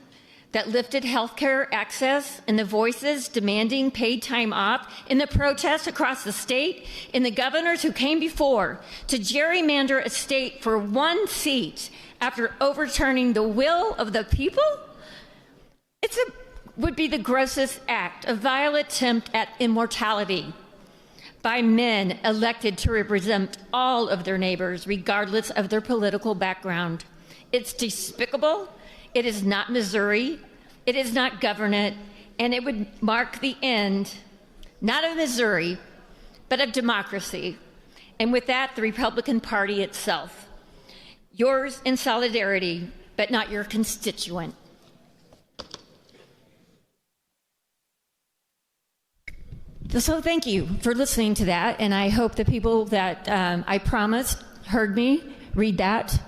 [SPEAKER 9] that lifted healthcare access, in the voices demanding paid time off, in the protests across the state, in the governors who came before to gerrymander a state for one seat after overturning the will of the people. Would be the grossest act, a vile attempt at immortality by men elected to represent all of their neighbors, regardless of their political background. It's despicable. It is not Missouri. It is not government. And it would mark the end, not of Missouri, but of democracy. And with that, the Republican Party itself. Yours in solidarity, but not your constituent. So thank you for listening to that, and I hope the people that I promised heard me read that.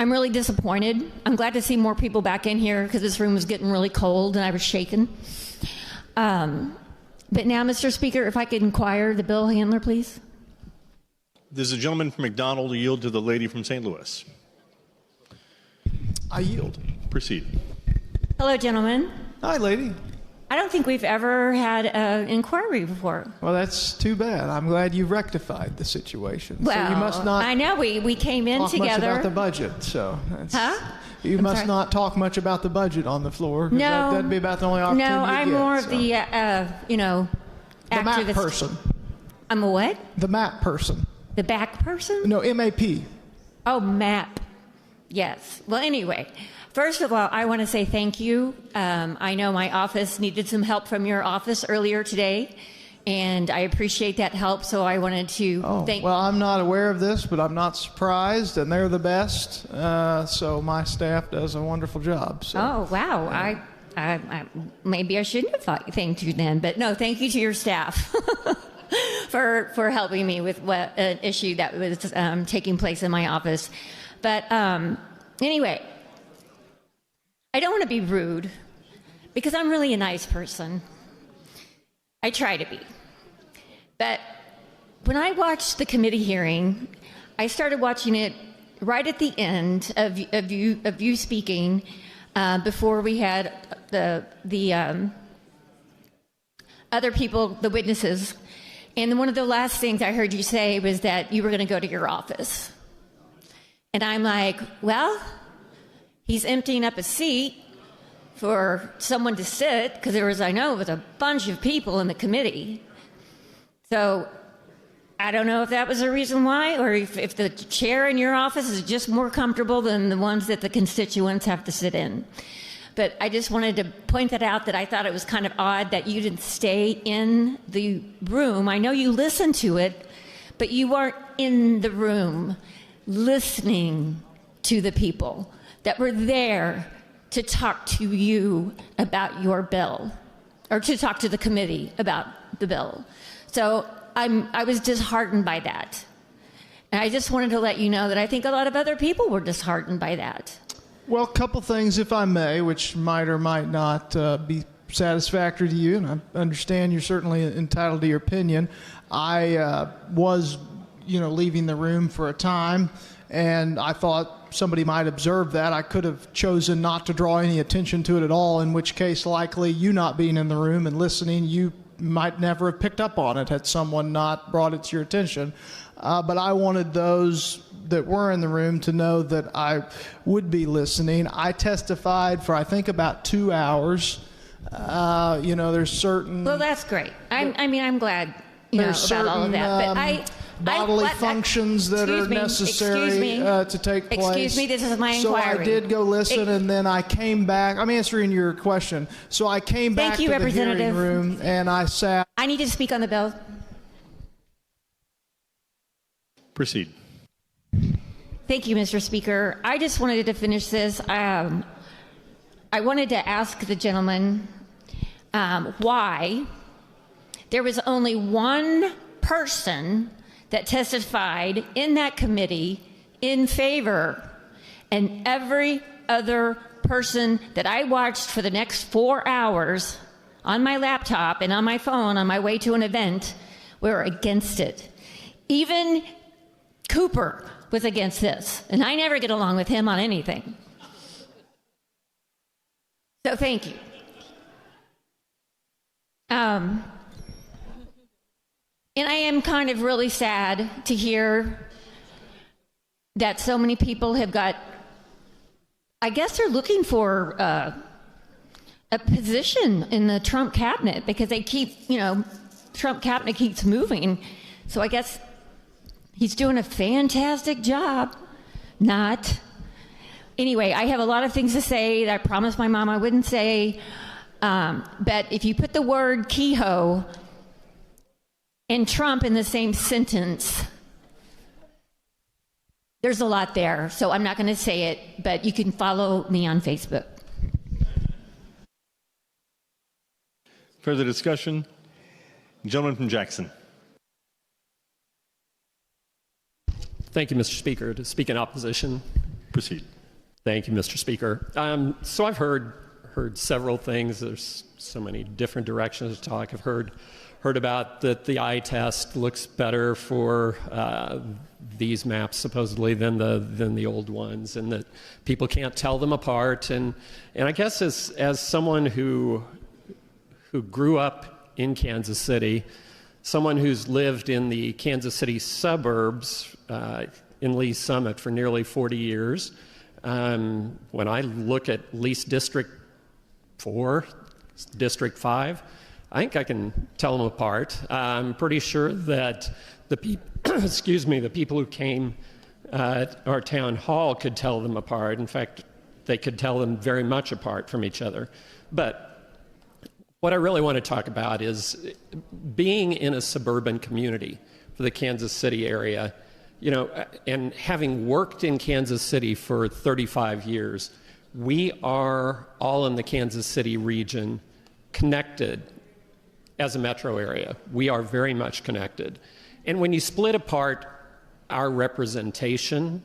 [SPEAKER 9] I'm really disappointed. I'm glad to see more people back in here because this room was getting really cold and I was shaking. But now, Mr. Speaker, if I could inquire the bill handler, please.
[SPEAKER 6] There's a gentleman from McDonald who yield to the lady from St. Louis.
[SPEAKER 11] I yield.
[SPEAKER 6] Proceed.
[SPEAKER 9] Hello, gentlemen.
[SPEAKER 11] Hi, lady.
[SPEAKER 9] I don't think we've ever had an inquiry before.
[SPEAKER 11] Well, that's too bad. I'm glad you rectified the situation.
[SPEAKER 9] Well,
[SPEAKER 11] so you must not.
[SPEAKER 9] I know we came in
[SPEAKER 11] talk
[SPEAKER 9] together.
[SPEAKER 11] much about the budget. So that's,
[SPEAKER 9] I'm
[SPEAKER 11] must
[SPEAKER 9] sorry?
[SPEAKER 11] not talk much about the budget on the floor. 'Cause
[SPEAKER 9] No,
[SPEAKER 11] that'd be about the only opportunity.
[SPEAKER 9] No, I'm
[SPEAKER 11] you get,
[SPEAKER 9] more of
[SPEAKER 11] so.
[SPEAKER 9] the
[SPEAKER 11] the map
[SPEAKER 9] activist
[SPEAKER 11] person.
[SPEAKER 9] I'm a what?
[SPEAKER 11] The map person.
[SPEAKER 9] The back person?
[SPEAKER 11] No, MAP.
[SPEAKER 9] Oh, map. Yes. Well, anyway, first of all, I want to say thank you. I know my office needed some help from your office earlier today, and I appreciate that help, so I wanted to thank...
[SPEAKER 11] Well, I'm not aware of this, but I'm not surprised, and they're the best, so my staff does a wonderful job. So.
[SPEAKER 9] Oh, wow. I maybe I shouldn't have thanked you then, but no, thank you to your staff for helping me with an issue that was taking place in my office. But anyway, I don't want to be rude because I'm really a nice person. I try to be. But when I watched the committee hearing, I started watching it right at the end of you speaking before we had the other people, the witnesses. And one of the last things I heard you say was that you were going to go to your office. And I'm like, well, he's emptying up a seat for someone to sit, because there was a bunch of people in the committee. So I don't know if that was a reason why, or if the chair in your office is just more comfortable than the ones that the constituents have to sit in. But I just wanted to point that out, that I thought it was kind of odd that you didn't stay in the room. I know you listened to it, but you weren't in the room listening to the people that were there to talk to you about your bill, or to talk to the committee about the bill. So I was disheartened by that. And I just wanted to let you know that I think a lot of other people were disheartened by that.
[SPEAKER 11] Well, a couple things, if I may, which might or might not be satisfactory to you, and I understand you're certainly entitled to your opinion. I was, leaving the room for a time, and I thought somebody might observe that. I could have chosen not to draw any attention to it at all, in which case likely you not being in the room and listening, you might never have picked up on it had someone not brought it to your attention. But I wanted those that were in the room to know that I would be listening. I testified for, I think, about 2 hours. There's certain...
[SPEAKER 9] Well, that's great. I'm glad, about all of that. But
[SPEAKER 11] bodily functions that are necessary to take place.
[SPEAKER 9] Excuse me, this is my inquiry.
[SPEAKER 11] So I did go listen, and then I came back. I'm answering your question. So I came back to the hearing room, and I sat.
[SPEAKER 9] I need to speak on the bill.
[SPEAKER 6] Proceed.
[SPEAKER 9] Thank you, Mr. Speaker. I just wanted to finish this. I wanted to ask the gentleman why there was only one person that testified in that committee in favor, and every other person that I watched for the next 4 hours on my laptop and on my phone on my way to an event were against it. Even Cooper was against this, and I never get along with him on anything. So thank you. And I am kind of really sad to hear that so many people have got, I guess they're looking for a position in the Trump cabinet, because they keep, Trump cabinet keeps moving. So I guess he's doing a fantastic job. Not. Anyway, I have a lot of things to say that I promised my mom I wouldn't say. But if you put the word Kehoe and Trump in the same sentence, there's a lot there. So I'm not going to say it, but you can follow me on Facebook.
[SPEAKER 6] Further discussion? Gentleman from Jackson.
[SPEAKER 12] Thank you, Mr. Speaker. To speak in opposition,
[SPEAKER 6] Proceed.
[SPEAKER 12] Thank you, Mr. Speaker. So I've heard several things. There's so many different directions to talk. I've heard about that the eye test looks better for these maps supposedly than the old ones, and that people can't tell them apart. And I guess as someone who grew up in Kansas City, someone who's lived in the Kansas City suburbs in Lee's Summit for nearly 40 years, when I look at least District 4, District 5, I think I can tell them apart. I'm pretty sure that the people who came at our town hall could tell them apart. In fact, they could tell them very much apart from each other. But what I really want to talk about is being in a suburban community for the Kansas City area, you know, and having worked in Kansas City for 35 years, we are all in the Kansas City region connected as a metro area. We are very much connected. And when you split apart our representation,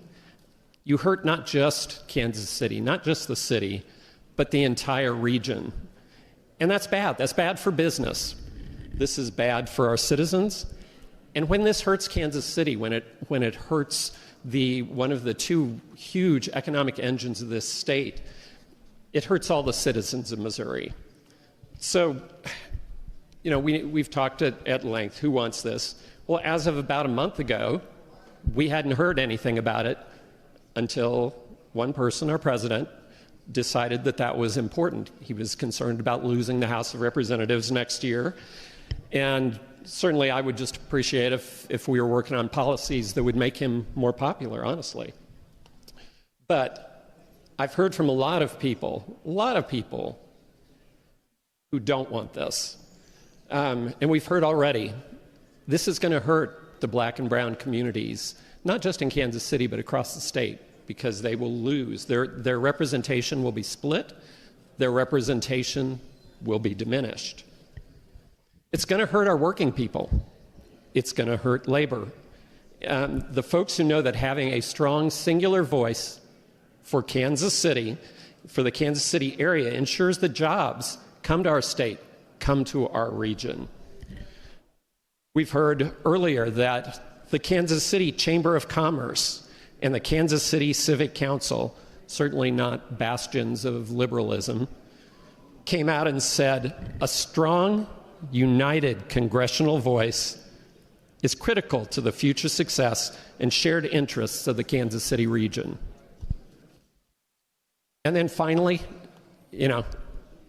[SPEAKER 12] you hurt not just Kansas City, not just the city, but the entire region. And that's bad. That's bad for business. This is bad for our citizens. And when this hurts Kansas City, when it hurts one of the two huge economic engines of this state, it hurts all the citizens of Missouri. So, you know, we've talked at length. Who wants this? Well, as of about a month ago, we hadn't heard anything about it until one person, our president, decided that was important. He was concerned about losing the House of Representatives next year. And certainly I would just appreciate if we were working on policies that would make him more popular, honestly. But I've heard from a lot of people who don't want this. And we've heard already, this is going to hurt the black and brown communities, not just in Kansas City, but across the state, because they will lose. Their representation will be split. Their representation will be diminished. It's going to hurt our working people. It's going to hurt labor. The folks who know that having a strong singular voice for Kansas City, for the Kansas City area, ensures that jobs come to our state, come to our region. We've heard earlier that the Kansas City Chamber of Commerce and the Kansas City Civic Council, certainly not bastions of liberalism, came out and said a strong, united congressional voice is critical to the future success and shared interests of the Kansas City region. And then finally, you know,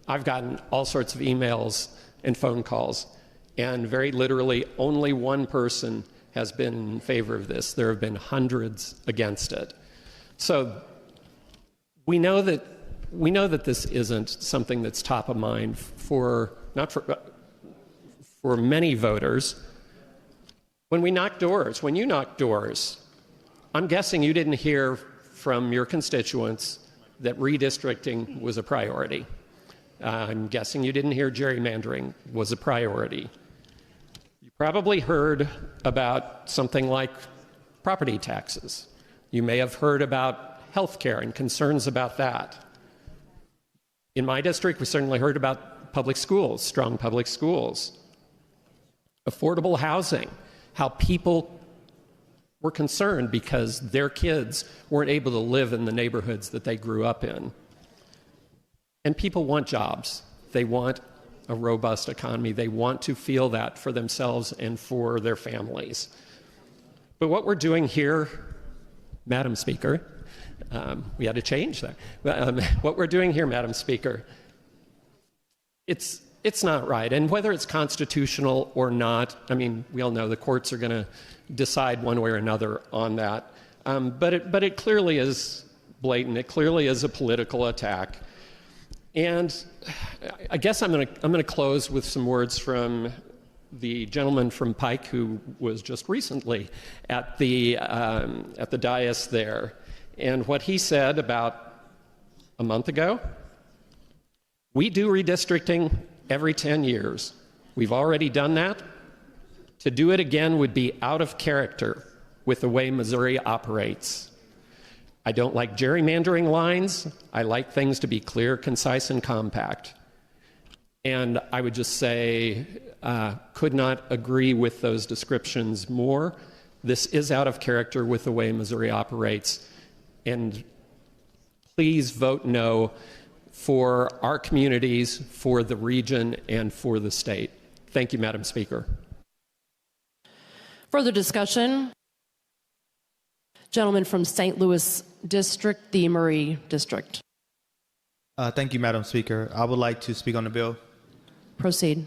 [SPEAKER 12] I've gotten all sorts of emails and phone calls, and very literally only one person has been in favor of this. There have been hundreds against it. So we know that this isn't something that's top of mind for many voters. When you knock doors, I'm guessing you didn't hear from your constituents that redistricting was a priority. I'm guessing you didn't hear gerrymandering was a priority. You probably heard about something like property taxes. You may have heard about health care and concerns about that. In my district, we certainly heard about public schools, strong public schools, affordable housing, how people were concerned because their kids weren't able to live in the neighborhoods that they grew up in. And people want jobs. They want a robust economy. They want to feel that for themselves and for their families. But what we're doing here, Madam Speaker, we had to change that. What we're doing here, Madam Speaker, it's not right. And whether it's constitutional or not, I mean, we all know the courts are going to decide one way or another on that. But it clearly is blatant. It clearly is a political attack. And I guess I'm going to close with some words from the gentleman from Pike who was just recently at the dais there, and what he said about a month ago. We do redistricting every 10 years. We've already done that. To do it again would be out of character with the way Missouri operates. I don't like gerrymandering lines. I like things to be clear, concise, and compact. And I would just say, could not agree with those descriptions more. This is out of character with the way Missouri operates. And please vote no for our communities, for the region, and for the state. Thank you, Madam Speaker.
[SPEAKER 8] Further discussion? Gentleman from St. Louis District, the Murray District.
[SPEAKER 16] Thank you, Madam Speaker. I would like to speak on the bill.
[SPEAKER 8] Proceed.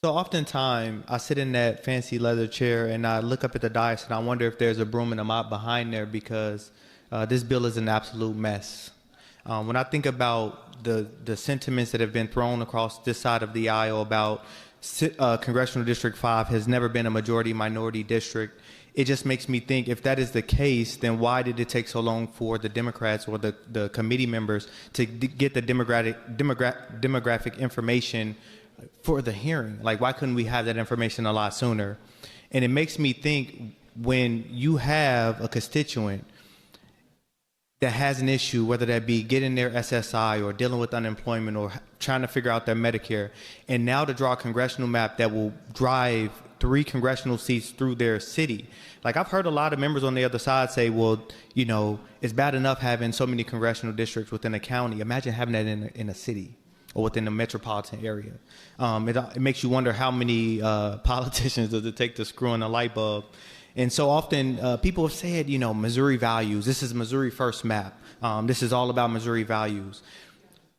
[SPEAKER 16] So oftentimes, I sit in that fancy leather chair and I look up at the dais and I wonder if there's a broom and a mop behind there, because this bill is an absolute mess. When I think about the sentiments that have been thrown across this side of the aisle about Congressional District 5 has never been a majority-minority district, it just makes me think, if that is the case, then why did it take so long for the Democrats or the committee members to get the demographic information for the hearing? Like, why couldn't we have that information a lot sooner? And it makes me think, when you have a constituent that has an issue, whether that be getting their SSI or dealing with unemployment or trying to figure out their Medicare, and now to draw a congressional map that will drive 3 congressional seats through their city. Like, I've heard a lot of members on the other side say, well, you know, it's bad enough having so many congressional districts within a county. Imagine having that in a city or within a metropolitan area. It makes you wonder how many politicians does it take to screw in a light bulb. And so often people have said, you know, Missouri values, this is Missouri first map. This is all about Missouri values.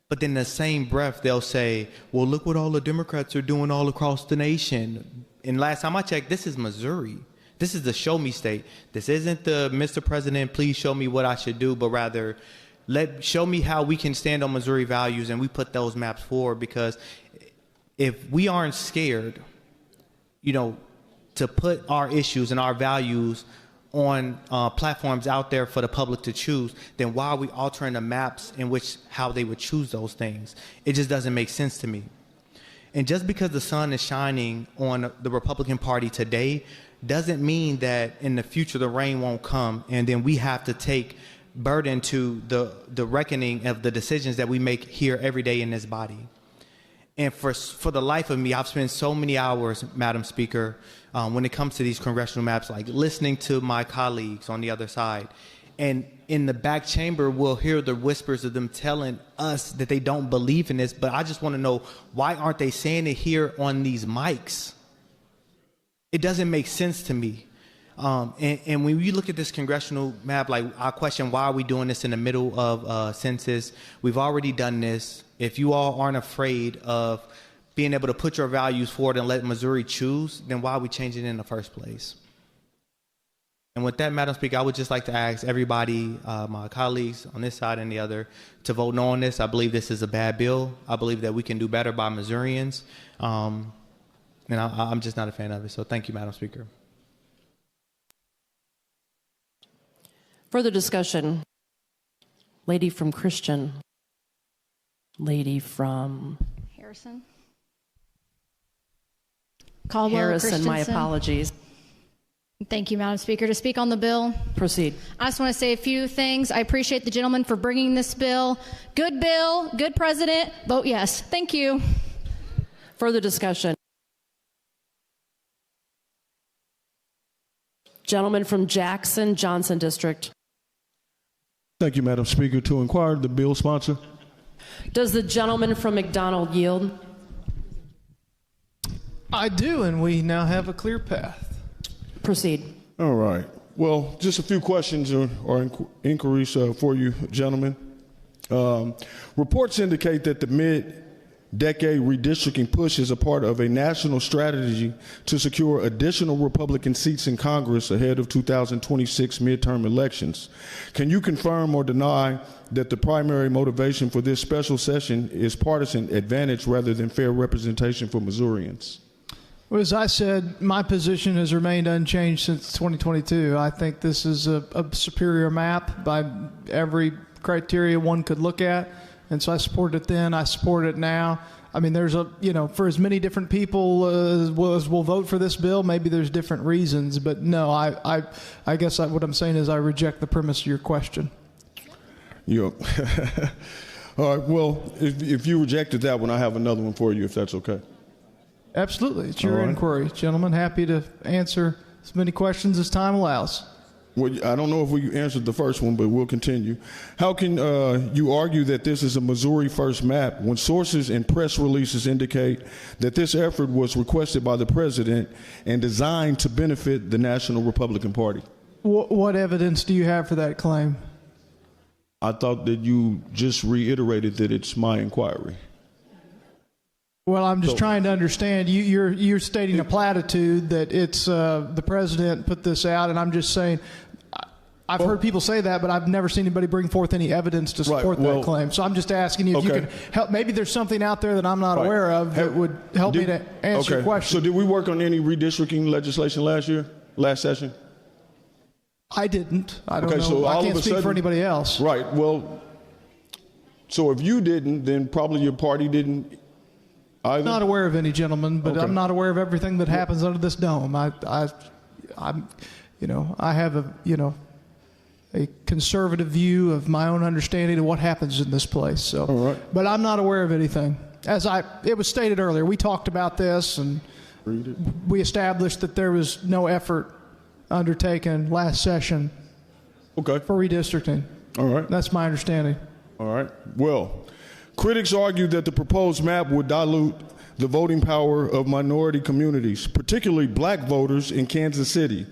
[SPEAKER 16] But then in the same breath, they'll say, well, look what all the Democrats are doing all across the nation. And last time I checked, this is Missouri. This is the show me state. This isn't the Mr. President, please show me what I should do, but rather show me how we can stand on Missouri values, and we put those maps forward. Because if we aren't scared, you know, to put our issues and our values on platforms out there for the public to choose, then why are we altering the maps in which how they would choose those things? It just doesn't make sense to me. And just because the sun is shining on the Republican Party today doesn't mean that in the future the rain won't come, and then we have to take burden to the reckoning of the decisions that we make here every day in this body. And for the life of me, I've spent so many hours, Madam Speaker, when it comes to these congressional maps, like listening to my colleagues on the other side. And in the back chamber, we'll hear the whispers of them telling us that they don't believe in this. But I just want to know, why aren't they saying it here on these mics? It doesn't make sense to me. And when you look at this congressional map, like, I question, why are we doing this in the middle of census? We've already done this. If you all aren't afraid of being able to put your values forward and let Missouri choose, then why are we changing it in the first place? And with that, Madam Speaker, I would just like to ask everybody, my colleagues on this side and the other, to vote no on this. I believe this is a bad bill. I believe that we can do better by Missourians. And I'm just not a fan of it. So thank you, Madam Speaker.
[SPEAKER 8] Further discussion? Lady from Christian. Lady from
[SPEAKER 23] Harrison. Caldwell,
[SPEAKER 8] Harrison, my apologies.
[SPEAKER 23] Thank you, Madam Speaker. To speak on the bill.
[SPEAKER 8] Proceed.
[SPEAKER 23] I just want to say a few things. I appreciate the gentleman for bringing this bill. Good bill, good president. Vote yes. Thank you.
[SPEAKER 8] Further discussion. Gentleman from Jackson, Johnson District.
[SPEAKER 24] Thank you, Madam Speaker. To inquire the bill sponsor.
[SPEAKER 8] Does the gentleman from McDonald yield?
[SPEAKER 11] I do, and we now have a clear path.
[SPEAKER 8] Proceed.
[SPEAKER 24] All right. Well, just a few questions or inquiries for you, gentlemen. Reports indicate that the mid-decade redistricting push is a part of a national strategy to secure additional Republican seats in Congress ahead of 2026 midterm elections. Can you confirm or deny that the primary motivation for this special session is partisan advantage rather than fair representation for Missourians?
[SPEAKER 11] Well, as I said, my position has remained unchanged since 2022. I think this is a superior map by every criteria one could look at. And so I supported it then, I support it now. I mean, there's for as many different people as will vote for this bill, maybe there's different reasons. But no, I guess what I'm saying is I reject the premise of your question.
[SPEAKER 24] Yeah. All right. Well, if you rejected that one, I have another one for you, if that's okay.
[SPEAKER 11] Absolutely. It's your inquiry, gentlemen. Happy to answer as many questions as time allows.
[SPEAKER 24] Well, I don't know if we answered the first one, but we'll continue. How can you argue that this is a Missouri first map when sources and press releases indicate that this effort was requested by the president and designed to benefit the National Republican Party?
[SPEAKER 11] What evidence do you have for that claim?
[SPEAKER 24] I thought that you just reiterated that it's my inquiry.
[SPEAKER 11] Well, I'm just trying to understand. You're stating a platitude that it's the president put this out, and I'm just saying I've heard people say that, but I've never seen anybody bring forth any evidence to support that claim. So I'm just asking you if you can help. Maybe there's something out there that I'm not aware of that would help me to answer your question.
[SPEAKER 24] So did we work on any redistricting legislation last session?
[SPEAKER 11] I didn't. I don't know.
[SPEAKER 24] So
[SPEAKER 11] I can't speak for anybody else.
[SPEAKER 24] Right. Well, so if you didn't, then probably your party didn't either.
[SPEAKER 11] I'm not aware of any, gentlemen, but I'm not aware of everything that happens under this dome. I have a conservative view of my own understanding of what happens in this place. So, but I'm not aware of anything. It was stated earlier, we talked about this and we established that there was no effort undertaken last session for redistricting.
[SPEAKER 24] All right.
[SPEAKER 11] That's my understanding.
[SPEAKER 24] All right. Well, critics argue that the proposed map would dilute the voting power of minority communities, particularly black voters in Kansas City.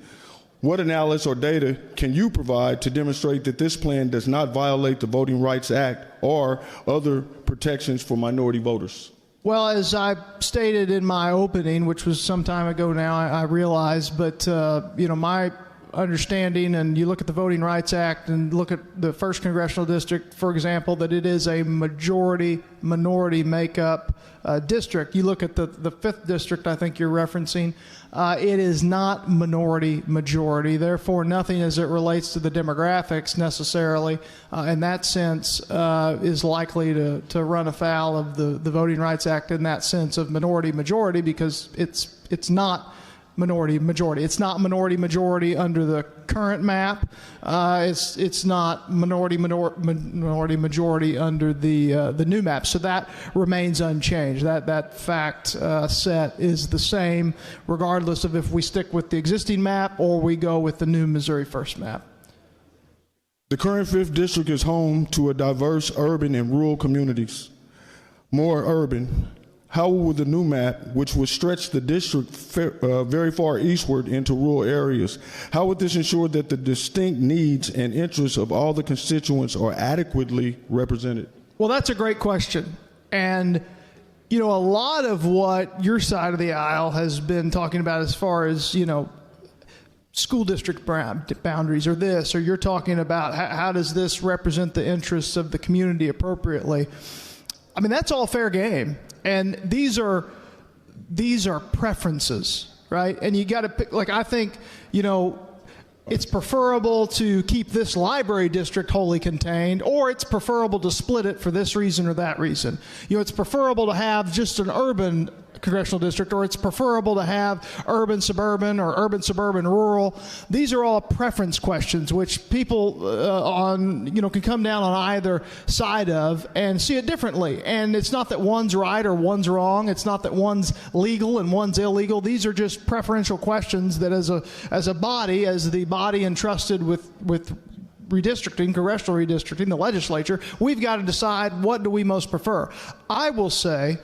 [SPEAKER 24] What analysis or data can you provide to demonstrate that this plan does not violate the Voting Rights Act or other protections for minority voters?
[SPEAKER 11] Well, as I stated in my opening, which was some time ago now, I realize, but my understanding, and you look at the Voting Rights Act and look at the 1st Congressional District, for example, that it is a majority-minority makeup district. You look at the 5th District, I think you're referencing, it is not minority-majority. Therefore, nothing as it relates to the demographics necessarily in that sense is likely to run afoul of the Voting Rights Act in that sense of minority-majority, because it's not minority-majority. It's not minority-majority under the current map. It's not minority-majority under the new map. So that remains unchanged. That fact set is the same regardless of if we stick with the existing map or we go with the new Missouri First map.
[SPEAKER 24] The current 5th District is home to a diverse urban and rural communities. More urban. How will the new map, which would stretch the district very far eastward into rural areas, how would this ensure that the distinct needs and interests of all the constituents are adequately represented?
[SPEAKER 11] Well, that's a great question. And, a lot of what your side of the aisle has been talking about as far as, school district boundaries or this, or you're talking about how does this represent the interests of the community appropriately. I mean, that's all fair game. And these are preferences, right? And you got to pick, I think, it's preferable to keep this library district wholly contained, or it's preferable to split it for this reason or that reason. It's preferable to have just an urban congressional district, or it's preferable to have urban, suburban, or urban, suburban, rural. These are all preference questions, which people can come down on either side of and see it differently. And it's not that one's right or one's wrong. It's not that one's legal and one's illegal. These are just preferential questions that as the body entrusted with redistricting, congressional redistricting, the legislature, we've got to decide what do we most prefer. I will say,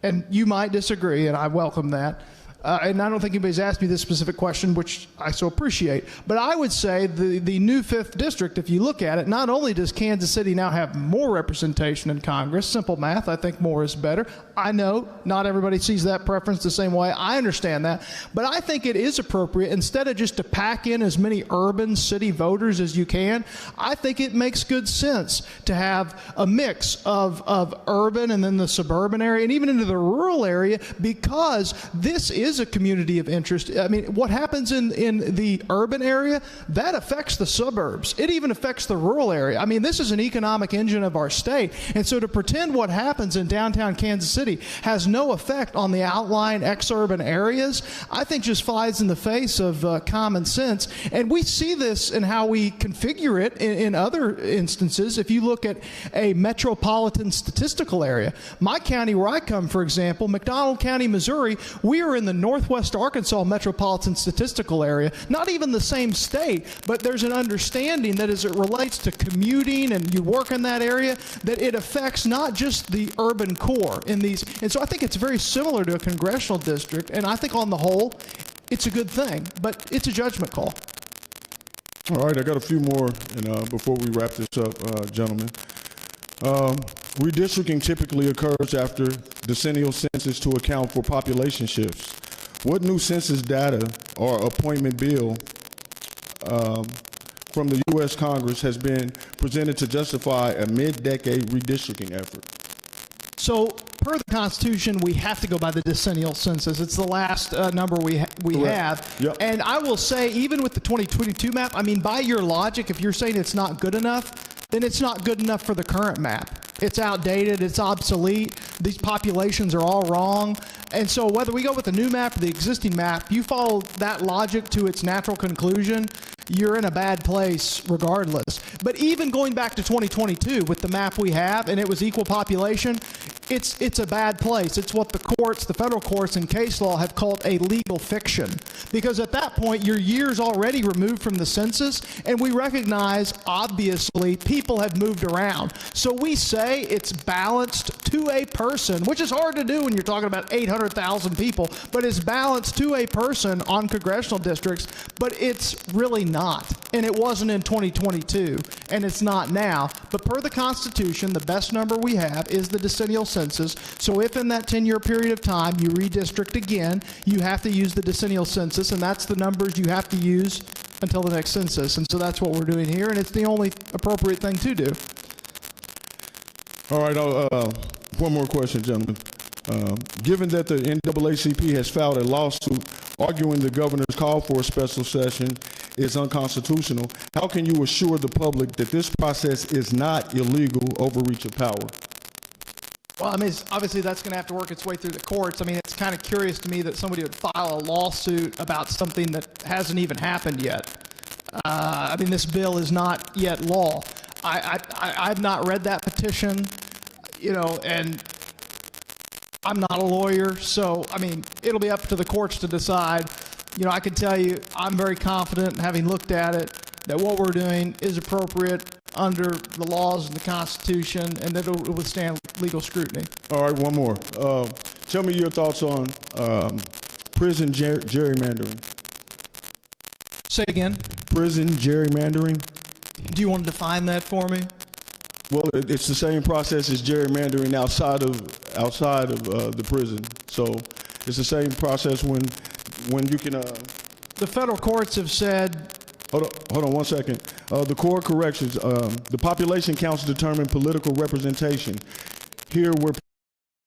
[SPEAKER 11] and you might disagree, and I welcome that, and I don't think anybody's asked me this specific question, which I so appreciate, but I would say the new 5th District, if you look at it, not only does Kansas City now have more representation in Congress, simple math, I think more is better. I know not everybody sees that preference the same way. I understand that, but I think it is appropriate, instead of just to pack in as many urban city voters as you can, I think it makes good sense to have a mix of urban and then the suburban area and even into the rural area, because this is is a community of interest. I mean, what happens in the urban area, that affects the suburbs. It even affects the rural area. I mean, this is an economic engine of our state. And so to pretend what happens in downtown Kansas City has no effect on the outlying exurban areas, I think just flies in the face of common sense. And we see this in how we configure it in other instances. If you look at a metropolitan statistical area, my county where I come, for example, McDonald County, Missouri, we are in the Northwest Arkansas metropolitan statistical area. Not even the same state, but there's an understanding that as it relates to commuting and you work in that area, that it affects not just the urban core in these. And so I think it's very similar to a congressional district, and I think on the whole, it's a good thing, but it's a judgment call.
[SPEAKER 24] All right, I got a few more before we wrap this up, gentlemen. Redistricting typically occurs after decennial census to account for population shifts. What new census data or appointment bill from the U.S. Congress has been presented to justify a mid-decade redistricting effort?
[SPEAKER 11] So, per the Constitution, we have to go by the decennial census. It's the last number we have.
[SPEAKER 24] Yep.
[SPEAKER 11] And I will say, even with the 2022 map, I mean, by your logic, if you're saying it's not good enough, then it's not good enough for the current map. It's outdated, it's obsolete, these populations are all wrong. And so whether we go with the new map or the existing map, you follow that logic to its natural conclusion, you're in a bad place regardless. But even going back to 2022 with the map we have, and it was equal population, it's a bad place. It's what the courts, the federal courts in case law have called a legal fiction. Because at that point, you're years already removed from the census, and we recognize, obviously, people have moved around. So we say it's balanced to a person, which is hard to do when you're talking about 800,000 people, but it's balanced to a person on congressional districts, but it's really not. And it wasn't in 2022, and it's not now. But per the Constitution, the best number we have is the decennial census. So if in that 10-year period of time you redistrict again, you have to use the decennial census, and that's the numbers you have to use until the next census. And so that's what we're doing here, and it's the only appropriate thing to do.
[SPEAKER 24] All right, one more question, gentlemen. Given that the NAACP has filed a lawsuit arguing the governor's call for a special session is unconstitutional, how can you assure the public that this process is not illegal overreach of power?
[SPEAKER 11] Well, I mean, obviously that's going to have to work its way through the courts. I mean, it's kind of curious to me that somebody would file a lawsuit about something that hasn't even happened yet. I mean, this bill is not yet law. I've not read that petition, you know, and I'm not a lawyer, so, I mean, it'll be up to the courts to decide. You know, I can tell you I'm very confident, having looked at it, that what we're doing is appropriate under the laws and the Constitution, and that it will withstand legal scrutiny.
[SPEAKER 24] All right, one more. Tell me your thoughts on prison gerrymandering.
[SPEAKER 11] Say again?
[SPEAKER 24] Prison gerrymandering.
[SPEAKER 11] Do you want to define that for me?
[SPEAKER 24] Well, it's the same process as gerrymandering outside of the prison. So it's the same process when you can.
[SPEAKER 11] The federal courts have said.
[SPEAKER 24] Hold on 1 second. The Corps of Corrections, the population counts determine political representation. Here, where